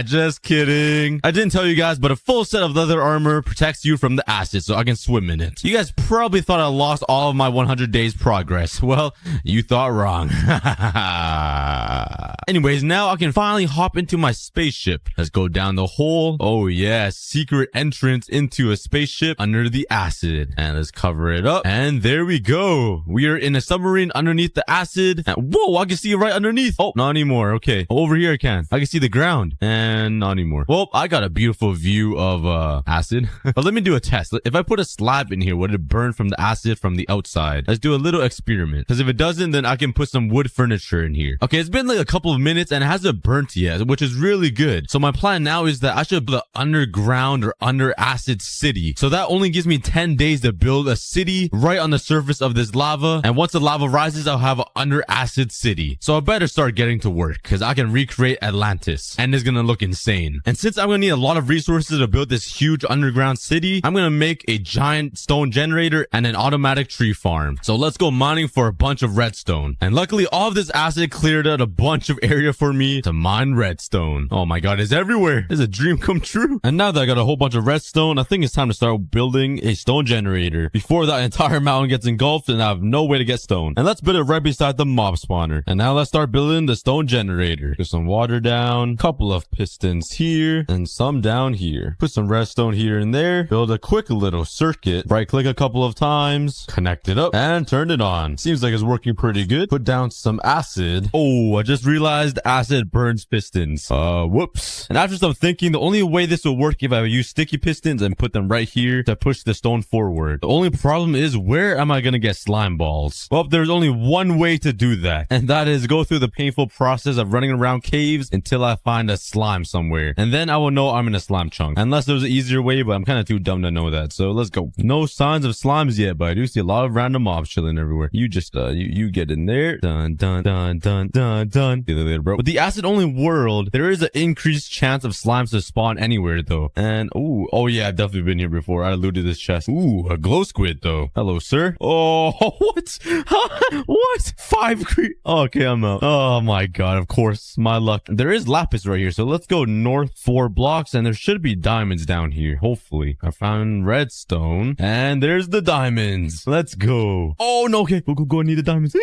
Just kidding. I didn't tell you guys, but a full set of leather armor protects you from the acid so I can swim in it. You guys probably thought I lost all of my 100 days progress. Well, you thought wrong. Anyways, now I can finally hop into my spaceship. Let's go down the hole. Oh yeah, secret entrance into a spaceship under the acid. And let's cover it up. And there we go. We are in a submarine underneath the acid. And whoa, I can see it right underneath. Oh, not anymore. Okay. Over here I can. I can see the ground. And not anymore. Well, I got a beautiful view of acid. But let me do a test. If I put a slab in here, would it burn from the acid from the outside? Let's do a little experiment. Because if it doesn't, then I can put some wood furniture in here. Okay, it's been like a couple of minutes and it hasn't burnt yet, which is really good. So my plan now is that I should build an underground or under acid city. So that only gives me 10 days to build a city right on the surface of this lava. And once the lava rises, I'll have an under acid city. So I better start getting to work because I can recreate Atlantis and it's gonna look insane. And since I'm gonna need a lot of resources to build this huge underground city, I'm gonna make a giant stone generator and an automatic tree farm. So let's go mining for a bunch of redstone. And luckily all of this acid cleared out a bunch of area for me to mine redstone. Oh my god, it's everywhere. It's a dream come true. And now that I got a whole bunch of redstone, I think it's time to start building a stone generator before that entire mountain gets engulfed and I have no way to get stone. And let's build it right beside the mob spawner. And now let's start building the stone generator. Put some water down, couple of pistons here, and some down here. Put some redstone here and there. Build a quick little circuit. Right click a couple of times, connect it up, and turn it on. Seems like it's working pretty good. Put down some acid. Oh, I just realized acid burns pistons. Whoops. And after some thinking, the only way this will work if I use sticky pistons and put them right here to push the stone forward. The only problem is, where am I gonna get slime balls? Well, there's only one way to do that, and that is go through the painful process of running around caves until I find a slime somewhere. And then I will know I'm in a slime chunk. Unless there's an easier way, but I'm kind of too dumb to know that. So let's go. No signs of slimes yet, but I do see a lot of random mobs chilling everywhere. You just, you get in there. Dun, dun, dun, dun, dun, dun. See you later, bro. With the acid-only world, there is an increased chance of slimes to spawn anywhere, though. And, oh yeah, I've definitely been here before. I looted this chest. Ooh, a glow squid, though. Hello, sir. Oh, what? What? 5 Okay, I'm out. Oh my god, of course. My luck. There is lapis right here, so let's go north 4 blocks, and there should be diamonds down here, hopefully. I found redstone, and there's the diamonds. Let's go. Oh, no, okay. Go, I need the diamonds.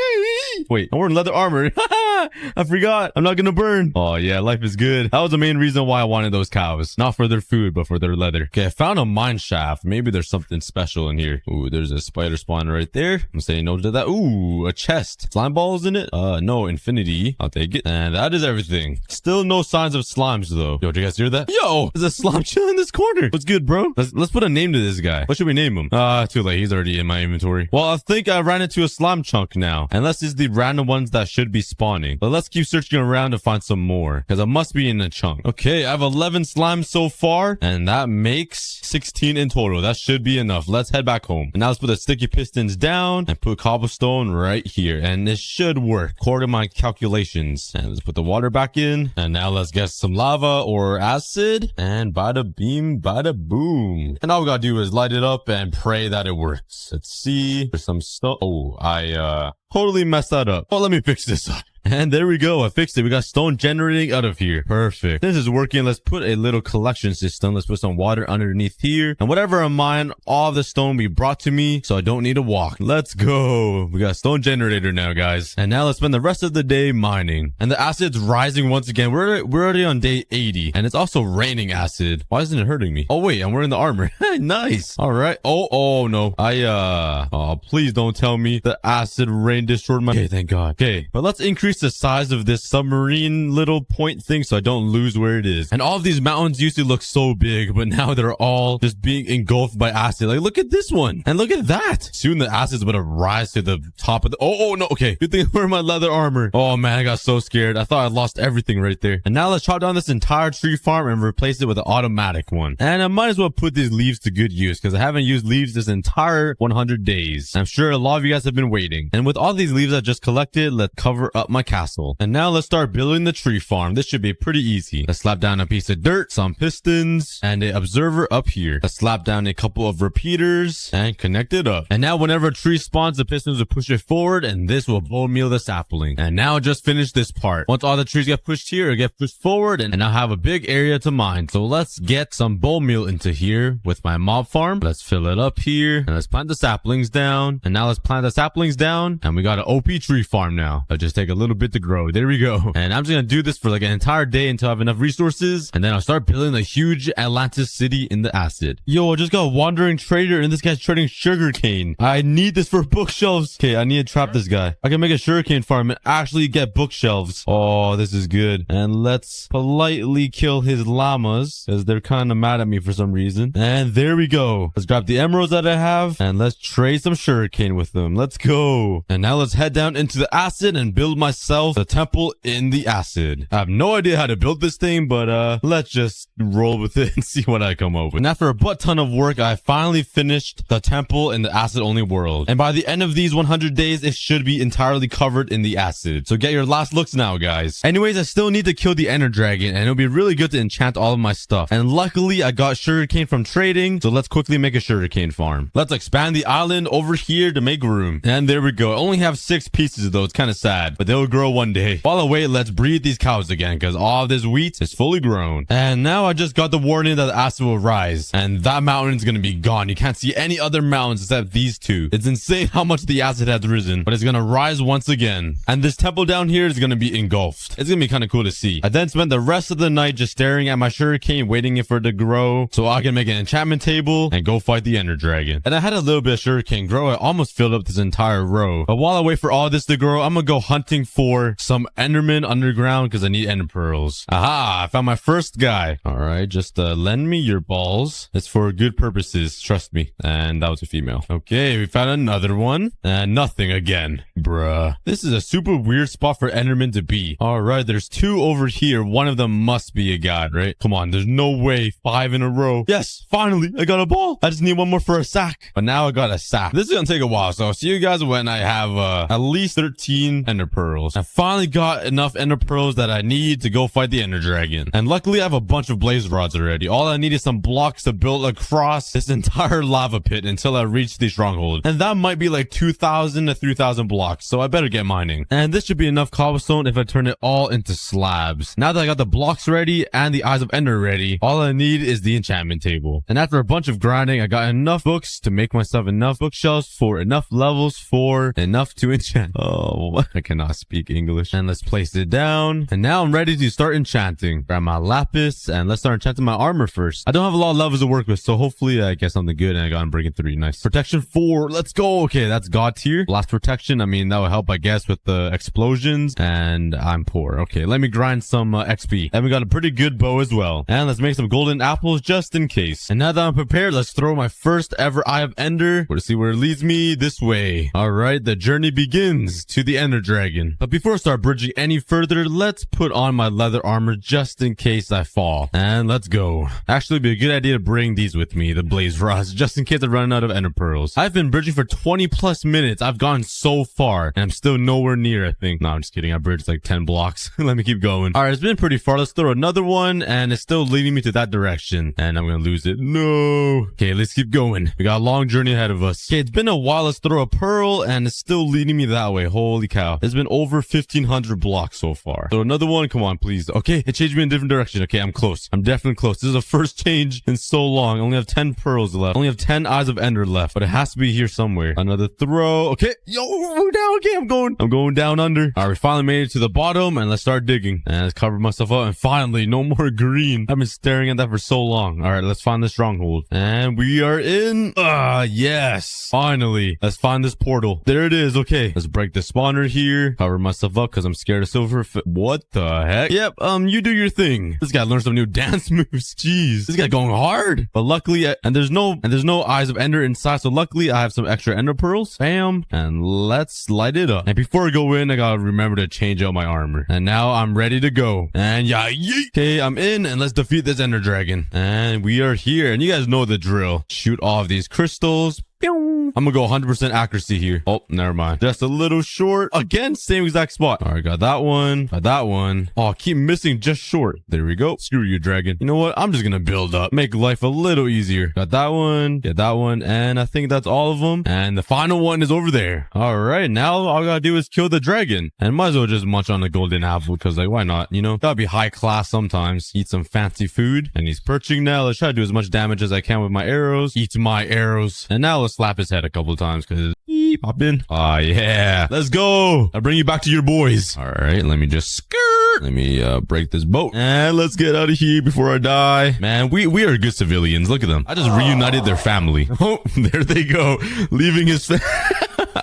Wait, I'm wearing leather armor. I forgot. I'm not gonna burn. Oh, yeah, life is good. That was the main reason why I wanted those cows. Not for their food, but for their leather. Okay, I found a mine shaft. Maybe there's something special in here. Ooh, there's a spider spawner right there. I'm saying no to that. Ooh, a chest. Slime balls in it? No, infinity. I'll take it. And that is everything. Still no signs of slimes, though. Yo, do you guys hear that? Yo, there's a slime chilling in this corner. What's good, bro? Let's put a name to this guy. What should we name him? Too late. He's already in my inventory. Well, I think I ran into a slime chunk now. And this is the random ones that should be spawning. But let's keep searching around to find some more. Because I must be in a chunk. Okay, I have 11 slimes so far. And that makes 16 in total. That should be enough. Let's head back home. And now let's put the sticky pistons down and put cobblestone right here. And this should work according to my calculations. And let's put the water back in. And now let's get some lava or acid. And bada beam, bada boom. And all we gotta do is light it up and pray that it works. Let's see. There's some stuff. Oh, I totally messed that up. Oh, let me fix this up. And there we go. I fixed it. We got stone generating out of here. Perfect. This is working. Let's put a little collection system. Let's put some water underneath here. And whatever I mine, all of the stone be brought to me, so I don't need to walk. Let's go. We got a stone generator now, guys. And now let's spend the rest of the day mining. And the acid's rising once again. We're already on day 80. And it's also raining acid. Why isn't it hurting me? Oh, wait. I'm wearing the armor. Nice. All right. Oh, no. Oh, please don't tell me the acid rain destroyed my... Okay, thank God. Okay. But let's increase the size of this submarine little point thing so I don't lose where it is. And all of these mountains used to look so big, but now they're all just being engulfed by acid. Like, look at this one. And look at that. Soon the acid's going to rise to the top of the... Oh, no. Okay. Good thing I'm wearing my leather armor. Oh, man. I got so scared. I thought I lost everything right there. And now let's chop down this entire tree farm and replace it with an automatic one. And I might as well put these leaves to good use because I haven't used leaves this entire 100 days. I'm sure a lot of you guys have been waiting. And with all these leaves I just collected, let's cover up my castle. And now let's start building the tree farm. This should be pretty easy. Let's slap down a piece of dirt, some pistons, and an observer up here. Let's slap down a couple of repeaters and connect it up. And now whenever a tree spawns, the pistons will push it forward and this will bone meal the sapling. And now just finish this part. Once all the trees get pushed here, it'll get pushed forward and I'll have a big area to mine. So let's get some bone meal into here with my mob farm. Let's fill it up here and let's plant the saplings down. And now let's plant the saplings down and we got an OP tree farm now. It'll just take a little bit to grow. There we go. And I'm just gonna do this for like an entire day until I have enough resources. And then I'll start building a huge Atlantis city in the acid. Yo, I just got a wandering trader and this guy's trading sugarcane. I need this for bookshelves. Okay, I need to trap this guy. I can make a sugarcane farm and actually get bookshelves. Oh, this is good. And let's politely kill his llamas because they're kind of mad at me for some reason. And there we go. Let's grab the emeralds that I have and let's trade some sugarcane with them. Let's go. And now let's head down into the acid and build myself a temple in the acid. I have no idea how to build this thing, but let's just roll with it and see what I come up with. And after a butt ton of work, I finally finished the temple in the acid only world. And by the end of these 100 days, it should be entirely covered in the acid. So get your last looks now, guys. Anyways, I still need to kill the ender dragon and it'll be really good to enchant all of my stuff. And luckily, I got sugarcane from trading. So let's quickly make a sugarcane farm. Let's expand the island over here to make room. And there we go. I only have 6 pieces though. It's kind of sad, but they'll grow one day. While I wait, let's breed these cows again because all of this wheat is fully grown. And now I just got the warning that the acid will rise and that mountain is going to be gone. You can't see any other mountains except these 2. It's insane how much the acid has risen, but it's going to rise once again. And this temple down here is going to be engulfed. It's going to be kind of cool to see. I then spent the rest of the night just staring at my sugarcane, waiting for it to grow so I can make an enchantment table and go fight the ender dragon. And I had a little bit of sugarcane grow. I almost filled up this entire row. But while I wait for all this to grow, I'm going to go hunting for some endermen underground because I need ender pearls. Aha, I found my first guy. All right, just lend me your balls. It's for good purposes, trust me. And that was a female. Okay, we found another one. And nothing again. Bruh. This is a super weird spot for endermen to be. All right, there's 2 over here. One of them must be a god, right? Come on, there's no way. 5 in a row. Yes, finally, I got a ball. I just need one more for a sack. But now I got a sack. This is gonna take a while, so I'll see you guys when I have at least 13 ender pearls. pearls. I finally got enough ender pearls that I need to go fight the ender dragon. And luckily I have a bunch of blaze rods already. All I need is some blocks to build across this entire lava pit until I reach the stronghold. And that might be like 2,000 to 3,000 blocks. So I better get mining. And this should be enough cobblestone if I turn it all into slabs. Now that I got the blocks ready and the eyes of ender ready, all I need is the enchantment table. And after a bunch of grinding, I got enough books to make myself enough bookshelves for enough levels for enough to enchant. Oh, I cannot speak English. And let's place it down. And now I'm ready to start enchanting. Grab my lapis and let's start enchanting my armor first. I don't have a lot of levels to work with, so hopefully I get something good and I got Unbreaking 3. Nice. Protection 4. Let's go. Okay, that's God tier. Blast protection. I mean, that will help, I guess, with the explosions. And I'm poor. Okay, let me grind some XP. And we got a pretty good bow as well. And let's make some golden apples just in case. And now that I'm prepared, let's throw my first ever Eye of Ender. We're to see where it leads me. This way. All right, the journey begins to the ender dragon. But before I start bridging any further, let's put on my leather armor just in case I fall. And let's go. Actually, it'd be a good idea to bring these with me, the blaze rods, just in case I run out of ender pearls. I've been bridging for 20 plus minutes. I've gone so far and I'm still nowhere near, I think. No, I'm just kidding. I bridged like 10 blocks. Let me keep going. All right, it's been pretty far. Let's throw another one and it's still leading me to that direction. And I'm gonna lose it. No. Okay, let's keep going. We got a long journey ahead of us. Okay, it's been a while. Let's throw a pearl and it's still leading me that way. Holy cow. It's been over 1,500 blocks so far. So another one. Come on, please. Okay, it changed me in a different direction. Okay, I'm close. I'm definitely close. This is the first change in so long. I only have 10 pearls left. I only have 10 eyes of ender left, but it has to be here somewhere. Another throw. Okay. Yo, we're down. Okay, I'm going down under. All right, we finally made it to the bottom and let's start digging. And let's cover myself up. And finally, no more green. I've been staring at that for so long. All right, let's find the stronghold. And we are in. Yes. Finally. Let's find this portal. There it is. Okay. Let's break the spawner here. Cover myself up because I'm scared of silver. What the heck? Yep. You do your thing. This guy learned some new dance moves. Jeez. This guy going hard. But luckily, and there's no eyes of ender inside. So luckily, I have some extra ender pearls. Bam. And let's light it up. And before I go in, I gotta remember to change out my armor. And now I'm ready to go. And yeah, yeet. Okay, I'm in and let's defeat this ender dragon. And we are here. And you guys know the drill. Shoot all of these crystals. I'm gonna go 100% accuracy here. Oh, never mind. Just a little short. Again, same exact spot. All right, got that one. Got that one. Oh, I keep missing just short. There we go. Screw you, dragon. You know what? I'm just gonna build up. Make life a little easier. Got that one. Get that one. And I think that's all of them. And the final one is over there. All right, now all I gotta do is kill the dragon. And might as well just munch on the golden apple because, like, why not? You know, that'd be high class sometimes. Eat some fancy food. And he's perching now. Let's try to do as much damage as I can with my arrows. Eat my arrows. And now let's slap his head a couple of times because pop in. Ah, yeah. Let's go. I'll bring you back to your boys. All right, let me just skirt. Let me break this boat. And let's get out of here before I die. Man, we are good civilians. Look at them. I just reunited their family. Oh, there they go. Leaving his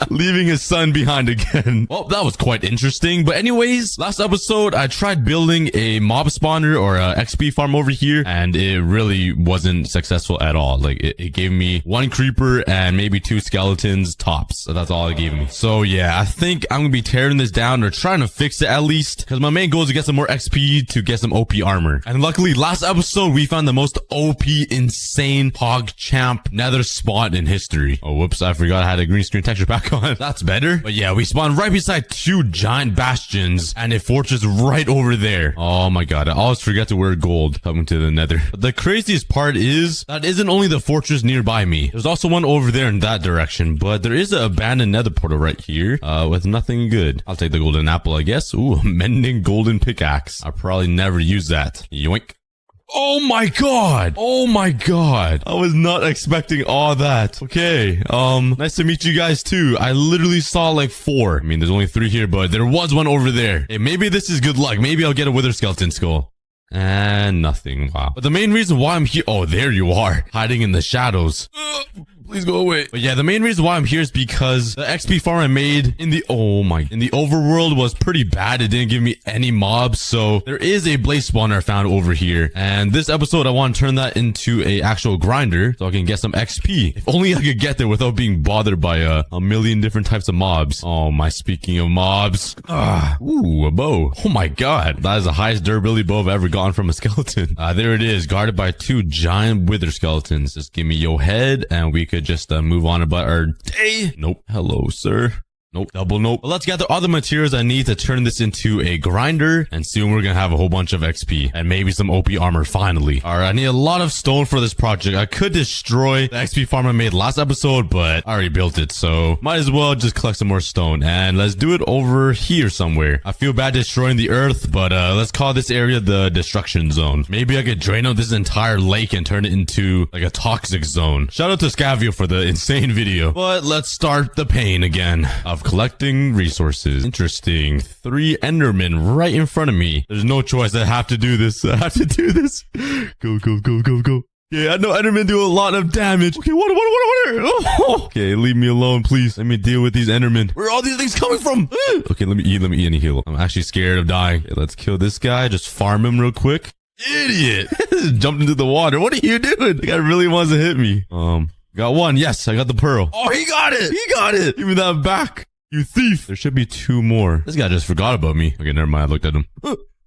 leaving his son behind again. Well, that was quite interesting. But anyways, last episode, I tried building a mob spawner or a XP farm over here, and it really wasn't successful at all. Like, it gave me one creeper and maybe 2 skeletons tops. So that's all it gave me. So yeah, I think I'm gonna be tearing this down or trying to fix it at least, because my main goal is to get some more XP to get some OP armor. And luckily, last episode, we found the most OP insane PogChamp nether spawn in history. Oh, whoops, I forgot I had a green screen texture back on. That's better. But yeah, we spawned right beside 2 giant bastions and a fortress right over there. Oh my god, I always forget to wear gold coming to the nether. But the craziest part is that isn't only the fortress nearby me. There's also one over there in that direction, but there is an abandoned nether portal right here with nothing good. I'll take the golden apple, I guess. Ooh, a mending golden pickaxe. I'll probably never use that. Yoink. Oh my god! Oh my god! I was not expecting all that. Okay, nice to meet you guys too. I literally saw like 4. I mean, there's only 3 here, but there was one over there. Hey, maybe this is good luck. Maybe I'll get a wither skeleton skull. And nothing. Wow. But the main reason why I'm here— oh, there you are, hiding in the shadows. Please go away. But yeah, the main reason why I'm here is because the XP farm I made in the overworld was pretty bad. It didn't give me any mobs. So there is a blaze spawner I found over here. And this episode, I want to turn that into a actual grinder so I can get some XP. If only I could get there without being bothered by a million different types of mobs. Oh my, speaking of mobs. Ooh, a bow. Oh my god. That is the highest durability bow I've ever gotten from a skeleton. There it is, guarded by 2 giant wither skeletons. Just give me your head and we could just move on about our day. Nope. Hello, sir. Nope. Double nope. But let's gather all the materials I need to turn this into a grinder. And soon we're gonna have a whole bunch of XP. And maybe some OP armor finally. Alright, I need a lot of stone for this project. I could destroy the XP farm I made last episode, but I already built it. So might as well just collect some more stone. And let's do it over here somewhere. I feel bad destroying the earth, but let's call this area the destruction zone. Maybe I could drain out this entire lake and turn it into like a toxic zone. Shout out to Scavio for the insane video. But let's start the pain again of collecting resources. Interesting. 3 Endermen right in front of me. There's no choice. I have to do this. I have to do this. Go, go, go, go, go. Yeah, I know Endermen do a lot of damage. Okay, water. Oh. Okay, leave me alone, please. Let me deal with these Endermen. Where are all these things coming from? Okay, let me eat and heal. I'm actually scared of dying. Okay, let's kill this guy. Just farm him real quick. Idiot. Jumped into the water. What are you doing? The guy really wants to hit me. Got one. Yes, I got the pearl. Oh, he got it. He got it. Give me that back, you thief. There should be 2 more. This guy just forgot about me. Okay, never mind. I looked at him.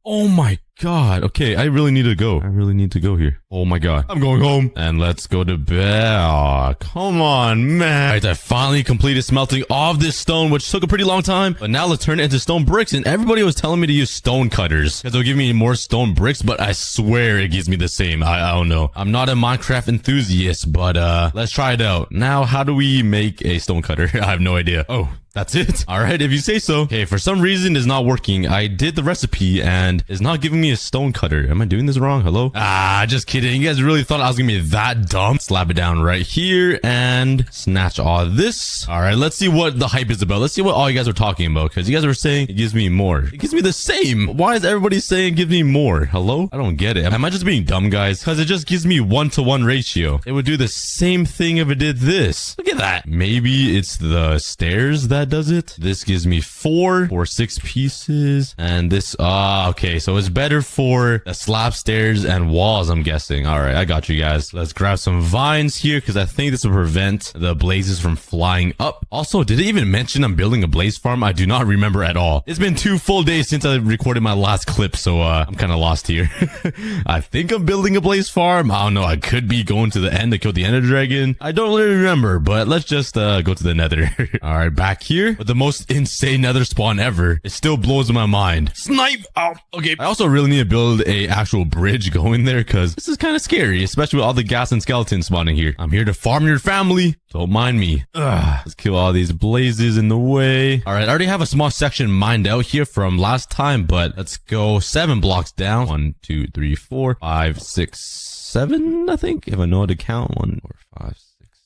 Oh my god. Okay, I really need to go. I really need to go here. Oh my god. I'm going home. And let's go to bed. Oh, come on, man. Alright, I finally completed smelting all of this stone, which took a pretty long time. But now let's turn it into stone bricks. And everybody was telling me to use stone cutters because they'll give me more stone bricks, but I swear it gives me the same. I don't know. I'm not a Minecraft enthusiast, but let's try it out. Now, how do we make a stone cutter? I have no idea. Oh, that's it. All right, if you say so. Okay, for some reason it's not working. I did the recipe and it's not giving me a stone cutter. Am I doing this wrong? Hello? Ah, just kidding. You guys really thought I was gonna be that dumb? Slap it down right here and snatch all this. All right, let's see what the hype is about. Let's see what all you guys are talking about, because you guys were saying it gives me more. It gives me the same. Why is everybody saying it gives me more? Hello? I don't get it. Am I just being dumb, guys? Because it just gives me 1-to-1 ratio. It would do the same thing if it did this. Look at that. Maybe it's the stairs that does it. This gives me 4 for 6 pieces. And this, okay. So it's better for the slab stairs and walls, I'm guessing. All right, I got you guys. Let's grab some vines here because I think this will prevent the blazes from flying up. Also, did it even mention I'm building a blaze farm? I do not remember at all. It's been 2 full days since I recorded my last clip, so I'm kind of lost here. I think I'm building a blaze farm. I don't know. I could be going to the end to kill the ender dragon. I don't really remember, but let's just go to the nether. All right, back here with the most insane nether spawn ever. It still blows my mind. Snipe! Oh, okay. I also really need to build a actual bridge going there because this is kind of scary, especially with all the ghast and skeletons spawning here. I'm here to farm your family. Don't mind me. Let's kill all these blazes in the way. All right, I already have a small section mined out here from last time, but let's go 7 blocks down. 1, 2, 3, 4, 5, 6, 7, I think, if I know how to count. 1, 4, 5, 6,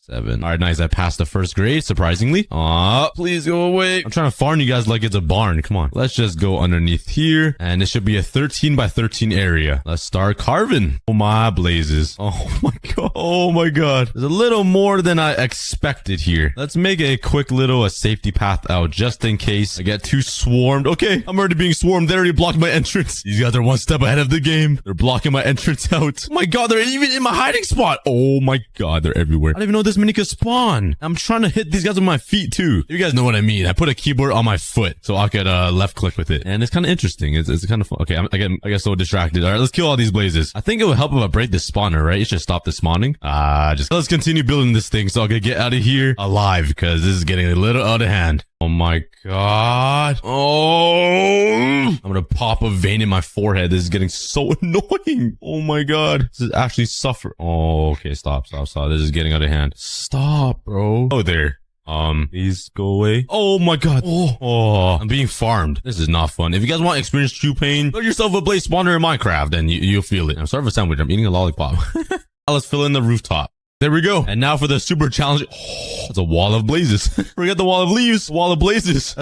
7. All right, nice. I passed the first grade, surprisingly. Aw, please go away. I'm trying to farm you guys like it's a barn. Come on. Let's just go underneath here, and it should be a 13 by 13 area. Let's start carving. Oh my blazes. Oh my god. Oh my god. There's a little more than I expected here. Let's make a quick little safety path out just in case I get too swarmed. Okay, I'm already being swarmed. They already blocked my entrance. These guys are 1 step ahead of the game. They're blocking my entrance out. Oh my god, they're even in my hiding spot. Oh my god, they're everywhere. I don't even know this many could spawn. I'm trying to hit these guys with my feet too. You guys know what I mean. I put a keyboard on my foot so I could left click with it. And it's kind of interesting. It's kind of fun. Okay, I get so distracted. All right, let's kill all these blazes. I think it would help if I break this spawner, right? It should stop the spawning. Just let's continue building this thing so I can get out of here alive because this is getting a little out of hand. Oh my god. Oh, I'm gonna pop a vein in my forehead. This is getting so annoying. Oh my god. This is actually suffer. Oh, okay. Stop. This is getting out of hand. Stop, bro. Oh, there. Please go away. Oh my god. Oh, I'm being farmed. This is not fun. If you guys want to experience true pain, build yourself a blaze spawner in Minecraft and you'll feel it. I'm sorry for sandwich. I'm eating a lollipop. Let's fill in the rooftop. There we go. And now for the super challenge. Oh, it's a wall of blazes. Forget the wall of leaves. Wall of blazes.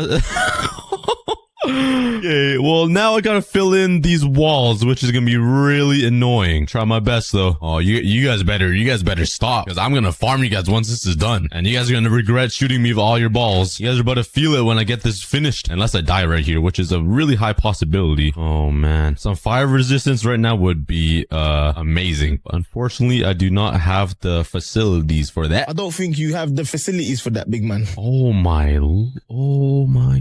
Okay, well, now I gotta fill in these walls, which is gonna be really annoying. Try my best, though. Oh, you guys better stop, because I'm gonna farm you guys once this is done. And you guys are gonna regret shooting me with all your balls. You guys are about to feel it when I get this finished. Unless I die right here, which is a really high possibility. Oh, man. Some fire resistance right now would be, amazing. But unfortunately, I do not have the facilities for that. I don't think you have the facilities for that, big man. Oh my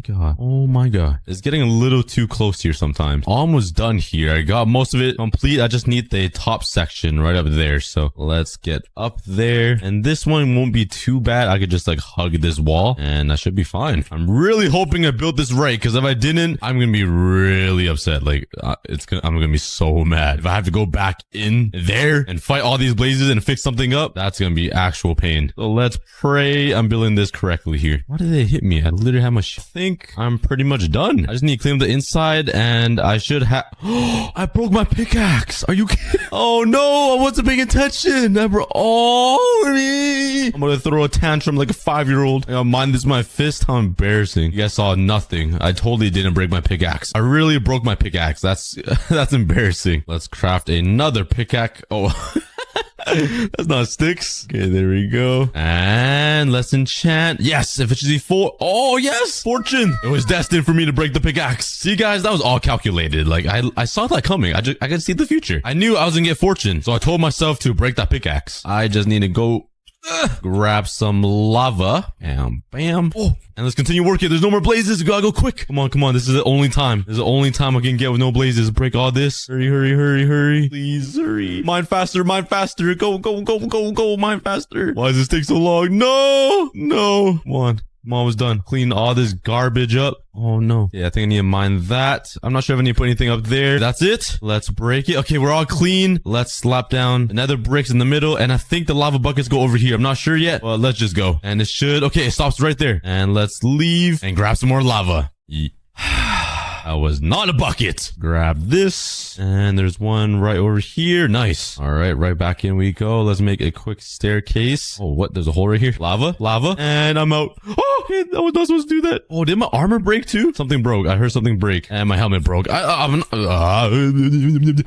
god. Oh my god. This getting a little too close here sometimes. Almost done here. I got most of it complete. I just need the top section right up there. So let's get up there. And this one won't be too bad. I could just like hug this wall and I should be fine. I'm really hoping I built this right, because if I didn't, I'm gonna be really upset. Like I'm gonna be so mad if I have to go back in there and fight all these blazes and fix something up. That's gonna be actual pain. So let's pray I'm building this correctly here. Why did they hit me? I literally have my I think I'm pretty much done. I just need to clean up the inside and I should have I broke my pickaxe. Are you kidding? Oh no, I wasn't paying attention. I'm gonna throw a tantrum like a 5-year-old. Mind this is my fist. How embarrassing. You guys saw nothing. I totally didn't break my pickaxe. I really broke my pickaxe. That's embarrassing. Let's craft another pickaxe. Oh. That's not sticks. Okay, there we go. And let's enchant. Yes, efficiency 4. Oh, yes. Fortune. It was destined for me to break the pickaxe. See, guys, that was all calculated. Like, I saw that coming. I could see the future. I knew I was gonna get fortune. So I told myself to break that pickaxe. I just need to go grab some lava. Bam, bam. Oh, and let's continue working. There's no more blazes. We gotta go quick. Come on, come on. This is the only time. This is the only time I can get with no blazes. Break all this. Hurry, hurry, hurry, hurry. Please, hurry. Mine faster, mine faster. Go, go, go, go, go. Mine faster. Why does this take so long? No, no. Come on. I'm almost done. Clean all this garbage up. Oh no. Yeah, I think I need to mine that. I'm not sure if I need to put anything up there. That's it. Let's break it. Okay, we're all clean. Let's slap down another bricks in the middle. And I think the lava buckets go over here. I'm not sure yet. Well, let's just go. And it should. Okay, it stops right there. And let's leave and grab some more lava. That was not a bucket. Grab this. And there's one right over here. Nice. All right, right back in we go. Let's make a quick staircase. Oh, what? There's a hole right here. Lava, lava. And I'm out. Oh, okay, I was not supposed to do that. Oh, did my armor break too? Something broke. I heard something break. And my helmet broke. I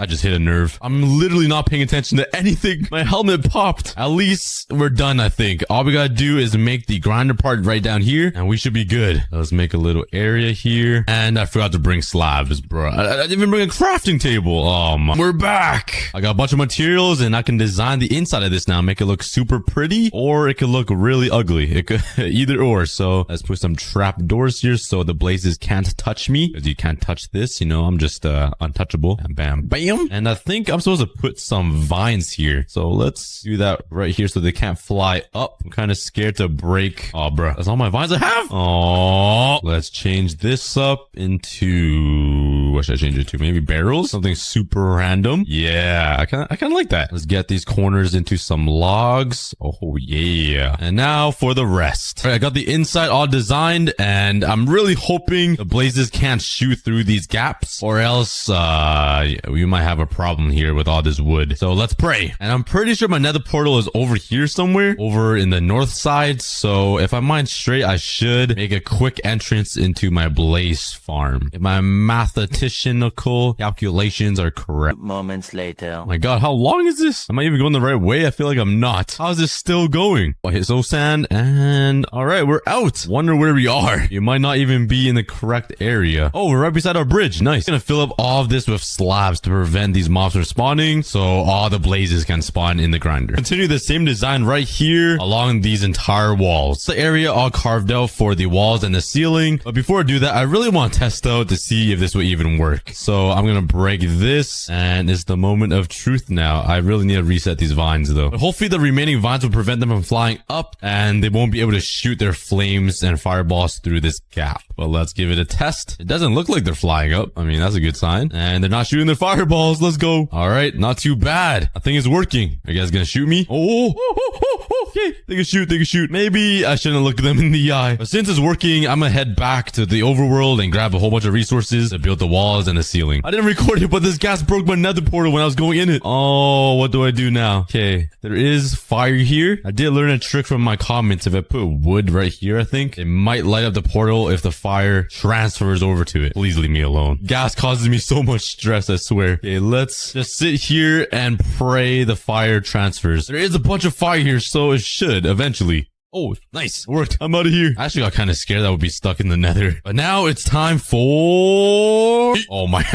just hit a nerve. I'm literally not paying attention to anything. My helmet popped. At least we're done, I think. All we gotta do is make the grinder part right down here. And we should be good. Let's make a little area here. And I forgot to bring slabs, bro. I didn't even bring a crafting table. Oh my. We're back. I got a bunch of materials and I can design the inside of this now. Make it look super pretty, or it could look really ugly. It could either or. So let's put some trap doors here so the blazes can't touch me, because you can't touch this. You know, I'm just untouchable. Bam, bam, bam. And I think I'm supposed to put some vines here. So let's do that right here so they can't fly up. I'm kind of scared to break. Oh, bro. That's all my vines I have. Oh, let's change this up into, what should I change it to? Maybe barrels? Something super random. Yeah, I kind of like that. Let's get these corners into some logs. Oh, yeah. And now for the rest. All right, I got the inside all designed, and I'm really hoping the blazes can't shoot through these gaps, or else we might have a problem here with all this wood. So let's pray. And I'm pretty sure my nether portal is over here somewhere, over in the north side. So if I mine straight, I should make a quick entrance into my blaze farm. If my mathematicical calculations are correct. Moments later. Oh my god, how long is this? Am I even going the right way? I feel like I'm not. How is this still going? I hit so sand, and all right, we're out. Wonder where we are. You might not even be in the correct area. Oh, we're right beside our bridge. Nice. Gonna fill up all of this with slabs to prevent these mobs from spawning, so all the blazes can spawn in the grinder. Continue the same design right here along these entire walls. The area all carved out for the walls and the ceiling. But before I do that, I really want to test out to see if this will even work. So I'm gonna break this, and it's the moment of truth now. I really need to reset these vines though. But hopefully the remaining vines will prevent them from flying up, and they won't be able to shoot their flames and fireballs through this gap. But let's give it a test. It doesn't look like they're flying up. I mean, that's a good sign. And they're not shooting their fireballs. Let's go. All right, not too bad. I think it's working. Are you guys gonna shoot me? Okay, they can shoot, they can shoot. Maybe I shouldn't look them in the eye. But since it's working, I'm gonna head back to the overworld and grab a whole bunch of resources to build the walls and the ceiling. I didn't record it, but this gas broke my nether portal when I was going in it. Oh, what do I do now? Okay, there is fire here. I did learn a trick from my comments. If I put wood right here, I think it might light up the portal if the fire transfers over to it. Please leave me alone. Gas causes me so much stress, I swear. Okay, let's just sit here and pray the fire transfers. There is a bunch of fire here, so it should eventually. Oh, nice. It worked. I'm out of here. I actually got kind of scared that I would be stuck in the nether. But now it's time for... Oh my...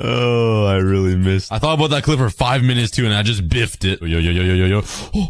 Oh, I really missed. I thought about that clip for 5 minutes too, and I just biffed it. Yo.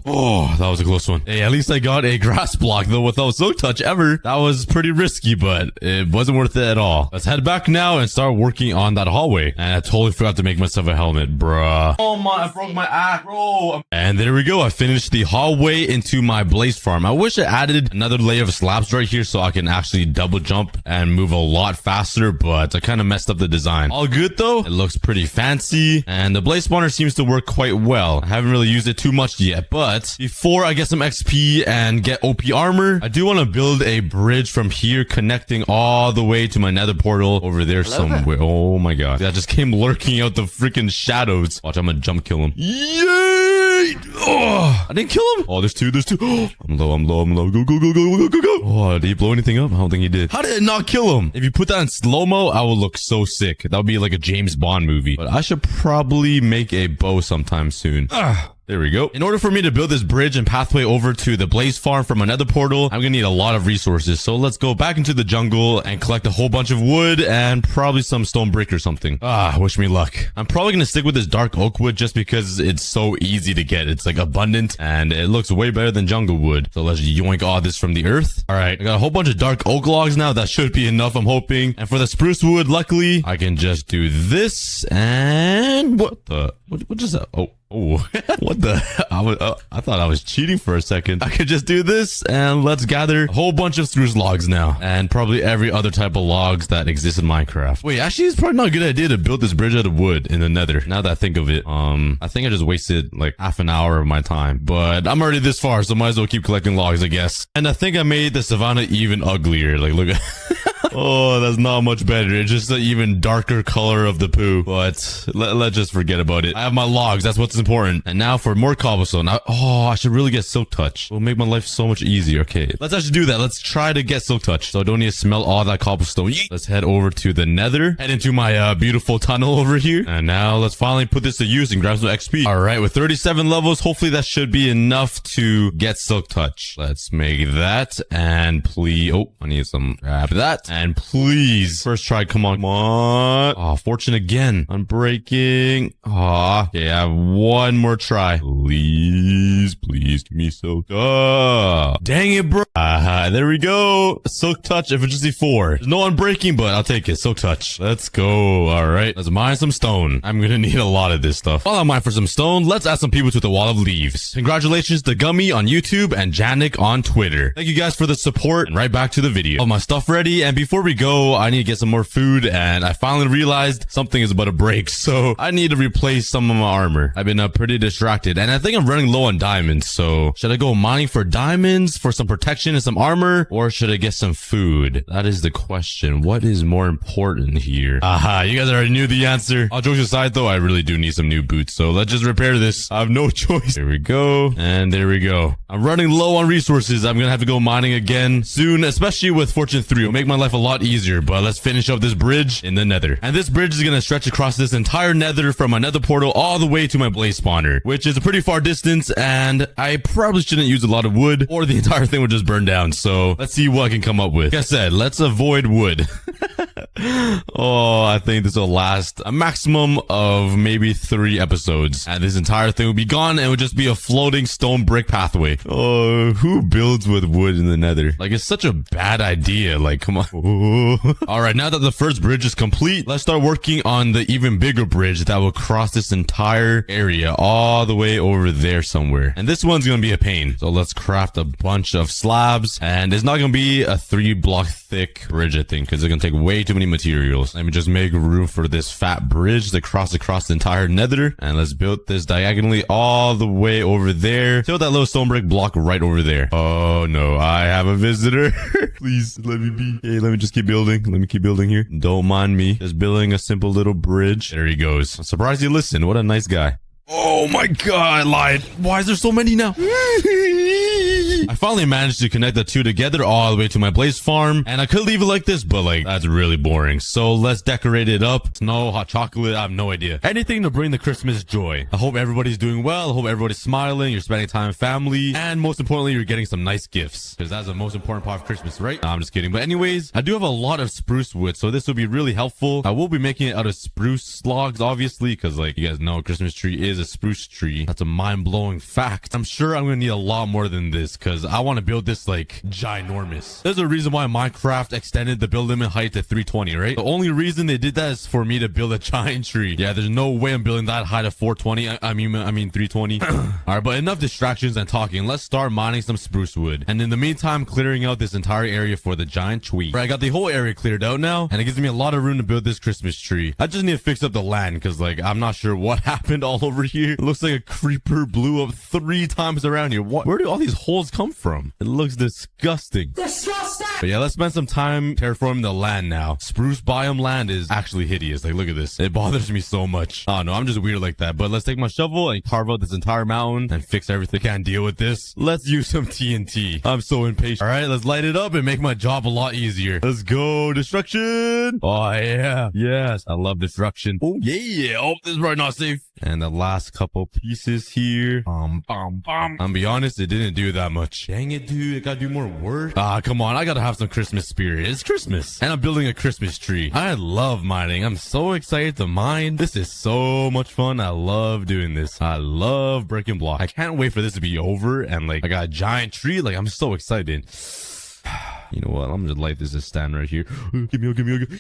Oh, that was a close one. Hey, at least I got a grass block though without silk touch ever. That was pretty risky, but it wasn't worth it at all. Let's head back now and start working on that hallway. And I totally forgot to make myself a helmet, bruh. Oh my, I broke my axe, bro. And there we go. I finished the hallway into my blaze farm. I wish I added another layer of slabs right here so I can actually double jump and move a lot faster, but I kind of messed up the design. All good though. It looks pretty fancy, and the blaze spawner seems to work quite well. I haven't really used it too much yet, but before I get some XP and get OP armor, I do want to build a bridge from here connecting all the way to my nether portal over there somewhere. Oh my god. That just came lurking out the freaking shadows. Watch, I'm gonna jump kill him. Yay! Oh, I didn't kill him. Oh, there's two. I'm low. Go. Oh, did he blow anything up? I don't think he did. How did it not kill him? If you put that in slow-mo, I would look so sick. That would be like a James Bond movie. But I should probably make a bow sometime soon. There we go. In order for me to build this bridge and pathway over to the blaze farm from another portal, I'm gonna need a lot of resources. So let's go back into the jungle and collect a whole bunch of wood and probably some stone brick or something. Wish me luck. I'm probably gonna stick with this dark oak wood just because it's so easy to get. It's like abundant and it looks way better than jungle wood. So let's yoink all this from the earth. All right, I got a whole bunch of dark oak logs now. That should be enough, I'm hoping. And for the spruce wood, luckily, I can just do this and what is that? Oh, what the? I thought I was cheating for a second. I could just do this and let's gather a whole bunch of spruce logs now. And probably every other type of logs that exist in Minecraft. Wait, actually, it's probably not a good idea to build this bridge out of wood in the nether. Now that I think of it, I think I just wasted like half an hour of my time. But I'm already this far, so might as well keep collecting logs, I guess. And I think I made the savannah even uglier. Like, look at... Oh, that's not much better. It's just an even darker color of the poo. But let's just forget about it. I have my logs. That's what's important. And now for more cobblestone. I should really get silk touch. It'll make my life so much easier. Okay, let's actually do that. Let's try to get silk touch. So I don't need to smell all that cobblestone. Let's head over to the nether. Head into my beautiful tunnel over here. And now let's finally put this to use and grab some XP. All right, with 37 levels, hopefully that should be enough to get silk touch. Let's make that. And please... Oh, I need some... Grab that. And please, first try, come on. Oh, fortune again. Unbreaking. Okay, I have one more try. Please, give me silk. Dang it, bro. There we go. Silk touch, efficiency 4. There's no unbreaking, but I'll take it. Silk touch. Let's go. All right, let's mine some stone. I'm gonna need a lot of this stuff. While I mine for some stone, let's add some people to the wall of leaves. Congratulations to Gummy on YouTube and Janik on Twitter. Thank you guys for the support, and right back to the video. All my stuff ready, and before we go, I need to get some more food, and I finally realized something is about to break, so I need to replace some of my armor. I've been pretty distracted, and I think I'm running low on diamonds, so should I go mining for diamonds for some protection and some armor, or should I get some food? That is the question. What is more important here? You guys already knew the answer. All jokes aside though, I really do need some new boots, so let's just repair this. I have no choice. There we go, and there we go. I'm running low on resources. I'm gonna have to go mining again soon, especially with Fortune 3. It'll make my life a lot easier, but let's finish up this bridge in the nether. And this bridge is gonna stretch across this entire nether from my nether portal all the way to my blaze spawner, which is a pretty far distance, and I probably shouldn't use a lot of wood or the entire thing would just burn down. So let's see what I can come up with. Like I said, let's avoid wood. I think this will last a maximum of maybe 3 episodes, and this entire thing will be gone and it would just be a floating stone brick pathway. Who builds with wood in the nether? Like, it's such a bad idea. Like, come on. All right, now that the first bridge is complete, let's start working on the even bigger bridge that will cross this entire area all the way over there somewhere. And this one's gonna be a pain. So let's craft a bunch of slabs, and it's not gonna be a 3-block thick bridge, I think, because it's gonna take way too many materials. Let me just make room for this fat bridge to cross across the entire nether, and let's build this diagonally all the way over there till that little stone brick block right over there. Oh no, I have a visitor. Please let me be. Hey, let me just keep building. Let me keep building here. Don't mind me. Just building a simple little bridge. There he goes. I'm surprised he listened. What a nice guy. Oh my god, I lied. Why is there so many now? I finally managed to connect the two together all the way to my blaze farm. And I could leave it like this, but like, that's really boring. So let's decorate it up. Snow, hot chocolate, I have no idea. Anything to bring the Christmas joy. I hope everybody's doing well. I hope everybody's smiling. You're spending time with family. And most importantly, you're getting some nice gifts. Because that's the most important part of Christmas, right? No, I'm just kidding. But anyways, I do have a lot of spruce wood. So this will be really helpful. I will be making it out of spruce logs, obviously. Because like you guys know, Christmas tree is a spruce tree. That's a mind-blowing fact. I'm sure I'm going to need a lot more than this. Because I want to build this like ginormous. There's a reason why Minecraft extended the build limit height to 320, right? The only reason they did that is for me to build a giant tree. Yeah, there's no way I'm building that high to 420. I mean 320. All right, but enough distractions and talking. Let's start mining some spruce wood. And in the meantime, clearing out this entire area for the giant tree. Right, I got the whole area cleared out now, and it gives me a lot of room to build this Christmas tree. I just need to fix up the land because like I'm not sure what happened all over here. It looks like a creeper blew up 3 times around here. Where do all these holes come from? It looks disgusting. But yeah, let's spend some time terraforming the land now. Spruce biome land is actually hideous. Like, look at this. It bothers me so much. Oh no, I'm just weird like that. But let's take my shovel and carve out this entire mountain and fix everything. Can't deal with this. Let's use some TNT. I'm so impatient. All right, let's light it up and make my job a lot easier. Let's go. Destruction. Oh yeah. Yes. I love destruction. Oh yeah. Oh, this is probably not safe. And the last couple pieces here. I'll be honest, it didn't do that much. Dang it, dude. I gotta do more work. Ah, come on. I gotta have some Christmas spirit. It's Christmas. And I'm building a Christmas tree. I love mining. I'm so excited to mine. This is so much fun. I love doing this. I love breaking blocks. I can't wait for this to be over. And like, I got a giant tree. Like, I'm so excited. You know what? I'm gonna light this as stand right here. Give me.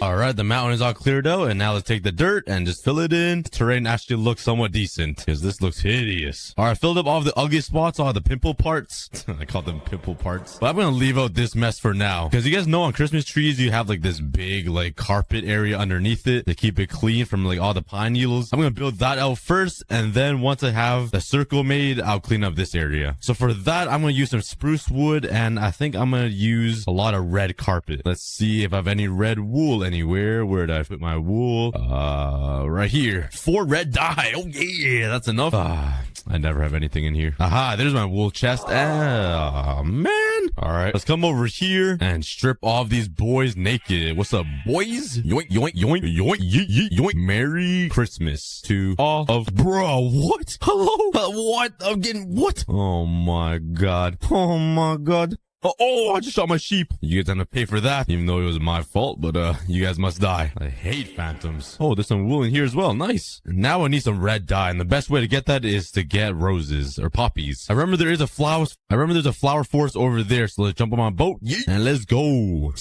All right, the mountain is all cleared out, and now let's take the dirt and just fill it in. The terrain actually looks somewhat decent because this looks hideous. All right, filled up all the ugly spots, all the pimple parts. I call them pimple parts, but I'm gonna leave out this mess for now because you guys know on Christmas trees you have like this big like carpet area underneath it to keep it clean from like all the pine needles. I'm gonna build that out first, and then once I have the circle made, I'll clean up this area. So for that, I'm gonna use some spruce wood, and I think I'm gonna use a lot of red carpet. Let's see if I have any red wool anywhere. Where did I put my wool? Right here. 4 red dye. Oh yeah, that's enough. I never have anything in here. Aha, there's my wool chest. Oh man. All right, let's come over here and strip all of these boys naked. What's up, boys? Yoink, yoink, yoink, yoink, yoink, yoink. Merry Christmas to all of... Bro, what? Hello? What? I'm getting... What? Oh my god. Oh my god. Oh, I just shot my sheep. You guys have to pay for that, even though it was my fault, but you guys must die. I hate phantoms. Oh, there's some wool in here as well. Nice. Now I need some red dye, and the best way to get that is to get roses or poppies. I remember there's a flower forest over there, so let's jump on my boat. And let's go.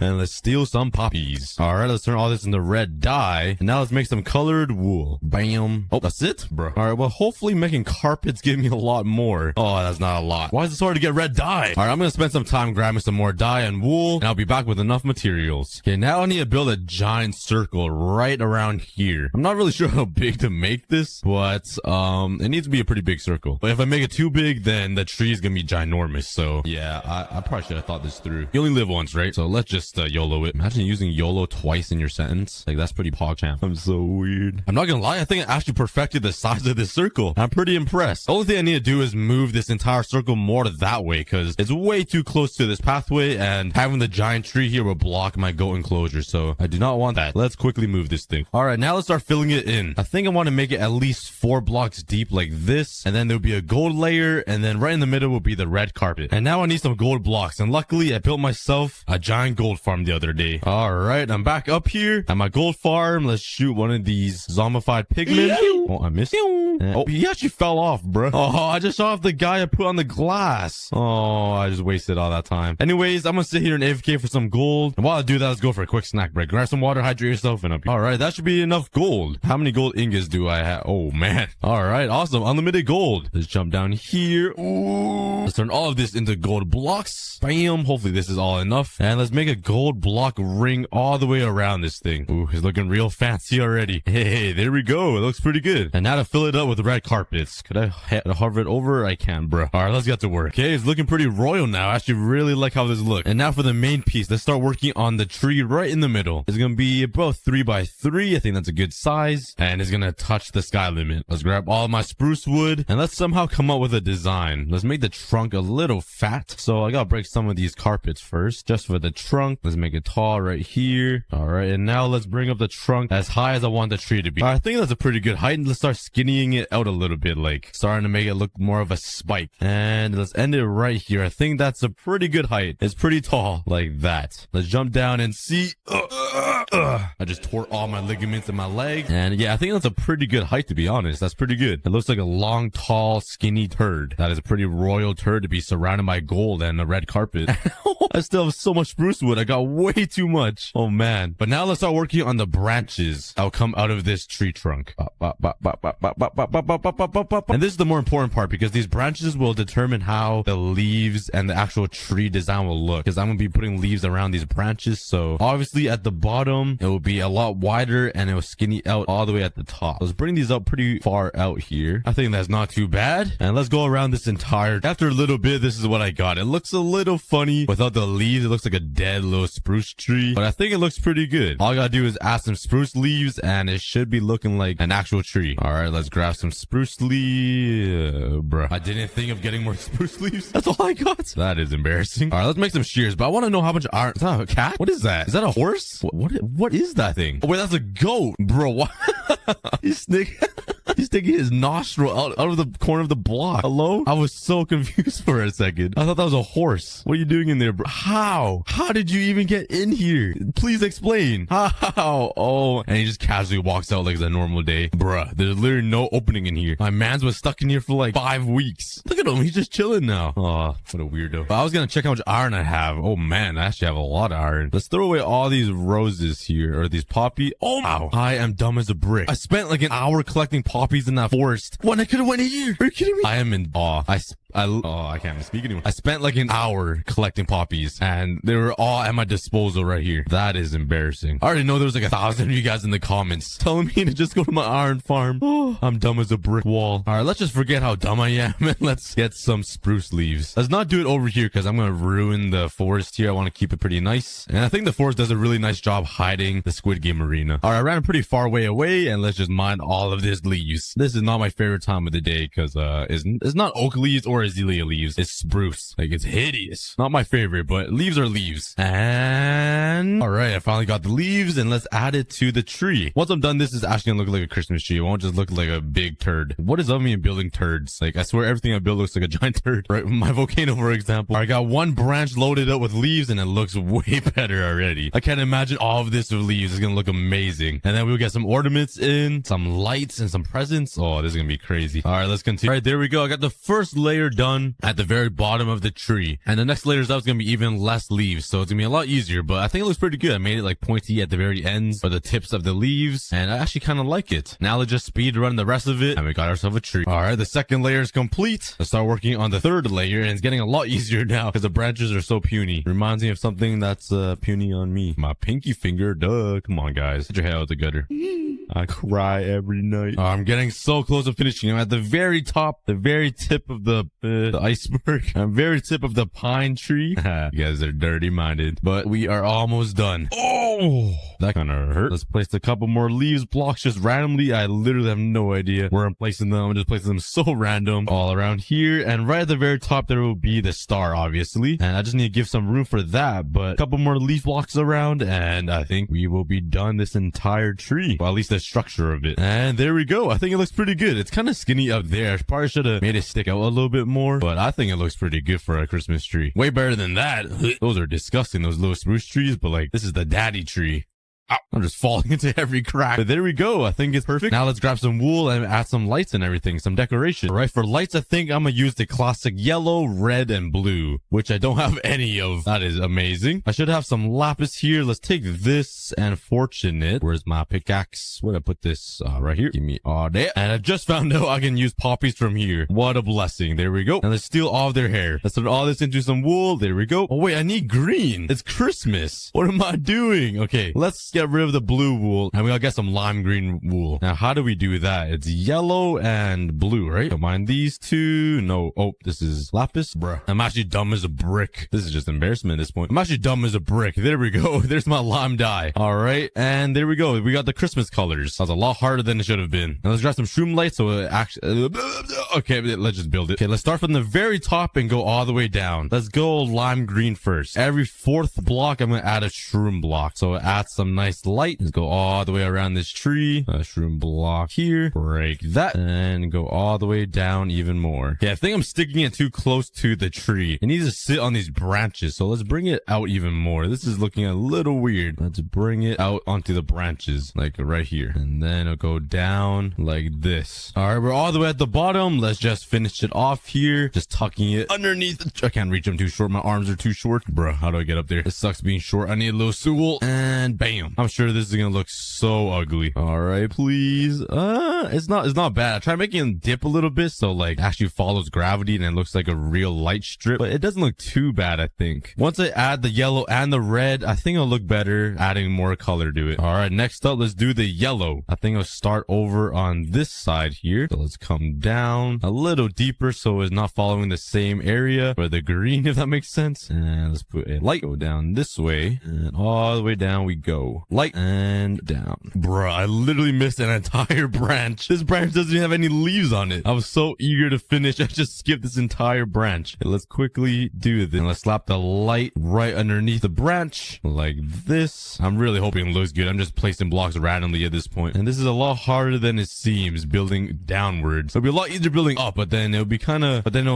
And let's steal some poppies. All right, let's turn all this into red dye. And now let's make some colored wool. Bam. Oh, that's it, bro. All right, well, hopefully making carpets give me a lot more. Oh, that's not a lot. Why is it so hard to get red dye? All right, I'm gonna spend some time grabbing some more dye and wool, and I'll be back with enough materials. Okay, now I need to build a giant circle right around here. I'm not really sure how big to make this, but it needs to be a pretty big circle. But if I make it too big, then the tree is gonna be ginormous. So yeah, I probably should have thought this through. You only live once, right? So let's just YOLO it. Imagine using YOLO twice in your sentence. Like, that's pretty PogChamp. I'm so weird. I'm not gonna lie, I think I actually perfected the size of this circle. I'm pretty impressed. The only thing I need to do is move this entire circle more that way, because it's way too close to this pathway, and having the giant tree here will block my goat enclosure, so I do not want that. Let's quickly move this thing. All right, now let's start filling it in. I think I want to make it at least 4 blocks deep like this, and then there'll be a gold layer, and then right in the middle will be the red carpet. And now I need some gold blocks, and luckily I built myself a giant gold farm the other day. All right, I'm back up here at my gold farm. Let's shoot one of these zombified pigmen. Oh, I missed. Oh, he actually fell off, bro. Oh, I just saw off the guy I put on the glass. Oh, I just wasted all that time. Anyways, I'm gonna sit here and AFK for some gold. And while I do that, let's go for a quick snack break. Grab some water, hydrate yourself, and up. All right, that should be enough gold. How many gold ingots do I have? Oh, man. All right, awesome. Unlimited gold. Let's jump down here. Ooh. Let's turn all of this into gold blocks. Bam. Hopefully this is all enough. And let's make a gold block ring all the way around this thing. Ooh, it's looking real fancy already. Hey, there we go. It looks pretty good. And now to fill it up with red carpets. Could I hover it over? I can, bro. All right, let's get to work. Okay, it's looking pretty royal now. I actually really like how this looks. And now for the main piece, let's start working on the tree right in the middle. It's gonna be about 3 by 3. I think that's a good size, and it's gonna touch the sky limit. Let's grab all my spruce wood and let's somehow come up with a design. Let's make the trunk a little fat. So I gotta break some of these carpets first, just for the trunk. Let's make it tall right here. All right, and now let's bring up the trunk as high as I want the tree to be. I think that's a pretty good height. And let's start skinnying it out a little bit, like starting to make it look more of a spike. And let's end it right here. I think that's a pretty good height. It's pretty tall, like that. Let's jump down and see. I just tore all my ligaments in my leg. And yeah, I think that's a pretty good height, to be honest. That's pretty good. It looks like a long, tall, skinny turd. That is a pretty royal turd to be surrounded by gold and a red carpet. I still have so much spruce wood. I got way too much. Oh man. But now let's start working on the branches that'll come out of this tree trunk. And this is the more important part, because these branches will determine how the leaves and the actual tree design will look, because I'm going to be putting leaves around these branches. So obviously at the bottom, it will be a lot wider and it will skinny out all the way at the top. Let's bring these up pretty far out here. I think that's not too bad. And let's go around this entire, after a little bit, this is what I got. It looks a little funny without the leaves. It looks like a dead little spruce tree, but I think it looks pretty good. All I gotta do is add some spruce leaves and it should be looking like an actual tree. All right, let's grab some spruce leaves. Bruh, I didn't think of getting more spruce leaves. That's all I got. That is embarrassing. All right, let's make some shears, but I want to know how much iron. Is that a cat? What is that? Is that a horse? What is that thing? Oh wait, that's a goat, bro. What? He's sticking his nostril out of the corner of the block. Hello? I was so confused for a second. I thought that was a horse. What are you doing in there, bro? How did you even get in here? Please explain. How? Oh, and he just casually walks out like it's a normal day. Bruh, there's literally no opening in here. My man's was stuck in here for like 5 weeks. Look at him. He's just chilling now. Oh, what a weirdo. But I was gonna check how much iron I have. Oh man, I actually have a lot of iron. Let's throw away all these roses here, or these poppy. Oh, wow. I am dumb as a brick. I spent like an hour collecting poppies in that forest when I could have went here. Are you kidding me? I am in awe. I can't even speak anymore. I spent like an hour collecting poppies and they were all at my disposal right here. That is embarrassing. I already know there was like 1,000 of you guys in the comments telling me to just go to my iron farm. Oh, I'm dumb as a brick wall. All right, let's just forget how dumb I am and let's get some spruce leaves. Let's not do it over here because I'm going to ruin the forest here. I want to keep it pretty nice. And I think the forest does a really nice job hiding the Squid Game arena. All right, I ran a pretty far way away and let's just mine all of this leaves. This is not my favorite time of the day because it's not oak leaves or azalea leaves. It's spruce. Like, it's hideous. Not my favorite, but leaves are leaves. And all right, I finally got the leaves and let's add it to the tree. Once I'm done, this is actually gonna look like a Christmas tree. It won't just look like a big turd. What is up with me in building turds? Like, I swear everything I build looks like a giant turd. Right, my volcano, for example. I got one branch loaded up with leaves and it looks way better already. I can't imagine all of this with leaves. It's gonna look amazing. And then we'll get some ornaments in, some lights and some presents. Oh, this is gonna be crazy. All right, let's continue. All right, there we go. I got the first layer done at the very bottom of the tree, and the next layers up is gonna be even less leaves, so it's gonna be a lot easier, but I think it looks pretty good. I made it like pointy at the very ends for the tips of the leaves, and I actually kind of like it. Now let's just speed run the rest of it and we got ourselves a tree. All right, the second layer is complete. Let's start working on the third layer, and it's getting a lot easier now because the branches are so puny. Reminds me of something that's puny on me. My pinky finger. Duh. Come on, guys, get your head out the gutter. I cry every night. Oh, I'm getting so close to finishing. I'm at the very top, the very tip of the iceberg. I'm very tip of the pine tree. You guys are dirty minded, but we are almost done. Oh, that kind of hurt. Let's place a couple more leaves blocks just randomly. I literally have no idea where I'm placing them. I'm just placing them so random all around here. And right at the very top, there will be the star, obviously. And I just need to give some room for that, but a couple more leaf blocks around and I think we will be done this entire tree. Well, at least the structure of it. And there we go. I think it looks pretty good. It's kind of skinny up there. I probably should have made it stick out a little bit more, but I think it looks pretty good for a Christmas tree. Way better than that. Those are disgusting, those little spruce trees, but like, this is the daddy tree. Ow, I'm just falling into every crack. But there we go. I think it's perfect. Now let's grab some wool and add some lights and everything, some decoration. All right, for lights, I think I'm gonna use the classic yellow, red, and blue, which I don't have any of. That is amazing. I should have some lapis here. Let's take this and fortunate. Where's my pickaxe? Where'd I put this? Right here. Give me all that. And I've just found out I can use poppies from here. What a blessing. There we go. And let's steal all of their hair. Let's put all this into some wool. There we go. Oh wait, I need green. It's Christmas. What am I doing? Okay, let's get get rid of the blue wool, and we gotta get some lime green wool. Now, how do we do that? It's yellow and blue, right? Combine these two. No. Oh, this is lapis. Bruh. I'm actually dumb as a brick. This is just embarrassment at this point. I'm actually dumb as a brick. There we go. There's my lime dye. All right. And there we go. We got the Christmas colors. That was a lot harder than it should have been. Now let's grab some shroom lights. So it actually, okay, let's just build it. Okay, let's start from the very top and go all the way down. Let's go lime green first. Every fourth block, I'm going to add a shroom block. So add some nice light. Let's go all the way around this tree. A shroom block here. Break that and go all the way down even more. Okay, I think I'm sticking it too close to the tree. It needs to sit on these branches. So let's bring it out even more. This is looking a little weird. Let's bring it out onto the branches, like right here. And then it'll go down like this. All right, we're all the way at the bottom. Let's just finish it off here. Just tucking it underneath. I can't reach. I'm too short. My arms are too short. Bruh, how do I get up there? It sucks being short. I need a little stool. And bam. I'm sure this is gonna look so ugly. All right, please. It's not bad. I try making it dip a little bit so like actually follows gravity and it looks like a real light strip, but it doesn't look too bad, I think. Once I add the yellow and the red, I think it'll look better adding more color to it. All right, next up, let's do the yellow. I think I'll start over on this side here. So let's come down a little deeper so it's not following the same area for the green, if that makes sense. And let's put a light. Go down this way and all the way down we go. Light and down. Bruh, I literally missed an entire branch. This branch doesn't even have any leaves on it. I was so eager to finish. I just skipped this entire branch. Okay, let's quickly do this. Let's slap the light right underneath the branch like this. I'm really hoping it looks good. I'm just placing blocks randomly at this point. And this is a lot harder than it seems building downwards. It'll be a lot easier building up, but then it'll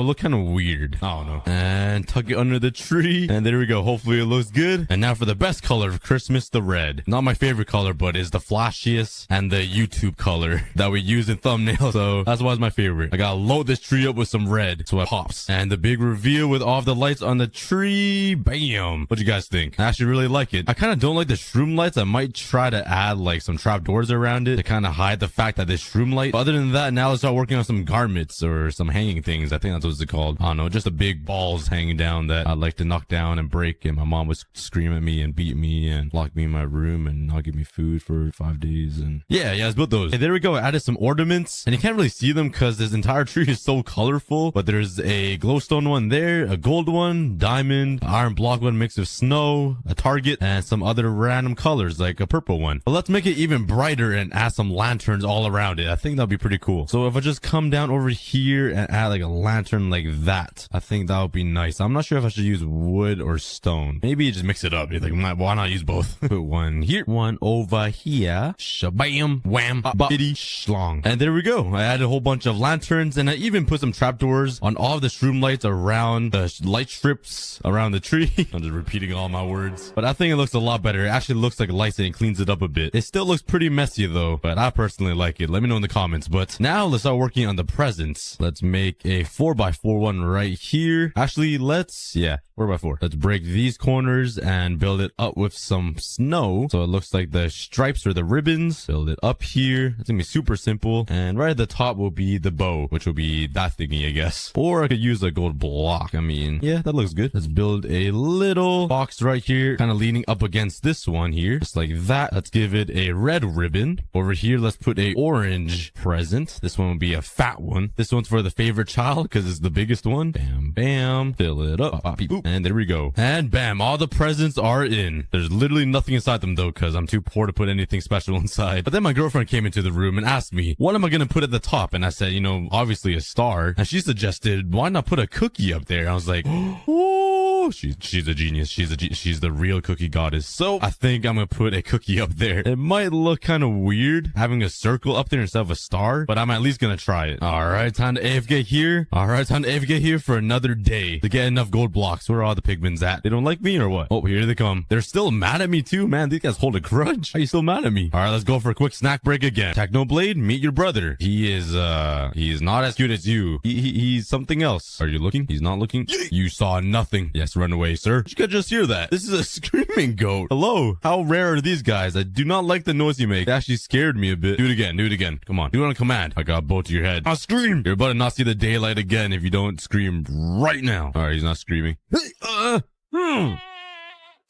look kind of weird. I don't know. And tuck it under the tree. And there we go. Hopefully it looks good. And now for the best color of Christmas, the red. Not my favorite color, but it's the flashiest and the YouTube color that we use in thumbnails. So that's why it's my favorite. I gotta load this tree up with some red so it pops. And the big reveal with all of the lights on the tree. Bam. What do you guys think? I actually really like it. I kind of don't like the shroom lights. I might try to add like some trapdoors around it to kind of hide the fact that this shroom light. But other than that, now let's start working on some garments or some hanging things. I think that's what it's called. I don't know, just a big balls hanging down that I'd like to knock down and break. And my mom would scream at me and beat me and lock me in my room and not give me food for 5 days. And yeah, let's build those. Okay, there we go. I added some ornaments and you can't really see them because this entire tree is so colorful. But there's a glowstone one there, a gold one, diamond, iron block one mixed with snow, a target, and some other random colors like a purple one. But let's make it even brighter and add some lanterns all around it. I think that'd be pretty cool. So if I just come down over here and add like a lantern like that, I think that would be nice. I'm not sure if I should use wood or stone. Maybe just mix it up. You're like, why not use both? Put one here, one over here. Shabam, wham, bitty, schlong. And there we go. I added a whole bunch of lanterns and I even put some trapdoors on all of the shroom lights around the light strips around the tree. I'm just repeating all my words. But I think it looks a lot better. It actually looks like lights and it cleans it up a bit. It still looks pretty messy though, but I personally like it. Let me know in the comments. But now let's start working on the presents. Let's make a 4x4 one right here. Actually, 4x4. Let's break these corners and build it up with some snow. So it looks like the stripes or the ribbons. Build it up here. It's gonna be super simple. And right at the top will be the bow, which will be that thingy, I guess. Or I could use a gold block. I mean, yeah, that looks good. Let's build a little box right here, kind of leaning up against this one here. Just like that. Let's give it a red ribbon. Over here, let's put a orange present. This one will be a fat one. This one's for the favorite child because it's the biggest one. Bam, bam. Fill it up. And there we go. And bam, all the presents are in. There's literally nothing inside them though because I'm too poor to put anything special inside. But then my girlfriend came into the room and asked me, what am I going to put at the top? And I said, obviously a star. And she suggested, why not put a cookie up there? I was like, oh, she's a genius. She's the real cookie goddess. So I think I'm going to put a cookie up there. It might look kind of weird having a circle up there instead of a star, but I'm at least going to try it. All right, time to AFK here. All right, time to AFK here for another day to get enough gold blocks. Where are all the pigments at? They don't like me or what? Oh, here they come. They're still mad at me too, man. These guys hold a grudge. Are you still mad at me? All right, let's go for a quick snack break again. Technoblade, meet your brother. He is not as cute as you. He's something else. Are you looking? He's not looking. You saw nothing. Yes, run away, sir. You could just hear that. This is a screaming goat. Hello. How rare are these guys? I do not like the noise you make. It actually scared me a bit. Do it again. Do it again. Come on. Do it on command. I got a bolt to your head. I'll scream. You're about to not see the daylight again if you don't scream right now. All right, he's not screaming.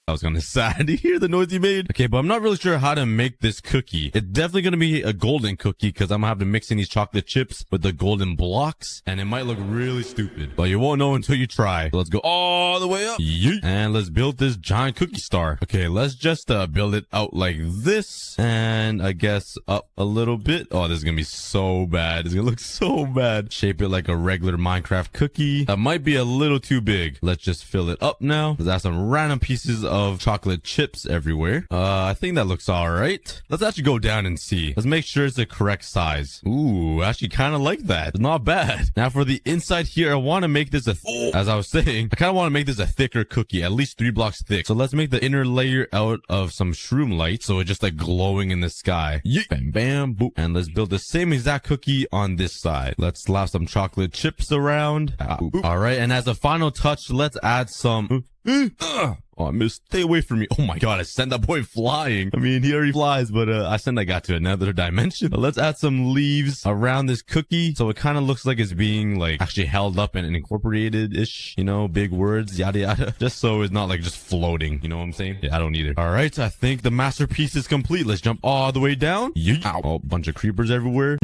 I was kind of sad to hear the noise he made. Okay, but I'm not really sure how to make this cookie. It's definitely going to be a golden cookie because I'm going to have to mix in these chocolate chips with the golden blocks. And it might look really stupid, but you won't know until you try. So let's go all the way up. Yeet. And let's build this giant cookie star. Okay, let's just build it out like this. And I guess up a little bit. Oh, this is going to be so bad. It's going to look so bad. Shape it like a regular Minecraft cookie. That might be a little too big. Let's just fill it up now. Let's add some random pieces of chocolate chips everywhere. I think that looks all right. Let's actually go down and see. Let's make sure it's the correct size. Ooh, actually kind of like that. It's not bad. Now for the inside here, I want to make this as I was saying, I kind of want to make this a thicker cookie, at least 3 blocks thick. So let's make the inner layer out of some shroom light. So it's just like glowing in the sky. Yeet. Bam, bam, boop. And let's build the same exact cookie on this side. Let's slap some chocolate chips around. All right. And as a final touch, let's add some oh, I missed. Stay away from me. Oh my god, I sent that boy flying. I mean, he already flies, but I sent that guy to another dimension. Let's add some leaves around this cookie so it kind of looks like it's being like actually held up and incorporated-ish, you know, big words, yada yada. Just so it's not like just floating, you know what I'm saying? Yeah, I don't either. All right, I think the masterpiece is complete. Let's jump all the way down. Ow. Oh, bunch of creepers everywhere.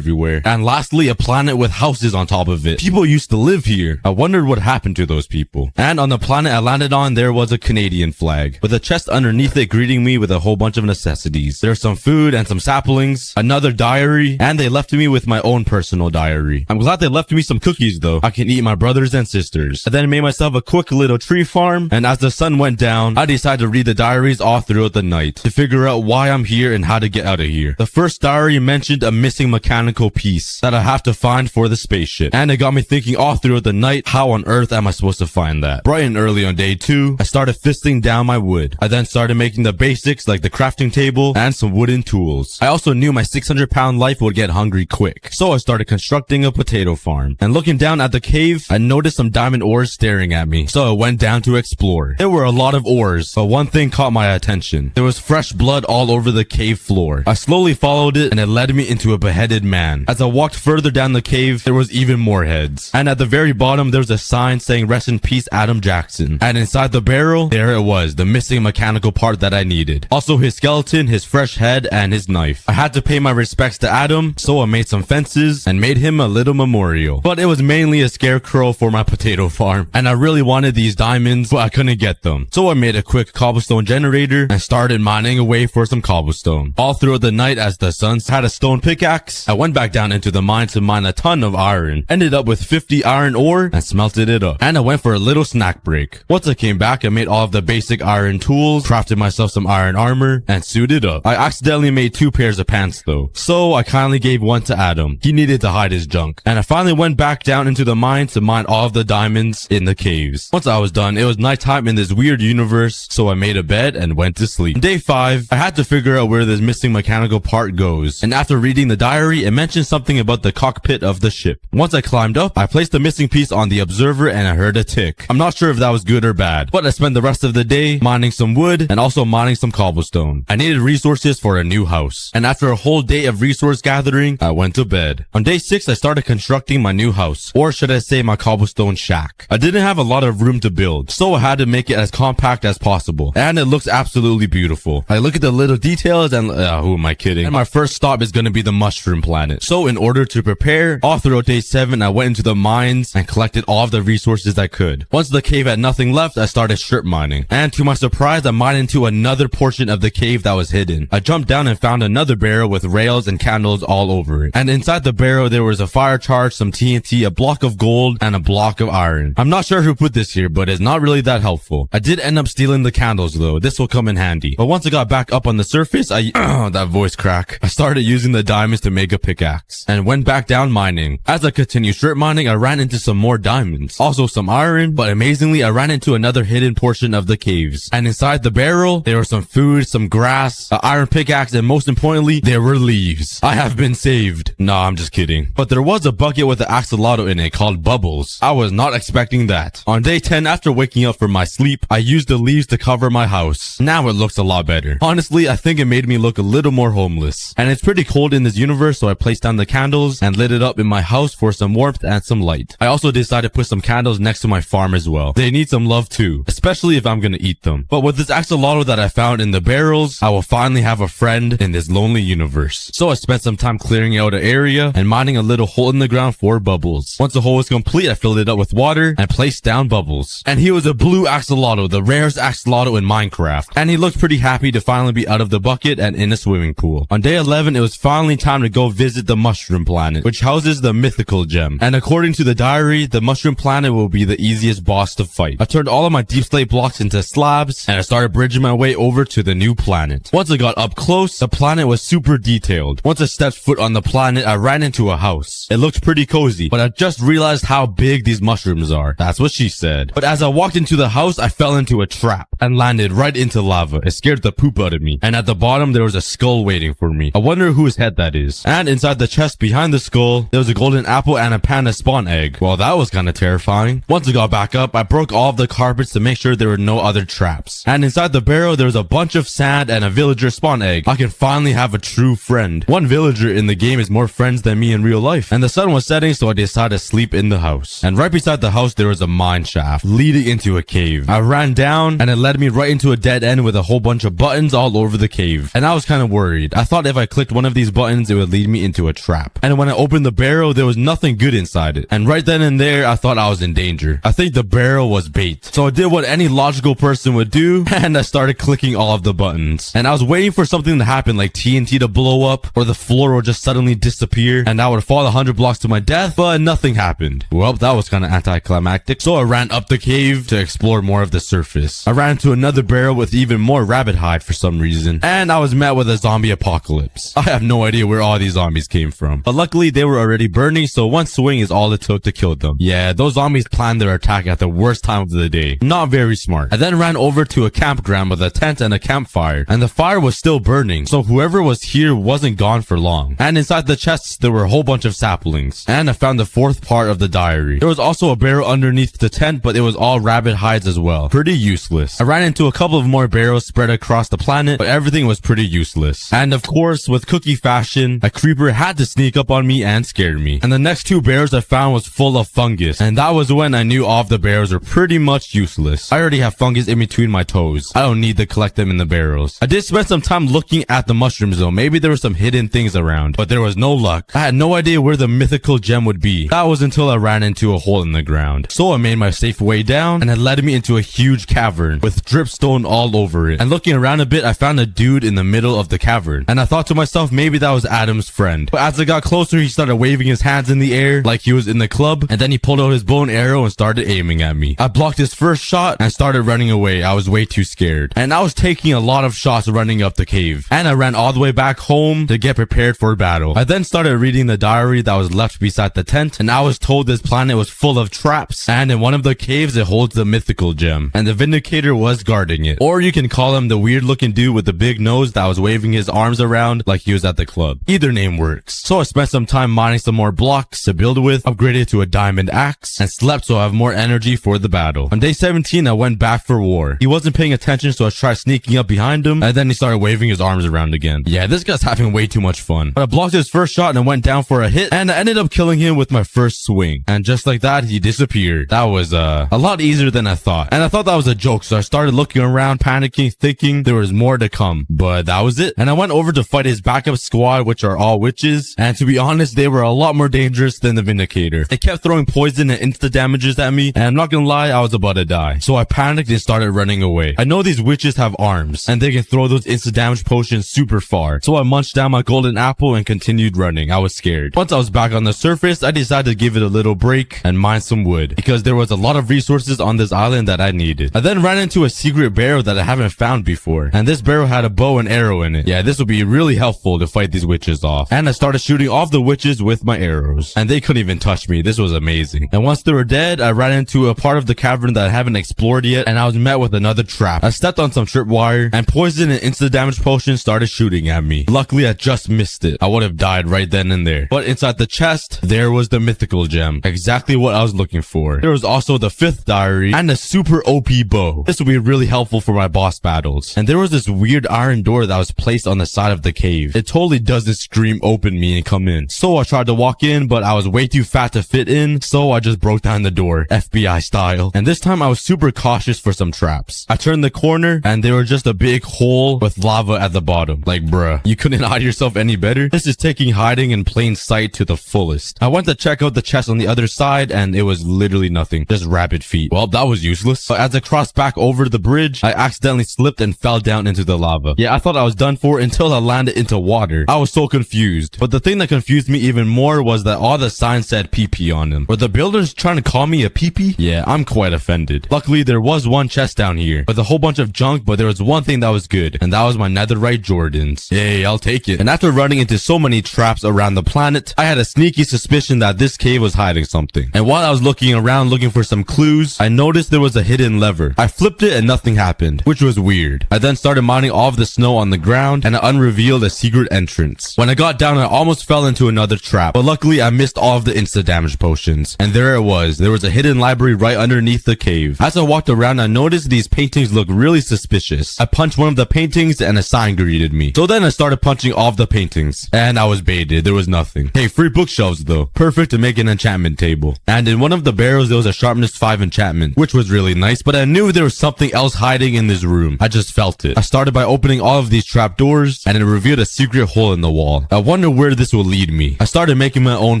And lastly, a planet with houses on top of it. People used to live here. I wondered what happened to those people. And on the planet I landed on, there was a Canadian flag with a chest underneath it greeting me with a whole bunch of necessities. There's some food and some saplings, another diary, and they left me with my own personal diary. I'm glad they left me some cookies though. I can eat my brothers and sisters. I then made myself a quick little tree farm, and as the sun went down, I decided to read the diaries all throughout the night to figure out why I'm here and how to get out of here. The first diary mentioned a missing mechanical piece that I have to find for the spaceship, and it got me thinking all throughout the night, how on earth am I supposed to find that? Bright and early on day 2, I started fisting down my wood. I then started making the basics like the crafting table and some wooden tools. I also knew my 600-pound life would get hungry quick, so I started constructing a potato farm. And looking down at the cave, I noticed some diamond ores staring at me, so I went down to explore. There were a lot of ores, but one thing caught my attention. There was fresh blood all over the cave floor. I slowly followed it, and it led me into a beheaded man. As I walked further down the cave, there was even more heads. And at the very bottom, there was a sign saying "Rest in peace, Adam Jackson." And inside the barrel, there it was, the missing mechanical part that I needed. Also his skeleton, his fresh head, and his knife. I had to pay my respects to Adam, so I made some fences and made him a little memorial. But it was mainly a scarecrow for my potato farm, and I really wanted these diamonds, but I couldn't get them. So I made a quick cobblestone generator and started mining away for some cobblestone. All throughout the night as the sun had a stone pickaxe, I went back down into the mine to mine a ton of iron. Ended up with 50 iron ore and smelted it up. And I went for a little snack break. Once I came back, I made all of the basic iron tools, crafted myself some iron armor, and suited up. I accidentally made 2 pairs of pants though, so I kindly gave one to Adam. He needed to hide his junk. And I finally went back down into the mine to mine all of the diamonds in the caves. Once I was done, it was nighttime in this weird universe, so I made a bed and went to sleep. On day 5, I had to figure out where this missing mechanical part goes, and after reading the diary, it mentioned something about the cockpit of the ship. Once I climbed up, I placed the missing piece on the observer and I heard a tick. I'm not sure if that was good or bad, but I spent the rest of the day mining some wood and also mining some cobblestone. I needed resources for a new house, and after a whole day of resource gathering, I went to bed. On day 6, I started constructing my new house, or should I say my cobblestone shack. I didn't have a lot of room to build, so I had to make it as compact as possible, and it looks absolutely beautiful. I look at the little details and who am I kidding? And my first stop is going to be the mushroom planet. So in order to prepare, all throughout day 7, I went into the mines and collected all of the resources I could. Once the cave had nothing left, I started strip mining, and to my surprise, I mined into another portion of the cave that was hidden. I jumped down and found another barrel with rails and candles all over it. And inside the barrel, there was a fire charge, some TNT, a block of gold, and a block of iron. I'm not sure who put this here, but it's not really that helpful. I did end up stealing the candles though. This will come in handy. But once I got back up on the surface, that voice crack. I started using the diamonds to make a pickaxe and went back down mining. As I continued strip mining, I ran into some more diamonds, also some iron, but amazingly, I ran into another hidden portion of the caves. And inside the barrel, there was some food, some grass, an iron pickaxe, and most importantly, there were leaves. I have been saved. Nah, I'm just kidding. But there was a bucket with an axolotl in it called Bubbles. I was not expecting that. On day 10, after waking up from my sleep, I used the leaves to cover my house. Now it looks a lot better. Honestly, I think it made me look a little more homeless. And it's pretty cold in this universe, so I placed down the candles and lit it up in my house for some warmth and some light. I also decided to put some candles next to my farm as well. They need some love too, especially if I'm gonna eat them. But with this axolotl that I found in the barrels, I will finally have a friend in this lonely universe. So I spent some time clearing out an area and mining a little hole in the ground for bubbles. Once the hole was complete, I filled it up with water and placed down bubbles. And he was a blue axolotl, the rarest axolotl in Minecraft. And he looked pretty happy to finally be out of the bucket and in a swimming pool. On day 11, it was finally time to go visit the mushroom planet, which houses the mythical gem. And according to the diary, the mushroom planet will be the easiest boss to fight. I turned all of my deep slate blocks into slabs, and I started bridging my way over to the new planet. Once I got up close, the planet was super detailed. Once I stepped foot on the planet, I ran into a house. It looked pretty cozy, but I just realized how big these mushrooms are. That's what she said. But as I walked into the house, I fell into a trap and landed right into lava. It scared the poop out of me. And at the bottom, there was a skull waiting for me. I wonder whose head that is. And inside the chest behind the skull, there was a golden apple and a panda spawn egg. Well, that was kind of terrifying. Once I got back up, I broke all of the carpets to make sure there were no other traps. And inside the barrel, there was a bunch of sand and a villager spawn egg. I can finally have a true friend. One villager in the game is more friends than me in real life. And the sun was setting, so I decided to sleep in the house. And right beside the house, there was a mine shaft leading into a cave. I ran down and it led me right into a dead end with a whole bunch of buttons all over the cave. And I was kind of worried. I thought if I clicked one of these buttons, it would lead me into a trap. And when I opened the barrel, there was nothing good inside it. And right then and there, I thought I was in danger. I think the barrel was bait. So I did what any logical person would do, and I started clicking all of the buttons. And I was waiting for something to happen, like TNT to blow up, or the floor would just suddenly disappear, and I would fall 100 blocks to my death, but nothing happened. Well, that was kind of anticlimactic. So I ran up the cave to explore more of the surface. I ran into another barrel with even more rabbit hide for some reason, and I was met with a zombie apocalypse. I have no idea where all these zombies came from, but luckily they were already burning, so one swing is all it took to kill them. Yeah, those zombies planned their attack at the worst time of the day. Not very smart. I then ran over to a campground with a tent and a campfire, and the fire was still burning, so whoever was here wasn't gone for long. And inside the chests, there were a whole bunch of saplings. And I found the fourth part of the diary. There was also a barrel underneath the tent, but it was all rabbit hides as well. Pretty useless. I ran into a couple of more barrels spread across the planet, but everything was pretty useless. And of course, with Cookie fashion, a creeper had to sneak up on me and scare me. And the next two barrels I found was full of fungus, and that was when I knew all of the barrels were pretty much useless. I already have fungus in between my toes. I don't need to collect them in the barrels. I did spend some time looking at the mushrooms though. Maybe there were some hidden things around, but there was no luck. I had no idea where the mythical gem would be. That was until I ran into a hole in the ground. So I made my safe way down, and it led me into a huge cavern with dripstone all over it. And looking around a bit, I found a dude in the middle of the cavern, and I thought to myself, maybe that was Adam's friend. But as I got closer, he started waving his hands in the air like he was in the club, and then he pulled out his bow and arrow and started aiming at me. I blocked his first shot and started running away. I was way too scared, and I was taking a lot of shots running up the cave, and I ran all the way back home to get prepared for battle. I then started reading the diary that was left beside the tent, and I was told this planet was full of traps, and in one of the caves it holds the mythical gem, and the Vindicator was guarding it. Or you can call him the weird looking dude with the big nose that was waving his arms around like he was at the club. Either name works. So I spent some time mining some more blocks to build with, upgraded to a diamond axe, and slept so I have more energy for the battle. On day 17, I went back for war. He wasn't paying attention, so I tried sneaking up behind him, and then he started waving his arms around again. Yeah, this guy's having way too much fun. But I blocked his first shot and went down for a hit, and I ended up killing him with my first swing. And just like that, he disappeared. That was a lot easier than I thought. And I thought that was a joke, so I started looking around, panicking, thinking there was more to come. But that was it. And I went over to fight his backup squad, which are all witches. And to be honest, they were a lot more dangerous than the Vindicator. They kept throwing poison and insta damages at me, and I'm not gonna lie, I was about to die. So I panicked and started running away. I know these witches have arms, and they can throw those insta damage potions super far. So I munched down my golden apple and continued running. I was scared. Once I was back on the surface, I decided to give it a little break and mine some wood, because there was a lot of resources on this island that I needed. I then ran into a secret barrel that I haven't found before, and this barrel had a bow and arrow in it. Yeah, this would be really helpful to fight these witches off. And I started shooting off the witches with my arrows, and they couldn't even touch me. This was amazing. And once they were dead, I ran into a part of the cavern that I haven't explored yet, and I was met with another trap. I stepped on some tripwire, and poison and instant damage potions started shooting at me. Luckily, I just missed it. I would have died right then and there. But inside the chest, there was the mythical gem. Exactly what I was looking for. There was also the fifth diary and a super OP bow. This would be me really helpful for my boss battles. And there was this weird iron door that was placed on the side of the cave. It totally doesn't scream open me and come in. So I tried to walk in, but I was way too fat to fit in, so I just broke down the door, FBI style. And this time I was super cautious for some traps. I turned the corner and there was just a big hole with lava at the bottom. Like, bruh, you couldn't hide yourself any better? This is taking hiding in plain sight to the fullest. I went to check out the chest on the other side and it was literally nothing. Just rabbit feet. Well, that was useless. But as I crossed back over the bridge, I accidentally slipped and fell down into the lava. Yeah, I thought I was done for until I landed into water. I was so confused. But the thing that confused me even more was that all the signs said PP on them. Were the builders trying to call me a PP? Yeah, I'm quite offended. Luckily, there was one chest down here with a whole bunch of junk, but there was one thing that was good, and that was my netherite Jordans. Yay, I'll take it. And after running into so many traps around the planet, I had a sneaky suspicion that this cave was hiding something. And while I was looking around looking for some clues, I noticed there was a hidden lever. I flipped it and nothing happened, which was weird. I then started mining all of the snow on the ground, and I unrevealed a secret entrance. When I got down, I almost fell into another trap, but luckily I missed all of the insta-damage potions. And there it was. There was a hidden library right underneath the cave. As I walked around, I noticed these paintings looked really suspicious. I punched one of the paintings and a sign greeted me. So then I started punching all of the paintings, and I was baited. There was nothing. Hey, free bookshelves though. Perfect to make an enchantment table. And in one of the barrels there was a sharpness 5 enchantment, which was really nice, but I knew there was something else hiding in this room. I just felt it. I started by opening all of these trapdoors, and it revealed a secret hole in the wall. I wonder where this will lead me. I started making my own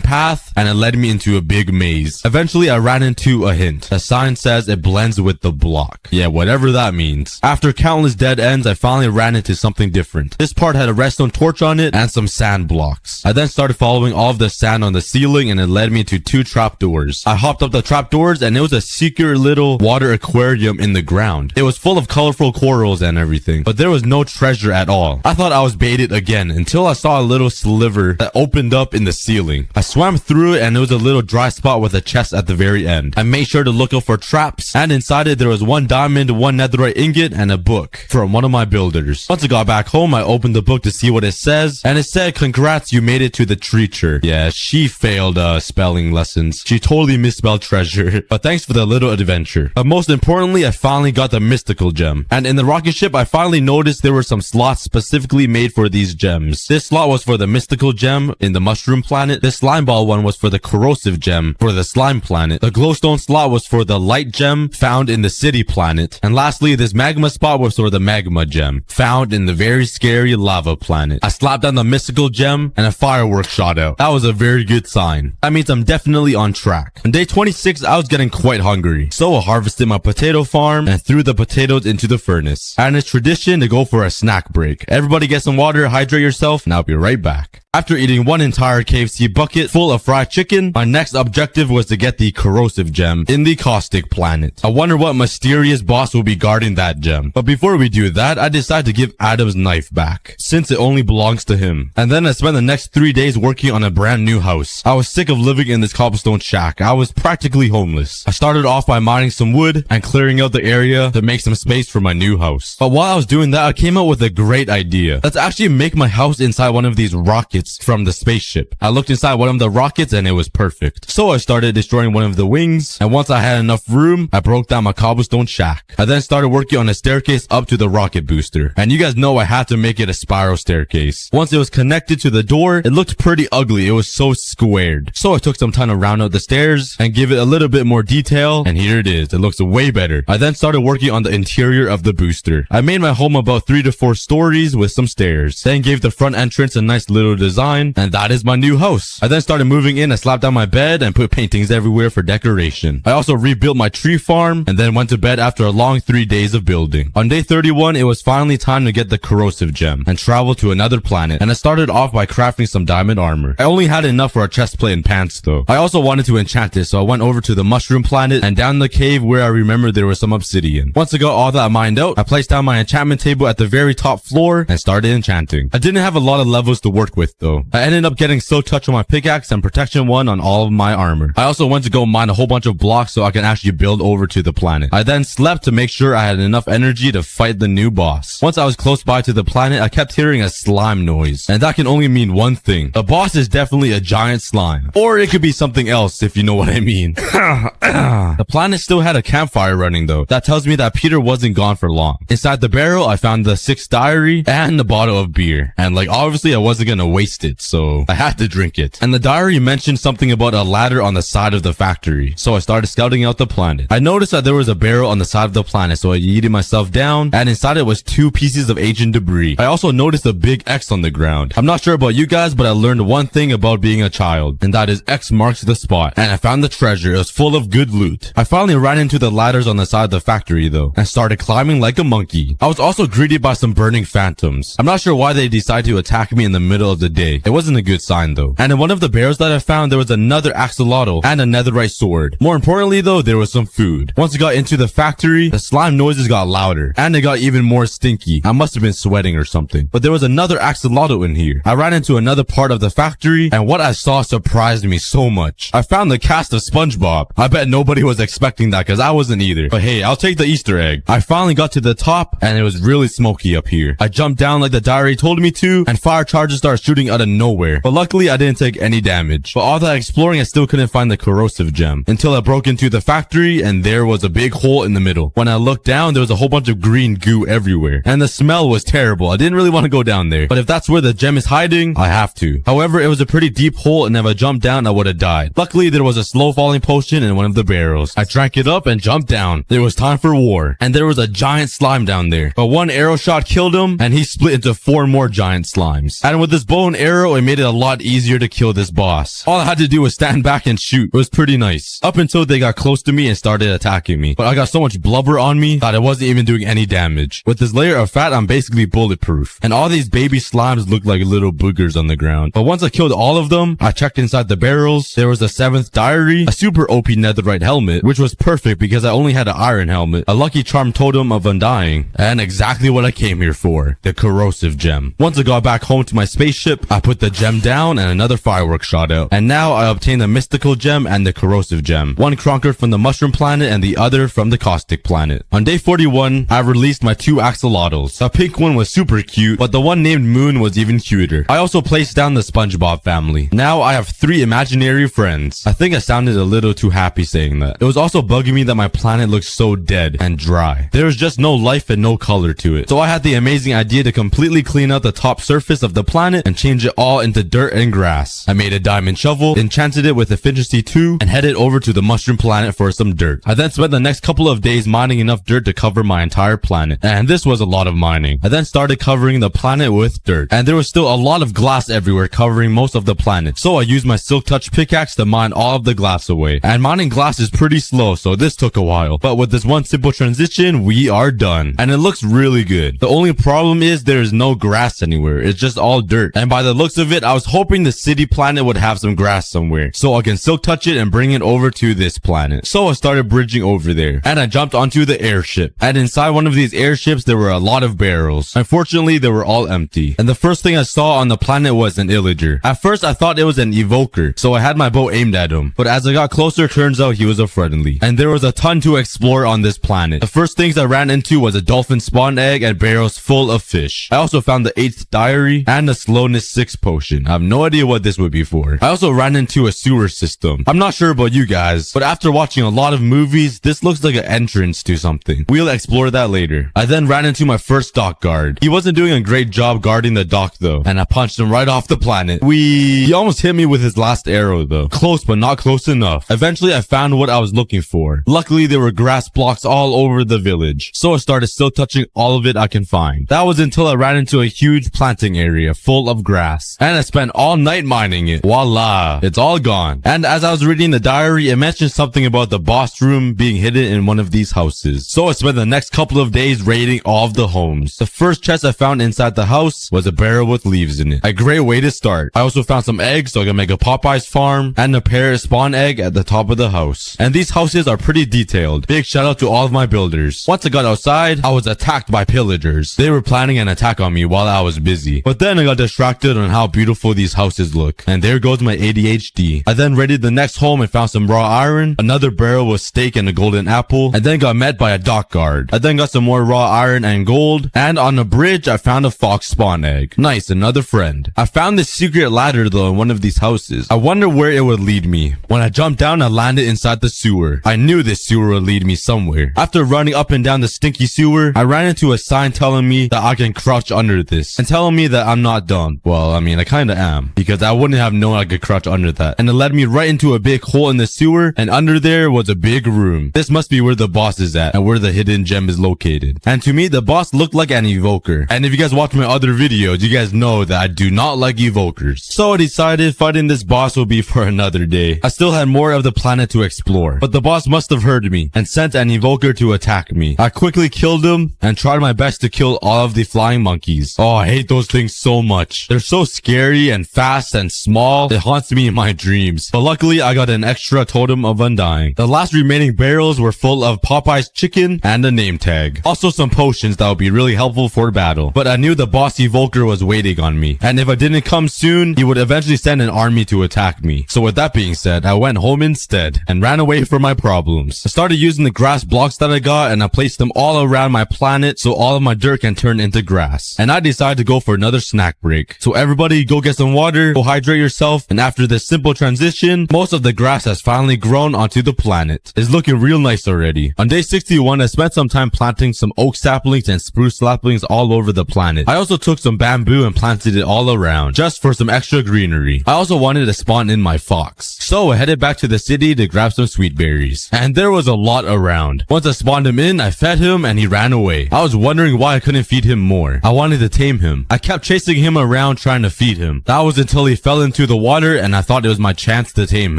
path, and it led me into a big maze. Eventually I ran into a hint. The sign says it blends with the block. Yeah, whatever that means. After countless dead ends, I finally ran into something different. This part had a redstone torch on it and some sand blocks. I then started following all of the sand on the ceiling, and it led me to 2 trapdoors. I hopped up the trapdoors, and it was a secret little water aquarium in the ground. It was full of colorful corals and everything, but there was no treasure at all. I thought I was baited again until I saw a little sliver that opened up in the ceiling. I swam through it, and it was a little dry spot with a chest at the very end. I made sure to look out for traps, and inside it there was 1 diamond, 1 netherite ingot, and a book from one of my builders. Once I got back home, I opened the book to see what it says, and it said, "Congrats, you made it to the treacher." Yeah, she failed spelling lessons. She totally misspelled treasure, but thanks for the little adventure. But most importantly, I finally got the mystical gem. And in the rocket ship, I finally noticed there were some slots specifically made for these gems. This slot was for the mystical gem in the mushroom planet. This slime ball one was for the corrosive gem for the slime planet. The glowstone slot was for the light gem found in the city planet. And lastly, this magma spot was for the magma gem found in the very scary lava planet. I slapped down the mystical gem and a firework shot out. That was a very good sign. That means I'm definitely on track. On day 26, I was getting quite hungry. So I harvested my potato farm and threw the potatoes into the furnace. And it's tradition to go for a snack break. Everybody get some water, hydrate yourself, and I'll be right back. After eating 1 entire KFC bucket full of fried chicken, my next objective was to get the corrosive gem in the caustic planet. I wonder what mysterious boss will be guarding that gem. But before we do that, I decided to give Adam's knife back, since it only belongs to him. And then I spent the next 3 days working on a brand new house. I was sick of living in this cobblestone shack. I was practically homeless. I started off by mining some wood and clearing out the area to make some space for my new house. But while I was doing that, I came up with a great idea. Let's actually make my house inside one of these rockets from the spaceship. I looked inside one of the rockets and it was perfect. So I started destroying one of the wings, and once I had enough room, I broke down my cobblestone shack. I then started working on a staircase up to the rocket booster. And you guys know I had to make it a spiral staircase. Once it was connected to the door, it looked pretty ugly. It was so squared. So I took some time to round out the stairs and give it a little bit more detail, and here it is. It looks way better. I then started working on the interior of the booster. I made my home about 3 to 4 stories with some stairs. Then gave the front entrance a nice little design, and that is my new house. I then started moving in. I slapped down my bed and put paintings everywhere for decoration. I also rebuilt my tree farm and then went to bed after a long 3 days of building. On day 31, it was finally time to get the corrosive gem and travel to another planet, and I started off by crafting some diamond armor. I only had enough for a chest plate and pants though. I also wanted to enchant it, so I went over to the mushroom planet and down the cave where I remembered there was some obsidian. Once I got all that mined out, I placed down my enchantment table at the very top floor and started enchanting. I didn't have a lot of levels to work with though. I ended up getting Silk Touch on my pickaxe and Protection 1 on all of my armor. I also went to go mine a whole bunch of blocks so I can actually build over to the planet. I then slept to make sure I had enough energy to fight the new boss. Once I was close by to the planet, I kept hearing a slime noise. And that can only mean one thing. The boss is definitely a giant slime. Or it could be something else if you know what I mean. The planet still had a campfire running though. That tells me that Peter wasn't gone for long. Inside the barrel, I found the 6th diary and the bottle of beer. And like obviously I wasn't gonna waste it, so I had to drink it. And the diary mentioned something about a ladder on the side of the factory. So I started scouting out the planet. I noticed that there was a barrel on the side of the planet, so I yeeted myself down, and inside it was 2 pieces of ancient debris. I also noticed a big X on the ground. I'm not sure about you guys, but I learned one thing about being a child, and that is X marks the spot. And I found the treasure. It was full of good loot. I finally ran into the ladders on the side of the factory though, and started climbing like a monkey. I was also greeted by some burning phantoms. I'm not sure why they decided to attack me in the middle of the day. It wasn't a good sign though. And in one of the barrels that I found, there was another axolotl and a netherite sword. More importantly though, there was some food. Once I got into the factory, the slime noises got louder, and it got even more stinky. I must have been sweating or something. But there was another axolotl in here. I ran into another part of the factory, and what I saw surprised me so much. I found the cast of SpongeBob. I bet nobody was expecting that because I wasn't either. But hey, I'll take the Easter egg. I finally got to the top, and it was really smoky up here. I jumped down like the diary told me to, and fire charges started shooting out of nowhere. But luckily, I didn't take any damage. But all that exploring, I still couldn't find the corrosive gem until I broke into the factory, and there was a big hole in the middle. When I looked down, there was a whole bunch of green goo everywhere, and the smell was terrible. I didn't really want to go down there, but if that's where the gem is hiding, I have to. However, it was a pretty deep hole, and if I jumped down, I would have died. Luckily, there was a slow falling potion in one of the barrels. I drank it up and jumped down. It was time for war, and there was a giant slime down there. But one arrow shot killed him, and he split into 4 more giant slimes. And with this bow and arrow, it made it a lot easier to kill this boss. All I had to do was stand back and shoot. It was pretty nice. Up until they got close to me and started attacking me. But I got so much blubber on me that I wasn't even doing any damage. With this layer of fat, I'm basically bulletproof. And all these baby slimes look like little boogers on the ground. But once I killed all of them, I checked inside the barrels. There was a 7th diary, a super OP netherite helmet, which was perfect because I only had an iron helmet, a lucky charm totem of undying, and exactly what I came here for, the corrosive gem. Once I got back home to my spaceship, I put the gem down and another firework shot out. And now I obtained the mystical gem and the corrosive gem. One conquered from the mushroom planet and the other from the caustic planet. On day 41, I released my 2 axolotls. The pink one was super cute, but the one named Moon was even cuter. I also placed down the SpongeBob family. Now I have 3 imaginary friends. I think I sounded a little too happy saying that. It was also bugging me that my planet looked so dead and dry. There was just no life and no color to it. So I had the amazing idea to completely clean out the top surface of the planet and change it all into dirt and grass. I made a diamond shovel, enchanted it with efficiency 2, and headed over to the mushroom planet for some dirt. I then spent the next couple of days mining enough dirt to cover my entire planet, and this was a lot of mining. I then started covering the planet with dirt, and there was still a lot of glass everywhere covering most of the planet. So I used my Silk Touch pickaxe to mine all of the glass away. And mining glass is pretty slow, so this took a while. But with this one simple transition, we are done. And it looks really good. The only problem is there is no grass anywhere. It's just all dirt. And by the looks of it, I was hoping the city planet would have some grass somewhere, so I can Silk Touch it and bring it over to this planet. So I started bridging over there, and I jumped onto the airship. And inside one of these airships, there were a lot of barrels. Unfortunately, they were all empty. And the first thing I saw on the planet was an illager. At first, I thought it was an evoker, so I had my bow aimed at him. But as I got closer, turns out he was a friendly. And there was a ton to explore on this planet. The first things I ran into was a dolphin spawn egg and barrels full of fish. I also found the 8th diary and the slowness 6 potion. I have no idea what this would be for. I also ran into a sewer system. I'm not sure about you guys, but after watching a lot of movies, this looks like an entrance to something. We'll explore that later. I then ran into my first dock guard. He wasn't doing a great job guarding the dock though, and I punched him right off the planet. He almost hit me with his last arrow though. Close, but not close enough. Eventually, I found what I was looking for. Luckily, there were grass blocks all over the village, so I started still touching all of it I can find. That was until I ran into a huge planting area full of grass, and I spent all night mining it. Voila, it's all gone. And as I was reading the diary, it mentioned something about the boss room being hidden in one of these houses. So I spent the next couple of days raiding all of the homes. The first chest I found inside the house was a barrel with leaves in it. A great way to start. I also found some eggs so I can make a Popeye's farm, and a parrot spawn egg at the top of the house. And these houses are pretty detailed. Big shout out to all of my builders. Once I got outside, I was attacked by pillagers. They were planning an attack on me while I was busy. But then I got distracted reflected on how beautiful these houses look. And there goes my ADHD. I then raided the next home and found some raw iron, another barrel with steak and a golden apple, and then got met by a dock guard. I then got some more raw iron and gold, and on a bridge I found a fox spawn egg. Nice, another friend. I found this secret ladder though in one of these houses. I wonder where it would lead me. When I jumped down, I landed inside the sewer. I knew this sewer would lead me somewhere. After running up and down the stinky sewer, I ran into a sign telling me that I can crouch under this, and telling me that I'm not dumb. Well, I mean, I kinda am, because I wouldn't have known I could crouch under that. And it led me right into a big hole in the sewer, and under there was a big room. This must be where the boss is at, and where the hidden gem is located. And to me, the boss looked like an evoker. And if you guys watch my other videos, you guys know that I do not like evokers. So I decided fighting this boss will be for another day. I still had more of the planet to explore, but the boss must have heard me and sent an evoker to attack me. I quickly killed him and tried my best to kill all of the flying monkeys. Oh, I hate those things so much. They're so scary and fast and small. It haunts me in my dreams. But luckily, I got an extra totem of undying. The last remaining barrels were full of Popeye's chicken and a name tag. Also some potions that would be really helpful for battle. But I knew the boss evoker was waiting on me, and if I didn't come soon, he would eventually send an army to attack me. So with that being said, I went home instead and ran away from my problems. I started using the grass blocks that I got, and I placed them all around my planet so all of my dirt can turn into grass. And I decided to go for another snack break. So everybody go get some water, go hydrate yourself, and after this simple transition, most of the grass has finally grown onto the planet. It's looking real nice already. On day 61, I spent some time planting some oak saplings and spruce saplings all over the planet. I also took some bamboo and planted it all around, just for some extra greenery. I also wanted to spawn in my fox. So I headed back to the city to grab some sweet berries. And there was a lot around. Once I spawned him in, I fed him and he ran away. I was wondering why I couldn't feed him more. I wanted to tame him. I kept chasing him around trying to feed him. That was until he fell into the water and I thought it was my chance to tame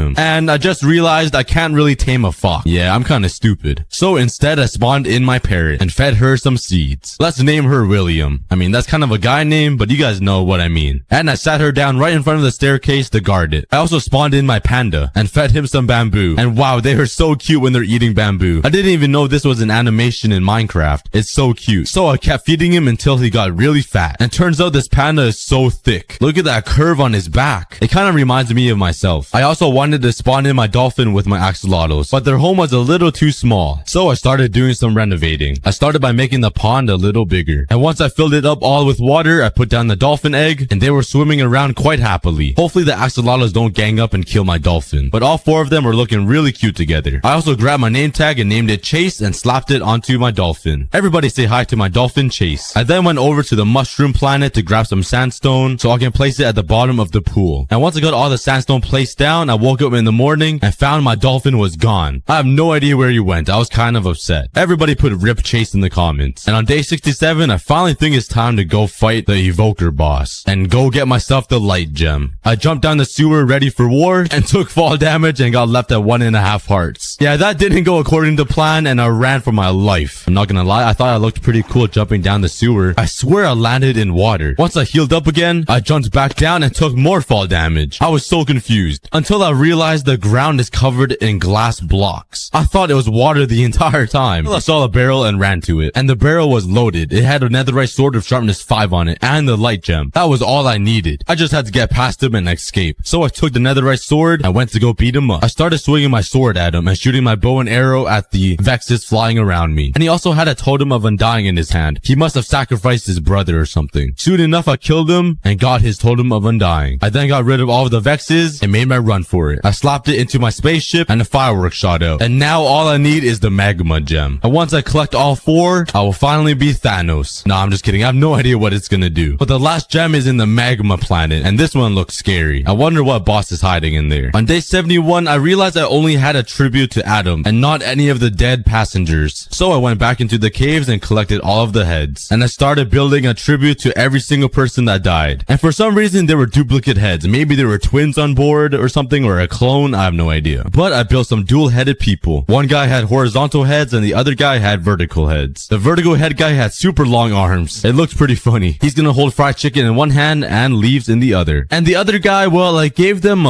him. And I just realized I can't really tame a fox. Yeah, I'm kinda stupid. So instead I spawned in my parrot and fed her some seeds. Let's name her William. I mean, that's kind of a guy name, but you guys know what I mean. And I sat her down right in front of the staircase to guard it. I also spawned in my panda and fed him some bamboo. And wow, they are so cute when they're eating bamboo. I didn't even know this was an animation in Minecraft. It's so cute. So I kept feeding him until he got really fat. And turns out this panda is so thick. Look at that curve on his back. It kind of reminds me of myself. I also wanted to spawn in my dolphin with my axolotls, but their home was a little too small. So I started doing some renovating. I started by making the pond a little bigger. And once I filled it up all with water, I put down the dolphin egg and they were swimming around quite happily. Hopefully the axolotls don't gang up and kill my dolphin. But all four of them were looking really cute together. I also grabbed my name tag and named it Chase and slapped it onto my dolphin. Everybody say hi to my dolphin Chase. I then went over to the mushroom planet to grab some sandstone so I can place it at the bottom of the pool. And once I got all the sandstone placed down, I woke up in the morning and found my dolphin was gone. I have no idea where he went. I was kind of upset. Everybody put RIP Chase in the comments. And on day 67, I finally think it's time to go fight the evoker boss and go get myself the light gem. I jumped down the sewer ready for war and took fall damage and got left at 1.5 hearts. Yeah, that didn't go according to plan and I ran for my life. I'm not gonna lie, I thought I looked pretty cool jumping down the sewer. I swear I landed in water. Once I healed up again, I jumped back down and took more fall damage. I was so confused until I realized the ground is covered in glass blocks. I thought it was water the entire time. I saw a barrel and ran to it. And the barrel was loaded. It had a netherite sword of sharpness 5 on it and the light gem. That was all I needed. I just had to get past him and escape. So I took the netherite sword and went to go beat him up. I started swinging my sword at him and shooting my bow and arrow at the vexes flying around me. And he also had a totem of undying in his hand. He must have sacrificed his brother or something. Soon enough, I killed him and got his totem of undying. I then got rid of all of the vexes and made my run for it. I slapped it into my spaceship and a firework shot out. And now all I need is the magma gem. And once I collect all 4, I will finally be Thanos. Nah, I'm just kidding. I have no idea what it's gonna do. But the last gem is in the magma planet and this one looks scary. I wonder what boss is hiding in there. On day 71, I realized I only had a tribute to Adam and not any of the dead passengers. So I went back into the caves and collected all of the heads. And I started building a tribute to every single person that died. And for some reason, there were duplicate heads. Maybe there were twins on board or something, or a clone. I have no idea. But I built some dual-headed people. One guy had horizontal heads and the other guy had vertical heads. The vertical head guy had super long arms. It looked pretty funny. He's gonna hold fried chicken in one hand and leaves in the other. And the other guy, well, I gave them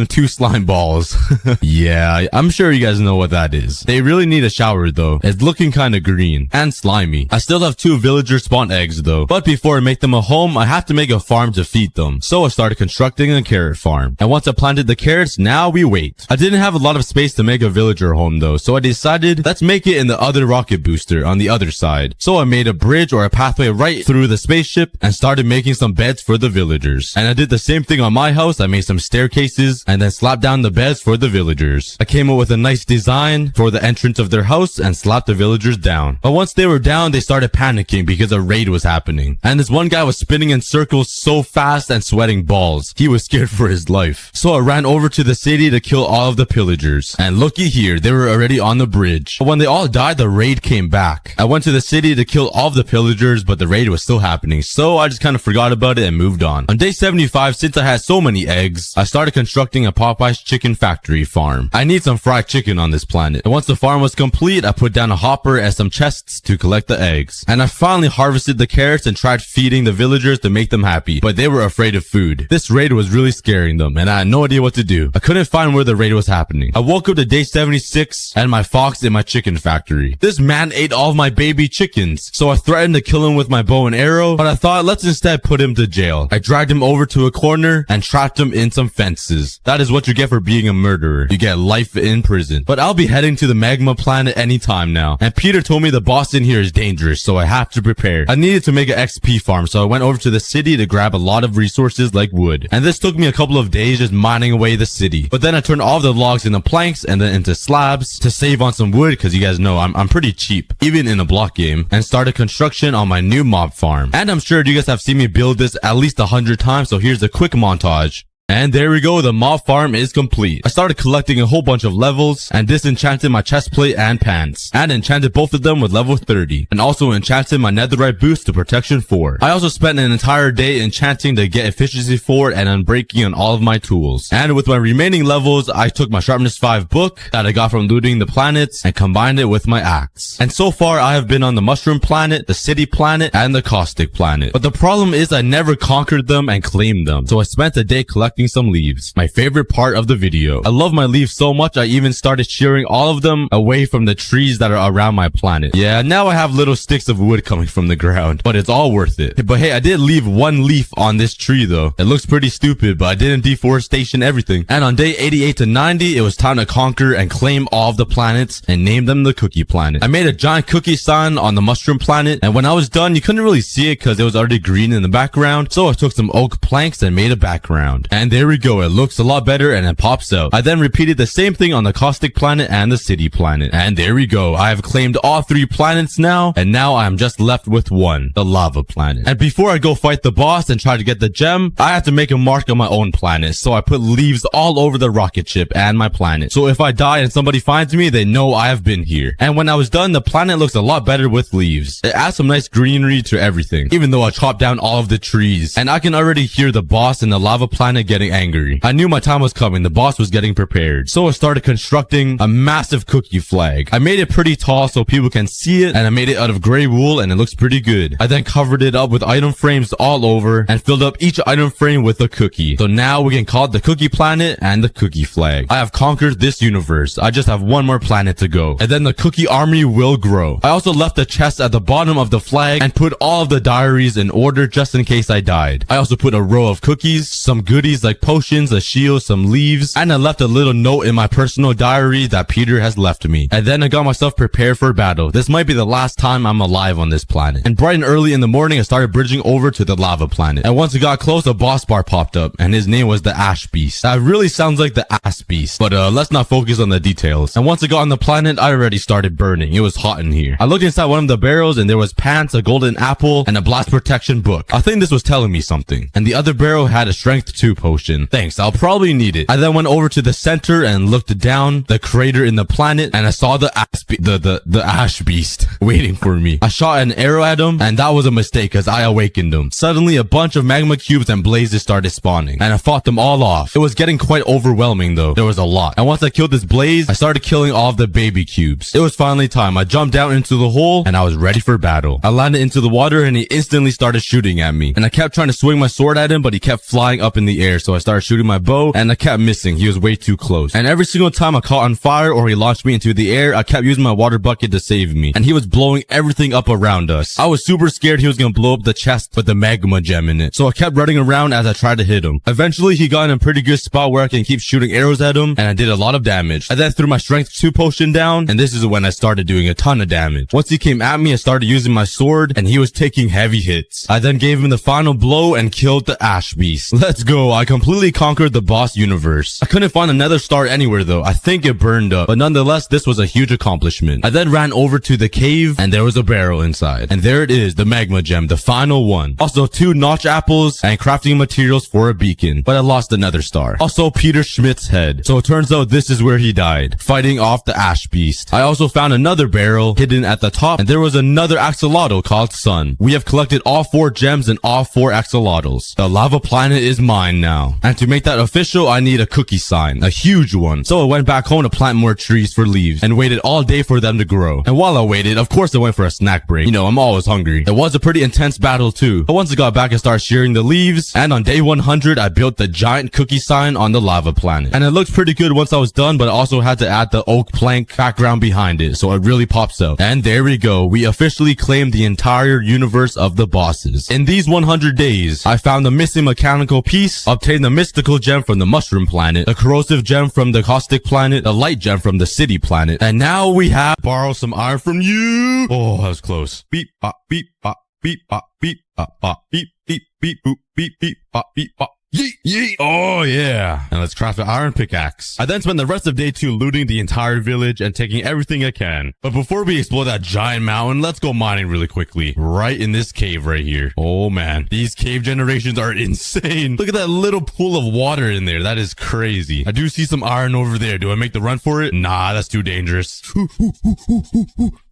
2 slime balls. Yeah, I'm sure you guys know what that is. They really need a shower though. It's looking kinda green and slimy. I still have 2 villager spawn eggs though. But before I make them a home, I have to make make a farm to feed them. So I started constructing a carrot farm. And once I planted the carrots, now we wait. I didn't have a lot of space to make a villager home though, so I decided let's make it in the other rocket booster on the other side. So I made a bridge or a pathway right through the spaceship and started making some beds for the villagers. And I did the same thing on my house. I made some staircases and then slapped down the beds for the villagers. I came up with a nice design for the entrance of their house and slapped the villagers down. But once they were down, they started panicking because a raid was happening. And this one guy was spinning in circles so fast and sweating balls. He was scared for his life. So I ran over to the city to kill all of the pillagers. And looky here, they were already on the bridge. But when they all died, the raid came back. I went to the city to kill all of the pillagers, but the raid was still happening. So I just kind of forgot about it and moved on. On day 75, since I had so many eggs, I started constructing a Popeye's chicken factory farm. I need some fried chicken on this planet. And once the farm was complete, I put down a hopper and some chests to collect the eggs. And I finally harvested the carrots and tried feeding the villagers to make them happy, but they were afraid of food. This raid was really scaring them, and I had no idea what to do. I couldn't find where the raid was happening. I woke up to day 76 and my fox in my chicken factory. This man ate all of my baby chickens, so I threatened to kill him with my bow and arrow, but I thought let's instead put him to jail. I dragged him over to a corner and trapped him in some fences. That is what you get for being a murderer. You get life in prison. But I'll be heading to the magma planet anytime now. And Peter told me the boss in here is dangerous, so I have to prepare. I needed to make an XP farm, so I went over to the city to grab a lot of resources like wood. And this took me a couple of days just mining away the city. But then I turned all of the logs into planks and then into slabs to save on some wood, because you guys know I'm pretty cheap, even in a block game, and started construction on my new mob farm. And I'm sure you guys have seen me build this at least 100 times, so here's a quick montage. And there we go, the mob farm is complete. I started collecting a whole bunch of levels and disenchanted my chest plate and pants. And enchanted both of them with level 30. And also enchanted my netherite boost to protection 4. I also spent an entire day enchanting to get efficiency 4 and unbreaking on all of my tools. And with my remaining levels, I took my sharpness 5 book that I got from looting the planets and combined it with my axe. And so far I have been on the mushroom planet, the city planet, and the caustic planet. But the problem is I never conquered them and claimed them. So I spent a day collecting some leaves, my favorite part of the video. I love my leaves so much I even started shearing all of them away from the trees that are around my planet. Yeah, now I have little sticks of wood coming from the ground, but it's all worth it. But hey, I did leave one leaf on this tree though. It looks pretty stupid, but I didn't deforestation everything. And on day 88 to 90, it was time to conquer and claim all of the planets and name them the Cookie Planet. I made a giant cookie sign on the mushroom planet, and when I was done, you couldn't really see it because it was already green in the background, so I took some oak planks and made a background. And there we go, it looks a lot better and it pops out. I then repeated the same thing on the caustic planet and the city planet. And there we go, I have claimed all 3 planets now, and now I am just left with one, the lava planet. And before I go fight the boss and try to get the gem, I have to make a mark on my own planet, so I put leaves all over the rocket ship and my planet. So if I die and somebody finds me, they know I have been here. And when I was done, the planet looks a lot better with leaves. It adds some nice greenery to everything, even though I chopped down all of the trees. And I can already hear the boss in the lava planet getting angry. I knew my time was coming. The boss was getting prepared. So I started constructing a massive cookie flag. I made it pretty tall so people can see it, and I made it out of gray wool and it looks pretty good. I then covered it up with item frames all over and filled up each item frame with a cookie. So now we can call it the Cookie Planet and the Cookie Flag. I have conquered this universe. I just have one more planet to go. And then the Cookie Army will grow. I also left a chest at the bottom of the flag and put all of the diaries in order just in case I died. I also put a row of cookies, some goodies like potions, a shield, some leaves, and I left a little note in my personal diary that Peter has left me. And then I got myself prepared for battle. This might be the last time I'm alive on this planet. And bright and early in the morning, I started bridging over to the lava planet. And once it got close, a boss bar popped up, and his name was the Ash Beast. That really sounds like the Ass Beast, but let's not focus on the details. And once I got on the planet, I already started burning. It was hot in here. I looked inside one of the barrels, and there was pants, a golden apple, and a blast protection book. I think this was telling me something. And the other barrel had a strength 2 potion. Thanks, I'll probably need it. I then went over to the center and looked down the crater in the planet, and I saw the Ash Beast waiting for me. I shot an arrow at him, and that was a mistake because I awakened him. Suddenly, a bunch of magma cubes and blazes started spawning, and I fought them all off. It was getting quite overwhelming though. There was a lot. And once I killed this blaze, I started killing all of the baby cubes. It was finally time. I jumped down into the hole, and I was ready for battle. I landed into the water, and he instantly started shooting at me. And I kept trying to swing my sword at him, but he kept flying up in the air, so So I started shooting my bow and I kept missing. He was way too close. And every single time I caught on fire or he launched me into the air, I kept using my water bucket to save me. And he was blowing everything up around us. I was super scared he was gonna blow up the chest with the magma gem in it. So I kept running around as I tried to hit him. Eventually he got in a pretty good spot where I can keep shooting arrows at him, and I did a lot of damage. I then threw my strength 2 potion down, and this is when I started doing a ton of damage. Once he came at me, I started using my sword, and he was taking heavy hits. I then gave him the final blow and killed the ash beast. Let's go. I completely conquered the boss universe. I couldn't find another star anywhere though. I think it burned up, but nonetheless, this was a huge accomplishment. I then ran over to the cave, and there was a barrel inside. And there it is, the magma gem, the final one. Also 2 notch apples and crafting materials for a beacon, but I lost another star. Also Peter Schmidt's head. So it turns out this is where he died, fighting off the ash beast. I also found another barrel hidden at the top, and there was another axolotl called Sun. We have collected all 4 gems and all 4 axolotls. The lava planet is mine now. And to make that official, I need a cookie sign, a huge one. So I went back home to plant more trees for leaves and waited all day for them to grow. And while I waited, of course I went for a snack break. You know, I'm always hungry. It was a pretty intense battle too. But once I got back, I started shearing the leaves, and on day 100, I built the giant cookie sign on the lava planet. And it looked pretty good once I was done, but I also had to add the oak plank background behind it, so it really pops out. And there we go. We officially claimed the entire universe of the bosses. In these 100 days, I found the missing mechanical piece, obtained the mystical gem from the mushroom planet, the corrosive gem from the caustic planet, the light gem from the city planet, and now we have borrow some iron from you. Oh, that was close. Beep, bop, beep, bop, beep, bop, beep, bop, bop, beep, beep, beep, boop, beep, beep, bop, beep, bop. Yeet, yeet. Oh, yeah. And let's craft an iron pickaxe. I then spent the rest of day 2 looting the entire village and taking everything I can. But before we explore that giant mountain, let's go mining really quickly. Right in this cave right here. Oh, man. These cave generations are insane. Look at that little pool of water in there. That is crazy. I do see some iron over there. Do I make the run for it? Nah, that's too dangerous.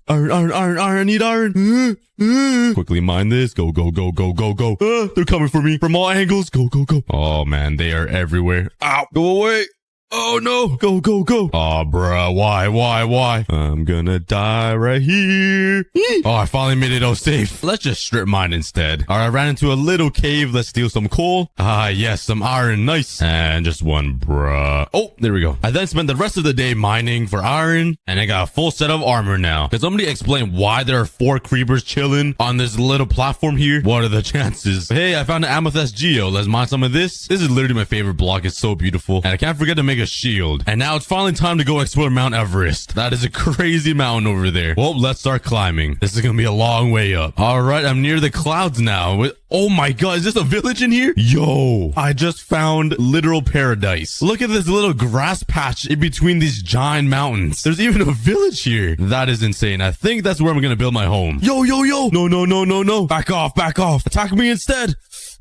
Iron, iron, iron, iron. I need iron. Quickly mine this. Go, go, go, go, go, go. They're coming for me from all angles. Go, go, go. Oh, man. They are everywhere. Ow. Go away. Oh, no. Go, go, go. Oh, bruh. Why? I'm gonna die right here. Oh, I finally made it all safe. Let's just strip mine instead. All right, I ran into a little cave. Let's steal some coal. Ah, yes, some iron. Nice. And just one, bruh. Oh, there we go. I then spent the rest of the day mining for iron, and I got a full set of armor now. Can somebody explain why there are 4 creepers chilling on this little platform here? What are the chances? Hey, I found an amethyst geo. Let's mine some of this. This is literally my favorite block. It's so beautiful. And I can't forget to make a shield. And now it's finally time to go explore Mount Everest. That is a crazy mountain over there. Well, let's start climbing. This is gonna be a long way up. All right, I'm near the clouds now. Oh my god, is this a village in here? Yo, I just found literal paradise. Look at this little grass patch in between these giant mountains. There's even a village here. That is insane. I think that's where I'm gonna build my home. Yo, yo, yo. No. Back off, back off. Attack me instead.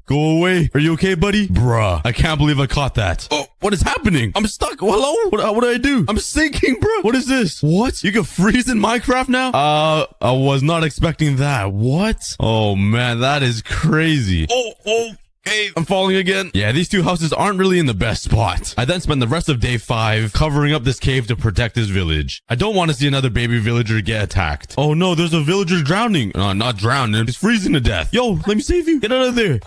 Go away. Are you okay, buddy? Bruh, I can't believe I caught that. Oh, what is happening? I'm stuck. Hello? What did I do? I'm sinking, bruh. What is this? What? You can freeze in Minecraft now? I was not expecting that. What? Oh, man, that is crazy. Oh. Hey, I'm falling again. Yeah, these 2 houses aren't really in the best spot. I then spent the rest of day 5 covering up this cave to protect this village. I don't want to see another baby villager get attacked. Oh no, there's a villager drowning. Not drowning. He's freezing to death. Yo, let me save you. Get out of there.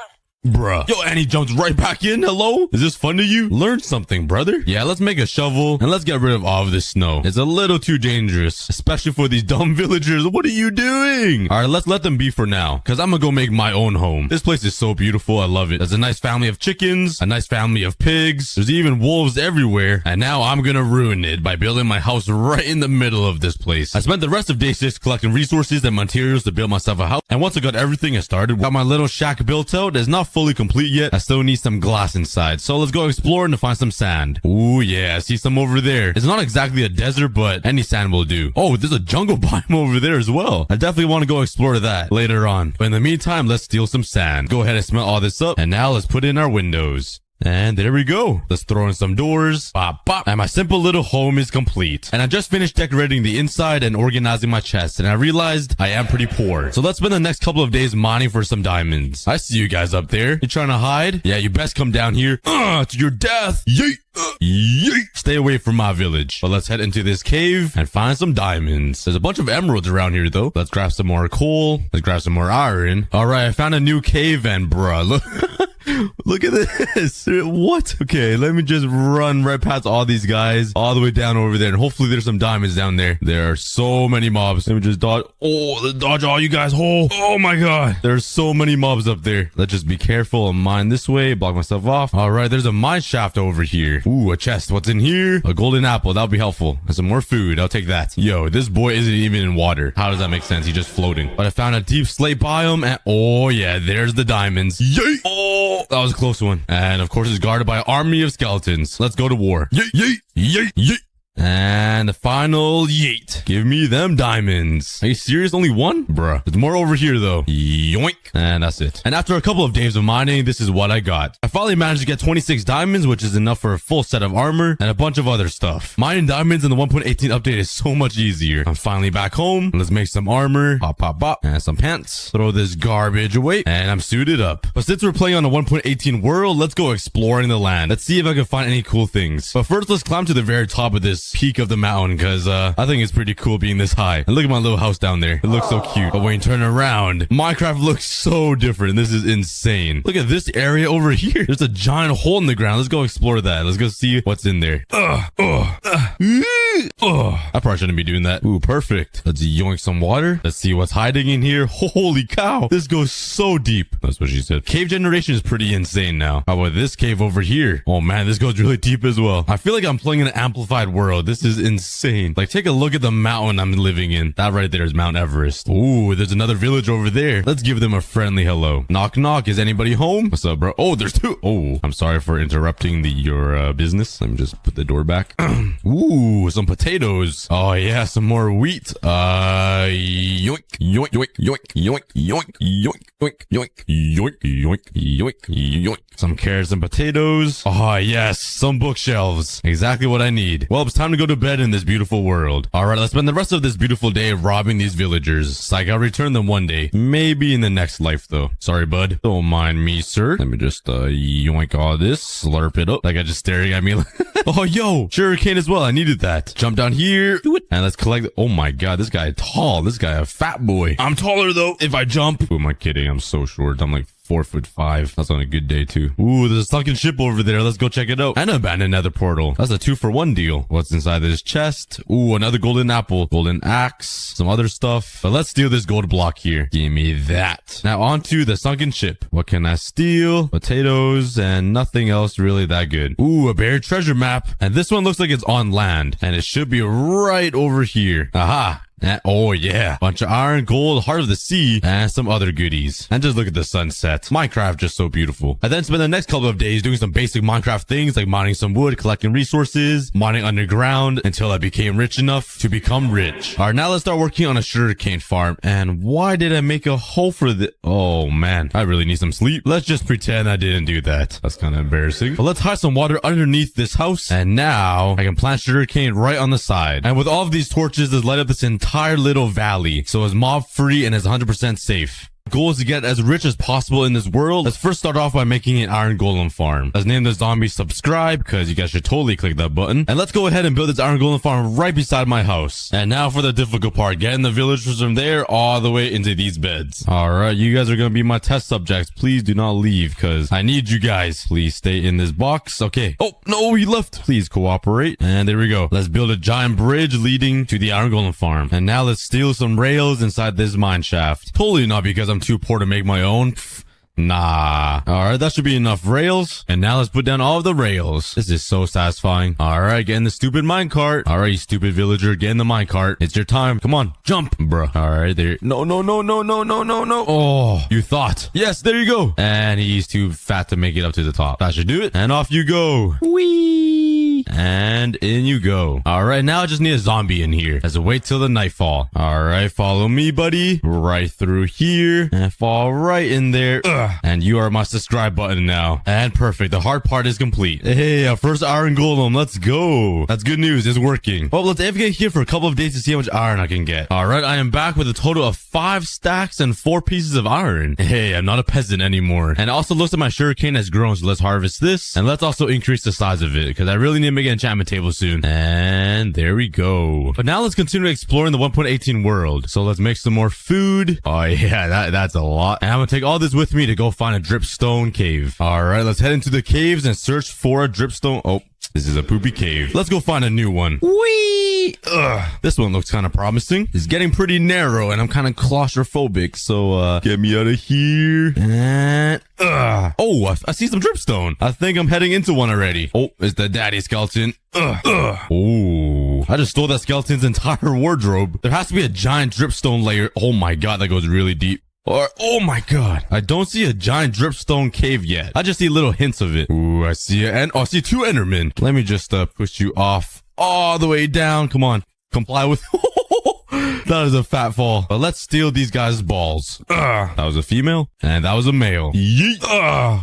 Bruh. Yo, and he jumps right back in. Hello? Is this fun to you? Learn something, brother. Yeah, let's make a shovel and let's get rid of all of this snow. It's a little too dangerous, especially for these dumb villagers. What are you doing? All right, let's let them be for now, because I'm gonna go make my own home. This place is so beautiful. I love it. There's a nice family of chickens, a nice family of pigs. There's even wolves everywhere. And now I'm gonna ruin it by building my house right in the middle of this place. I spent the rest of day 6 collecting resources and materials to build myself a house. And once I got everything I started, got my little shack built out. It's not fully complete yet. I still need some glass inside. So let's go exploring to find some sand. Ooh, yeah, I see some over there. It's not exactly a desert, but any sand will do. Oh, there's a jungle biome over there as well. I definitely want to go explore that later on. But in the meantime, let's steal some sand. Go ahead and smelt all this up. And now let's put in our windows. And there we go. Let's throw in some doors. Bop, bop. And my simple little home is complete. And I just finished decorating the inside and organizing my chest. And I realized I am pretty poor. So let's spend the next couple of days mining for some diamonds. I see you guys up there. You trying to hide? Yeah, you best come down here. To your death. Yeet. Yeet. Stay away from my village. But let's head into this cave and find some diamonds. There's a bunch of emeralds around here though. Let's grab some more coal. Let's grab some more iron. All right, I found a new cave and bruh, look. Look at this. What? Okay, let me just run right past all these guys, all the way down over there, and hopefully there's some diamonds down there. There are so many mobs. Let me just dodge. Oh, let's dodge all you guys. Oh my god. There's so many mobs up there. Let's just be careful and mine this way. Block myself off. All right, there's a mine shaft over here. Ooh, a chest. What's in here? A golden apple. That'll be helpful. And some more food. I'll take that. Yo, this boy isn't even in water. How does that make sense? He's just floating. But I found a deep slate biome, and oh yeah, there's the diamonds. Yay! Oh, that was a close one. And of course, it's guarded by an army of skeletons. Let's go to war. Yay! Yay! Yay! Yay! And the final yeet. Give me them diamonds. Are you serious? Only one? Bruh. There's more over here though. Yoink. And that's it. And after a couple of days of mining, this is what I got. I finally managed to get 26 diamonds, which is enough for a full set of armor and a bunch of other stuff. Mining diamonds in the 1.18 update is so much easier. I'm finally back home. Let's make some armor. Pop, pop, pop. And some pants. Throw this garbage away. And I'm suited up. But since we're playing on a 1.18 world, let's go exploring the land. Let's see if I can find any cool things. But first, let's climb to the very top of this peak of the mountain, because I think it's pretty cool being this high. And look at my little house down there. It looks so cute. But when you turn around, Minecraft looks so different. This is insane. Look at this area over here. There's a giant hole in the ground. Let's go explore that. Let's go see what's in there. I probably shouldn't be doing that. Ooh, perfect. Let's yoink some water. Let's see what's hiding in here. Holy cow. This goes so deep. That's what she said. Cave generation is pretty insane now. How about this cave over here? Oh man, this goes really deep as well. I feel like I'm playing in an amplified world. This is insane. Like, take a look at the mountain I'm living in. That right there is Mount Everest. Ooh, there's another village over there. Let's give them a friendly hello. Knock, knock. Is anybody home? What's up, bro? Oh, there's two. Oh, I'm sorry for interrupting your business. Let me just put the door back. Ooh, some potatoes. Oh yeah, some more wheat. Yoink, yoink, yoink, yoink, yoink, yoink, yoink, yoink, yoink, yoink, yoink, yoink, yoink. Some carrots and potatoes. Oh yes, some bookshelves. Exactly what I need. Well, it's time to go to bed in this beautiful world. All right, let's spend the rest of this beautiful day robbing these villagers. Psych, I'll return them one day. Maybe in the next life though. Sorry, bud. Don't mind me, sir. Let me just yoink all this. Slurp it up. That guy just staring at me. Oh, yo, sugarcane as well. I needed that. Jump down here. Do it. And let's collect. Oh my god, this guy tall. This guy a fat boy. I'm taller though if I jump. Who am I kidding? I'm so short. I'm like 4'5". That's on a good day too. Ooh, there's a sunken ship over there. Let's go check it out. And an abandoned nether portal. That's a 2-for-1 deal. What's inside this chest? Ooh, another golden apple, golden axe, some other stuff. But let's steal this gold block here. Give me that. Now onto the sunken ship. What can I steal? Potatoes and nothing else really that good. Ooh, a buried treasure map. And this one looks like it's on land. And it should be right over here. Aha. Oh yeah, bunch of iron, gold, heart of the sea, and some other goodies. And just look at the sunset. Minecraft just so beautiful. I then spent the next couple of days doing some basic Minecraft things like mining some wood, collecting resources, mining underground until I became rich enough to become rich. Alright, now let's start working on a sugarcane farm. And why did I make a hole for the— oh man, I really need some sleep. Let's just pretend I didn't do that. That's kind of embarrassing. But let's hide some water underneath this house. And now I can plant sugarcane right on the side. And with all of these torches, let's light up this entire little valley so it's mob free and is 100% safe. Goal is to get as rich as possible in this world. Let's first start off by making an iron golem farm. Let's name the zombie subscribe, because you guys should totally click that button. And let's go ahead and build this iron golem farm right beside my house. And now for the difficult part, getting the villagers from there all the way into these beds. Alright, you guys are gonna be my test subjects. Please do not leave, because I need you guys. Please stay in this box. Okay. Oh no, he left. Please cooperate. And there we go. Let's build a giant bridge leading to the iron golem farm. And now let's steal some rails inside this mine shaft. Totally not because I'm too poor to make my own. Nah. Alright, that should be enough rails. And now let's put down all of the rails. This is so satisfying. Alright, get in the stupid minecart. Alright, you stupid villager, get in the minecart. It's your time. Come on, jump, bruh. Alright, there. No, no, no, no, no, no, no, no. Oh, you thought. Yes, there you go. And he's too fat to make it up to the top. That should do it. And off you go. Whee! And in you go. Alright, now I just need a zombie in here. Let's wait till the nightfall. Alright, follow me, buddy. Right through here. And fall right in there. Ugh. And you are my subscribe button now. And perfect. The hard part is complete. Hey, our first iron golem. Let's go. That's good news. It's working. Well, let's AFK here for a couple of days to see how much iron I can get. Alright, I am back with a total of 5 stacks and 4 pieces of iron. Hey, I'm not a peasant anymore. And it also looks like my sugarcane has grown, so let's harvest this. And let's also increase the size of it, because I really need need to make an enchantment table soon. And there we go. But now let's continue exploring the 1.18 world. So let's make some more food. Oh yeah, that's a lot. And I'm gonna take all this with me to go find a dripstone cave. All right, let's head into the caves and search for a dripstone. Oh, this is a poopy cave. Let's go find a new one. Whee! Ugh. This one looks kind of promising. It's getting pretty narrow and I'm kind of claustrophobic. So, get me out of here. And, oh, I see some dripstone. I think I'm heading into one already. Oh, it's the daddy skeleton. Oh, I just stole that skeleton's entire wardrobe. There has to be a giant dripstone layer. Oh my god, that goes really deep. Or, oh my god, I don't see a giant dripstone cave yet. I just see little hints of it. Ooh, I see it. And I see two Endermen. Let me just push you off all the way down. Come on, comply with. That is a fat fall. But let's steal these guys' balls. That was a female, and that was a male. Yeet.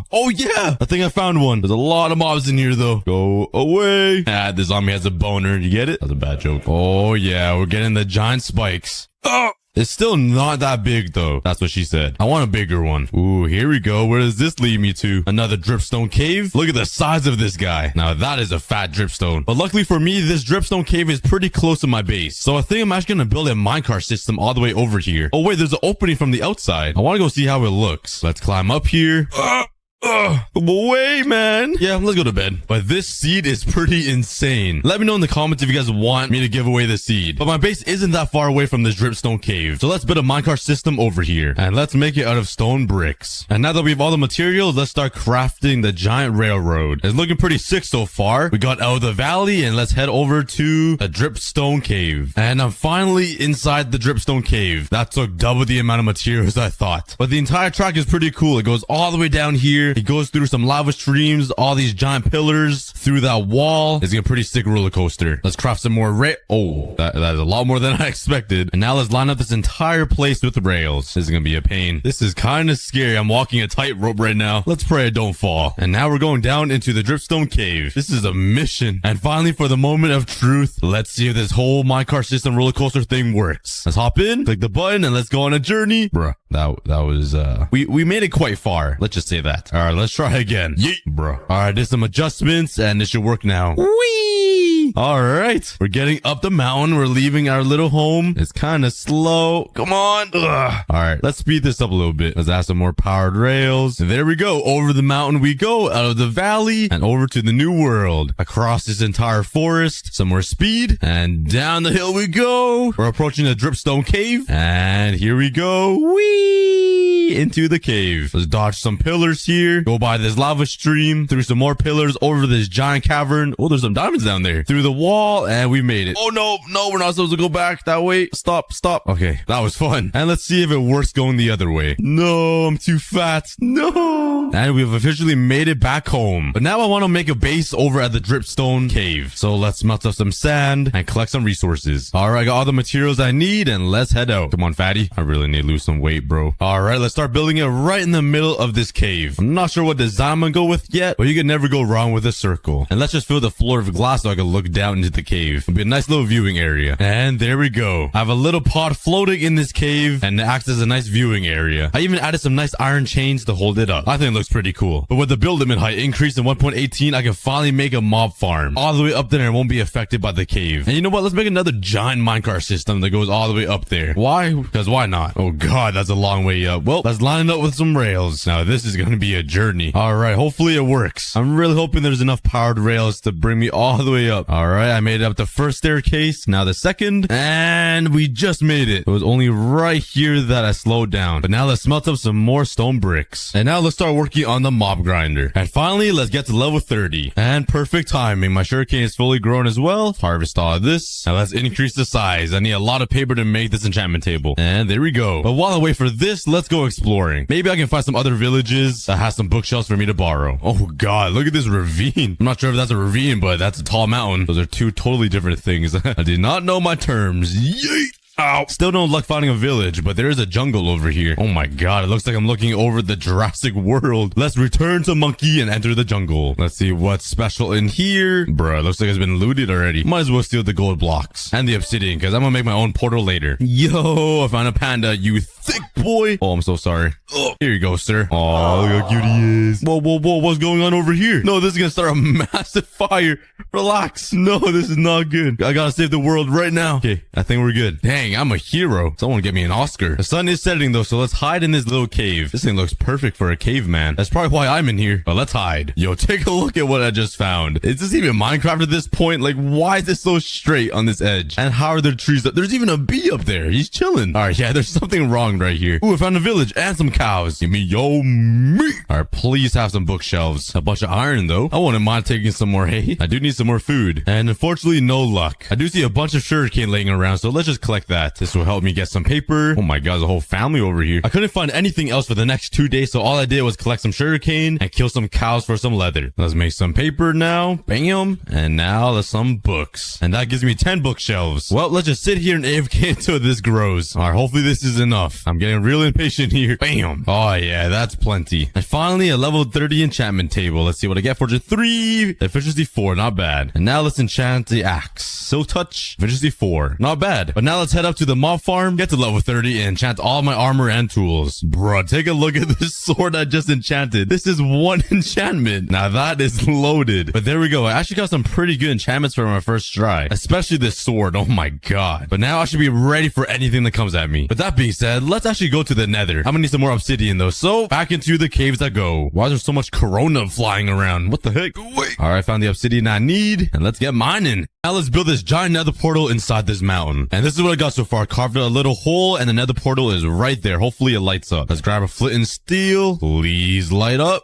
Oh yeah, I think I found one. There's a lot of mobs in here though. Go away. This zombie has a boner. You get it? That's a bad joke. Oh yeah, we're getting the giant spikes. It's still not that big though. That's what she said. I want a bigger one. Ooh, here we go. Where does this lead me to? Another dripstone cave? Look at the size of this guy. Now that is a fat dripstone. But luckily for me, this dripstone cave is pretty close to my base. So I think I'm actually gonna build a minecart system all the way over here. Oh wait, there's an opening from the outside. I wanna go see how it looks. Let's climb up here. Come away, man. Yeah, let's go to bed. But this seed is pretty insane. Let me know in the comments if you guys want me to give away the seed. But my base isn't that far away from this dripstone cave. So let's build a minecart system over here. And let's make it out of stone bricks. And now that we have all the materials, let's start crafting the giant railroad. It's looking pretty sick so far. We got out of the valley and let's head over to a dripstone cave. And I'm finally inside the dripstone cave. That took double the amount of materials I thought. But the entire track is pretty cool. It goes all the way down here. It goes through some lava streams, all these giant pillars, through that wall. It's a pretty sick roller coaster. Let's craft some more Oh, that is a lot more than I expected. And now let's line up this entire place with the rails. This is gonna be a pain. This is kind of scary. I'm walking a tightrope right now. Let's pray I don't fall. And now we're going down into the dripstone cave. This is a mission. And finally, for the moment of truth, let's see if this whole minecart system roller coaster thing works. Let's hop in, click the button, and let's go on a journey. Bruh, that was, we made it quite far. Let's just say that. All right, let's try again. Yeet, bro. All right, there's some adjustments and it should work now. Whee! All right, we're getting up the mountain. We're leaving our little home. It's kind of slow. Come on. Ugh. All right, let's speed this up a little bit. Let's add some more powered rails. And there we go. Over the mountain we go, out of the valley and over to the new world. Across this entire forest, some more speed and down the hill we go. We're approaching the dripstone cave and here we go. Whee! Into the cave. Let's dodge some pillars here. Go by this lava stream, through some more pillars, over this giant cavern. Oh, there's some diamonds down there. Through the wall, and we made it. Oh, no, we're not supposed to go back that way. Stop. Okay, that was fun. And let's see if it works going the other way. No, I'm too fat. No. And we've officially made it back home. But now I want to make a base over at the dripstone cave. So let's melt up some sand and collect some resources. All right, I got all the materials I need, and let's head out. Come on, fatty. I really need to lose some weight, bro. All right, let's start building it right in the middle of this cave. I'm not sure what design I'm gonna go with yet, but you can never go wrong with a circle. And let's just fill the floor with glass so I can look down into the cave. It'll be a nice little viewing area. And there we go. I have a little pod floating in this cave and it acts as a nice viewing area. I even added some nice iron chains to hold it up. I think it looks pretty cool. But with the build limit height increased in 1.18, I can finally make a mob farm all the way up there and it won't be affected by the cave. And you know what? Let's make another giant minecart system that goes all the way up there. Why? Because why not? Oh god, that's a long way up. Well, let's line it up with some rails. Now this is gonna be a journey. All right, hopefully it works. I'm really hoping there's enough powered rails to bring me all the way up. All right, I made it up the first staircase, now the second, and we just made it. It was only right here that I slowed down. But now let's smelt up some more stone bricks. And now let's start working on the mob grinder. And finally, let's get to level 30. And perfect timing. My sugarcane is fully grown as well. Harvest all of this. Now let's increase the size. I need a lot of paper to make this enchantment table. And there we go. But while I wait for this, let's go exploring. Maybe I can find some other villages that has some bookshelves for me to borrow. Oh god, look at this ravine. I'm not sure if that's a ravine, but that's a tall mountain. Those are two totally different things. I did not know my terms. Yeet! Ow. Still no luck finding a village, but there is a jungle over here. Oh my god, it looks like I'm looking over the Jurassic World. Let's return to Monkey and enter the jungle. Let's see what's special in here. Bruh, looks like it's been looted already. Might as well steal the gold blocks and the obsidian, because I'm gonna make my own portal later. Yo, I found a panda, you thick boy. Oh, I'm so sorry. Oh, here you go, sir. Oh, look how cute he is. Whoa, whoa, whoa, what's going on over here? No, this is gonna start a massive fire. Relax. No, this is not good. I gotta save the world right now. Okay, I think we're good. Dang, I'm a hero. Someone get me an Oscar. The sun is setting though, so let's hide in this little cave. This thing looks perfect for a caveman. That's probably why I'm in here. But let's hide. Yo, take a look at what I just found. Is this even Minecraft at this point? Like, why is this so straight on this edge? And how are there trees up? There's even a bee up there. He's chilling. All right, yeah, there's something wrong right here. Ooh, I found a village and some cows. Give me yo meat. All right, please have some bookshelves. A bunch of iron though. I wouldn't mind taking some more hay. I do need some more food. And unfortunately, no luck. I do see a bunch of sugarcane laying around, so let's just collect that. This will help me get some paper. Oh my god, there's a whole family over here. I couldn't find anything else for the next 2 days, so all I did was collect some sugarcane and kill some cows for some leather. Let's make some paper now. Bam. And now there's some books. And that gives me 10 bookshelves. Well, let's just sit here and AFK until this grows. All right, hopefully this is enough. I'm getting real impatient here. Bam. Oh yeah, that's plenty. And finally, a level 30 enchantment table. Let's see what I get. Fortune 3. Efficiency 4. Not bad. And now let's enchant the axe. Silk touch. Efficiency 4. Not bad. But now let's head up to the mob farm, get to level 30, and enchant all my armor and tools. Bruh, take a look at this sword I just enchanted. This is one enchantment. Now that is loaded. But there we go. I actually got some pretty good enchantments for my first try. Especially this sword. Oh my god. But now I should be ready for anything that comes at me. With that being said, let's actually go to the nether. I'm gonna need some more obsidian though. So back into the caves I go. Why is there so much corona flying around? What the heck? Wait. Alright, found the obsidian I need. And let's get mining. Now let's build this giant nether portal inside this mountain. And this is what I got so far. Carved out a little hole and the nether portal is right there. Hopefully it lights up. Let's grab a flint and steel. Please light up.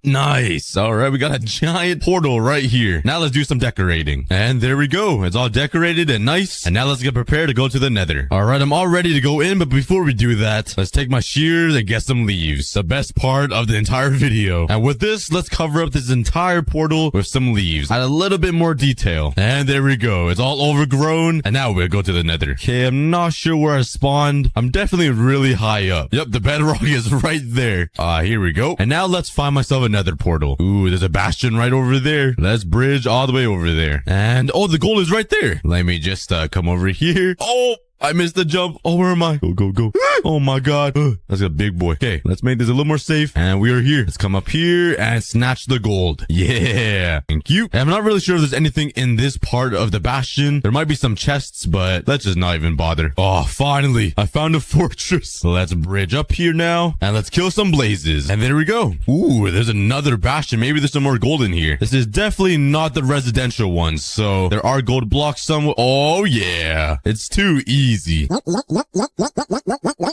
Nice. All right, we got a giant portal right here. Now let's do some decorating. And there we go. It's all decorated and nice. And now let's get prepared to go to the nether. All right, I'm all ready to go in, but before we do that, let's take my shears and get some leaves. The best part of the entire video. And with this, let's cover up this entire portal with some leaves. Add a little bit more detail. And there we go. It's all overgrown. And now we'll go to the nether. Okay, I'm not sure where I spawned. I'm definitely really high up. Yep, the bedrock is right there. Here we go. And now let's find myself another portal. Ooh, there's a bastion right over there. Let's bridge all the way over there. And oh, the goal is right there. Let me just come over here. Oh, I missed the jump. Oh, where am I? Go, go, go. Oh my god. That's a big boy. Okay, let's make this a little more safe. And we are here. Let's come up here and snatch the gold. Yeah. Thank you. And I'm not really sure if there's anything in this part of the bastion. There might be some chests, but let's just not even bother. Oh, finally. I found a fortress. Let's bridge up here now. And let's kill some blazes. And there we go. Ooh, there's another bastion. Maybe there's some more gold in here. This is definitely not the residential one. So there are gold blocks somewhere. Oh yeah. It's too easy.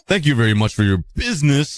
Thank you very much for your business.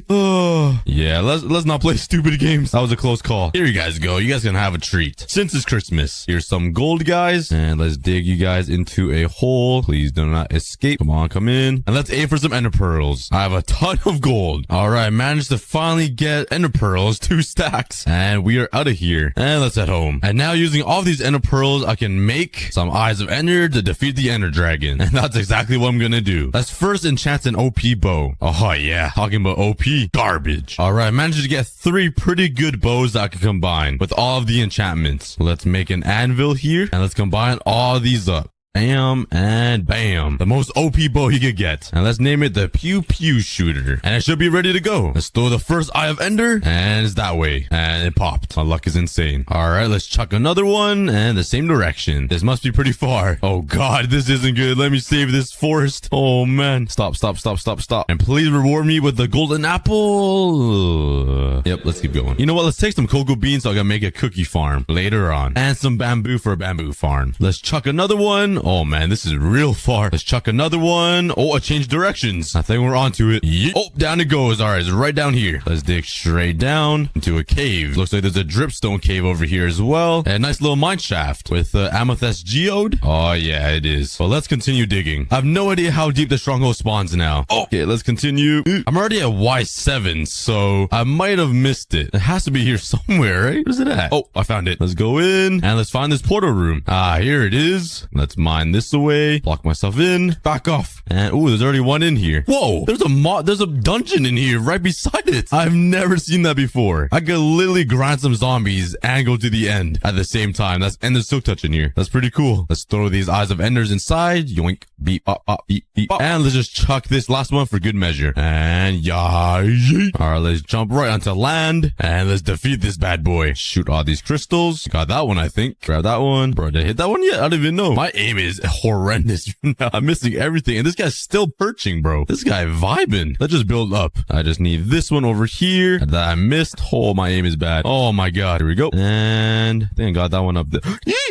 Oh, yeah, let's not play stupid games. That was a close call. Here you guys go. You guys can have a treat. Since it's Christmas, here's some gold, guys. And let's dig you guys into a hole. Please do not escape. Come on, come in. And let's aim for some ender pearls. I have a ton of gold. All right, managed to finally get ender pearls, 2 stacks. And we are out of here. And let's head home. And now using all these ender pearls, I can make some eyes of ender to defeat the ender dragon. And that's exactly what I'm gonna do. Let's first enchant an OP bow. Oh yeah, talking about OP garbage. All right, I managed to get 3 pretty good bows that I can combine with all of the enchantments. Let's make an anvil here and let's combine all these up. Bam and bam. The most OP bow you could get. And let's name it the Pew Pew Shooter. And it should be ready to go. Let's throw the first Eye of Ender. And it's that way. And it popped. My luck is insane. Alright, let's chuck another one. And the same direction. This must be pretty far. Oh god, this isn't good. Let me save this forest. Oh man. Stop, stop, stop, stop, stop. And please reward me with the golden apple. Yep, let's keep going. You know what? Let's take some cocoa beans so I can make a cookie farm later on. And some bamboo for a bamboo farm. Let's chuck another one. Oh man, this is real far. Let's chuck another one. Oh, I changed directions. I think we're onto it. Yeet. Oh, down it goes. All right, it's right down here. Let's dig straight down into a cave. Looks like there's a dripstone cave over here as well. And a nice little mine shaft with amethyst geode. Oh yeah, it is. Well, let's continue digging. I have no idea how deep the stronghold spawns now. Oh, okay, let's continue. I'm already at Y7, so I might have missed it. It has to be here somewhere, right? Where's it at? Oh, I found it. Let's go in and let's find this portal room. Here it is. Let's mine mine this away. Block myself in. Back off. And, ooh, there's already one in here. Whoa, there's a dungeon in here right beside it. I've never seen that before. I could literally grind some zombies and go to the end at the same time. And there's silk touch in here. That's pretty cool. Let's throw these eyes of enders inside. Yoink, beep, beep, beep. And let's just chuck this last one for good measure. And yeah, yeet. All right, let's jump right onto land and let's defeat this bad boy. Shoot all these crystals. Got that one, I think. Grab that one. Bro, did I hit that one yet? I don't even know. My aim is horrendous. I'm missing everything. And this guy's still perching, bro. This guy vibing. Let's just build up. I just need this one over here that I missed. Oh, my aim is bad. Oh my God. Here we go. And I think I got that one up there.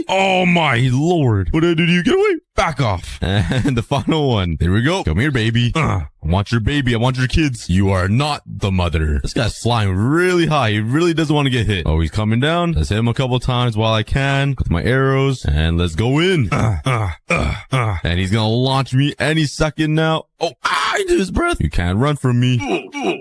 Oh my Lord. What did I do to you? Get away. Back off. And the final one. There we go. Come here, baby. I want your baby. I want your kids. You are not the mother. This guy's flying really high. He really doesn't want to get hit. Oh, he's coming down. Let's hit him a couple times while I can with my arrows. And let's go in. And he's going to launch me any second now. Oh, I do his breath. You can't run from me.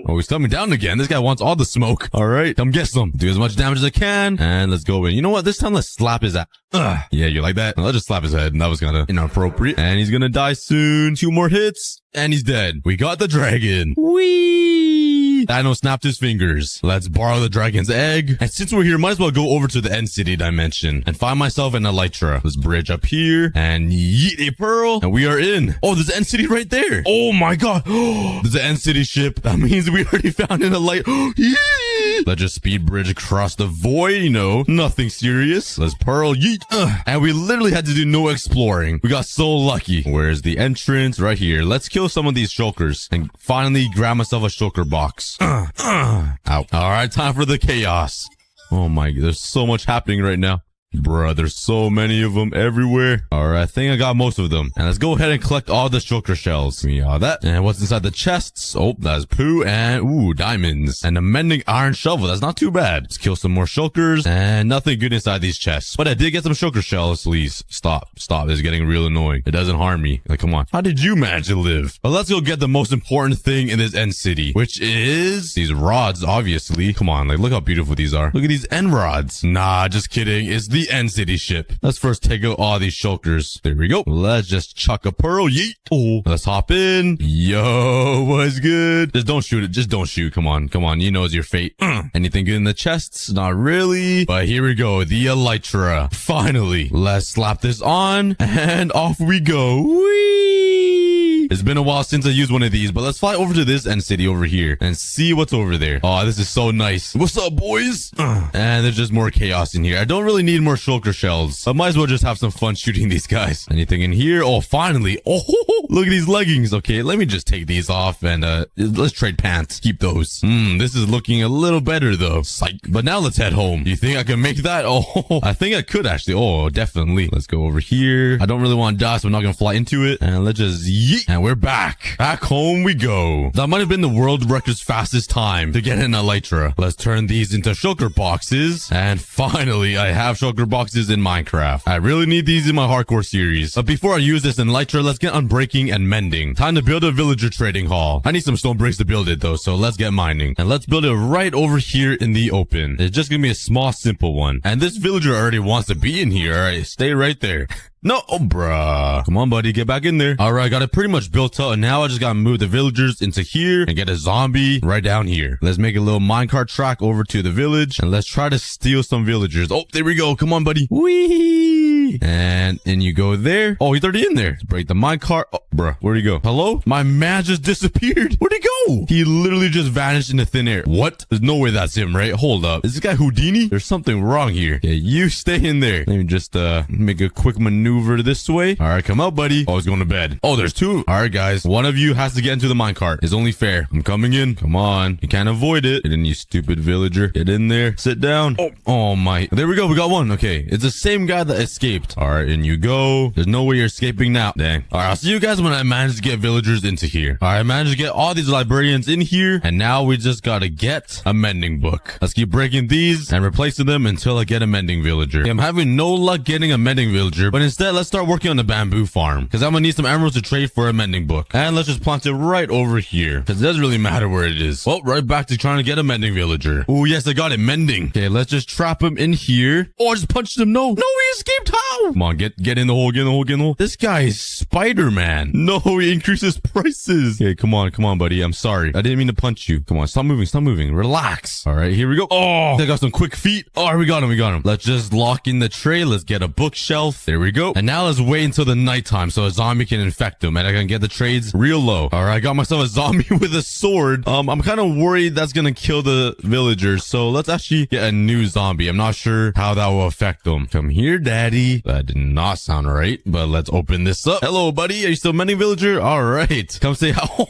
Oh, he's coming down again. This guy wants all the smoke. All right, come get some. Do as much damage as I can. And let's go in. You know what? This time let's slap his ass. Yeah, you like that? Let's just slap his head. And that was kind of inappropriate. And he's going to die soon. 2 more hits. And he's dead. We got the dragon. Whee! Thanos snapped his fingers. Let's borrow the dragon's egg. And since we're here, might as well go over to the end city dimension and find myself an elytra. Let's bridge up here and yeet a pearl. And we are in. Oh, there's the end city right there. Oh my God. There's the end city ship. That means we already found an elytra. Let's just speed bridge across the void. You know, nothing serious. Let's pearl yeet. And we literally had to do no exploring. We got so lucky. Where's the entrance? Right here. Let's kill some of these shulkers and finally grab myself a shulker box. Ow. All right, time for the chaos. Oh my, there's so much happening right now. Bruh, there's so many of them everywhere. All right, I think I got most of them. And let's go ahead and collect all the shulker shells. Give me all that. And what's inside the chests? Oh, that's poo and, ooh, diamonds. And a mending iron shovel. That's not too bad. Let's kill some more shulkers. And nothing good inside these chests. But I did get some shulker shells. Please, stop. This is getting real annoying. It doesn't harm me. Like, come on. How did you manage to live? But let's go get the most important thing in this end city, which is these rods, obviously. Come on, like, look how beautiful these are. Look at these end rods. Nah, just kidding. It's the end city ship. Let's first take out all these shulkers. There we go. Let's just chuck a pearl. Yeet. Oh, let's hop in. Yo, what's good? Just don't shoot it. Just don't shoot. Come on. You know it's your fate. Anything good in the chests? Not really. But here we go. The elytra. Finally. Let's slap this on and off we go. Whee! It's been a while since I used one of these, but let's fly over to this end city over here and see what's over there. Oh, this is so nice. What's up, boys? And there's just more chaos in here. I don't really need more shulker shells. I might as well just have some fun shooting these guys. Anything in here? Oh, finally. Oh, look at these leggings. Okay, let me just take these off and let's trade pants. Keep those. This is looking a little better though. Psych. But now let's head home. You think I can make that? Oh, I think I could actually. Oh, definitely. Let's go over here. I don't really want to die, so I'm not going to fly into it. And let's just yeet. And we're back. Back home we go. That might have been the world record's fastest time to get an elytra. Let's turn these into shulker boxes. And finally, I have shulker boxes in Minecraft. I really need these in my hardcore series. But before I use this elytra, let's get on breaking and mending. Time to build a villager trading hall. I need some stone bricks to build it though, so let's get mining. And let's build it right over here in the open. It's just gonna be a small, simple one. And this villager already wants to be in here. All right, stay right there. No, oh, bruh. Come on, buddy. Get back in there. All right, got it pretty much built up. And now I just got to move the villagers into here and get a zombie right down here. Let's make a little minecart track over to the village. And let's try to steal some villagers. Oh, there we go. Come on, buddy. Whee! And in you go there. Oh, he's already in there. Let's break the minecart. Oh, bruh. Where'd he go? Hello? My man just disappeared. Where'd he go? He literally just vanished into thin air. What? There's no way that's him, right? Hold up. Is this guy Houdini? There's something wrong here. Yeah, you stay in there. Let me just make a quick maneuver this way. All right, come out, buddy. Oh, he's going to bed. Oh, there's two. All right, guys. One of you has to get into the minecart. It's only fair. I'm coming in. Come on. You can't avoid it. Get in, you stupid villager. Get in there. Sit down. Oh my. There we go. We got one. Okay. It's the same guy that escaped. All right, in you go. There's no way you're escaping now. Dang. All right, I'll see you guys when I manage to get villagers into here. All right, I managed to get all these librarians in here. And now we just gotta get a mending book. Let's keep breaking these and replacing them until I get a mending villager. Okay, I'm having no luck getting a mending villager, but instead let's start working on the bamboo farm, because I'm gonna need some emeralds to trade for a mending book. And let's just plant it right over here, because it doesn't really matter where it is. Well, right back to trying to get a mending villager. Oh yes, I got it, mending. Okay, let's just trap him in here. Oh, I just punched him. No, he escaped. How? Come on, get in the hole, get in the hole, get in the hole. This guy is Spider-Man. No, he increases prices. Okay, come on, buddy. I'm sorry. I didn't mean to punch you. Come on, stop moving. Relax. All right, here we go. Oh, I got some quick feet. Oh, we got him. Let's just lock in the tray. Let's get a bookshelf. There we go. And now let's wait until the nighttime so a zombie can infect him and I can get the trades real low. All right, I got myself a zombie with a sword. I'm kind of worried that's gonna kill the villagers, so let's actually get a new zombie. I'm not sure how that will affect them. Come here, daddy. That did not sound right, but let's open this up. Hello, buddy. Are you still mending, villager? All right, come say how.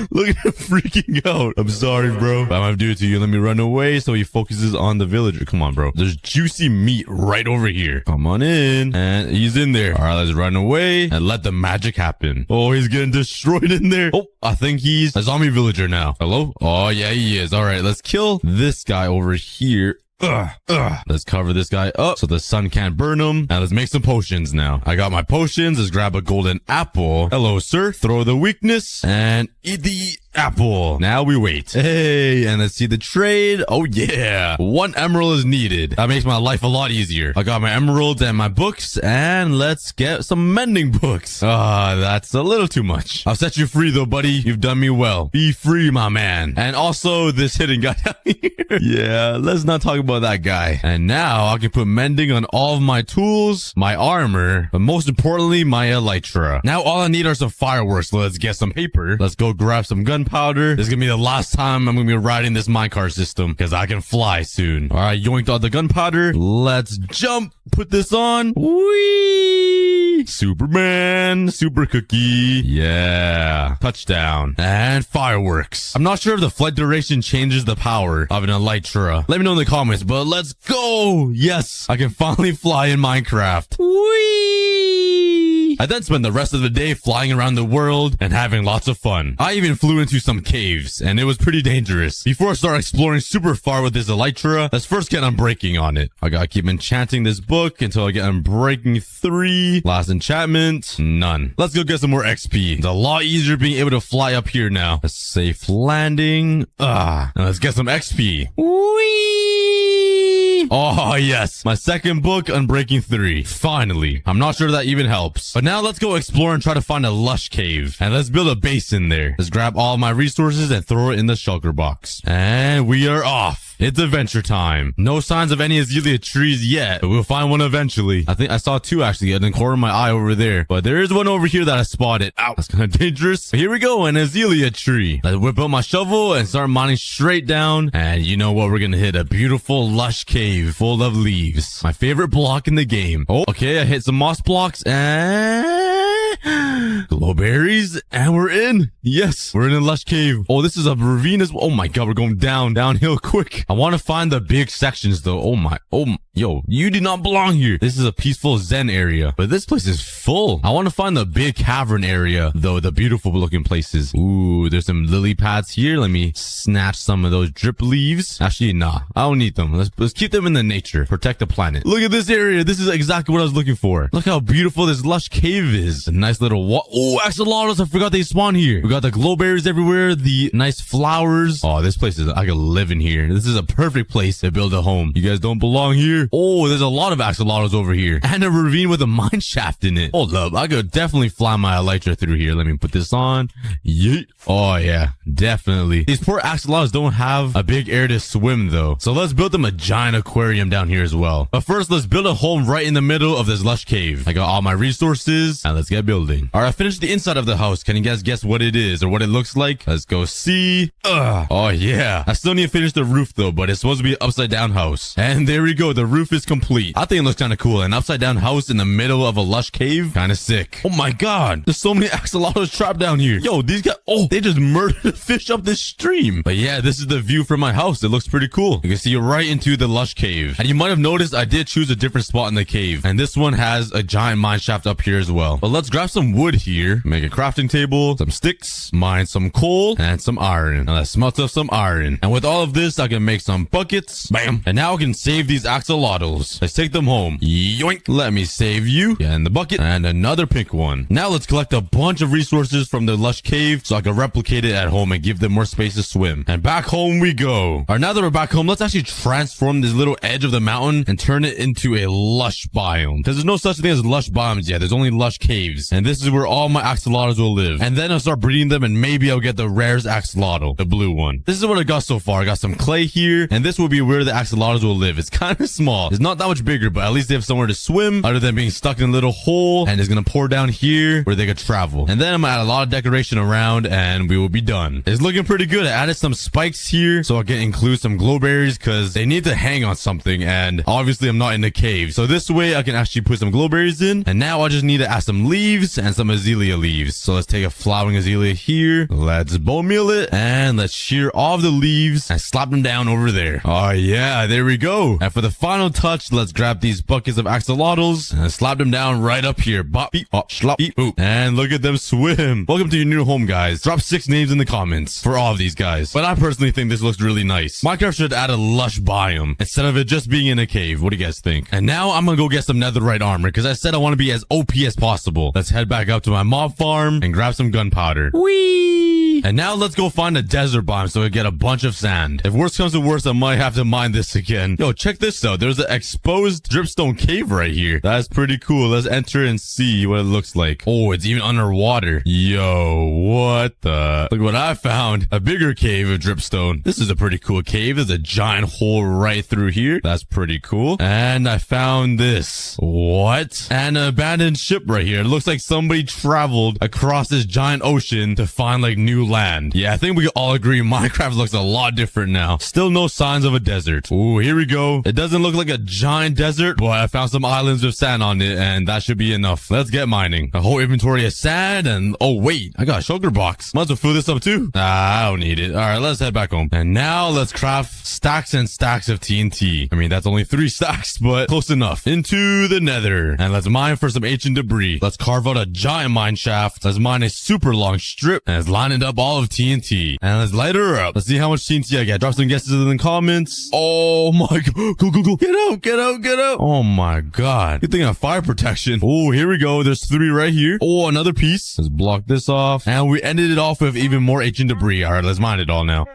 Look at him freaking out. I'm sorry, bro. I'm gonna do it to you. Let me run away so he focuses on the villager. Come on, bro. There's juicy meat right over here. Come on in. And he's in there. All right, let's run away and let the magic happen. Oh, he's getting destroyed in there. Oh, I think he's a zombie villager now. Hello? Oh, yeah, he is. All right, let's kill this guy over here. Let's cover this guy up so the sun can't burn him. And let's make some potions now. I got my potions. Let's grab a golden apple. Hello, sir. Throw the weakness and eat the apple. Now we wait. Hey, and let's see the trade. Oh yeah, 1 emerald is needed. That makes my life a lot easier. I got my emeralds and my books, and let's get some mending books. That's a little too much. I'll set you free though, buddy. You've done me well. Be free, my man. And also this hidden guy down here. Yeah, let's not talk about that guy. And now I can put mending on all of my tools, my armor, but most importantly, my elytra. Now all I need are some fireworks. Let's get some paper. Let's go grab some gunpowder. This is gonna be the last time I'm gonna be riding this minecart system, because I can fly soon. All right, yoinked all the gunpowder. Let's jump. Put this on. Whee! Superman, super cookie. Yeah. Touchdown. And fireworks. I'm not sure if the flight duration changes the power of an elytra. Let me know in the comments, but let's go. Yes, I can finally fly in Minecraft. Whee! I then spent the rest of the day flying around the world and having lots of fun. I even flew into some caves, and it was pretty dangerous. Before I start exploring super far with this elytra, let's first get unbreaking on it. I gotta keep enchanting this book until I get unbreaking 3. Last enchantment, none. Let's go get some more XP. It's a lot easier being able to fly up here now. A safe landing. Now let's get some XP. Whee! Oh, yes. My second book, Unbreaking 3. Finally. I'm not sure that even helps. But now let's go explore and try to find a lush cave. And let's build a base in there. Let's grab all my resources and throw it in the shulker box. And we are off. It's adventure time. No signs of any azalea trees yet, but we'll find one eventually. I think I saw 2 actually in the corner of my eye over there. But there is one over here that I spotted. Ow, that's kind of dangerous. But here we go, an azalea tree. Let's whip out my shovel and start mining straight down. And you know what? We're gonna hit a beautiful lush cave full of leaves. My favorite block in the game. Oh, okay, I hit some moss blocks and glowberries, and we're in. Yes, we're in a lush cave. Oh, this is a ravine as well. Oh my god, we're going downhill quick. I want to find the big sections though. Yo, you do not belong here. This is a peaceful zen area, but this place is full. I want to find the big cavern area though, the beautiful looking places. Ooh, there's some lily pads here. Let me snatch some of those drip leaves. Actually, nah, I don't need them. Let's keep them in the nature. Protect the planet. Look at this area. This is exactly what I was looking for. Look how beautiful this lush cave is. A nice little oh, axolotls. I forgot they spawn here. We got the glowberries everywhere. The nice flowers. Oh, this place is, I could live in here. This is a perfect place to build a home. You guys don't belong here. Oh, there's a lot of axolotls over here. And a ravine with a mine shaft in it. Hold up. I could definitely fly my elytra through here. Let me put this on. Yeet. Oh, yeah. Definitely. These poor axolotls don't have a big area to swim, though. So let's build them a giant aquarium down here as well. But first, let's build a home right in the middle of this lush cave. I got all my resources, and let's get building. All right, I finished the inside of the house. Can you guys guess what it is or what it looks like? Let's go see. Oh, yeah. I still need to finish the roof, though, but it's supposed to be an upside-down house. And there we go. The roof is complete. I think it looks kind of cool. An upside-down house in the middle of a lush cave. Kind of sick. Oh, my God. There's so many axolotls trapped down here. Yo, these guys... Oh, they just murdered a fish up this stream. But yeah, this is the view from my house. It looks pretty cool. You can see right into the lush cave. And you might have noticed I did choose a different spot in the cave. And this one has a giant mine shaft up here as well. But let's grab some wood here here. Make a crafting table, some sticks, mine some coal, and some iron. Now let's smelt up some iron. And with all of this, I can make some buckets. Bam. And now I can save these axolotls. Let's take them home. Yoink. Let me save you. Yeah, and the bucket. And another pink one. Now let's collect a bunch of resources from the lush cave so I can replicate it at home and give them more space to swim. And back home we go. All right, now that we're back home, let's actually transform this little edge of the mountain and turn it into a lush biome. Because there's no such thing as lush biomes yet. There's only lush caves. And this is where all my axolotls will live. And then I'll start breeding them and maybe I'll get the rarest axolotl, the blue one. This is what I got so far. I got some clay here, and this will be where the axolotls will live. It's kind of small. It's not that much bigger, but at least they have somewhere to swim other than being stuck in a little hole, and it's gonna pour down here where they could travel. And then I'm gonna add a lot of decoration around and we will be done. It's looking pretty good. I added some spikes here so I can include some glowberries because they need to hang on something, and obviously I'm not in the cave. So this way I can actually put some glowberries in, and now I just need to add some leaves and some azalea leaves. So let's take a flowering azalea here. Let's bone meal it, and let's shear off the leaves and slap them down over there. Oh yeah, there we go. And for the final touch, let's grab these buckets of axolotls and slap them down right up here. Bop, beep, bop, slop, beep, boop. And look at them swim. Welcome to your new home, guys. Drop 6 names in the comments for all of these guys. But I personally think this looks really nice. Minecraft should add a lush biome instead of it just being in a cave. What do you guys think? And now I'm gonna go get some netherite armor because I said I want to be as OP as possible. Let's head back up to my mob farm and grab some gunpowder. Whee! And now let's go find a desert biome so we get a bunch of sand. If worst comes to worst, I might have to mine this again. Yo, check this out. There's an exposed dripstone cave right here. That's pretty cool. Let's enter and see what it looks like. Oh, it's even underwater. Yo, what the? Look what I found. A bigger cave of dripstone. This is a pretty cool cave. There's a giant hole right through here. That's pretty cool. And I found this. What? An abandoned ship right here. It looks like somebody traveled across this giant ocean to find like new land. Yeah, I think we all agree Minecraft looks a lot different now. Still no signs of a desert. Ooh, here we go. It doesn't look like a giant desert, but I found some islands with sand on it, and that should be enough. Let's get mining. A whole inventory of sand, and oh wait, I got a sugar box. Might as well fill this up too. I don't need it. All right, let's head back home. And now let's craft stacks and stacks of TNT. I mean, that's only 3 stacks, but close enough. Into the nether. And let's mine for some ancient debris. Let's carve out a giant mine shaft. Let's mine a super long strip, and let's line it up all of TNT. And let's light her up. Let's see how much TNT I get. Drop some guesses in the comments. Oh my god. Go, go, go. Get out, get out, get out. Oh my god. Good thing I have fire protection. Oh, here we go. There's 3 right here. Oh, another piece. Let's block this off. And we ended it off with even more ancient debris. All right, let's mine it all now.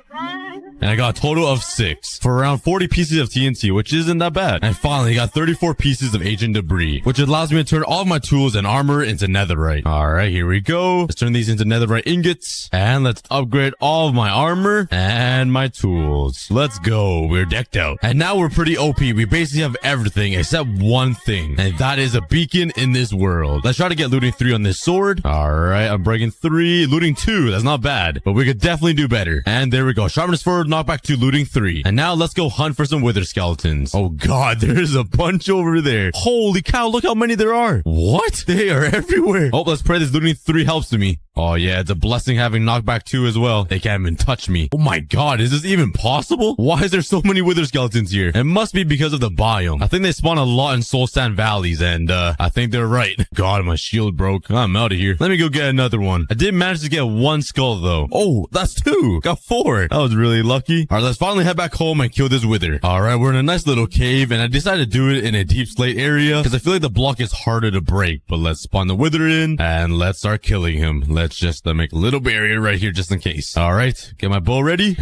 And I got a total of 6 for around 40 pieces of TNT, which isn't that bad. And finally, I got 34 pieces of ancient debris, which allows me to turn all of my tools and armor into netherite. All right, here we go. Let's turn these into netherite ingots, and let's upgrade all of my armor and my tools. Let's go. We're decked out. And now we're pretty OP. We basically have everything except one thing, and that is a beacon in this world. Let's try to get looting 3 on this sword. All right, I'm breaking 3, looting 2. That's not bad, but we could definitely do better. And there we go. Sharpness 4, knockback 2, looting 3. And now let's go hunt for some wither skeletons. Oh god, there's a bunch over there. Holy cow, look how many there are. What? They are everywhere. Oh, let's pray this looting 3 helps to me. Oh yeah, it's a blessing having knockback 2 as well. They can't even touch me. Oh my god, is this even possible? Why is there so many wither skeletons here? It must be because of the biome. I think they spawn a lot in Soul Sand Valleys, and I think they're right. God, my shield broke. I'm out of here. Let me go get another one. I did manage to get 1 skull though. Oh, that's 2. Got 4. That was really lucky. All right, let's finally head back home and kill this wither. All right, we're in a nice little cave, and I decided to do it in a deep slate area because I feel like the block is harder to break. But let's spawn the wither in, and let's start killing him. Let's just make a little barrier right here just in case. All right, get my bow ready,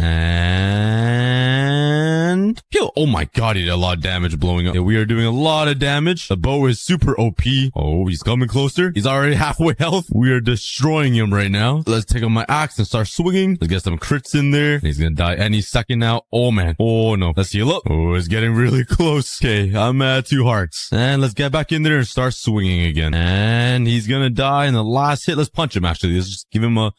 and kill. Oh my god, he did a lot of damage blowing up. Yeah, we are doing a lot of damage. The bow is super OP. Oh, he's coming closer. He's already halfway health. We are destroying him right now. Let's take out my axe and start swinging. Let's get some crits in there. He's gonna die any second now. Oh man. Oh no. Let's heal up. Oh, it's getting really close. Okay, I'm at 2 hearts. And let's get back in there and start swinging again. And he's gonna die in the last hit. Let's punch him actually. Let's just give him a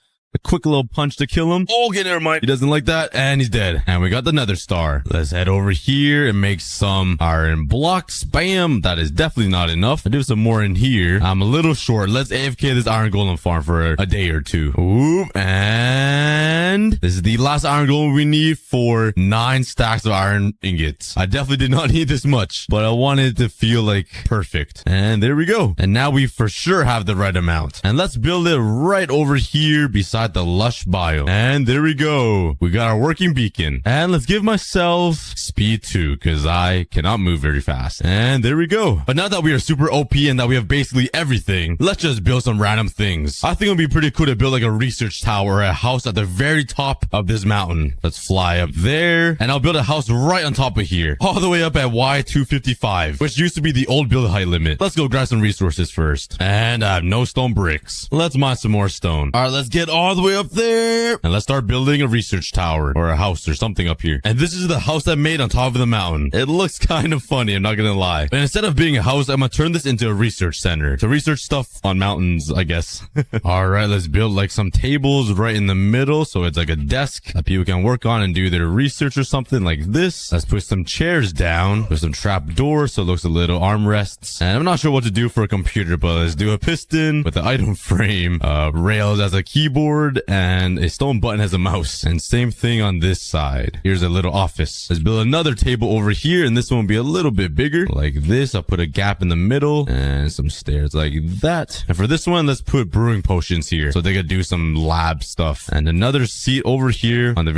quick little punch to kill him. Oh, okay, never mind. He doesn't like that, and he's dead. And we got the nether star. Let's head over here and make some iron blocks. Bam! That is definitely not enough. I'll do some more in here. I'm a little short. Let's AFK this iron golem farm for a day or 2. Oop, and And this is the last iron golem we need for 9 stacks of iron ingots. I definitely did not need this much, but I wanted it to feel like perfect. And there we go. And now we for sure have the right amount. And let's build it right over here beside the lush biome. And there we go. We got our working beacon. And let's give myself speed 2 because I cannot move very fast. And there we go. But now that we are super OP and that we have basically everything, let's just build some random things. I think it would be pretty cool to build like a research tower or a house at the very top of this mountain. Let's fly up there. And I'll build a house right on top of here. All the way up at Y255, which used to be the old build height limit. Let's go grab some resources first. And I have no stone bricks. Let's mine some more stone. All right, let's get all the way up there. And let's start building a research tower or a house or something up here. And this is the house I made on top of the mountain. It looks kind of funny, I'm not gonna lie. But instead of being a house, I'm gonna turn this into a research center to research stuff on mountains, I guess. All right, let's build like some tables right in the middle. So it's like a desk that people can work on and do their research or something like this. Let's put some chairs down with some trap doors so it looks a little armrests. And I'm not sure what to do for a computer, but let's do a piston with the item frame, rails as a keyboard, and a stone button as a mouse. And same thing on this side. Here's a little office. Let's build another table over here, and this one will be a little bit bigger like this. I'll put a gap in the middle and some stairs like that. And for this one, let's put brewing potions here so they could do some lab stuff. And another seat over here on the very